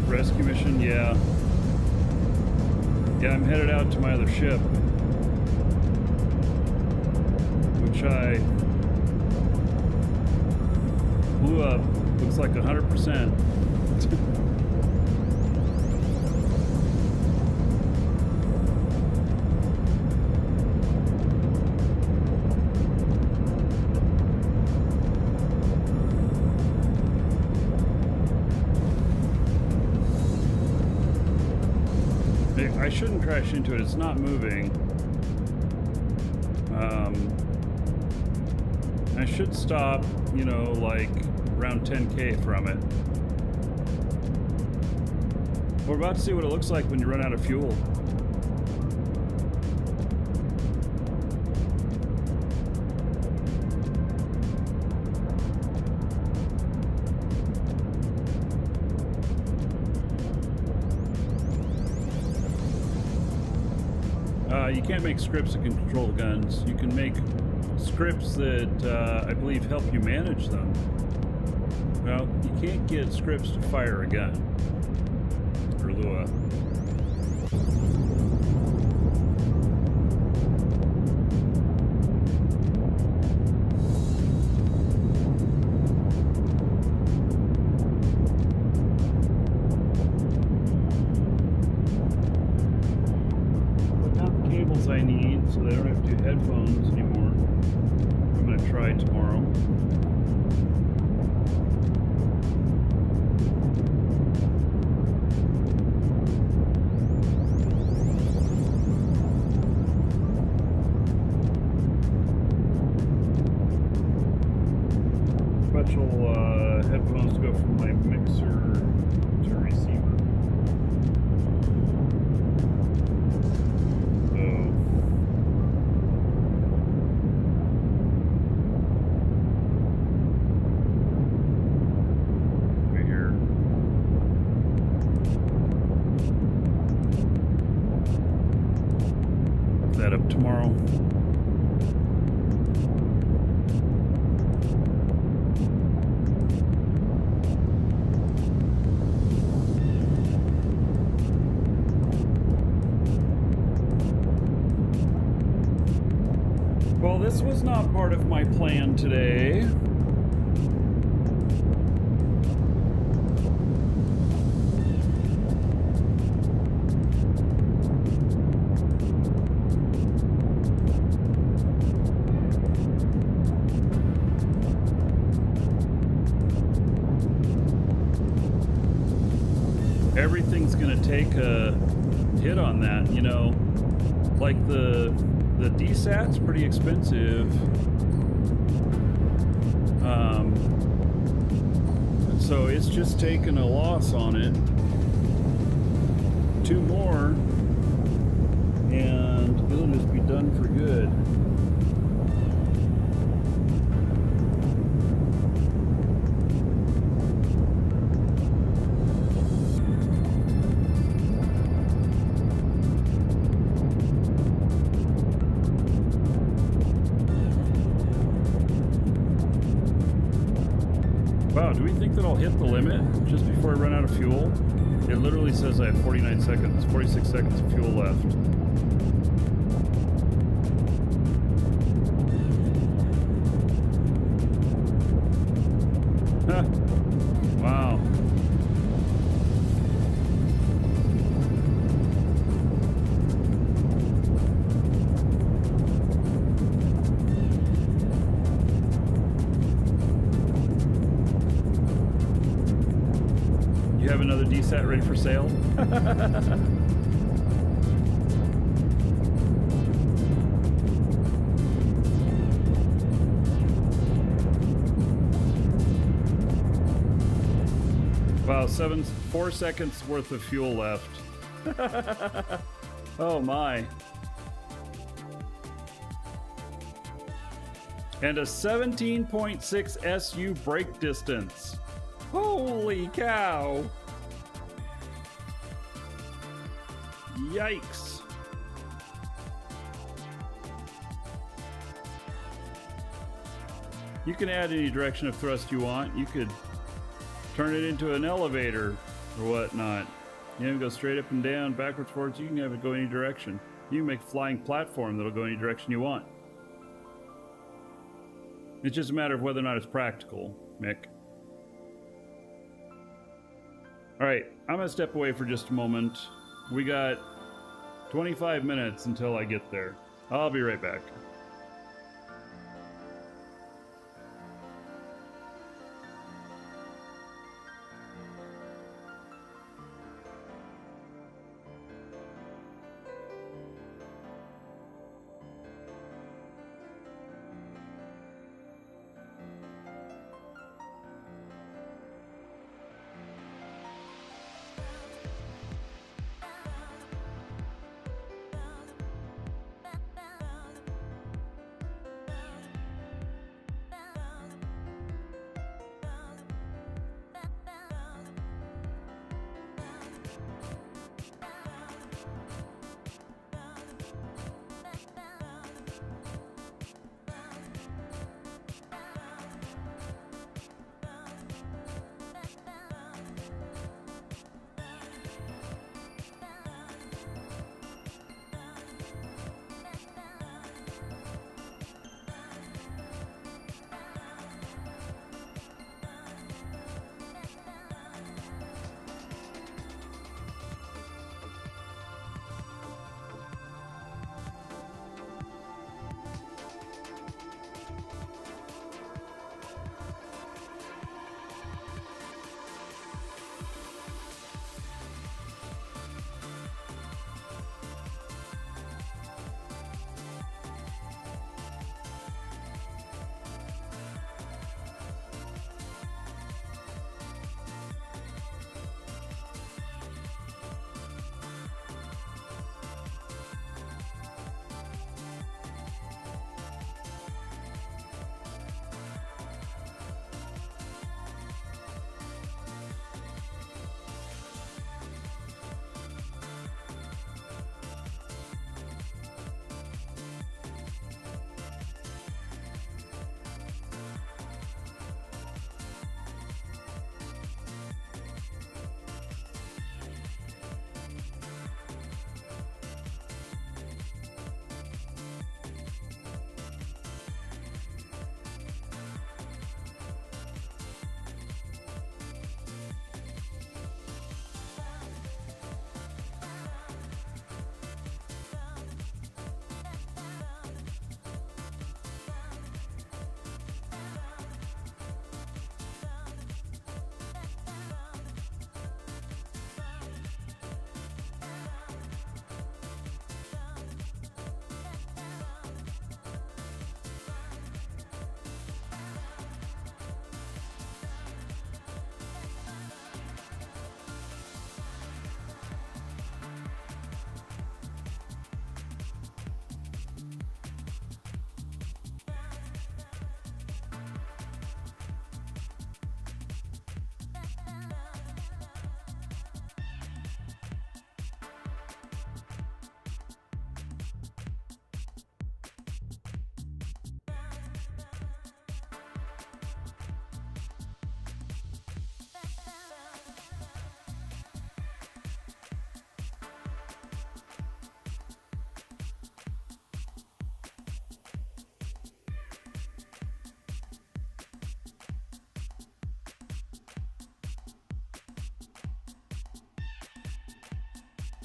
Rescue mission, yeah. Yeah, I'm headed out to my other ship, which I blew up. Looks like 100%. I shouldn't crash into it. It's not moving. I should stop, you know, like around 10K from it. We're about to see what it looks like when you run out of fuel. You can't make scripts that can control the guns. You can make scripts that I believe help you manage them. Well, you can't get scripts to fire a gun. For Lua. I need so that I don't have to do headphones anymore. I'm going to try tomorrow. Special headphones to go from my mixer to receiver. That up tomorrow. Well, this was not part of my plan today. Everything's gonna take a hit on that, you know. Like the DSAT's pretty expensive. So it's just taken a loss on it. 2 more, and It'll just be done for good. Wow, do we think that I'll hit the limit just before I run out of fuel? It literally says I have 46 seconds of fuel left. Huh. Wow. You have another DSAT ready for sale? Wow, 4 seconds worth of fuel left. Oh my. And a 17.6 SU brake distance. Holy cow. Yikes. You can add any direction of thrust you want. You could turn it into an elevator or whatnot. You can go straight up and down, backwards, forwards. You can have it go any direction. You can make a flying platform that'll go any direction you want. It's just a matter of whether or not it's practical, Mick. Alright, I'm going to step away for just a moment. We got 25 minutes until I get there. I'll be right back.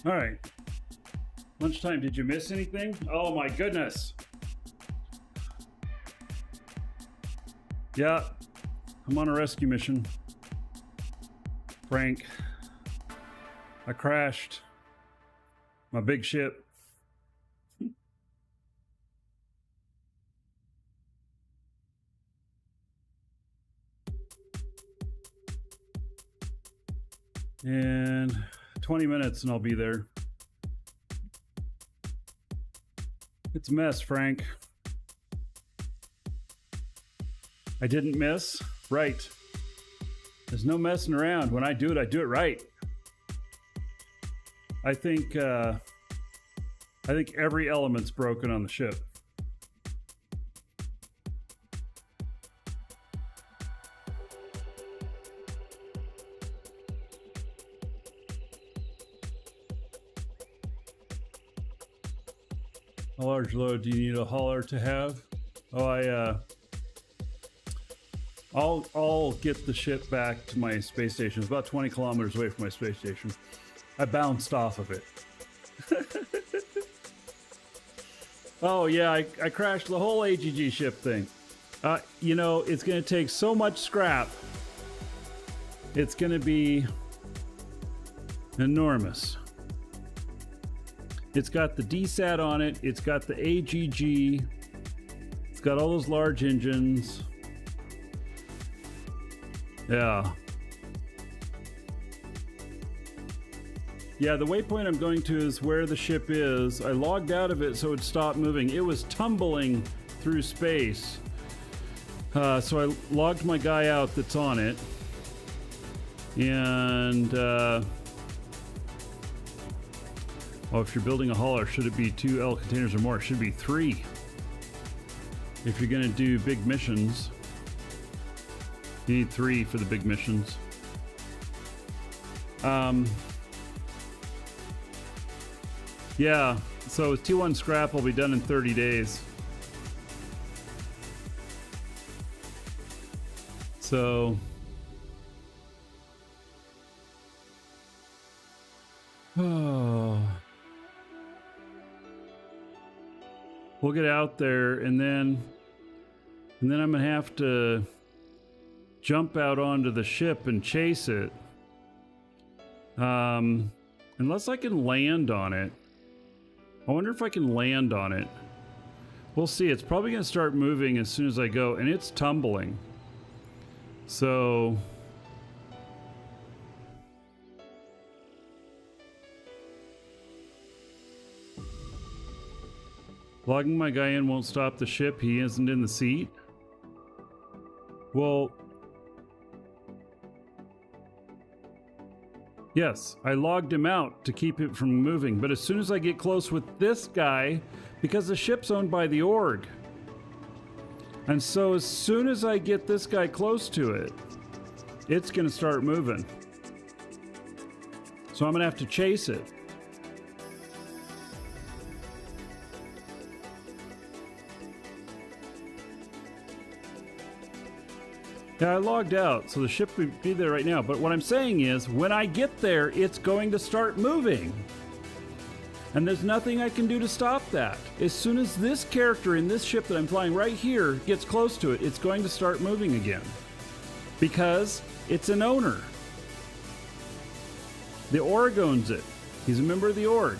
All right. Lunchtime, did you miss anything? Oh my goodness. Yeah, I'm on a rescue mission. Frank, I crashed my big ship. And 20 minutes and I'll be there. It's a mess, Frank. I didn't miss. Right. There's no messing around. When I do it right. I think every element's broken on the ship. How large load do you need a hauler to have? Oh, I'll get the ship back to my space station. It's about 20 kilometers away from my space station. I bounced off of it. Oh yeah, I crashed the whole AGG ship thing. You know, it's gonna take so much scrap. It's gonna be enormous. It's got the DSAT on it. It's got the AGG. It's got all those large engines. Yeah. Yeah, the waypoint I'm going to is where the ship is. I logged out of it so it stopped moving. It was tumbling through space. So I logged my guy out that's on it. And, well, if you're building a hauler, should it be 2 L containers or more? It should be 3. If you're gonna do big missions, you need 3 for the big missions. Yeah, so with T1 scrap, I'll be done in 30 days. So, oh, we'll get out there, and then I'm gonna have to jump out onto the ship and chase it. Unless I can land on it. I wonder if I can land on it. We'll see. It's probably gonna start moving as soon as I go, and it's tumbling. So logging my guy in won't stop the ship. He isn't in the seat. Well, yes, I logged him out to keep it from moving, but as soon as I get close with this guy, because the ship's owned by the org, and so as soon as I get this guy close to it, it's gonna start moving. So I'm gonna have to chase it. Yeah, I logged out, so the ship would be there right now. But what I'm saying is, when I get there, it's going to start moving. And there's nothing I can do to stop that. As soon as this character in this ship that I'm flying right here gets close to it, it's going to start moving again. Because it's an owner. The org owns it. He's a member of the org.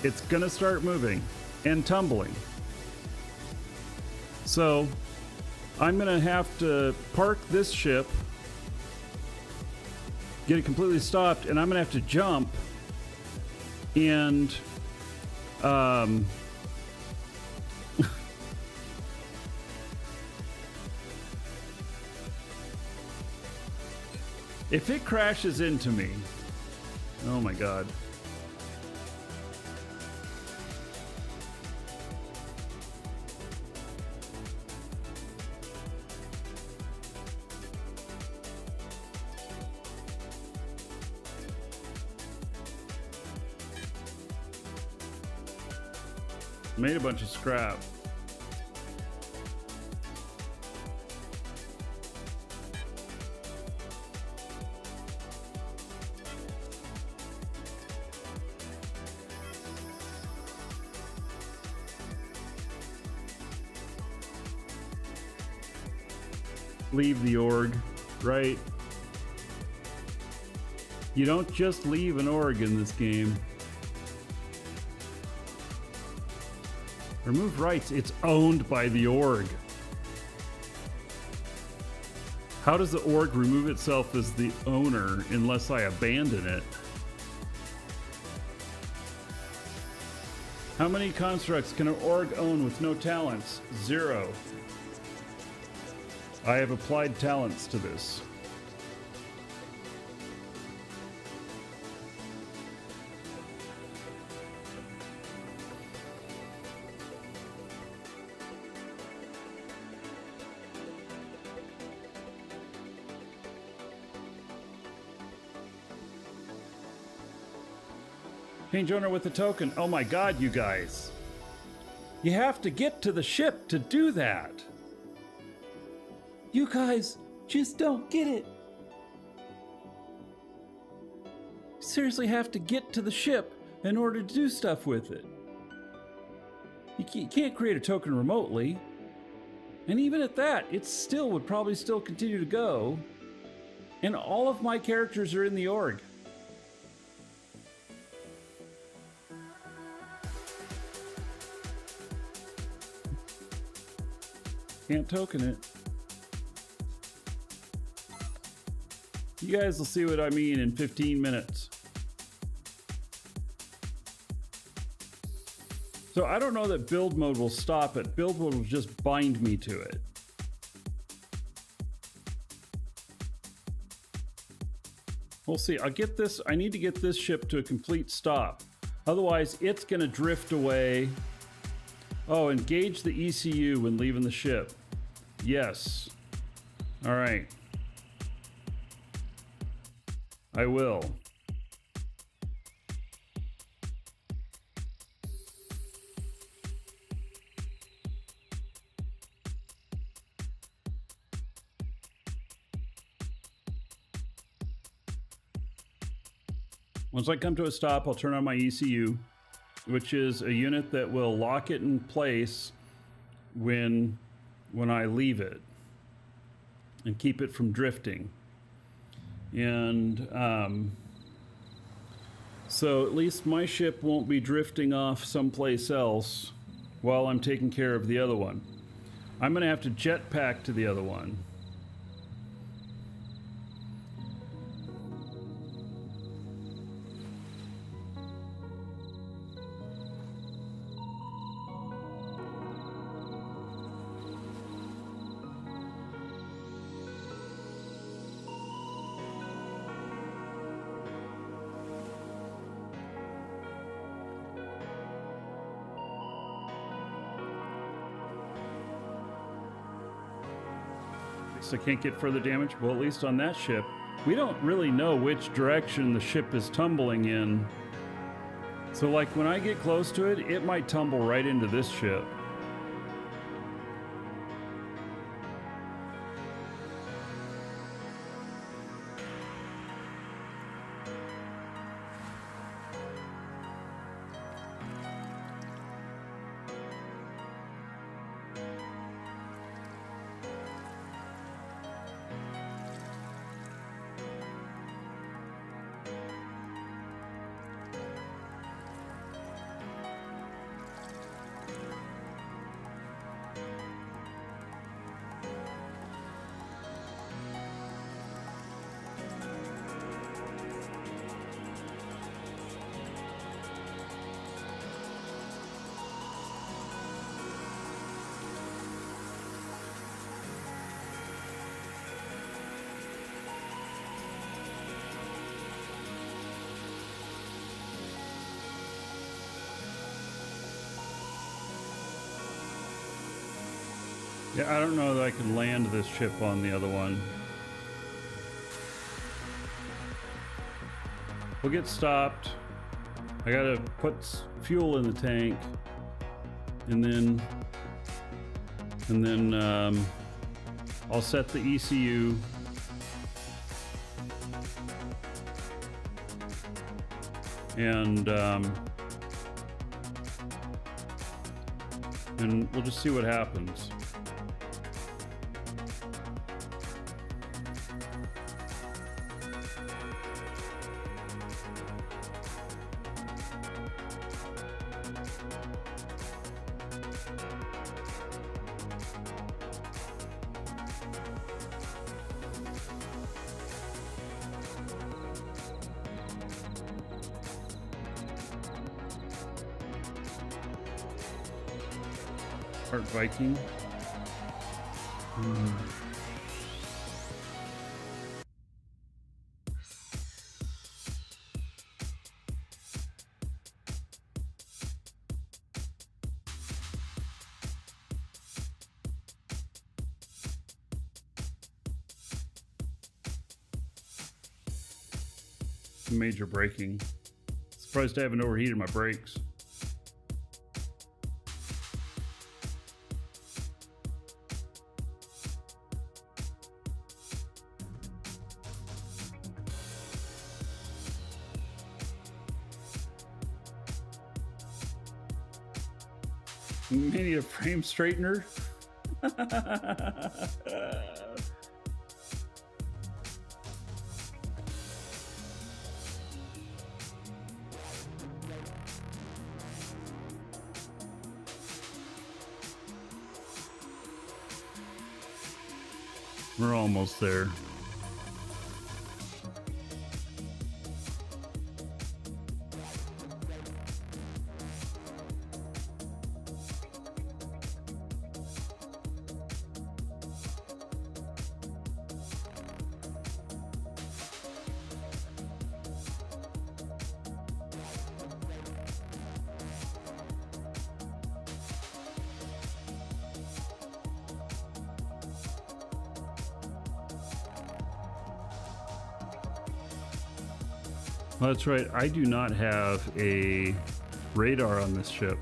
It's going to start moving and tumbling. So I'm going to have to park this ship, get it completely stopped, and I'm going to have to jump and if it crashes into me, oh my God. Made a bunch of scrap. leave the org, right? You don't just leave an org in this game. Remove rights. It's owned by the org. How does the org remove itself as the owner unless I abandon it? How many constructs can an org own with no talents? 0. I have applied talents to this. Change owner with the token. Oh my god, you guys. You have to get to the ship to do that. You guys just don't get it. You seriously have to get to the ship in order to do stuff with it. You can't create a token remotely. And even at that, it still would probably still continue to go. And all of my characters are in the org. Can't token it. You guys will see what I mean in 15 minutes. So I don't know that build mode will stop it. Build mode will just bind me to it. We'll see. I'll get this. I need to get this ship to a complete stop. Otherwise, it's going to drift away. Oh, engage the ECU when leaving the ship. Yes. All right. I will. Once I come to a stop, I'll turn on my ECU, which is a unit that will lock it in place when I leave it and keep it from drifting. And so at least my ship won't be drifting off someplace else while I'm taking care of the other one. I'm going to have to jetpack to the other one. I can't get further damage. Well, at least on that ship, we don't really know which direction the ship is tumbling in. So like when I get close to it, it might tumble right into this ship. Yeah, I don't know that I can land this ship on the other one. We'll get stopped. I gotta put fuel in the tank, and then I'll set the ECU. And we'll just see what happens. Viking. Major braking. Surprised I haven't overheated my brakes. Maybe a frame straightener. We're almost there. Well, that's right. I do not have a radar on this ship.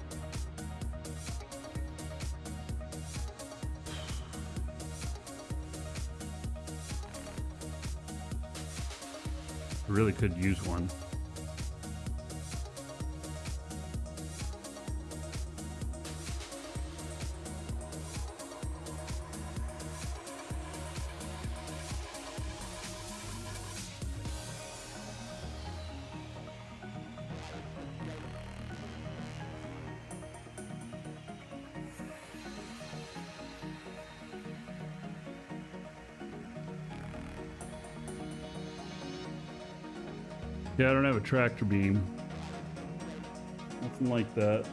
I really could use one. Yeah, I don't have a tractor beam. Nothing like that.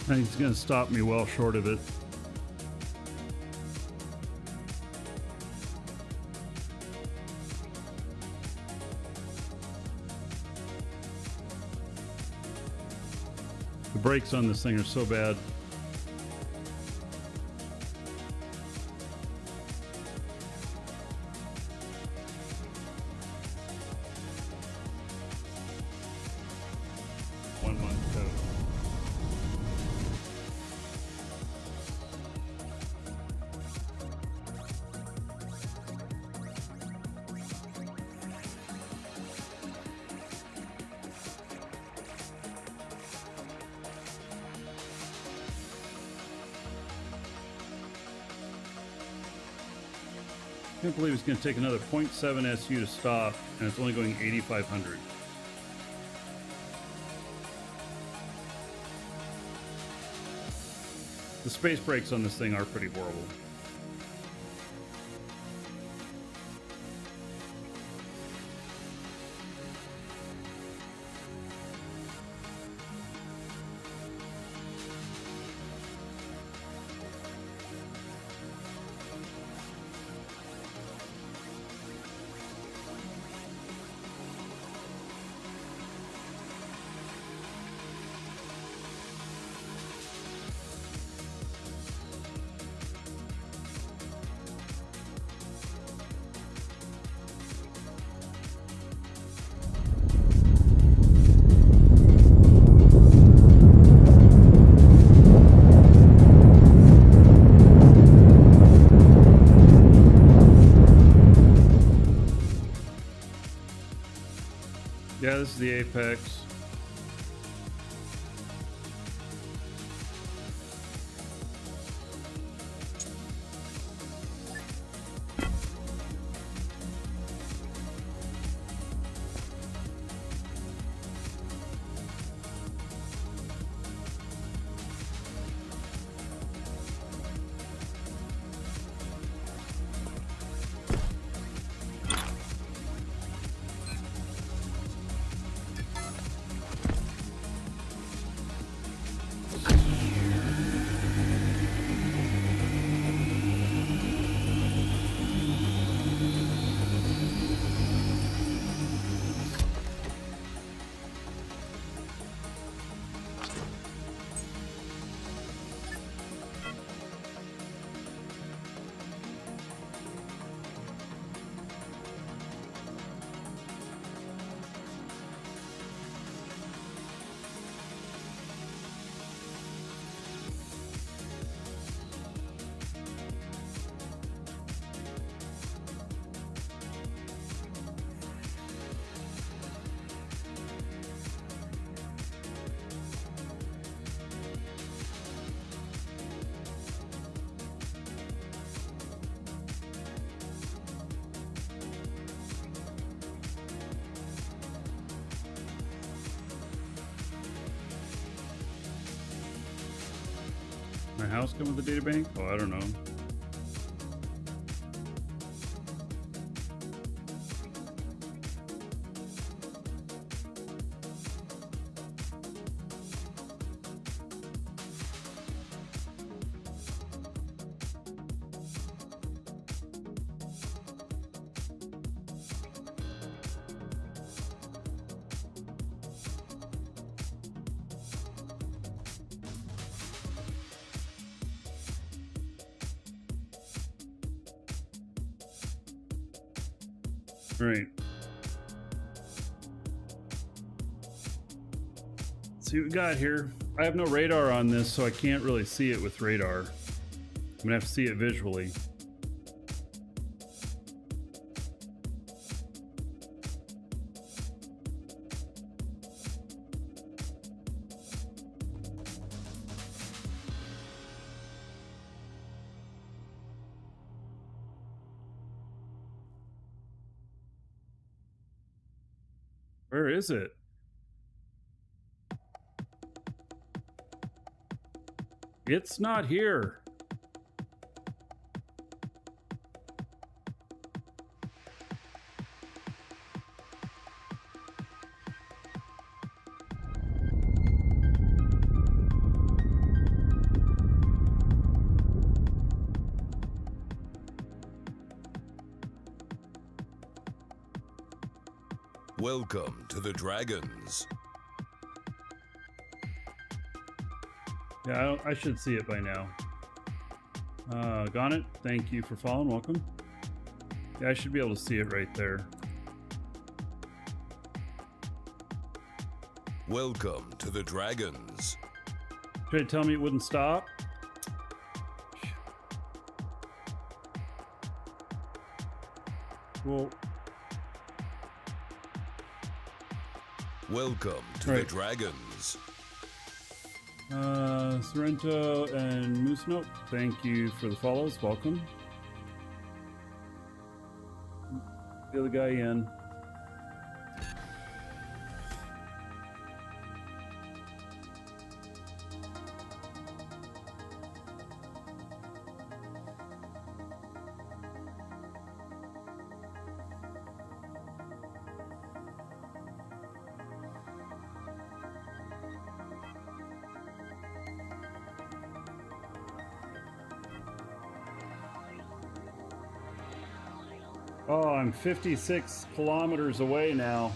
I think it's going to stop me well short of it. The brakes on this thing are so bad. I can't believe it's going to take another 0.7 SU to stop, and it's only going 8,500. The space brakes on this thing are pretty horrible. this is the apex. My house come with a data bank? Oh, I don't know. Right. Let's see what we got here. I have no radar on this, so I can't really see it with radar. I'm gonna have to see it visually. Where is it? It's not here. Welcome to the Dragons. Yeah, I should see it by now. Gonit, thank you for following. Welcome. Yeah, I should be able to see it right there. Welcome to the Dragons. Tried to tell me it wouldn't stop. Well, welcome to the Dragons. Sorrento and Moose Note, thank you for the follows. Welcome. The other guy in. Oh, I'm 56 kilometers away now.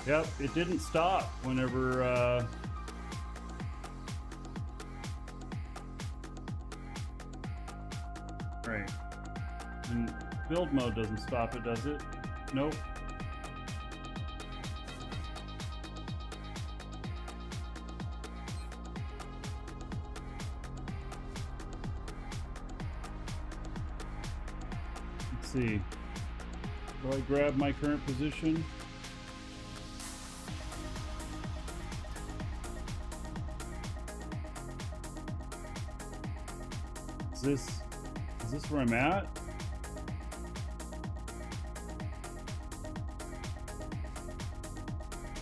Yep, it didn't stop whenever right. And build mode doesn't stop it, does it? Nope. Let's see. Do I grab my current position? Is this where I'm at?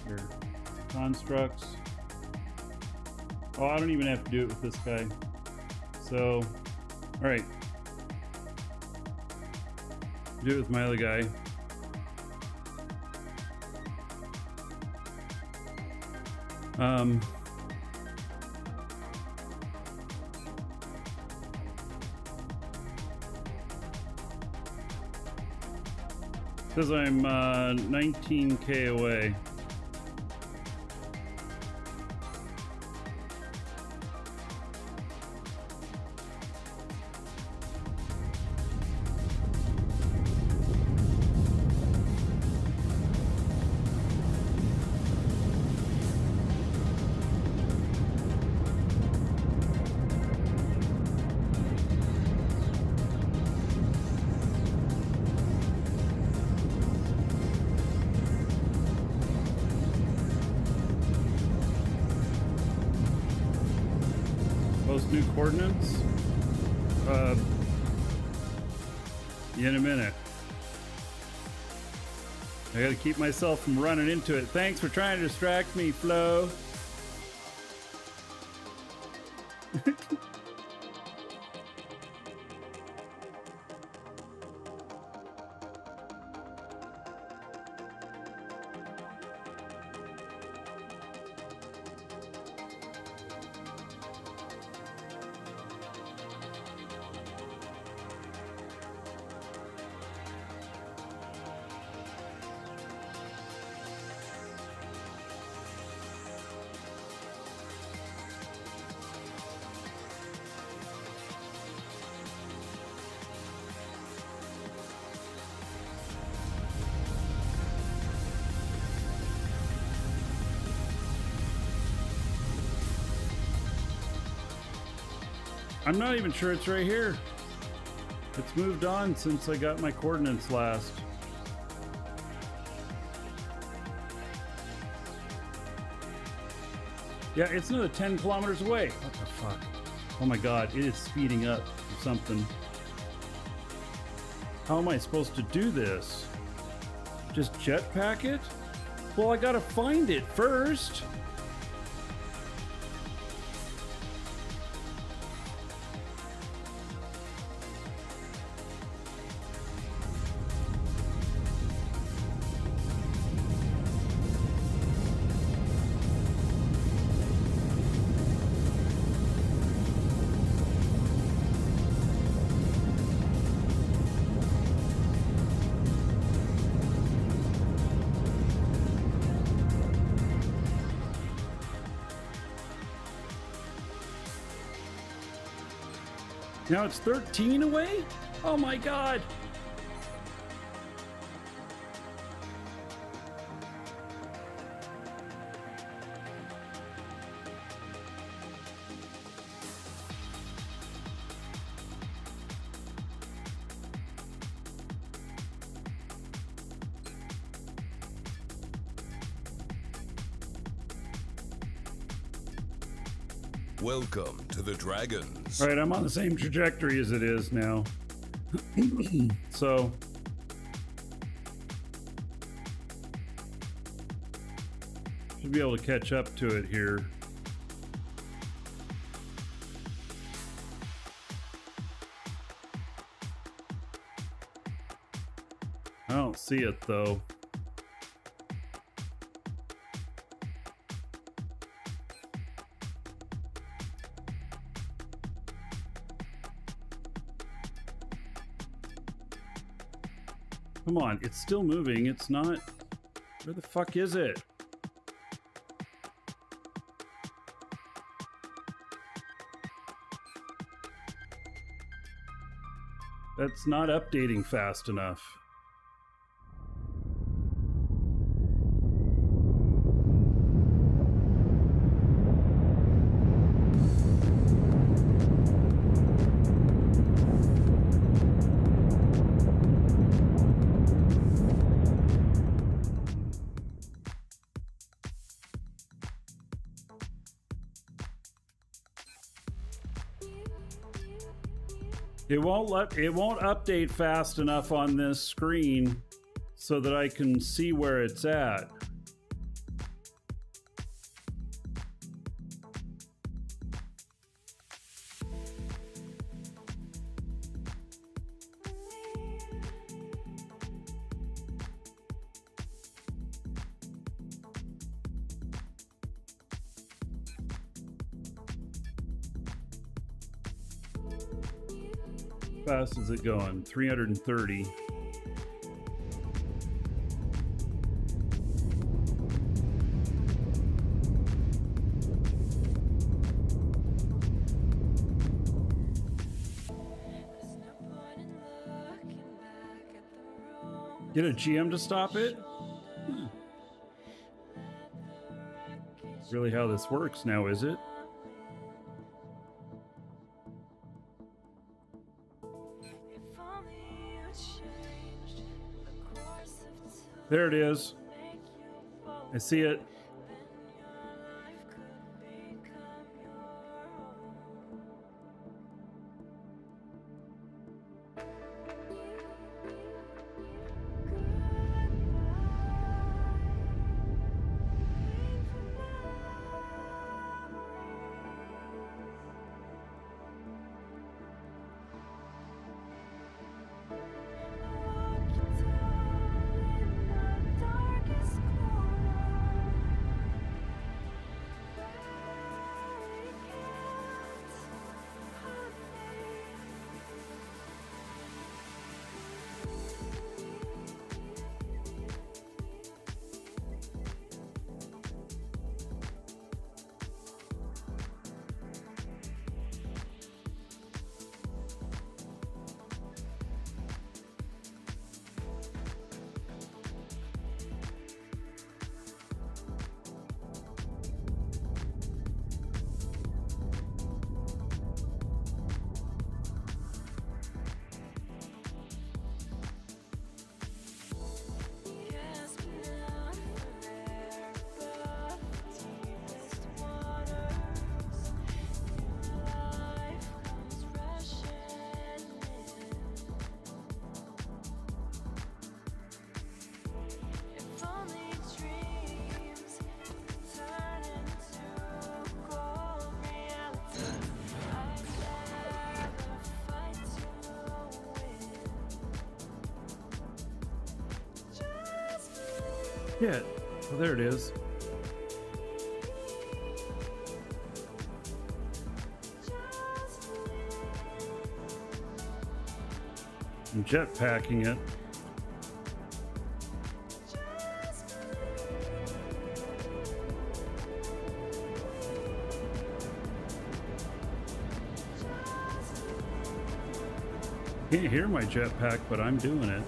Here. Constructs. Oh, I don't even have to do it with this guy. So, alright. Do it with my other guy. Says I'm 19K away. New coordinates in a minute. I gotta keep myself from running into it. Thanks for trying to distract me, Flo. I'm not even sure it's right here. It's moved on since I got my coordinates last. Yeah, it's another 10 kilometers away. What the fuck? Oh my god, it is speeding up or something. How am I supposed to do this? Just jetpack it? Well, I gotta find it first. Now it's 13 away? Oh my god! Welcome to the Dragons. All right, I'm on the same trajectory as it is now. So should be able to catch up to it here. I don't see it though. Come on, it's still moving. It's not. Where the fuck is it? That's not updating fast enough. It won't update fast enough on this screen so that I can see where it's at. How fast is it going? 330. Get a GM to stop it? Really how this works now, is it? There it is. I see it. Yeah, well, there it is. I'm jetpacking it. Can't hear my jetpack, but I'm doing it.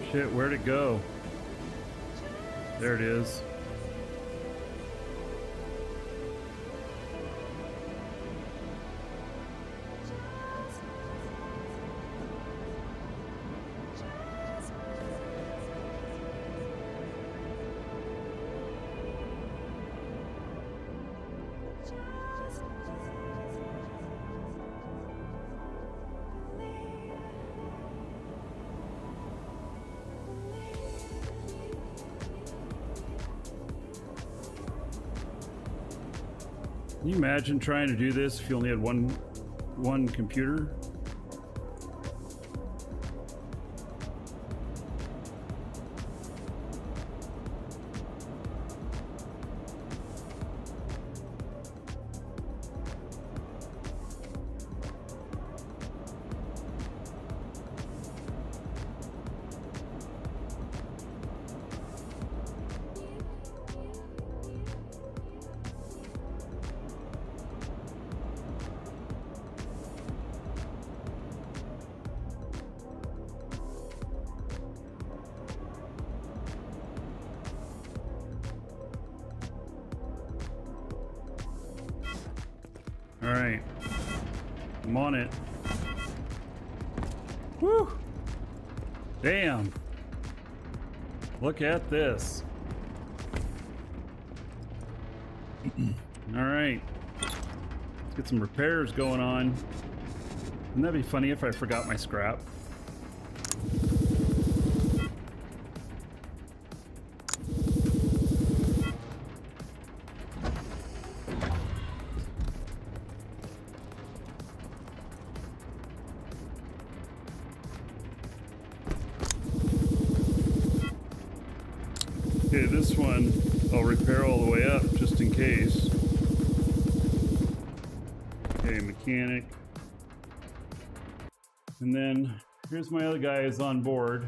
Shit, where'd it go? There it is. Can you imagine trying to do this if you only had one computer? All right, I'm on it. Woo! Damn! Look at this. All right, Get some repairs going on. Wouldn't that be funny if I forgot my scrap? Okay, this one I'll repair all the way up just in case. Okay, mechanic. And then here's my other guy is on board.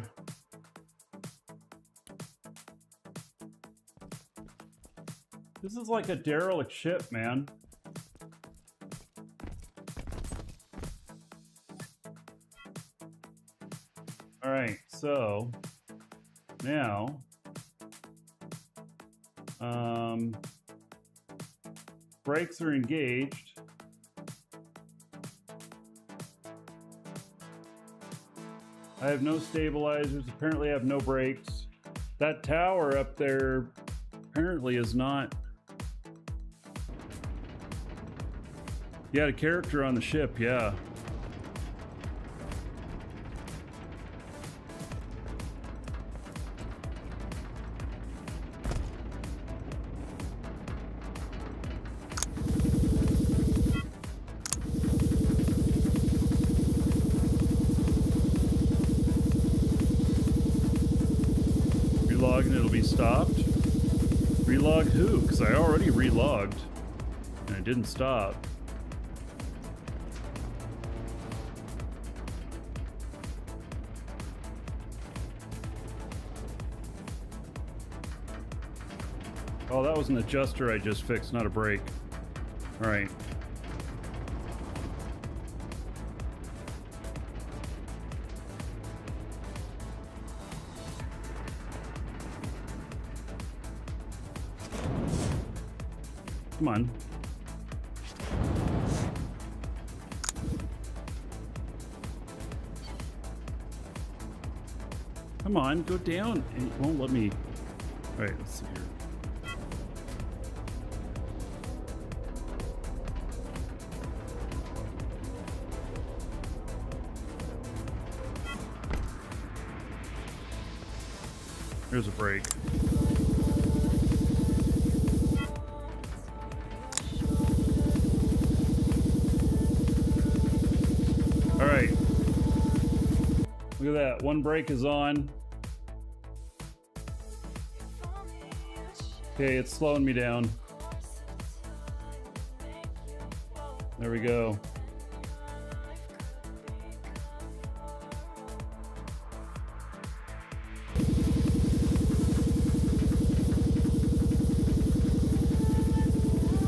This is like a derelict ship, man. All right, so now brakes are engaged. I have no stabilizers, apparently I have no brakes. That tower up there apparently is not. You had a character on the ship, yeah. Relog and it'll be stopped. Relog who? Because I already relogged and it didn't stop. Oh, that was an adjuster I just fixed, not a brake. All right. Come on. Come on, go down. It won't let me. All right, let's see here. Here's a break. All right. Look at that. One brake is on. Okay, it's slowing me down. There we go.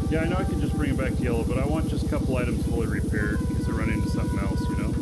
Yeah, I know I can just bring it back to yellow, but I want just a couple items fully repaired in case I run into something else, you know?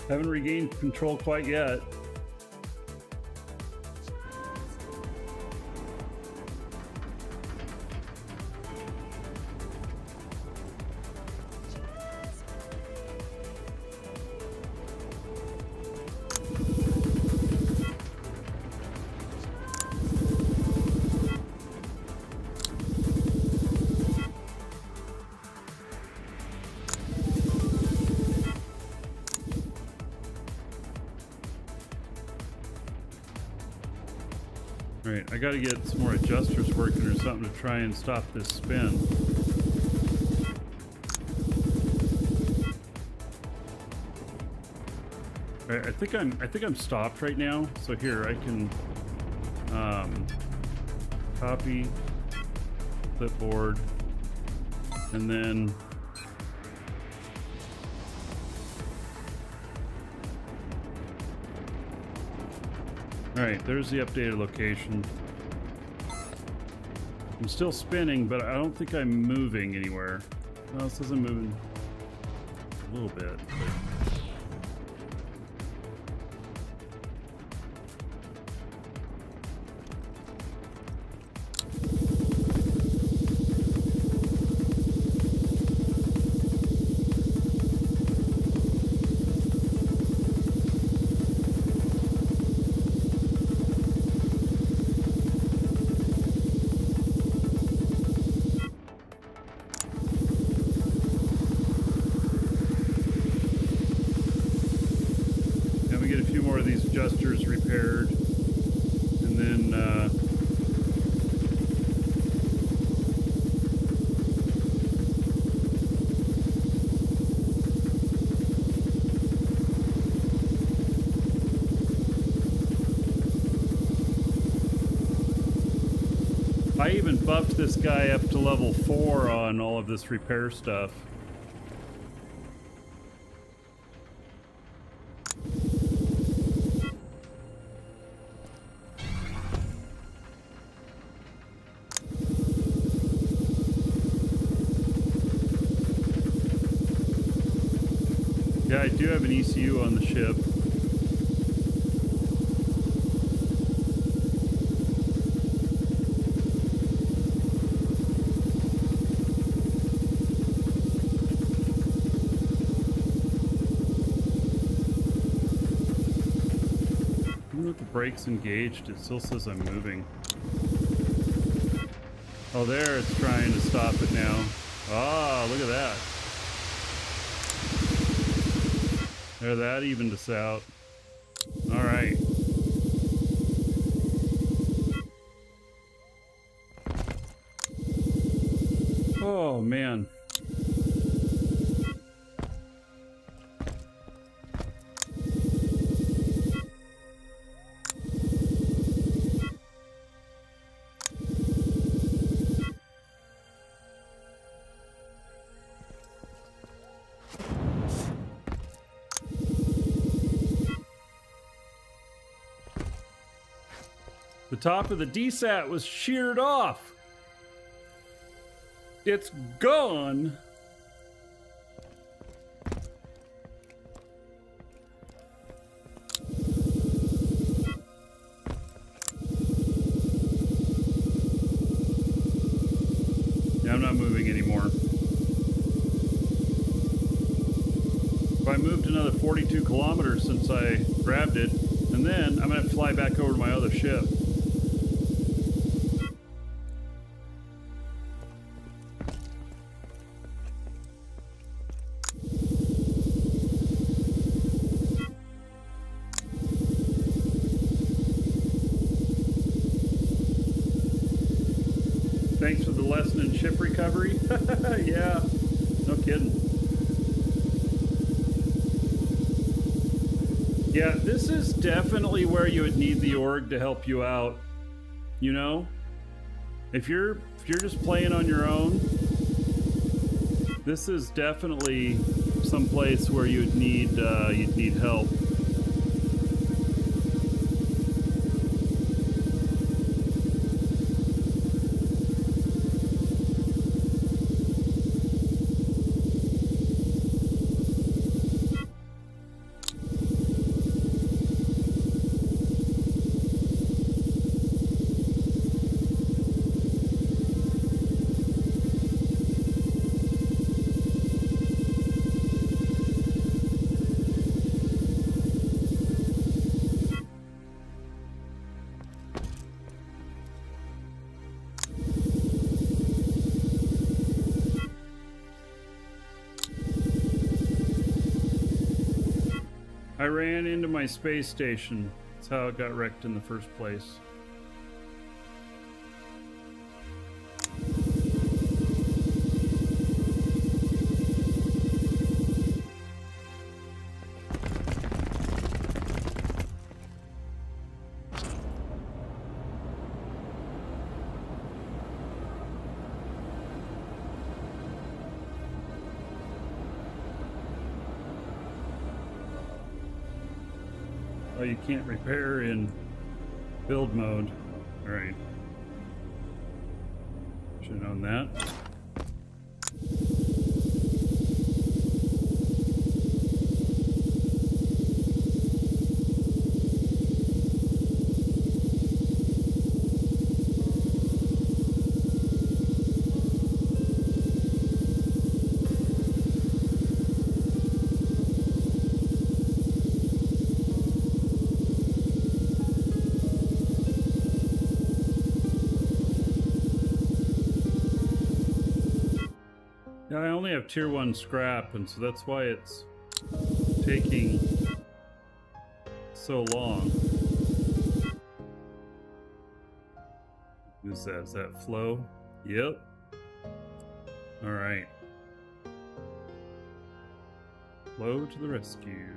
Haven't regained control quite yet. Alright, I gotta get some more adjusters working or something to try and stop this spin. Alright, I think I'm stopped right now. So here I can copy clipboard and then alright, there's the updated location. I'm still spinning, but I don't think I'm moving anywhere. No, it says I'm moving a little bit. Adjusters repaired, and then I even buffed this guy up to level 4 on all of this repair stuff. Yeah, I do have an ECU on the ship. Even with the brakes engaged, it still says I'm moving. Oh, there, it's trying to stop it now. Ah, look at that. There, that evened us out. All right. Oh, man. The top of the DSAT was sheared off. It's gone. Yeah, I'm not moving anymore. If I moved another 42 kilometers since I grabbed it, and then I'm gonna have to fly back over to my other ship. Thanks for the lesson in ship recovery. Yeah, no kidding. Yeah, this is definitely where you would need the org to help you out. You know, if you're just playing on your own, this is definitely some place where you'd need help. I ran into my space station. That's how it got wrecked in the first place. Oh, you can't repair in build mode. Alright. Should have known that. Yeah, I only have tier 1 scrap, and so that's why it's taking so long. Who's that? Is that Flo? Yep. Alright. Flo to the rescue.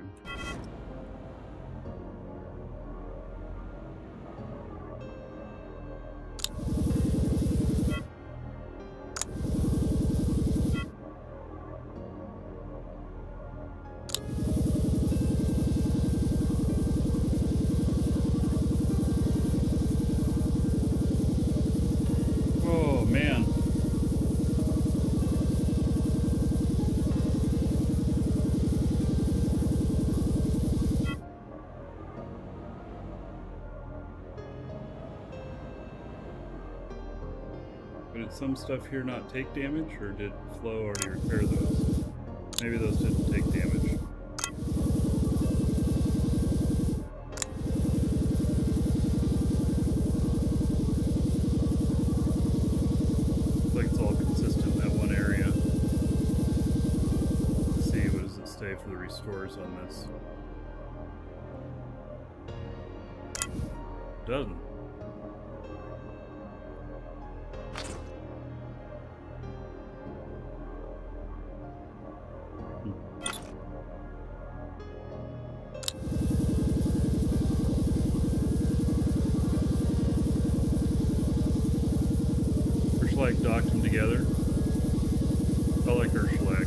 Did some stuff here not take damage, or did Flo already repair those? Maybe those didn't take damage. Looks like it's all consistent in that one area. Let's see, what does it say for the restores on this? Doesn't. Docked them together. I like Urschlag.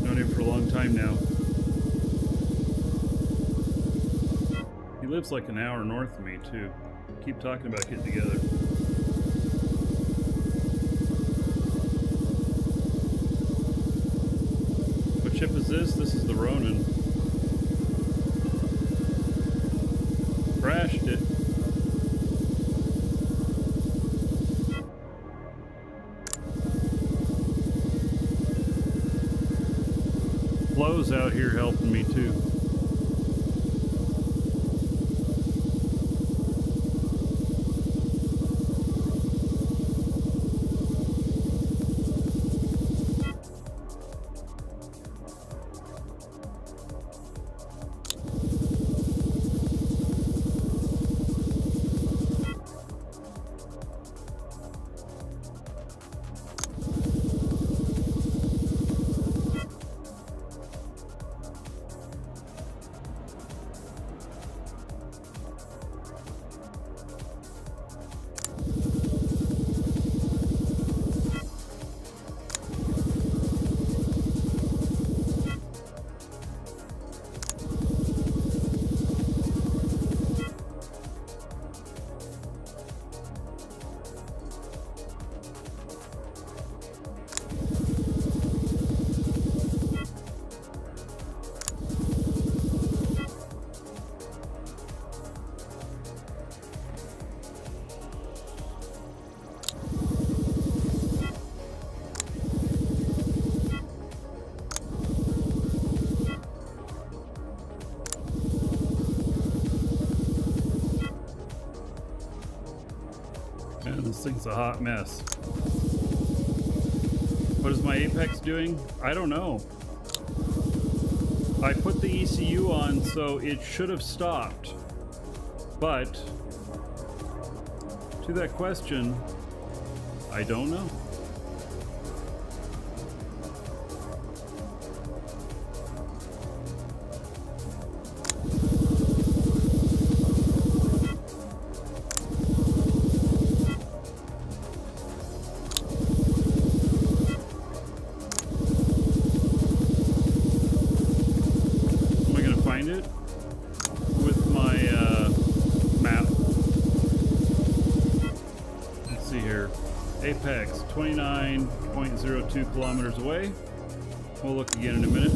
Known him for a long time now. He lives like an hour north of me too. Keep talking about getting together. What ship is this? This is the Ronin. Crashed it. Flo's out here helping me too. Man, this thing's a hot mess. What is my Apex doing? I don't know. I put the ECU on, so it should have stopped. But, to that question, I don't know. Find it. Apex, 29.02 kilometers away. We'll look again in a minute.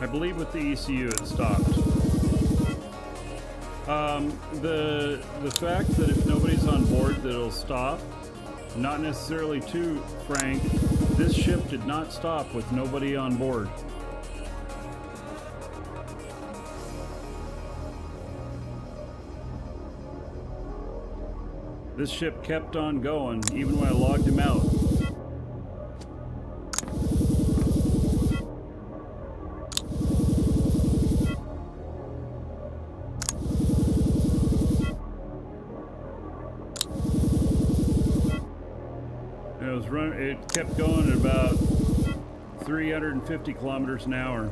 I believe with the ECU it stopped. The fact that if nobody's on board that it'll stop, not necessarily too frank, this ship did not stop with nobody on board. This ship kept on going even when I logged him out. It kept going at about 350 kilometers an hour.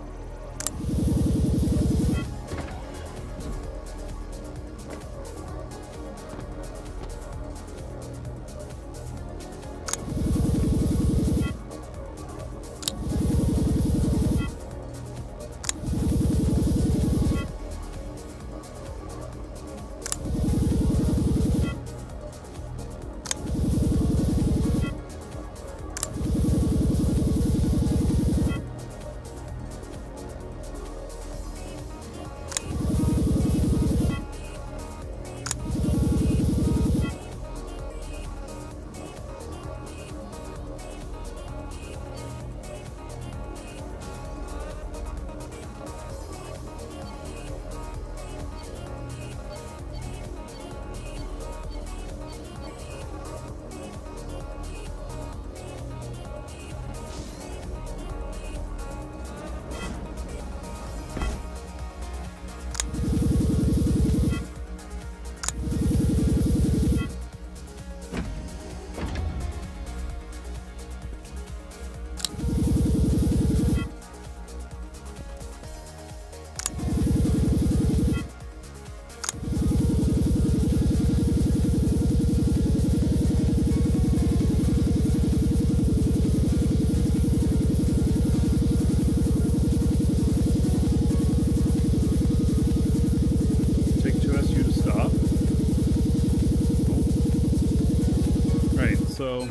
So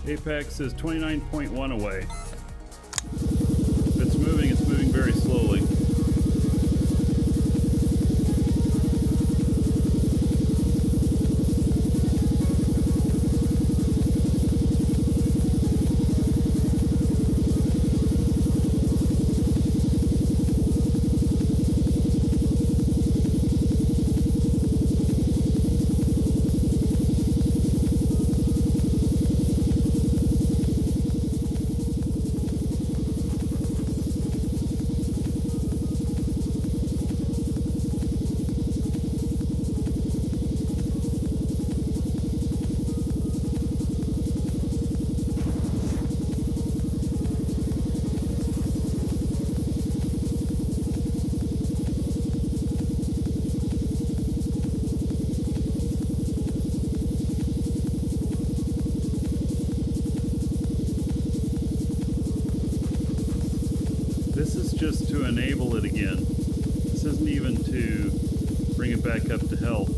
Apex is 29.1 away. If it's moving very slowly. This is just to enable it again. This isn't even to bring it back up to health.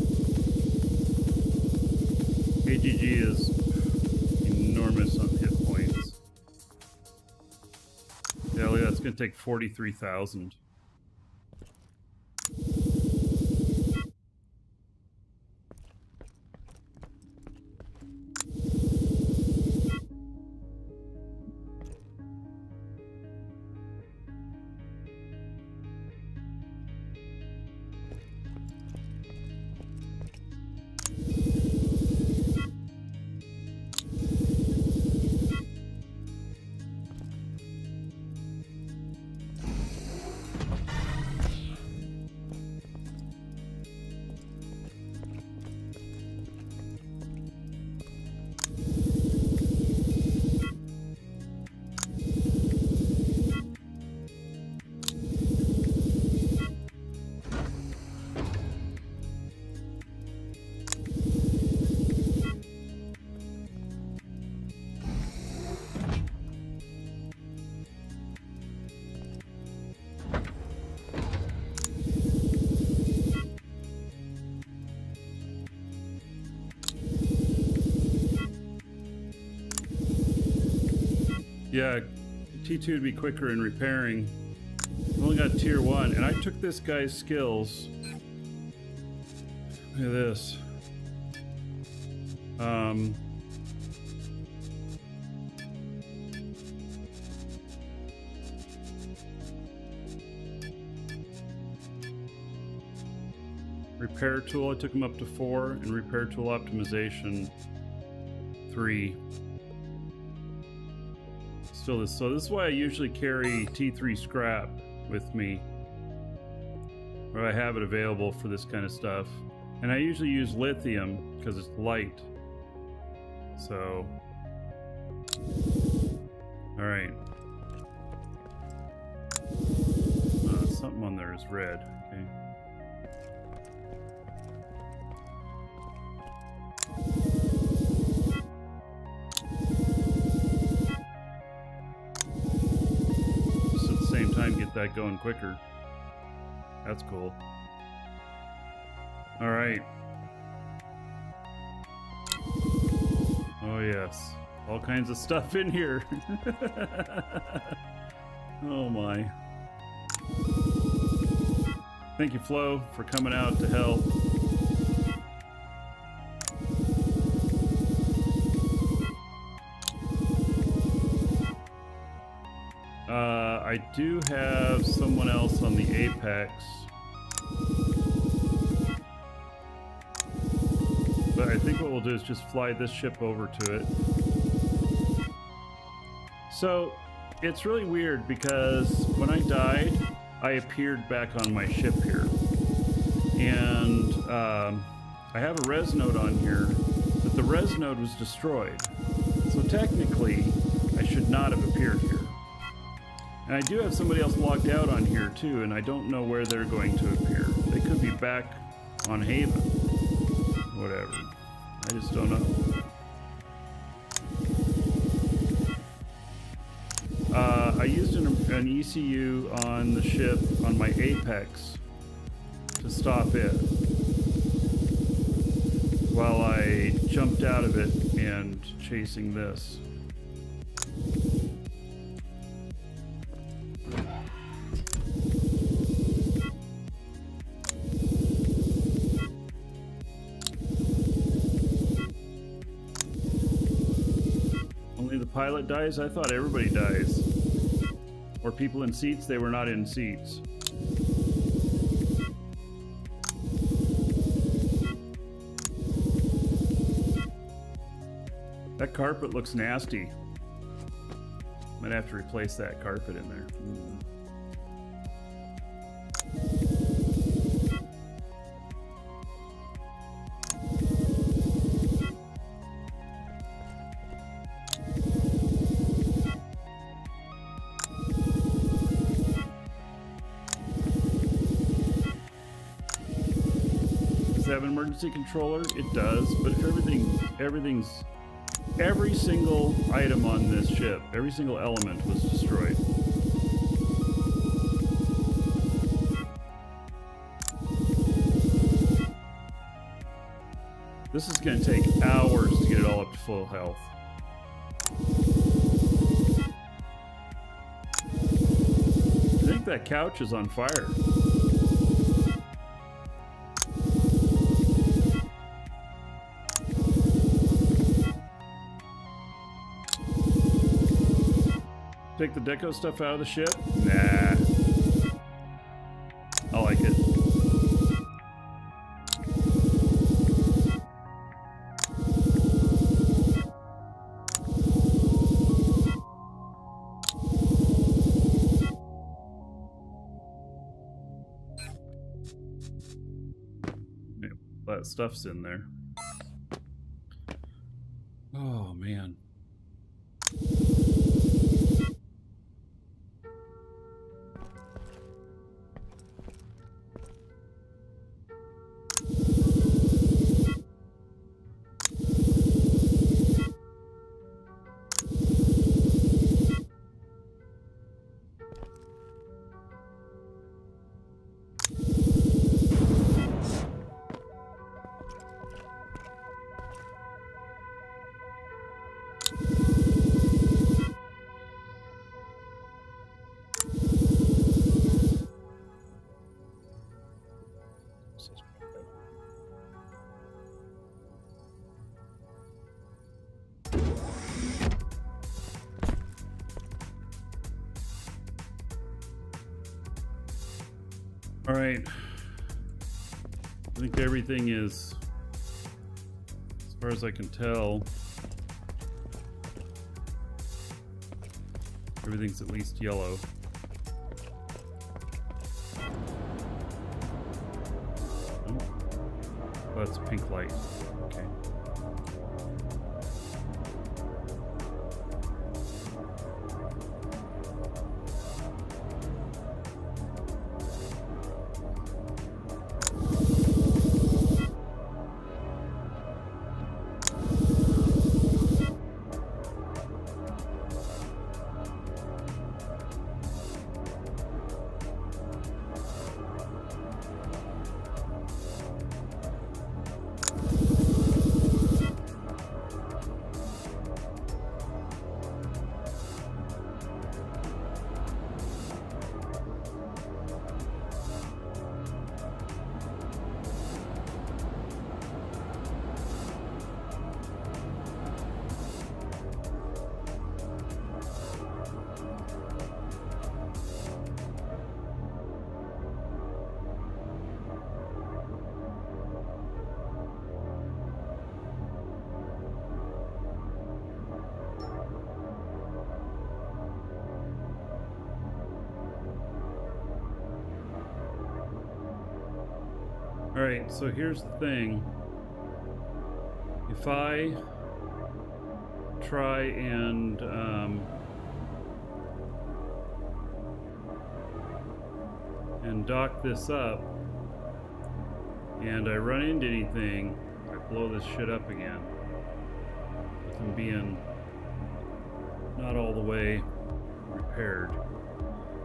AGG is enormous on hit points. Yeah, look, that's going to take 43,000. Yeah, T2 would be quicker in repairing. I've only got tier 1, and I took this guy's skills. Look at this. Repair tool, I took him up to 4, and repair tool optimization 3. Still this, so this is why I usually carry T3 scrap with me, or I have it available for this kind of stuff. And I usually use lithium because it's light. So, all right. Something on there is red. Okay. Just at the same time, get that going quicker. That's cool. All right. Oh yes, all kinds of stuff in here. Oh my. Thank you, Flo, for coming out to help. I do have someone else on the Apex. But I think what we'll do is just fly this ship over to it. So, it's really weird because when I died, I appeared back on my ship here. And I have a res node on here, but the res node was destroyed. So technically, I should not have appeared here. And I do have somebody else logged out on here too, and I don't know where they're going to appear. They could be back on Haven. Whatever. I just don't know. I used an ECU on the ship on my Apex to stop it while I jumped out of it and chasing this. Only the pilot dies? I thought everybody dies. Or people in seats, they were not in seats. That carpet looks nasty. Might have to replace that carpet in there. Does it have an emergency controller? It does, but if every single item on this ship, every single element was destroyed. This is going to take hours to get it all up to full health. I think that couch is on fire. Take the deco stuff out of the ship? Nah. I like it. Yeah, that stuff's in there. Oh, man. All right. I think everything is, as far as I can tell, everything's at least yellow. Oh, that's pink light. Okay. Alright, so here's the thing. If I try and dock this up and I run into anything, I blow this shit up again with them being not all the way repaired.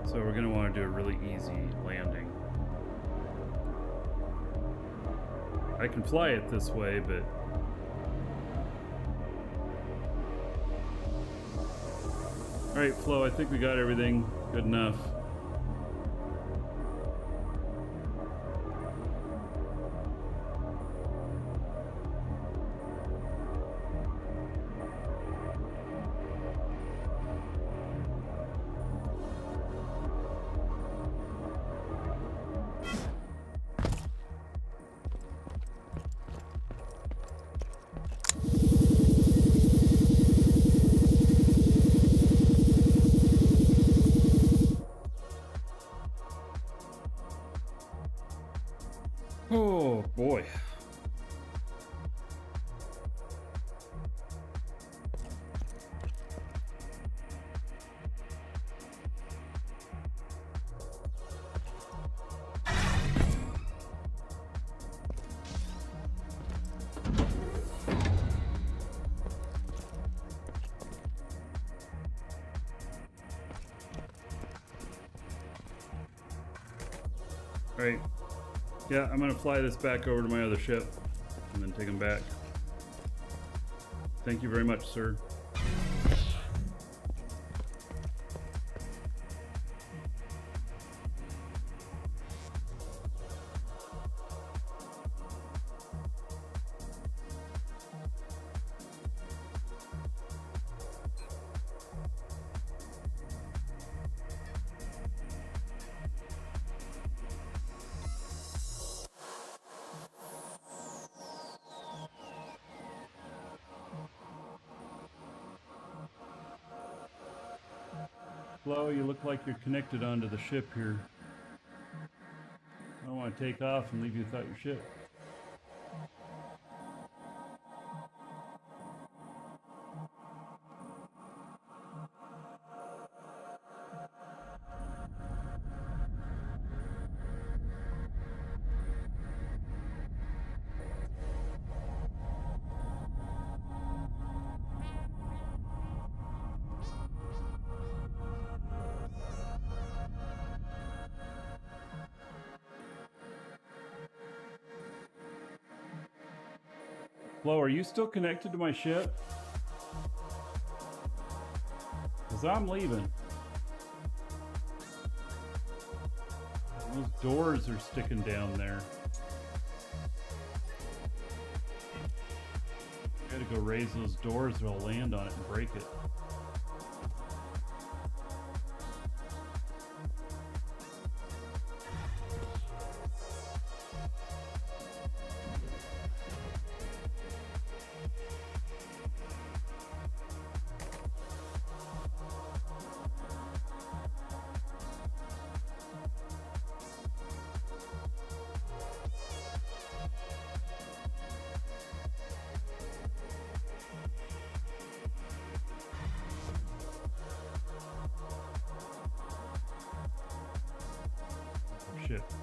So we're going to want to do a really easy landing. I can fly it this way, but alright, Flo, I think we got everything good enough. Oh boy. All right. Yeah, I'm gonna fly this back over to my other ship and then take him back. Thank you very much, sir. Flo, you look like you're connected onto the ship here. I don't want to take off and leave you without your ship. Flo, are you still connected to my ship? Because I'm leaving. Those doors are sticking down there. I gotta go raise those doors or I'll land on it and break it.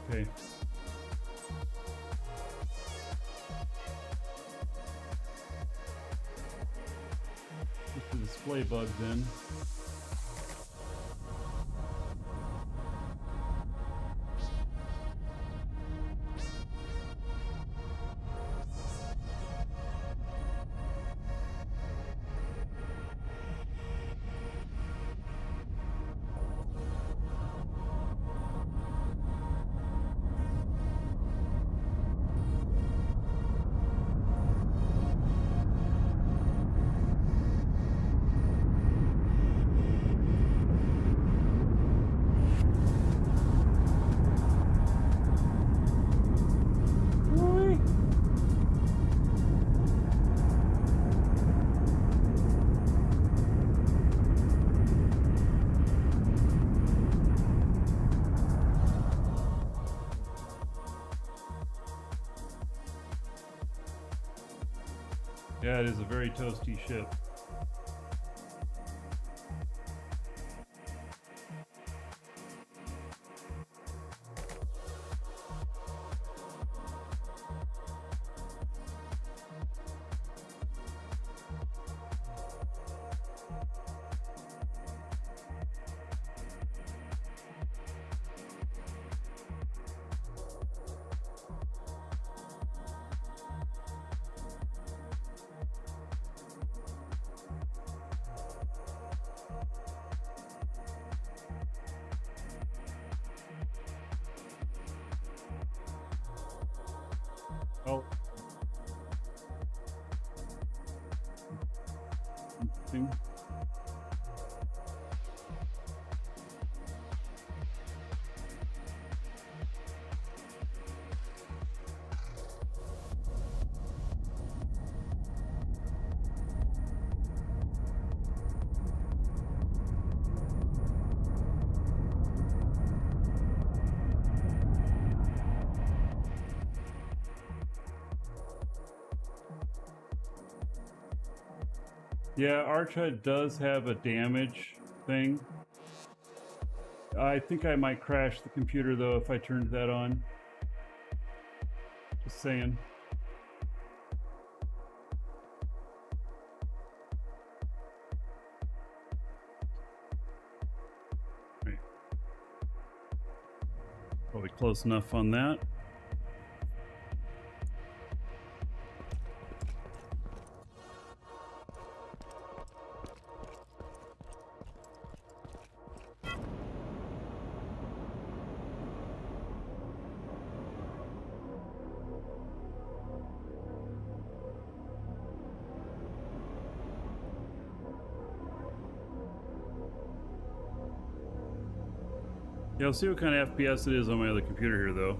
Okay. Just the display bugs in. Yeah, it is a very toasty ship. Oh. Interesting. Yeah, Archud does have a damage thing. I think I might crash the computer though if I turned that on. Just saying. Right. Probably close enough on that. Yeah, I'll see what kind of FPS it is on my other computer here, though.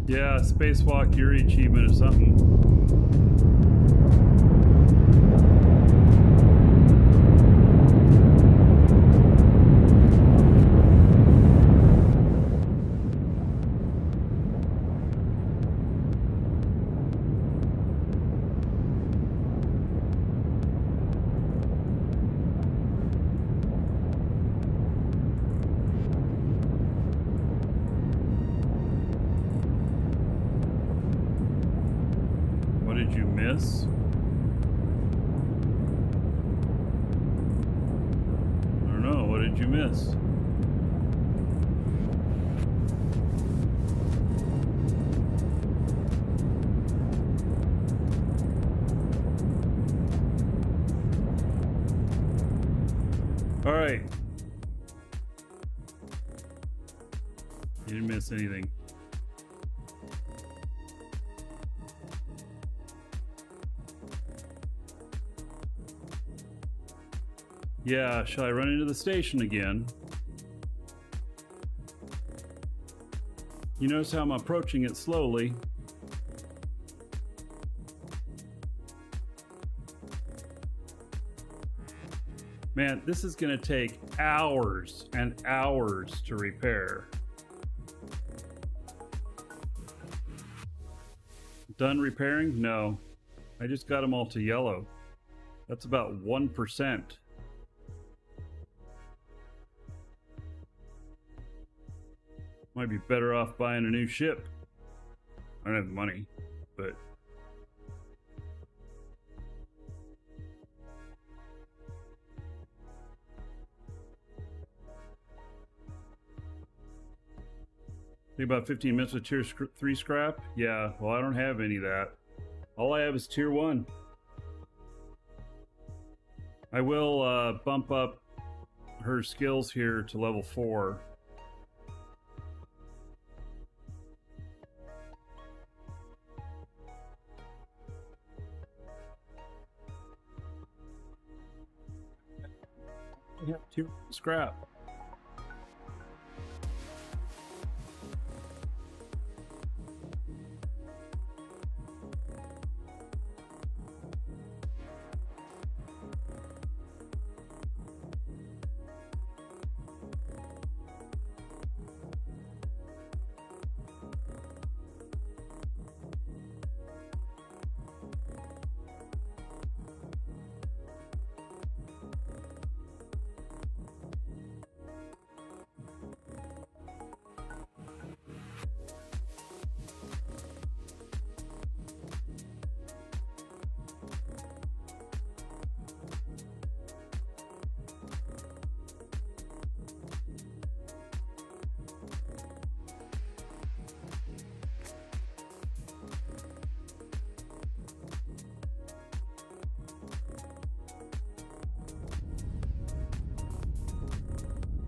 Yeah, Spacewalk Yuri achievement or something. What did you miss? I don't know. What did you miss? All right. You didn't miss anything. Yeah, shall I run into the station again? You notice how I'm approaching it slowly. Man, this is going to take hours and hours to repair. Done repairing? No. I just got them all to yellow. That's about 1%. Might be better off buying a new ship. I don't have the money, but... Think about 15 minutes with tier 3 scrap? Yeah, well, I don't have any of that. All I have is tier 1. I will bump up her skills here to level 4. I have tier 1 scrap.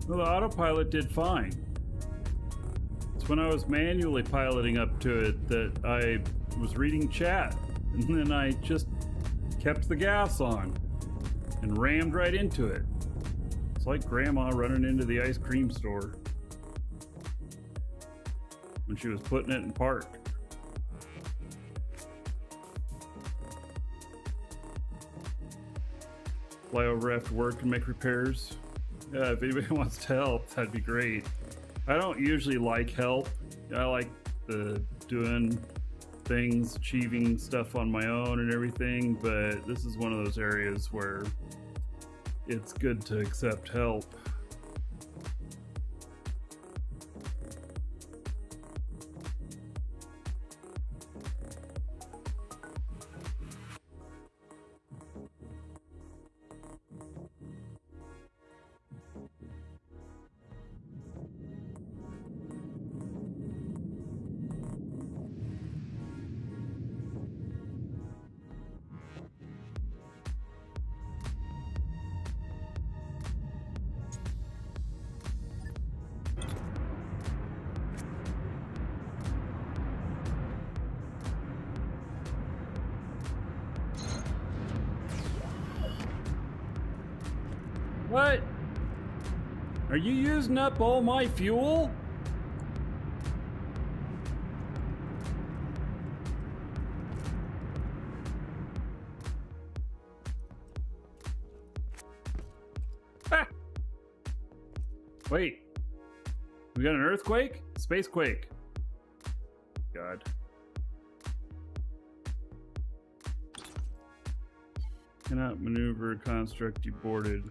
Well, the autopilot did fine. It's when I was manually piloting up to it that I was reading chat, and then I just kept the gas on and rammed right into it. It's like Grandma running into the ice cream store when she was putting it in park. Fly over after work and make repairs. Yeah, if anybody wants to help, that'd be great. I don't usually like help. I like the doing things, achieving stuff on my own and everything, but this is one of those areas where it's good to accept help. What? Are you using up all my fuel? Ah! Wait. We got an earthquake? Spacequake. God. Cannot maneuver construct deported.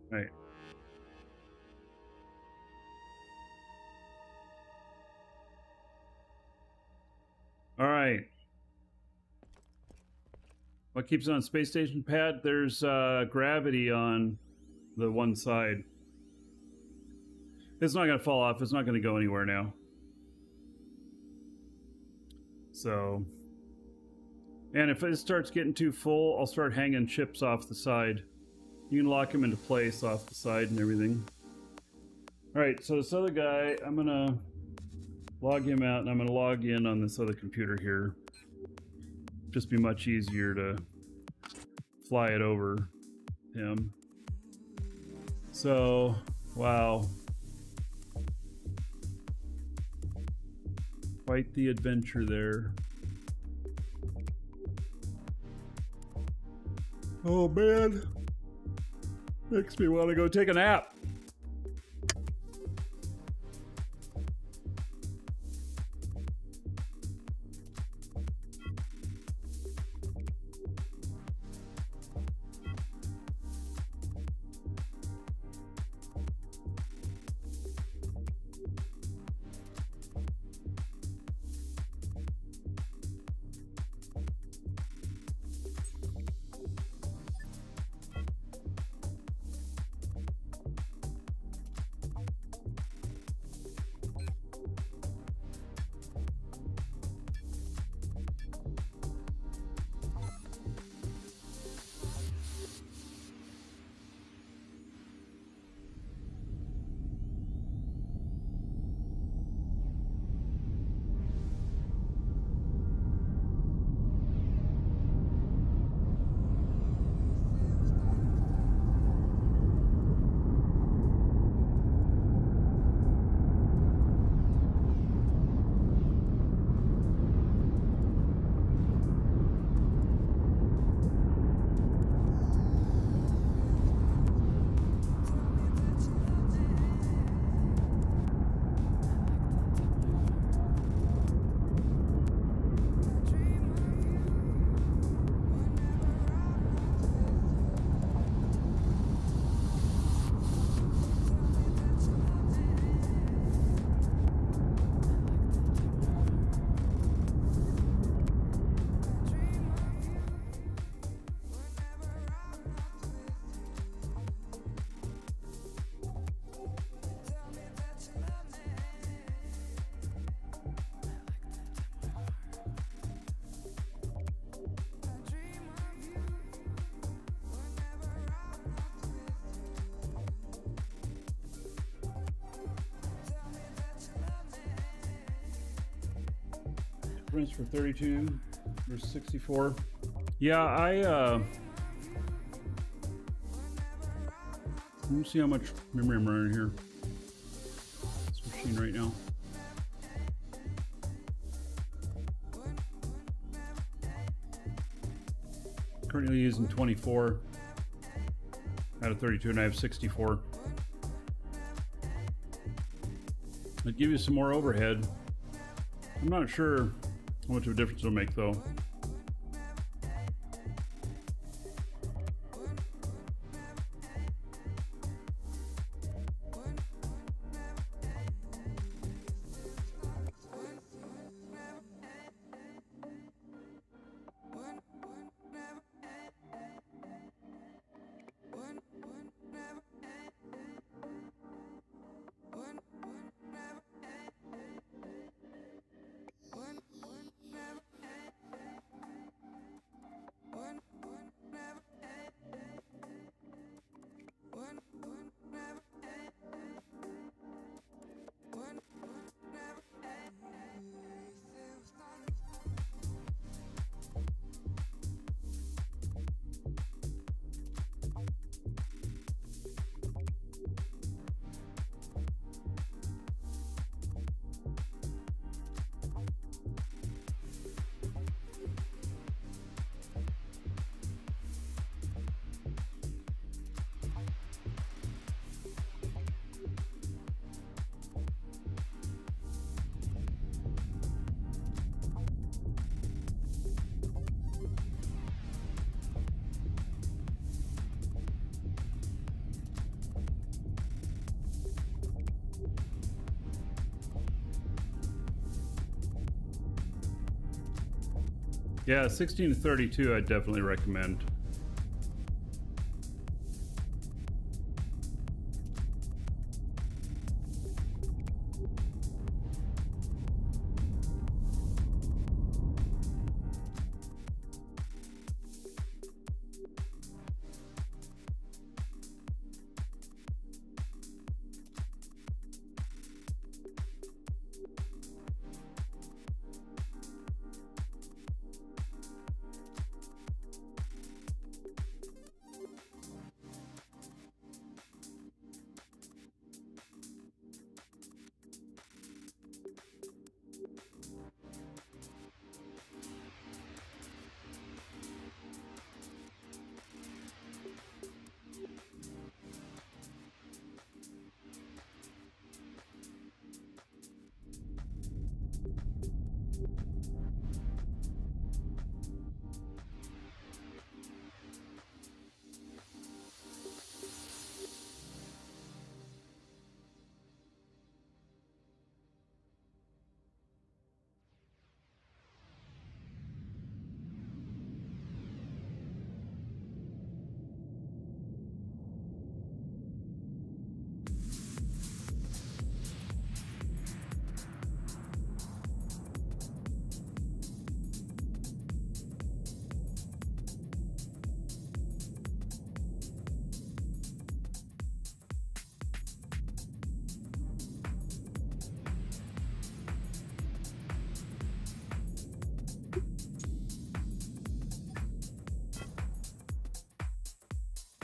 Right. All right. What keeps it on space station pad? There's gravity on the one side. It's not going to fall off. It's not going to go anywhere now. So, and if it starts getting too full, I'll start hanging chips off the side. You can lock them into place off the side and everything. All right, so this other guy, I'm going to log him out, and I'm going to log in on this other computer here. Just be much easier to fly it over him. So, wow. Quite the adventure there. Oh man. Makes me want to go take a nap. Prints for 32 versus 64. Yeah, let me see how much memory I'm running here. This machine right now. Currently using 24 out of 32, and I have 64. I'd give you some more overhead. I'm not sure how much of a difference it'll make though. Yeah, 16 to 32 I'd definitely recommend.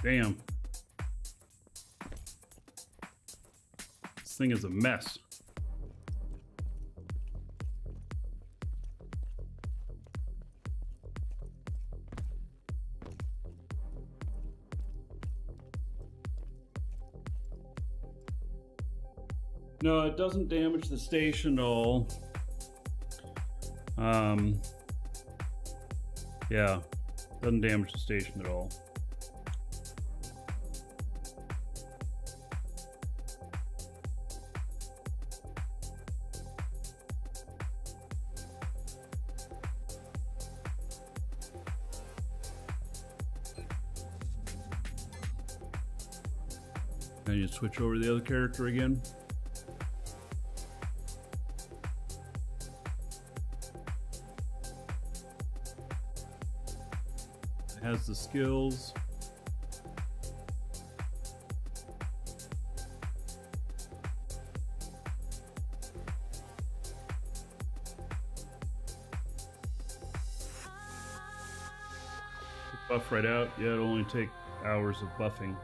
Damn. This thing is a mess. No, it doesn't damage the station at all. Yeah, doesn't damage the station at all. Now you switch over to the other character again. Has the skills. Buff right out. Yeah, it'll only take hours of buffing.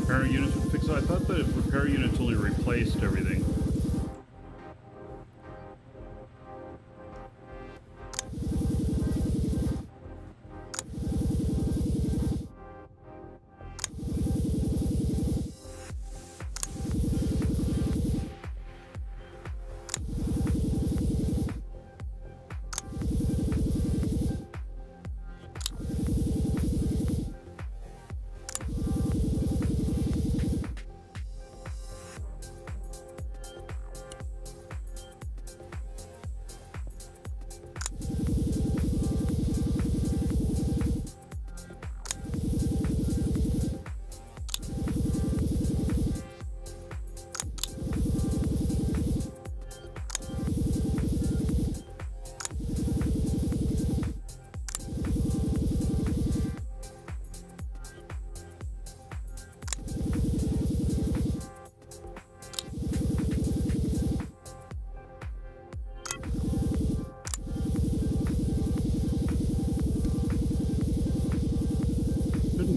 Repair units would fix it. I thought that repair units only replaced everything.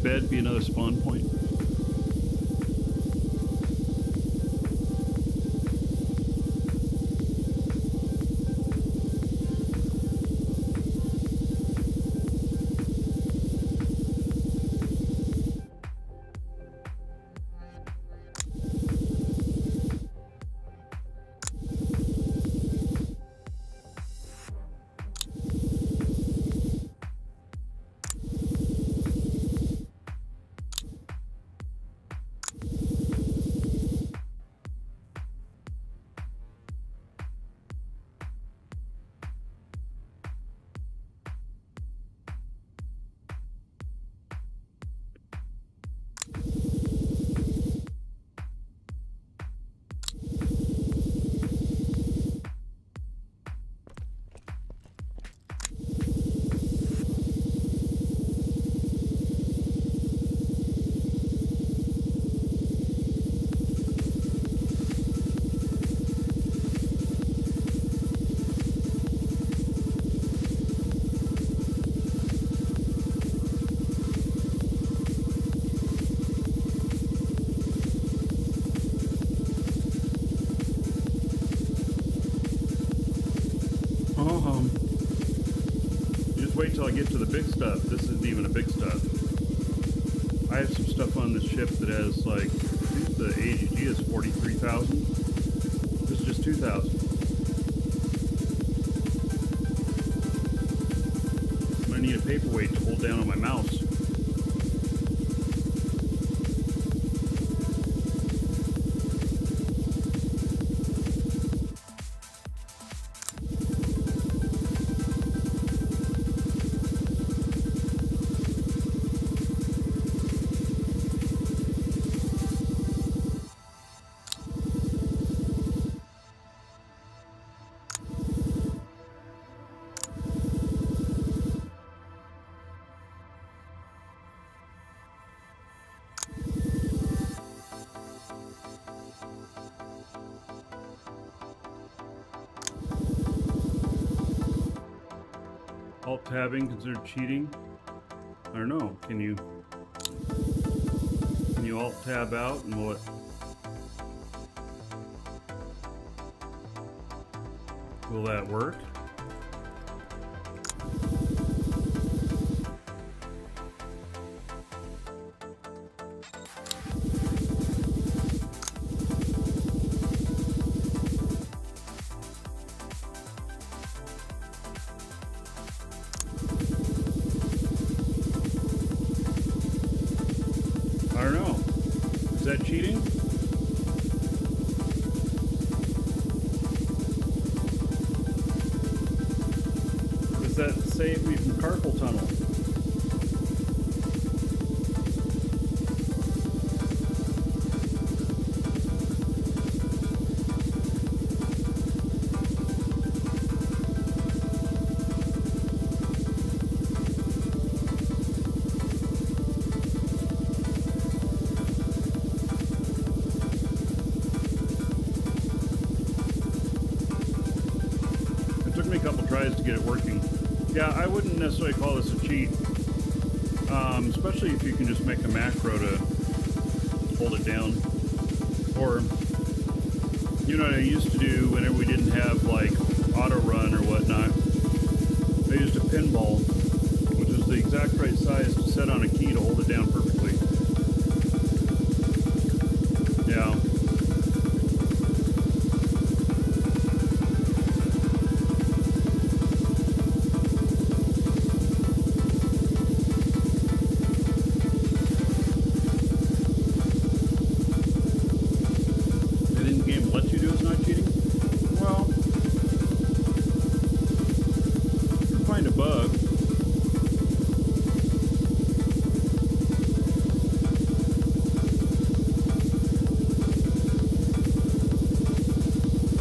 Bed be another spawn point. wait till I get to the big stuff. This isn't even a big stuff. I have some stuff on this ship that has like, I think the AGG is 43,000. This is just 2,000. I'm gonna need a paperweight to hold down on my mouse. Alt tabbing considered cheating? I don't know. Can you alt tab out and will that work? I don't know. Is that cheating? Does that save me from carpal tunnel? Took me a couple tries to get it working. Yeah, I wouldn't necessarily call this a cheat, especially if you can just make a macro to hold it down. Or, you know what I used to do whenever we didn't have like auto run or whatnot? I used a pinball, which is the exact right size to set on a key to hold it down perfectly. Yeah. Let you do is not cheating? Well, if you find a bug,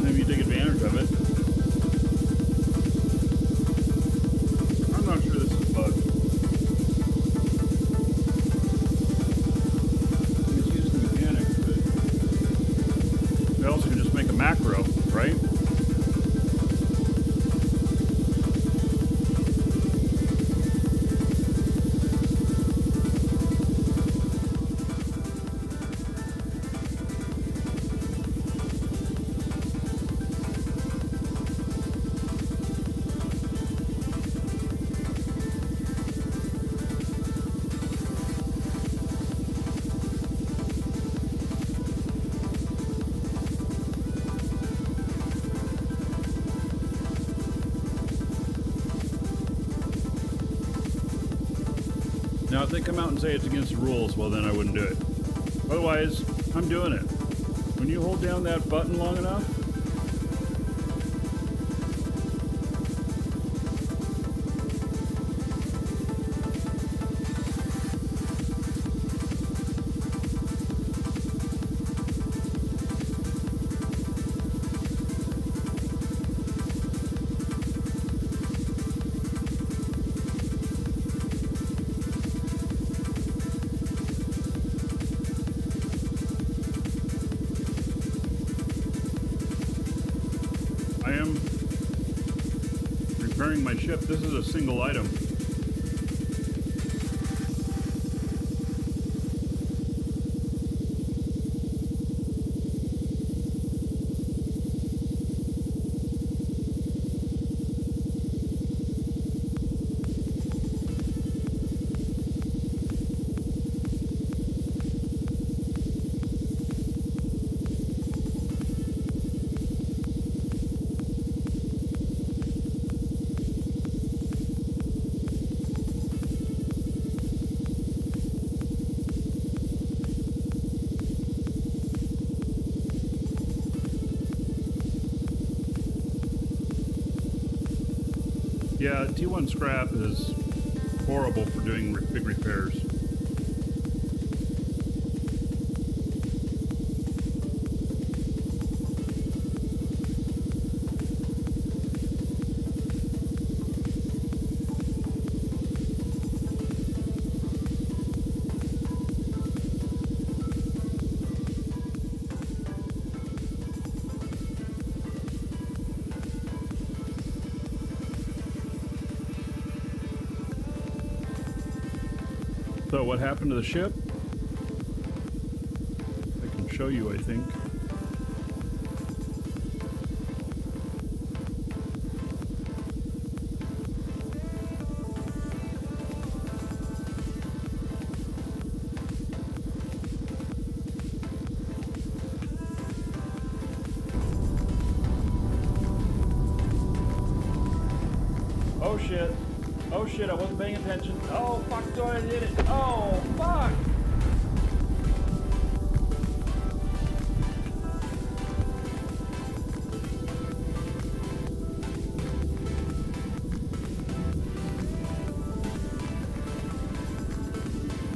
maybe you take advantage of it. I'm not sure this is a bug. It's used in mechanics, but I also can just make a macro, right? Now, if they come out and say it's against the rules, well, then I wouldn't do it. Otherwise, I'm doing it. When you hold down that button long enough, I am repairing my ship. This is a single item. Yeah, T1 scrap is horrible for doing big repairs. So what happened to the ship? I can show you, I think. Oh shit. Oh shit, I wasn't paying attention. Oh fuck, I did it. Oh fuck!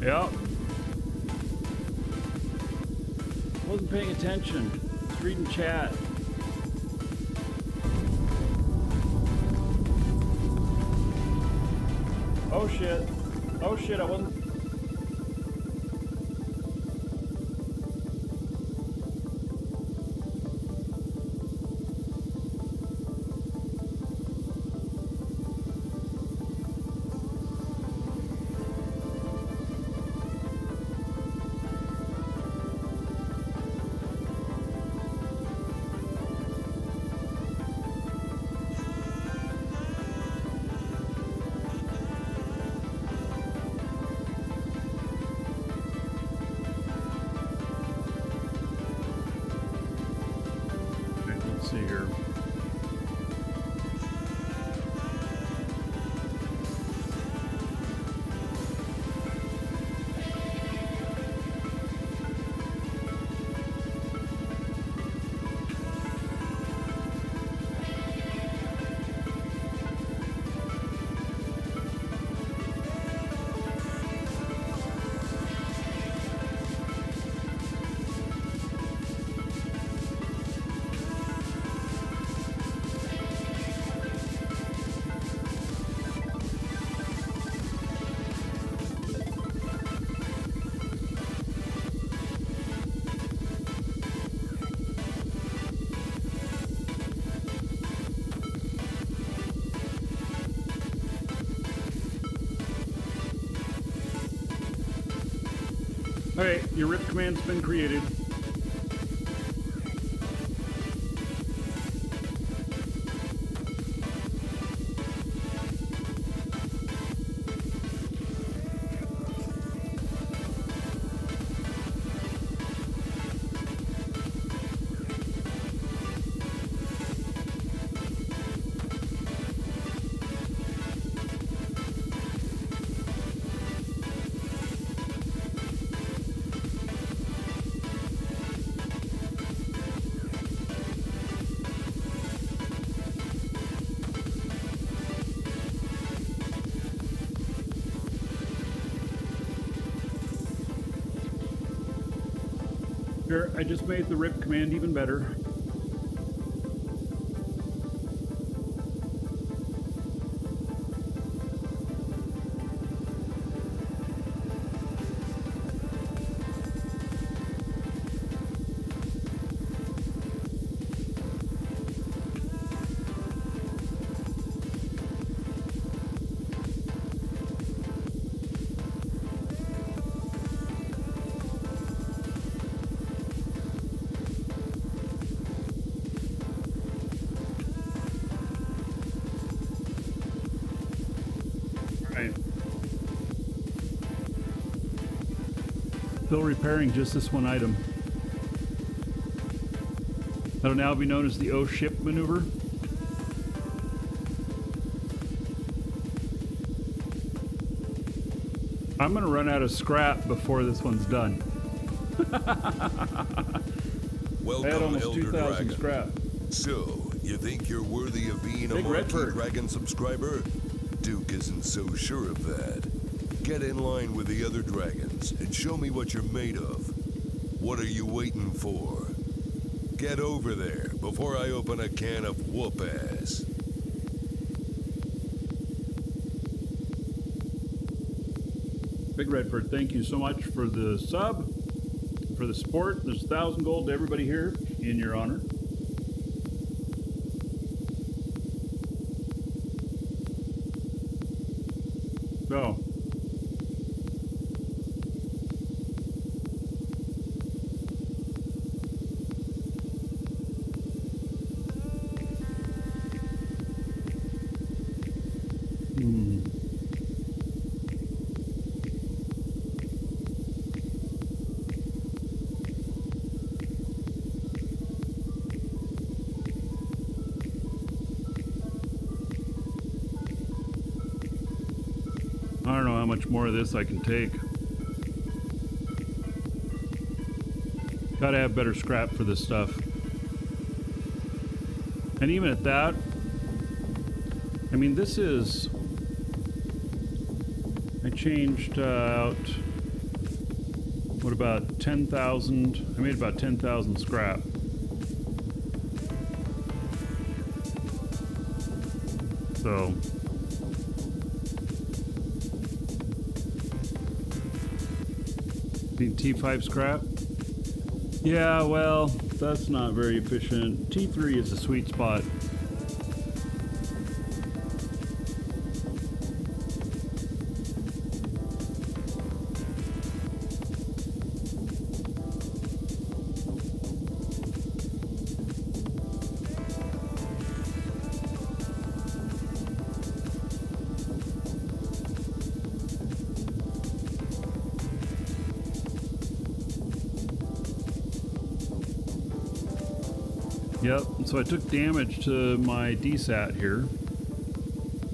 Yep. Wasn't paying attention. Just reading chat. Oh shit. Oh shit, I wasn't... See here. Okay, your RIP command's been created. Here, I just made the RIP command even better. Still repairing just this one item. That'll now be known as the O ship maneuver. I'm gonna run out of scrap before this one's done. Welcome, I had almost Elder 2,000 Dragon. scrap. So, you think you're worthy of being a Big Marquee Redbird. Dragon subscriber? Duke isn't so sure of that. Get in line with the other dragons and show me what you're made of. What are you waiting for? Get over there before I open a can of whoop-ass. Big Redbird, thank you so much for the sub, for the support. There's 1,000 gold to everybody here in your honor. So, I don't know how much more of this I can take. Gotta have better scrap for this stuff. And even at that, I mean, this is... I changed out... what, about 10,000? I made about 10,000 scrap. So... T5 scrap? Yeah, well, that's not very efficient. T3 is a sweet spot. Yep, so I took damage to my DSAT here.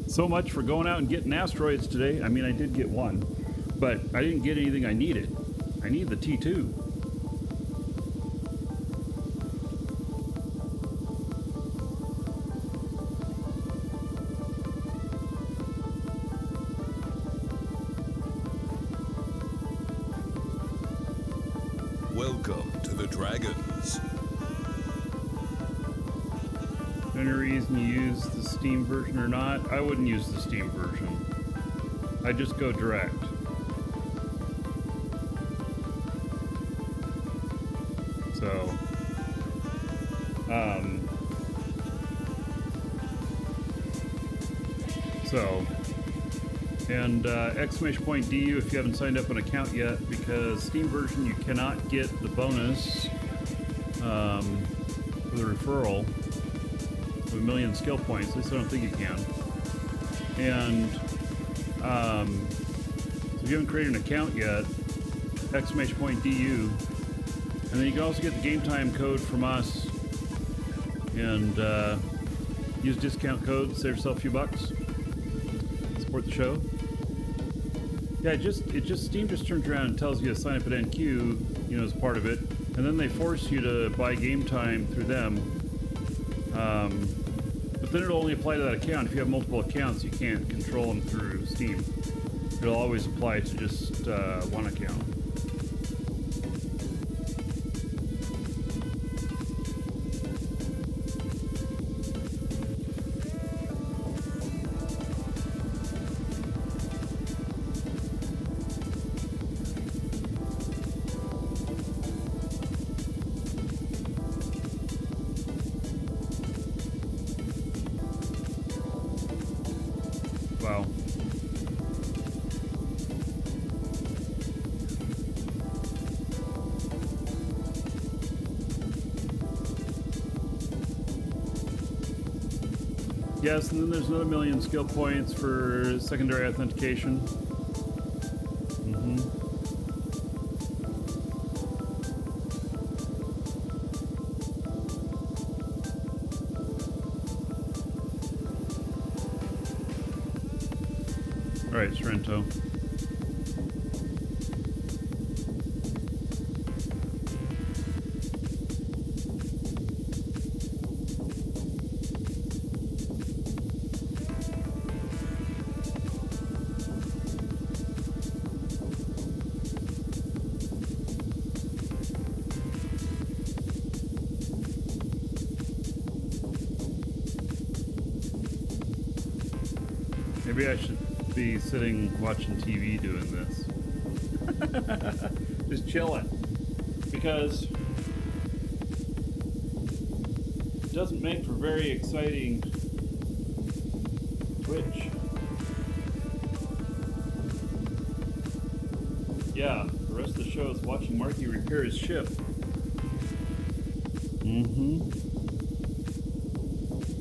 So much for going out and getting asteroids today. I mean, I did get one, but I didn't get anything I needed. I need the T2. Welcome to the Dragons. Any reason you use the Steam version or not? I wouldn't use the Steam version. I just go direct. So, and exclamation point DU if you haven't signed up an account yet, because Steam version you cannot get the bonus for the referral. 1 million skill points. At least I don't think you can. And so if you haven't created an account yet, exclamation point DU, and then you can also get the game time code from us and use discount code, save yourself a few bucks, support the show. Yeah, Steam just turns around and tells you to sign up at NQ, you know, as part of it, and then they force you to buy game time through them. But then it'll only apply to that account. If you have multiple accounts, you can't control them through Steam. It'll always apply to just one account. Wow. Yes, and then there's another 1 million skill points for secondary authentication. All right, Sorrento. Maybe I should be sitting watching TV doing this. Just chilling. Because it doesn't make for very exciting Twitch. Yeah, the rest of the show is watching Marky repair his ship. Mm-hmm.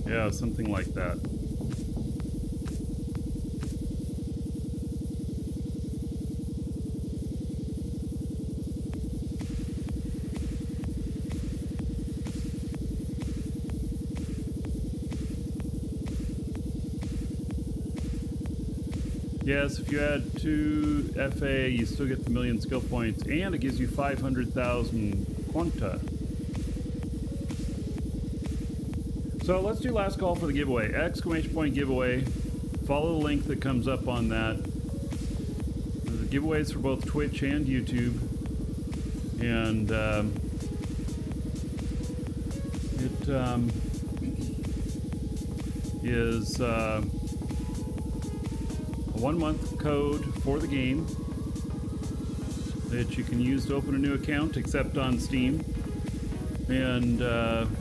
Yeah, something like that. Yes, if you add 2 FA, you still get the 1,000,000 skill points, and it gives you 500,000 quanta. So let's do last call for the giveaway. Exclamation point giveaway. Follow the link that comes up on that. The giveaways for both Twitch and YouTube. And it is a 1-month code for the game that you can use to open a new account, except on Steam, and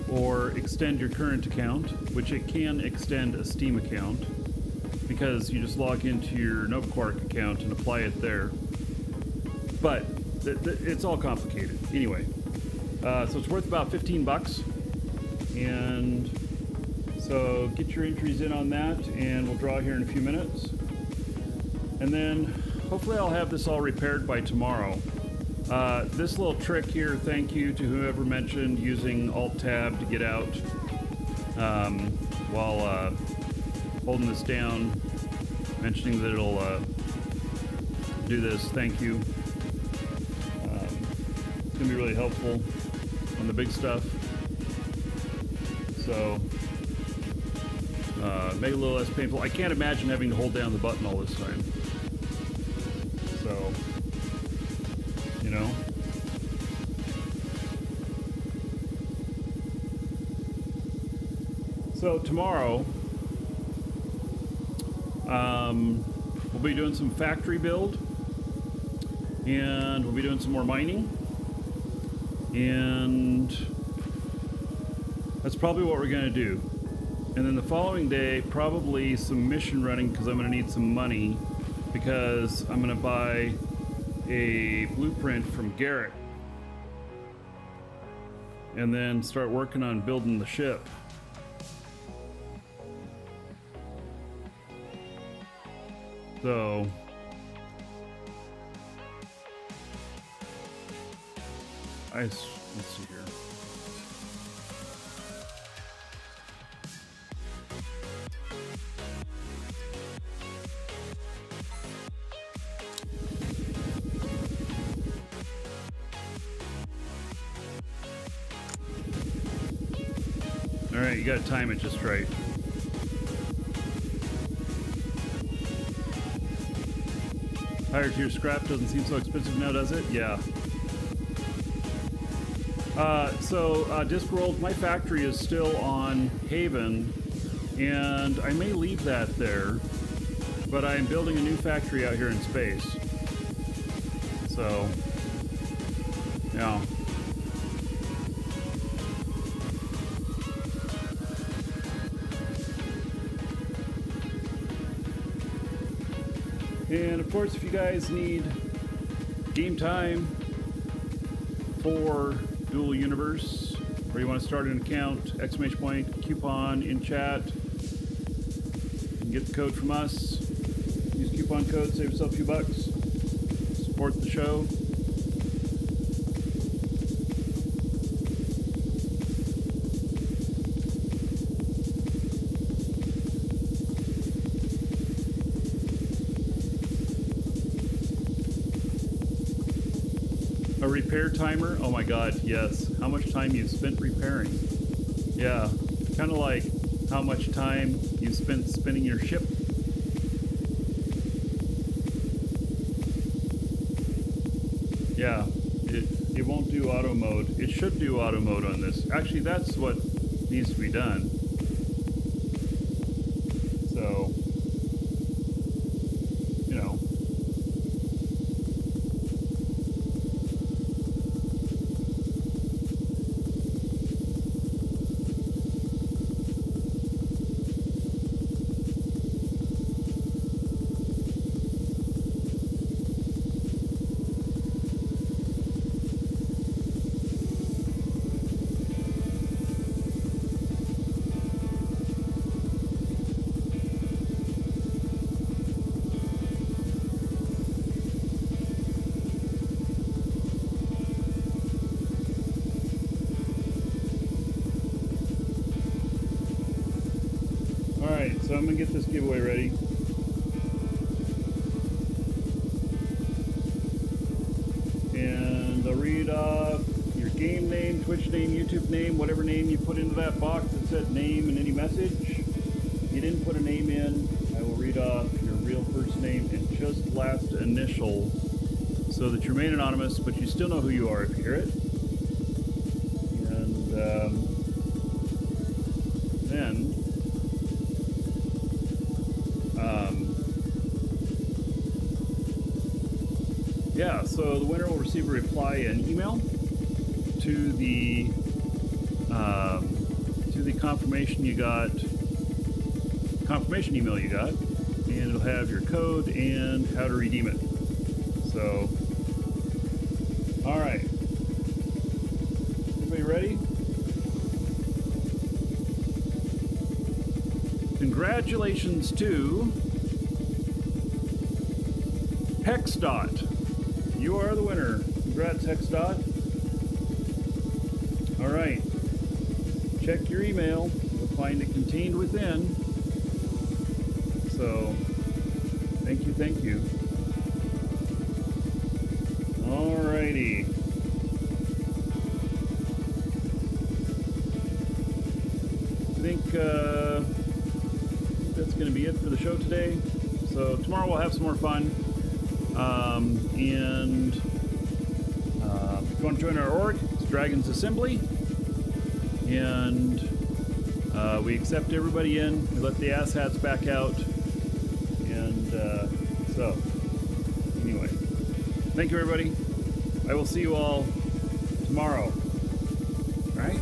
or extend your current account, which it can extend a Steam account because you just log into your NovaQuark account and apply it there. But it's all complicated. Anyway, so it's worth about 15 bucks, and so get your entries in on that, and we'll draw here in a few minutes. And then hopefully I'll have this all repaired by tomorrow. This little trick here, thank you to whoever mentioned using Alt-Tab to get out while holding this down, mentioning that it'll do this. Thank you. It's going to be really helpful on the big stuff. So, make it a little less painful. I can't imagine having to hold down the button all this time. So, you know. So tomorrow, we'll be doing some factory build, and we'll be doing some more mining, and that's probably what we're gonna do. And then the following day, probably some mission running, because I'm gonna need some money, because I'm gonna buy a blueprint from Garrett and then start working on building the ship. So let's see here. All right, you gotta time it just right. Higher tier scrap doesn't seem so expensive now, does it? Yeah. Discworld, my factory is still on Haven, and I may leave that there, but I'm building a new factory out here in space. So, yeah. And of course, if you guys need game time for Dual Universe, or you want to start an account, exclamation point, coupon in chat, you can get the code from us. Use coupon code, save yourself a few bucks, support the show. A repair timer? Oh my god, yes. How much time you've spent repairing. Yeah, kind of like how much time you've spent spinning your ship. Yeah, it won't do auto mode. It should do auto mode on this. Actually, that's what needs to be done. So, so I'm gonna get this giveaway ready. And I'll read off your game name, Twitch name, YouTube name, whatever name you put into that box that said name and any message. If you didn't put a name in, I will read off your real first name and just last initial so that you remain anonymous, but you still know who you are if you hear it. And then yeah, so the winner will receive a reply and email to the confirmation email you got, and it'll have your code and how to redeem it. So, all right, everybody ready? Congratulations to Hexdot. You are the winner. Congrats, Hexdot. All right. Check your email. You'll find it contained within. So, thank you, thank you. All righty. I think that's going to be it for the show today. So tomorrow we'll have some more fun. And if you want to join our org, it's Dragons Assembly. And we accept everybody in. We let the asshats back out. And so, anyway, thank you, everybody. I will see you all tomorrow. All right?